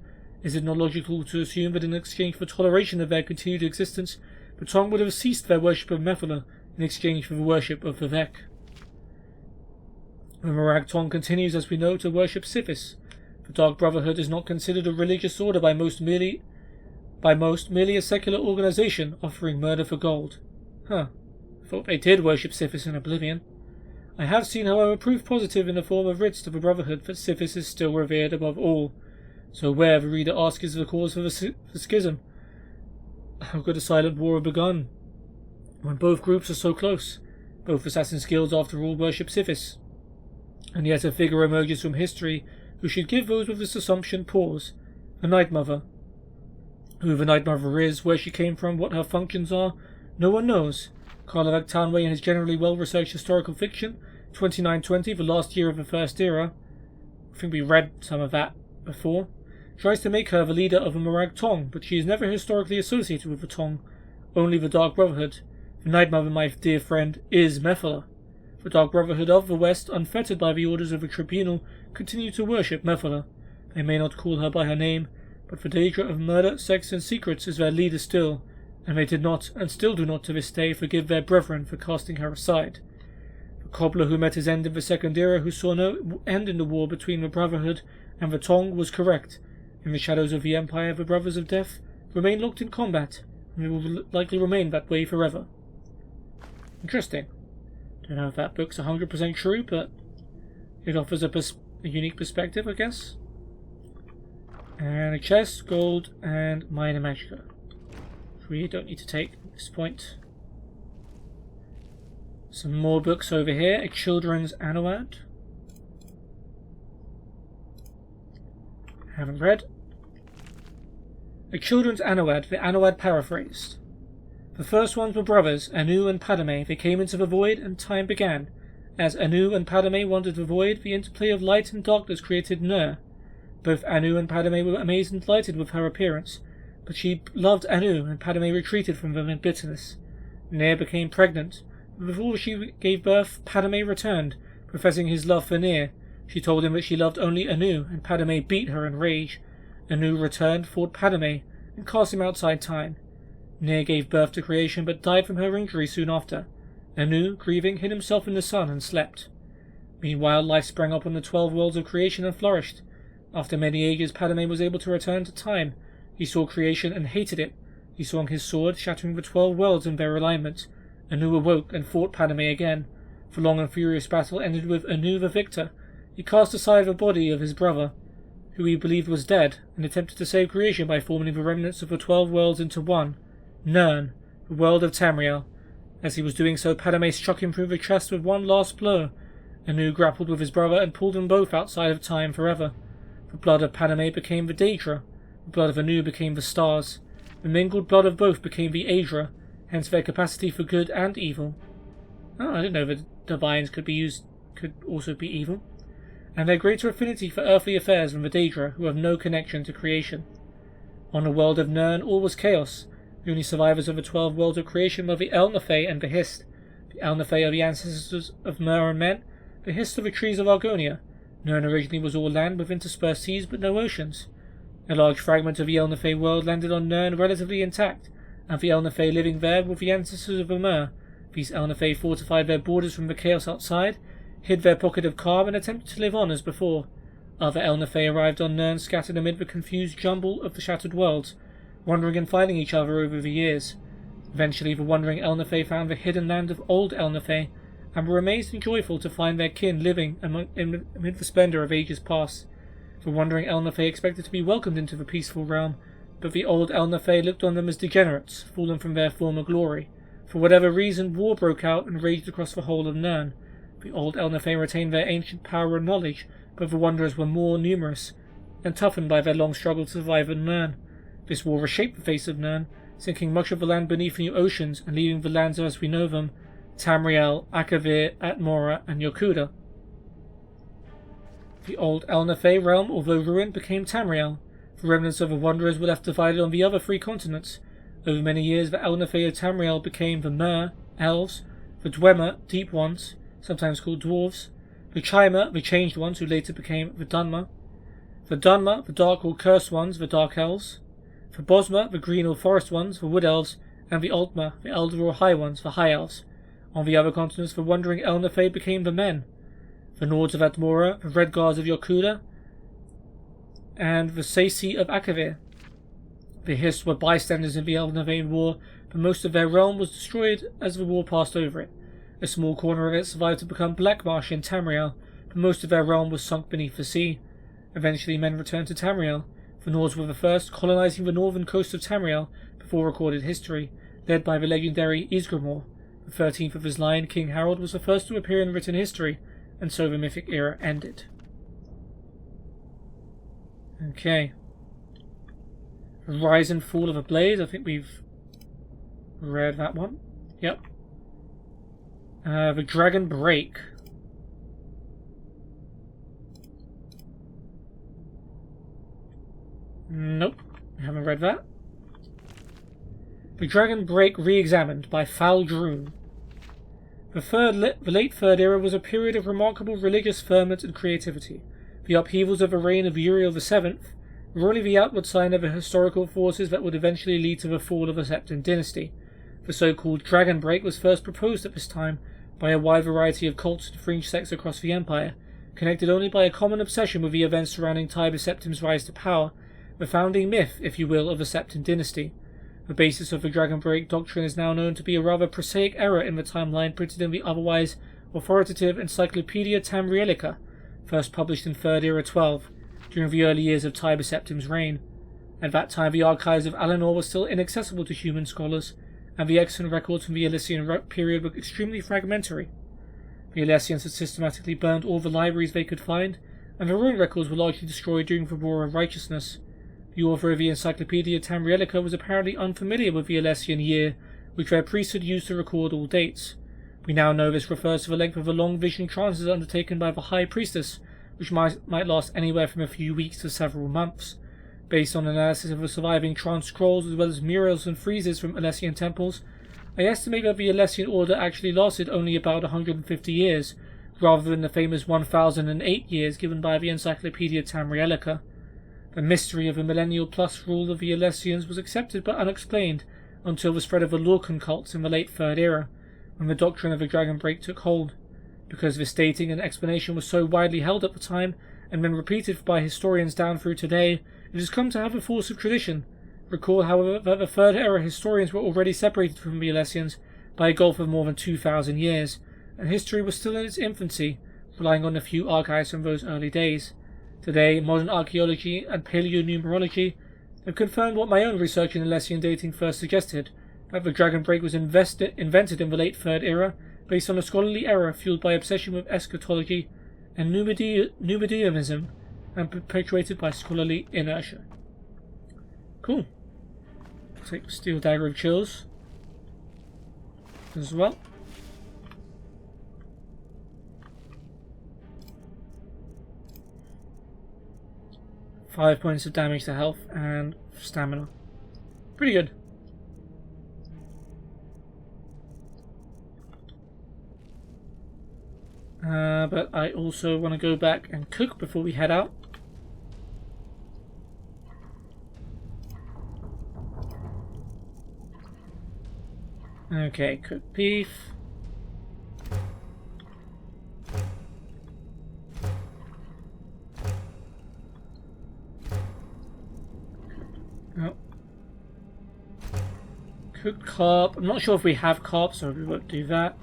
Is it not logical to assume that in exchange for toleration of their continued existence, the Tong would have ceased their worship of Mephala in exchange for the worship of Vivek? The Morag Tong continues, as we know, to worship Syphis. The Dark Brotherhood is not considered a religious order by most merely a secular organization offering murder for gold. I thought they did worship Syphis in Oblivion. I have seen, however, proof positive in the form of writs to the Brotherhood that Syphis is still revered above all. So where, the reader asks, is the cause for the schism? How could a silent war have begun, when both groups are so close? Both Assassin's Guilds, after all, worship Syphis. And yet a figure emerges from history who should give those with this assumption pause. The Night Mother. Who the Night Mother is, where she came from, what her functions are, no one knows. Karlovac Townway, in his generally well-researched historical fiction, 2920, the last year of the First Era, I think we read some of that before, tries to make her the leader of the Morag Tong, but she is never historically associated with the Tong, only the Dark Brotherhood. The Night Mother, my dear friend, is Mephala. The Dark Brotherhood of the West, unfettered by the orders of the Tribunal, continue to worship Mephala. They may not call her by her name, but the Daedra of murder, sex, and secrets is their leader still, and they did not, and still do not to this day, forgive their brethren for casting her aside. The cobbler who met his end in the Second Era, who saw no end in the war between the Brotherhood and the Tong, was correct. In the shadows of the Empire, the Brothers of Death remain locked in combat, and they will likely remain that way forever. Interesting. Don't know if that book's 100% true, but it offers a unique perspective, I guess. And a chest, gold, and minor magica. We don't need to take at this point. Some more books over here. A children's Anowad. Haven't read. A children's Anowad, the Anowad paraphrased. The first ones were brothers, Anu and Padme. They came into the void, and time began. As Anu and Padme wandered the void, the interplay of light and darkness created Nur. Both Anu and Padme were amazed and delighted with her appearance, but she loved Anu, and Padme retreated from them in bitterness. Nyr became pregnant. Before she gave birth, Padme returned, professing his love for Nyr. She told him that she loved only Anu, and Padme beat her in rage. Anu returned, fought Padme, and cast him outside time. Nyr gave birth to creation, but died from her injury soon after. Anu, grieving, hid himself in the sun and slept. Meanwhile, life sprang up on the 12 worlds of creation and flourished. After many ages, Padme was able to return to time. He saw creation and hated it. He swung his sword, shattering the 12 worlds in their alignment. Anu awoke and fought Padme again. The long and furious battle ended with Anu the victor. He cast aside the body of his brother, who he believed was dead, and attempted to save creation by forming the remnants of the 12 worlds into one, Nirn, the world of Tamriel. As he was doing so, Padme struck him through the chest with one last blow. Anu grappled with his brother and pulled them both outside of time forever. The blood of Padme became the Daedra. The blood of Anu became the stars. The mingled blood of both became the Aedra, hence their capacity for good and evil. Oh, I didn't know that divines could also be evil. and their greater affinity for earthly affairs than the Daedra, who have no connection to creation. On the world of Nirn, all was chaos. The only survivors of the 12 worlds of creation were the Elnathay and the Hist. The Elnathay are the ancestors of Mer and Men, the Hist are the trees of Argonia. Nirn originally was all land with interspersed seas but no oceans. A large fragment of the Elnathay world landed on Nirn relatively intact, and the Elnathay living there were the ancestors of the Mer. These Elnathay fortified their borders from the chaos outside, hid their pocket of calm, and attempted to live on as before. Other Elnathay arrived on Nirn scattered amid the confused jumble of the shattered worlds, wandering and finding each other over the years. Eventually the wandering Elnathay found the hidden land of old Elnathay, and were amazed and joyful to find their kin living amid the splendour of ages past. The wandering Elnathay expected to be welcomed into the peaceful realm, but the old Elnathay looked on them as degenerates, fallen from their former glory. For whatever reason, war broke out and raged across the whole of Nirn. The old Elnathay retained their ancient power and knowledge, but the wanderers were more numerous, and toughened by their long struggle to survive in Nirn. This war reshaped the face of Nirn, sinking much of the land beneath new oceans and leaving the lands as we know them, Tamriel, Akavir, Atmora, and Yokuda. The old Elnathay realm, although ruined, became Tamriel. The remnants of the wanderers were left divided on the other 3 continents. Over many years, the Elnathay of Tamriel became the Mer, elves, the Dwemer, deep ones, sometimes called dwarves, the Chimer, the changed ones, who later became the Dunmer, the dark or cursed ones, the dark elves, the Bosmer, the green or forest ones, the wood elves, and the Altmer, the elder or high ones, the high elves. On the other continents, the wandering Elnathay became the men, the Nords of Atmora, the Redguards of Yokuda, and the Saisi of Akavir. The Hist were bystanders in the Elnathay war, but most of their realm was destroyed as the war passed over it. A small corner of it survived to become Blackmarsh in Tamriel, but most of their realm was sunk beneath the sea. Eventually men returned to Tamriel. The Nords were the first, colonizing the northern coast of Tamriel before recorded history, led by the legendary Ysgramor. The 13th of his line, King Harold, was the first to appear in written history, and so the mythic era ended. Okay. Rise and Fall of a Blade, I think we've read that one. Yep. The Dragon Break. Nope, I haven't read that. The Dragon Break Re-Examined by Faldrune. The late Third Era was a period of remarkable religious ferment and creativity. The upheavals of the reign of Uriel VII were only the outward sign of the historical forces that would eventually lead to the fall of the Septim dynasty. The so-called Dragon Break was first proposed at this time by a wide variety of cults and fringe sects across the Empire, connected only by a common obsession with the events surrounding Tiber Septim's rise to power, the founding myth, if you will, of the Septim dynasty. The basis of the Dragon Break doctrine is now known to be a rather prosaic error in the timeline printed in the otherwise authoritative Encyclopaedia Tamrielica, first published in 3rd Era 12, during the early years of Tiber Septim's reign. At that time the archives of Alinor were still inaccessible to human scholars, and the excellent records from the Elysian period were extremely fragmentary. The Elysians had systematically burned all the libraries they could find, and their own records were largely destroyed during the War of Righteousness. The author of the Encyclopaedia Tamrielica was apparently unfamiliar with the Elysian year, which their priests had used to record all dates. We now know this refers to the length of the long vision trances undertaken by the High Priestess, which might last anywhere from a few weeks to several months. Based on analysis of the surviving trance scrolls as well as murals and friezes from Elysian temples, I estimate that the Elysian Order actually lasted only about 150 years, rather than the famous 1008 years given by the Encyclopaedia Tamrielica. The mystery of the millennial-plus rule of the Elysians was accepted but unexplained until the spread of the Lorcan cults in the late Third Era, when the doctrine of the Dragon Break took hold. Because this dating and explanation was so widely held at the time, and been repeated by historians down through today, it has come to have a force of tradition. Recall, however, that the Third Era historians were already separated from the Elysians by a gulf of more than 2,000 years, and history was still in its infancy, relying on a few archives from those early days. Today, modern archaeology and paleonumerology have confirmed what my own research in Elysian dating first suggested, that the Dragon Break was invented in the late Third Era, based on a scholarly error fueled by obsession with eschatology and Numidianism, and perpetuated by scholarly inertia. Cool. Take Steel Dagger of Chills as well. 5 points of damage to health and stamina. Pretty good. But I also want to go back and cook before we head out. Okay, cooked beef. Oh. Cooked carp. I'm not sure if we have carp, so we won't do that.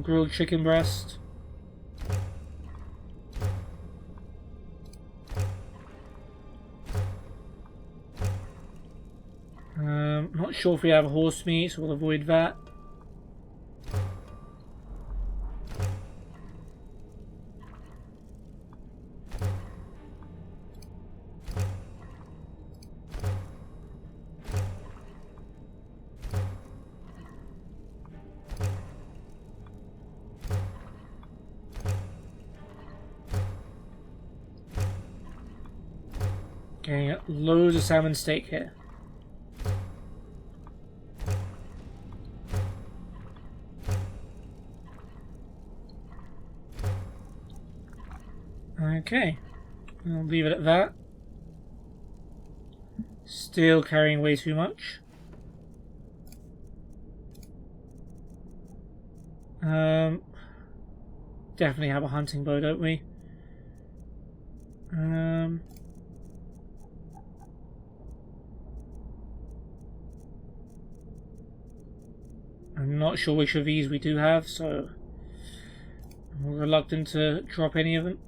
Grilled chicken breast. Not sure if we have horse meat, so we'll avoid that. Okay, loads of salmon steak here. Okay, I'll leave it at that. Still carrying way too much. Definitely have a hunting bow, don't we? I'm not sure which of these we do have, so I'm reluctant to drop any of them.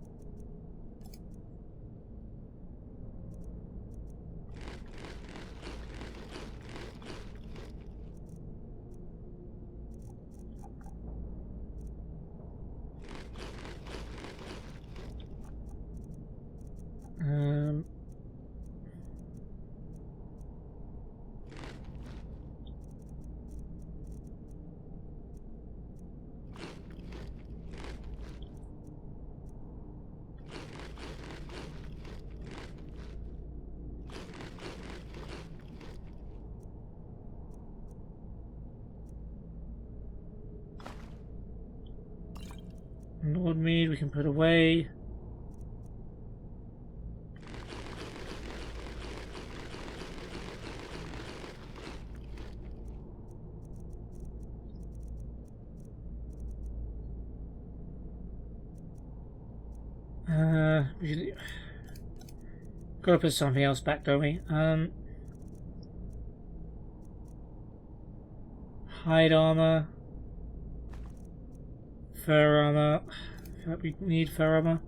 Lord mead we can put away. Gotta put something else back, don't we? Hide armor. Fur armor. I feel like we need fur armor.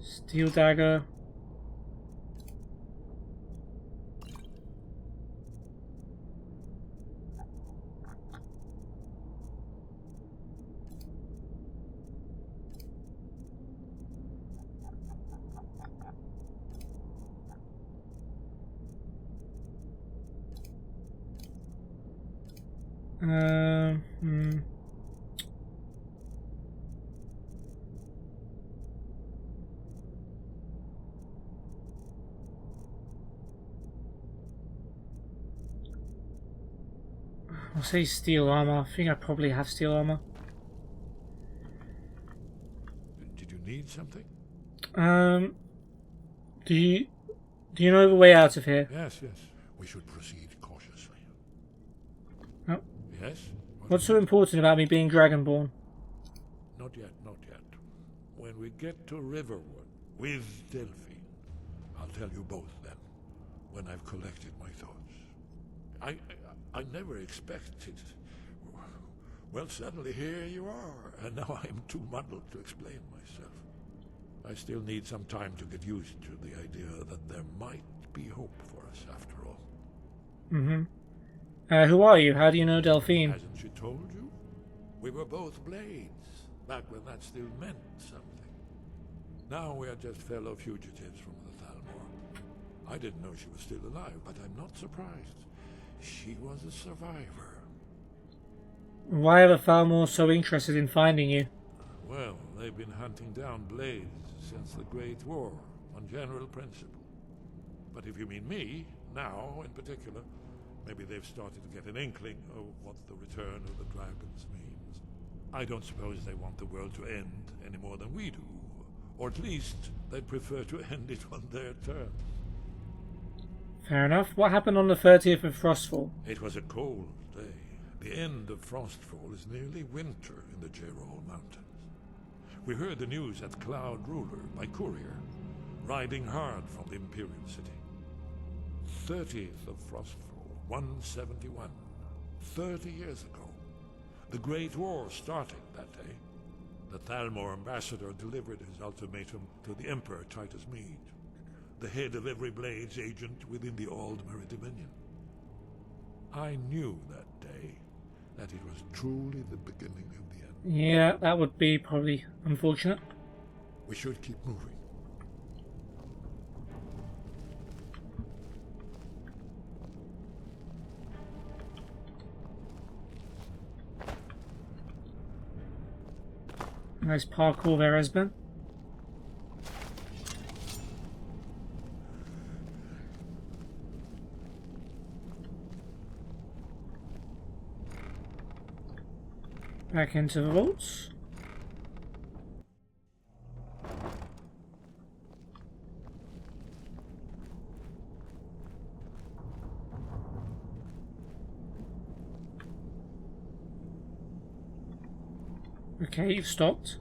Steel dagger. I'll say steel armor. I think I probably have steel armor. Did you need something? Do you know the way out of here? Yes, yes. We should proceed cautiously. Oh. Yes? What's so important about me being Dragonborn? Not yet, not yet. When we get to Riverwood with Delphine, I'll tell you both then, when I've collected my thoughts. I never expected... Well, suddenly here you are, and now I'm too muddled to explain myself. I still need some time to get used to the idea that there might be hope for us after all. Mm-hmm. Who are you? How do you know Delphine? Hasn't she told you? We were both blades, back when that still meant something. Now we are just fellow fugitives from the Thalmor. I didn't know she was still alive, but I'm not surprised. She was a survivor. Why are the Thalmor so interested in finding you? Well, they've been hunting down blades since the Great War, on general principle. But if you mean me, now in particular, maybe they've started to get an inkling of what the return of the dragons means. I don't suppose they want the world to end any more than we do. Or at least they'd prefer to end it on their terms. Fair enough. What happened on the 30th of Frostfall? It was a cold day. The end of Frostfall is nearly winter in the Jerall Mountains. We heard the news at Cloud Ruler by courier, riding hard from the Imperial City. 30th of Frostfall, 171. 30 years ago. The Great War starting that day. The Thalmor ambassador delivered his ultimatum to the Emperor Titus Mede, the head of every Blades agent within the Aldmeri Dominion. I knew that day that it was truly the beginning of the end. Yeah, that would be probably unfortunate. We should keep moving. Nice parkour there, Esbern. Back into the vaults. Okay, you've stopped.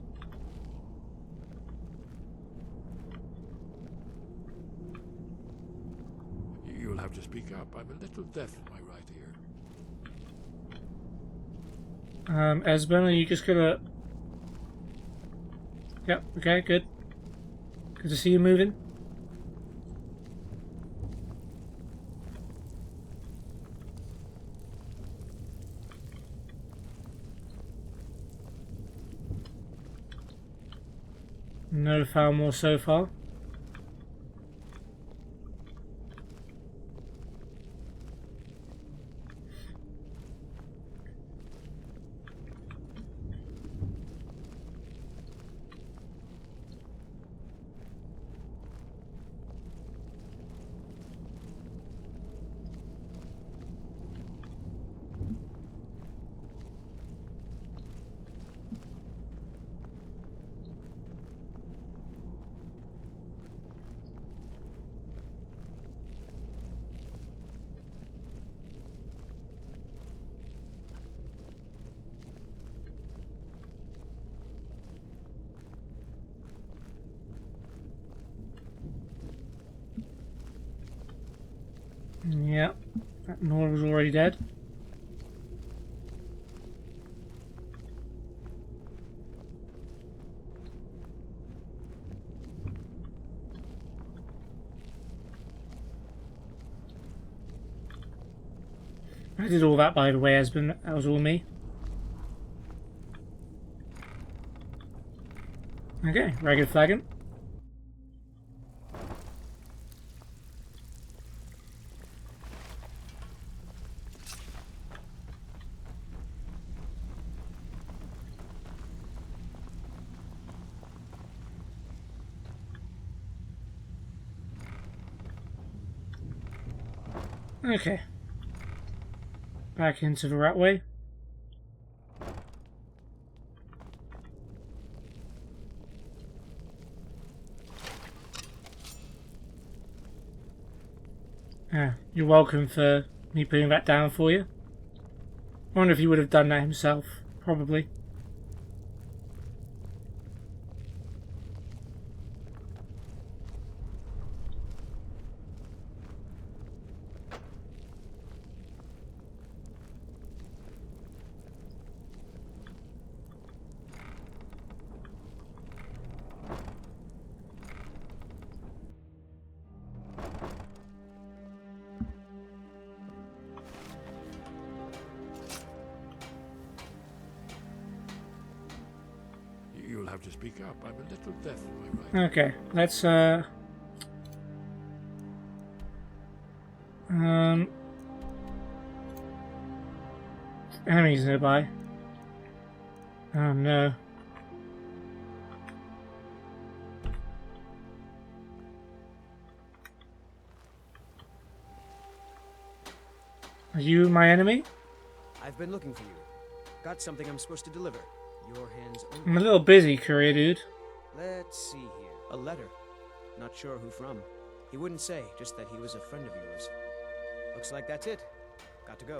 You'll have to speak up. I'm a little deaf in my right ear. Esbern, are you just gonna... Yep, okay, good. Good to see you moving. No Thalmor so far. Yeah, that Nora was already dead. I did all that, by the way, Esbern. That was all me. Okay, Ragged Flagon. Okay. Back into the Ratway. You're welcome for me putting that down for you. I wonder if he would have done that himself. Probably. You'll have to speak up. I'm a little deaf in my right. Okay, let's enemies nearby. Oh no. Are you my enemy? I've been looking for you. Got something I'm supposed to deliver. Your hands only. I'm a little busy, courier dude. Let's see here. A letter. Not sure who from. He wouldn't say, just that he was a friend of yours. Looks like that's it. Got to go.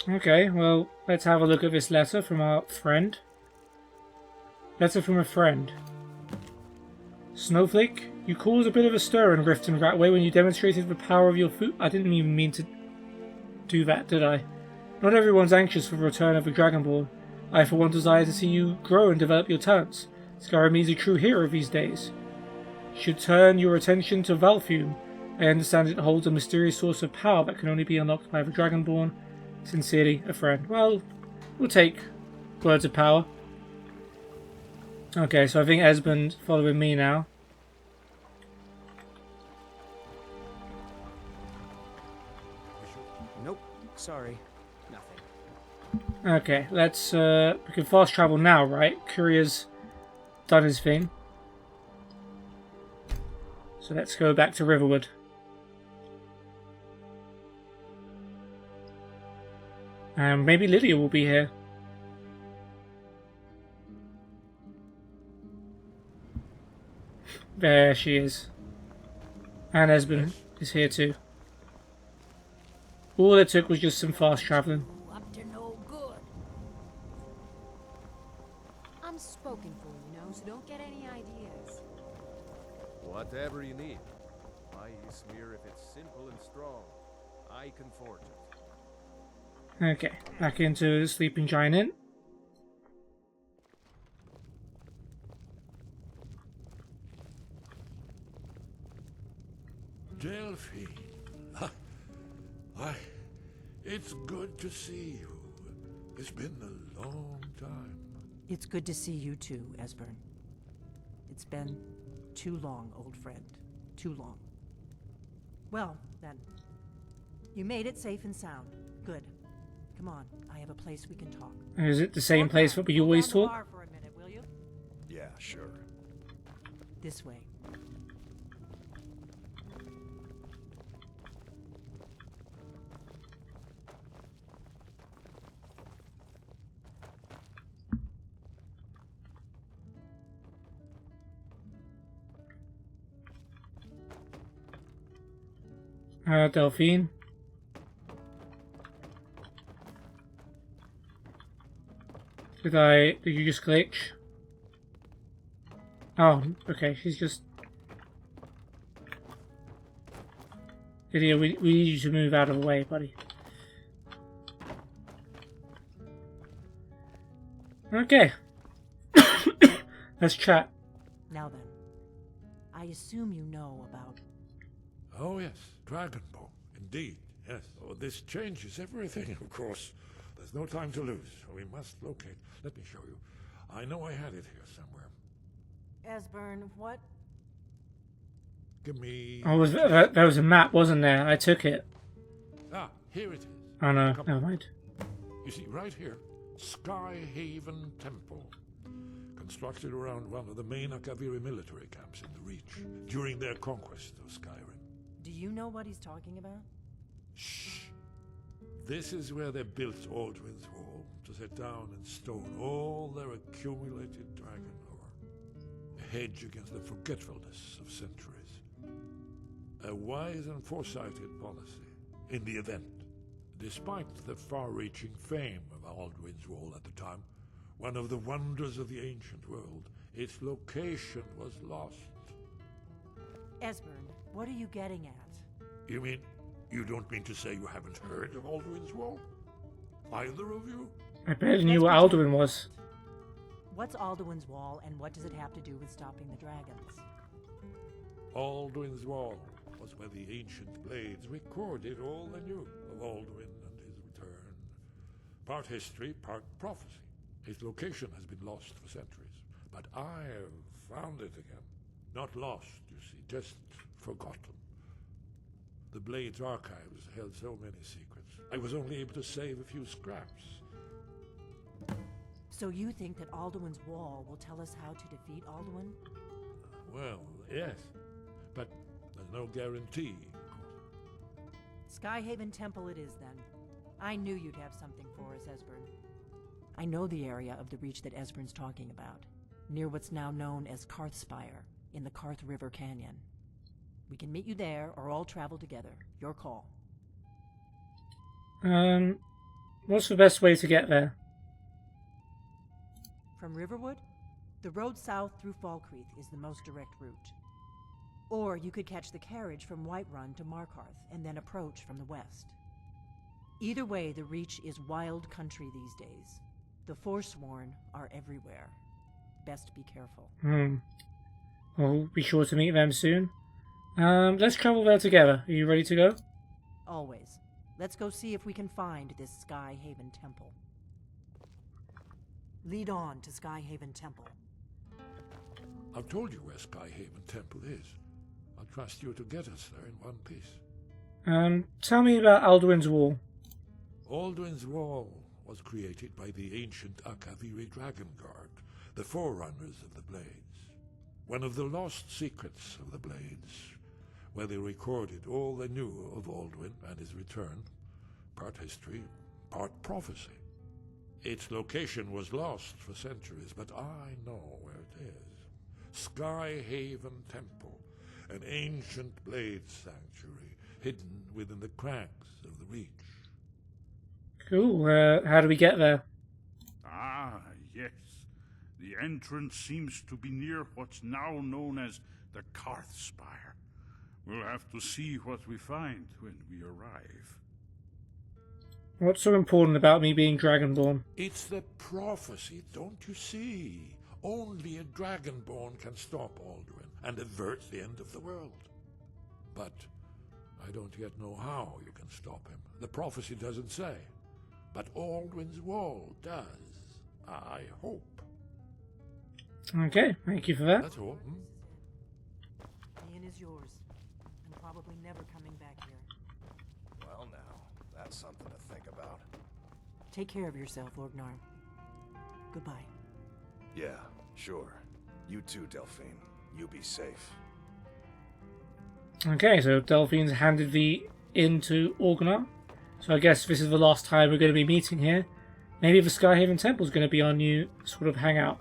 Okay, well, let's have a look at this letter from our friend. Letter from a friend. Snowflake, you caused a bit of a stir in Riften Ratway when you demonstrated the power of your food. I didn't even mean to do that, did I? Not everyone's anxious for the return of the Dragonborn. I for one desire to see you grow and develop your talents. Skyrim needs a true hero these days. You should turn your attention to Valfume. I understand it holds a mysterious source of power that can only be unlocked by the Dragonborn. Sincerely, a friend. Well, we'll take words of power. Okay, so I think Esbern's following me now. Nope. Sorry. Nothing. Okay, let's we can fast travel now, right? Courier's done his thing. So let's go back to Riverwood. And maybe Lydia will be here. There she is. And Esbern is here too. All it took was just some fast travelling. Up to no good. I'm spoken for, you know, so don't get any ideas. Whatever you need. My smear if it's simple and strong. I can forge it. Okay, back into the Sleeping Giant Inn. Delphine. Why, it's good to see you. It's been a long time. It's good to see you too, Esbern. It's been too long, old friend. Too long. Well, then. You made it safe and sound. Good. Come on, I have a place we can talk. Is it the same place that we always talk? Bar for a minute, will you? Yeah, sure. This way. Delphine. Did you just glitch? Oh, okay, she's just... Lydia, we need you to move out of the way, buddy. Okay. Let's chat. Now then, I assume you know about... Oh yes, Dragonborn. Indeed, yes. Oh, this changes everything, of course. There's no time to lose. We must locate. Let me show you. I know I had it here somewhere. Esbern, what? Give me... Oh, there was a map, wasn't there? I took it. Ah, here it is. Oh no, Come never on. mind. You see, right here, Skyhaven Temple. Constructed around one of the main Akaviri military camps in the Reach during their conquest of Skyrim. Do you know what he's talking about? Shh. This is where they built Aldrin's Wall to set down in stone all their accumulated dragon lore. A hedge against the forgetfulness of centuries. A wise and foresighted policy in the event. Despite the far-reaching fame of Aldrin's Wall at the time, one of the wonders of the ancient world, its location was lost. Esbern, what are you getting at? You mean, you don't mean to say you haven't heard of Aldrin's Wall? Either of you? I barely knew what Alduin was. What's Alduin's Wall, and what does it have to do with stopping the dragons? Aldrin's Wall was where the ancient blades recorded all they knew of Aldrin and his return. Part history, part prophecy. Its location has been lost for centuries, but I have found it again. Not lost, you see, just forgotten. The Blade's archives held so many secrets. I was only able to save a few scraps. So you think that Alduin's Wall will tell us how to defeat Alduin? Well, yes. But there's no guarantee. Skyhaven Temple it is, then. I knew you'd have something for us, Esbern. I know the area of the Reach that Esbern's talking about, near what's now known as Karthspire, in the Karth River Canyon. We can meet you there, or all travel together. Your call. What's the best way to get there? From Riverwood? The road south through Falkreath is the most direct route. Or you could catch the carriage from Whiterun to Markarth, and then approach from the west. Either way, the Reach is wild country these days. The Forsworn are everywhere. Best be careful. We'll be sure to meet them soon. Let's travel there together. Are you ready to go? Always. Let's go see if we can find this Skyhaven Temple. Lead on to Skyhaven Temple. I've told you where Skyhaven Temple is. I'll trust you to get us there in one piece. Tell me about Alduin's Wall. Alduin's Wall was created by the ancient Akaviri Dragon Guard, the forerunners of the Blades. One of the lost secrets of the Blades, where they recorded all they knew of Alduin and his return, part history, part prophecy. Its location was lost for centuries, but I know where it is. Skyhaven Temple, an ancient blade sanctuary hidden within the cracks of the Reach. Cool. How do we get there? Ah, yes. The entrance seems to be near what's now known as the Karthspire. We'll have to see what we find when we arrive. What's so important about me being Dragonborn? It's the prophecy, don't you see? Only a Dragonborn can stop Alduin and avert the end of the world. But I don't yet know how you can stop him. The prophecy doesn't say. But Alduin's Wall does. I hope. Okay, thank you for that. That's all. Ian is yours, and probably never coming back here. Well now, that's something to think about. Take care of yourself, Orgnar. Goodbye. Yeah, sure. You too, Delphine. You be safe. Okay, so Delphine's handed the inn to Orgnar. So I guess this is the last time we're going to be meeting here. Maybe the Skyhaven Temple is going to be our new sort of hangout.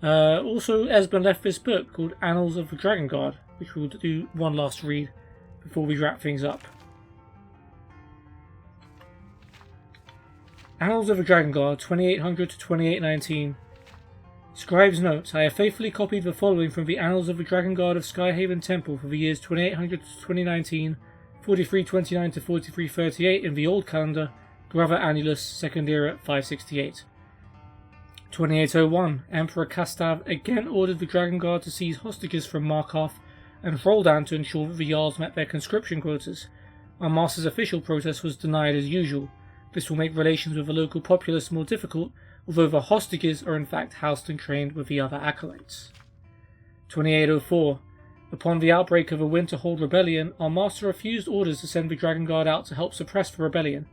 Also, Esbern left this book called Annals of the Dragon Guard, which we'll do one last read before we wrap things up. Annals of the Dragon Guard, 2800 to 2819. Scribe's notes. I have faithfully copied the following from the Annals of the Dragon Guard of Skyhaven Temple for the years 2800 to 2019, 4329 to 4338 in the old calendar, Grava Annulus, second era, 568. 2801. Emperor Kastav again ordered the Dragon Guard to seize hostages from Markarth and Roldan to ensure that the Jarls met their conscription quotas. Our master's official protest was denied as usual. This will make relations with the local populace more difficult, although the hostages are in fact housed and trained with the other acolytes. 2804. Upon the outbreak of a Winterhold rebellion, our master refused orders to send the Dragon Guard out to help suppress the rebellion.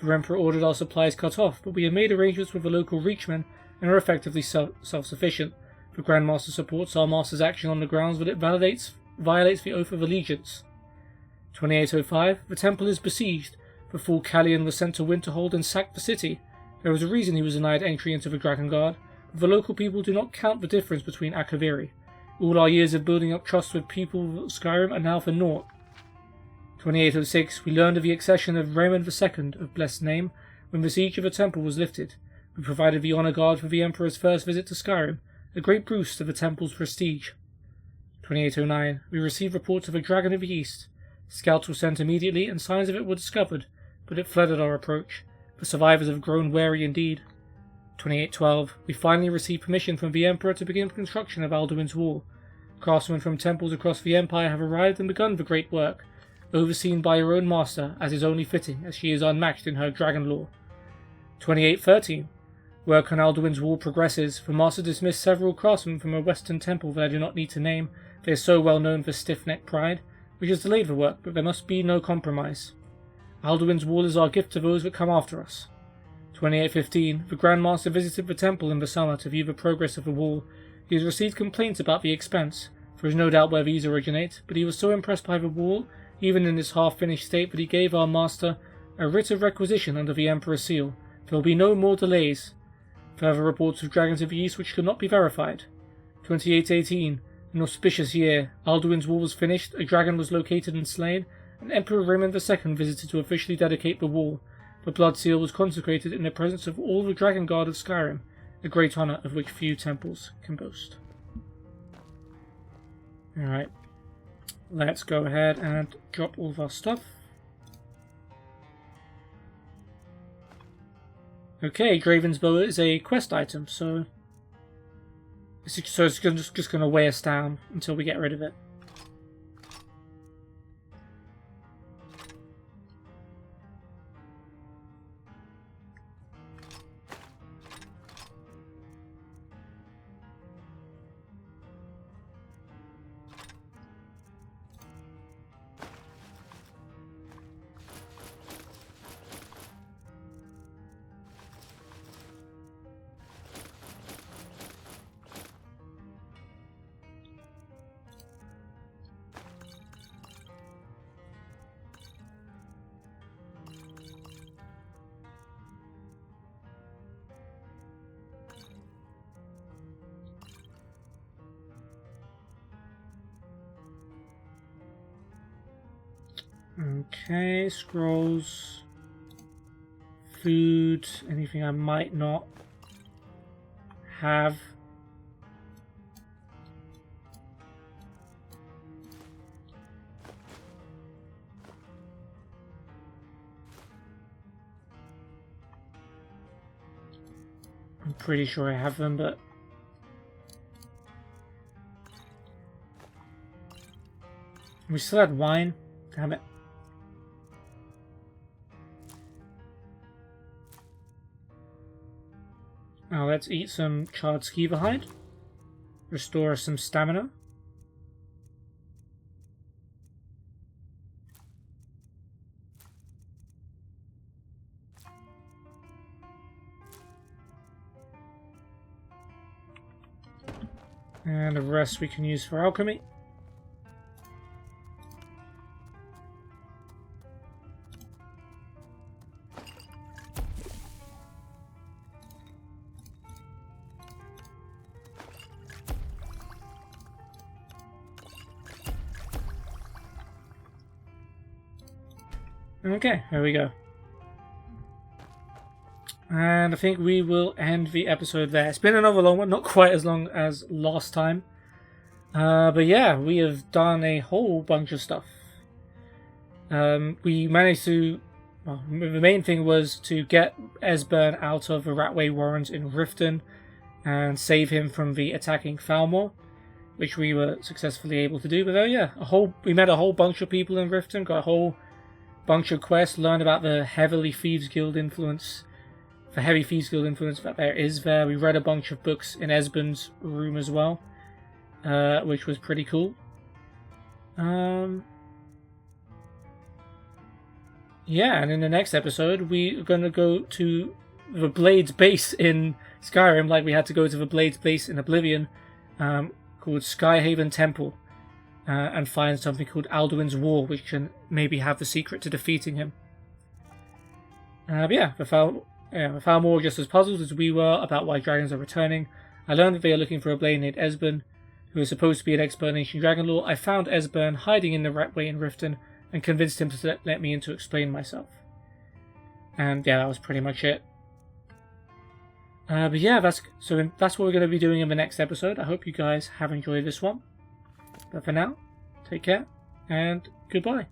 The Emperor ordered our supplies cut off, but we have made arrangements with the local Reachmen and are effectively self-sufficient. The Grand Master supports our master's action on the grounds that it violates the Oath of Allegiance. 2805. The temple is besieged. The full Callion was sent to Winterhold and sacked the city. There was a reason he was denied entry into the Dragon Guard, but the local people do not count the difference between Akaviri. All our years of building up trust with people of Skyrim are now for naught. 2806. We learned of the accession of Raymond II of blessed name when the siege of the temple was lifted. We provided the honour guard for the Emperor's first visit to Skyrim, a great boost to the temple's prestige. 2809. We received reports of a dragon of the east. Scouts were sent immediately and signs of it were discovered, but it fled at our approach. The survivors have grown wary indeed. 2812. We finally received permission from the Emperor to begin construction of Alduin's Wall. Craftsmen from temples across the Empire have arrived and begun the great work, overseen by your own master, as is only fitting, as she is unmatched in her dragon lore. 2813. Work on Alduin's Wall progresses. The master dismissed several craftsmen from a western temple that I do not need to name. They are so well known for stiff-necked pride, which has delayed the work, but there must be no compromise. Alduin's Wall is our gift to those that come after us. 2815. The Grand Master visited the temple in the summer to view the progress of the wall. He has received complaints about the expense. There is no doubt where these originate, but he was so impressed by the wall, even in its half-finished state, that he gave our master a writ of requisition under the Emperor's seal. There will be no more delays. Further reports of dragons of the east which could not be verified. 2818. An auspicious year. Alduin's wall was finished, a dragon was located and slain, and Emperor Raymond II visited to officially dedicate the wall. The blood seal was consecrated in the presence of all the Dragon Guard of Skyrim, a great honour of which few temples can boast. Alright, let's go ahead and drop all of our stuff. Okay, Graven's Bow is a quest item, so it's just going to weigh us down until we get rid of it. Okay, scrolls, food, anything I might not have. I'm pretty sure I have them, but we still had wine. Damn it. Now let's eat some charred skeever hide. Restore some stamina. And the rest we can use for alchemy. Okay, there we go. And I think we will end the episode there. It's been another long one, not quite as long as last time. But yeah, we have done a whole bunch of stuff. We managed to... Well, the main thing was to get Esbern out of the Ratway Warrens in Riften and save him from the attacking Thalmor, which we were successfully able to do. But yeah, we met a whole bunch of people in Riften, got a whole bunch of quests, learned about the heavy Thieves Guild influence that there is there. We read a bunch of books in Esbern's room as well, which was pretty cool. Yeah, and in the next episode, we are going to go to the Blades base in Skyrim, like we had to go to the Blades base in Oblivion, called Skyhaven Temple, and find something called Alduin's War, which can maybe have the secret to defeating him. But yeah, the Thalmor were just as puzzled as we were about why dragons are returning. I learned that they are looking for a blade named Esbern, who is supposed to be an expert in ancient dragon lore. I found Esbern hiding in the Ratway in Riften, and convinced him to let me in to explain myself. And yeah, that was pretty much it. But yeah, that's what we're going to be doing in the next episode. I hope you guys have enjoyed this one. But for now, take care, and goodbye.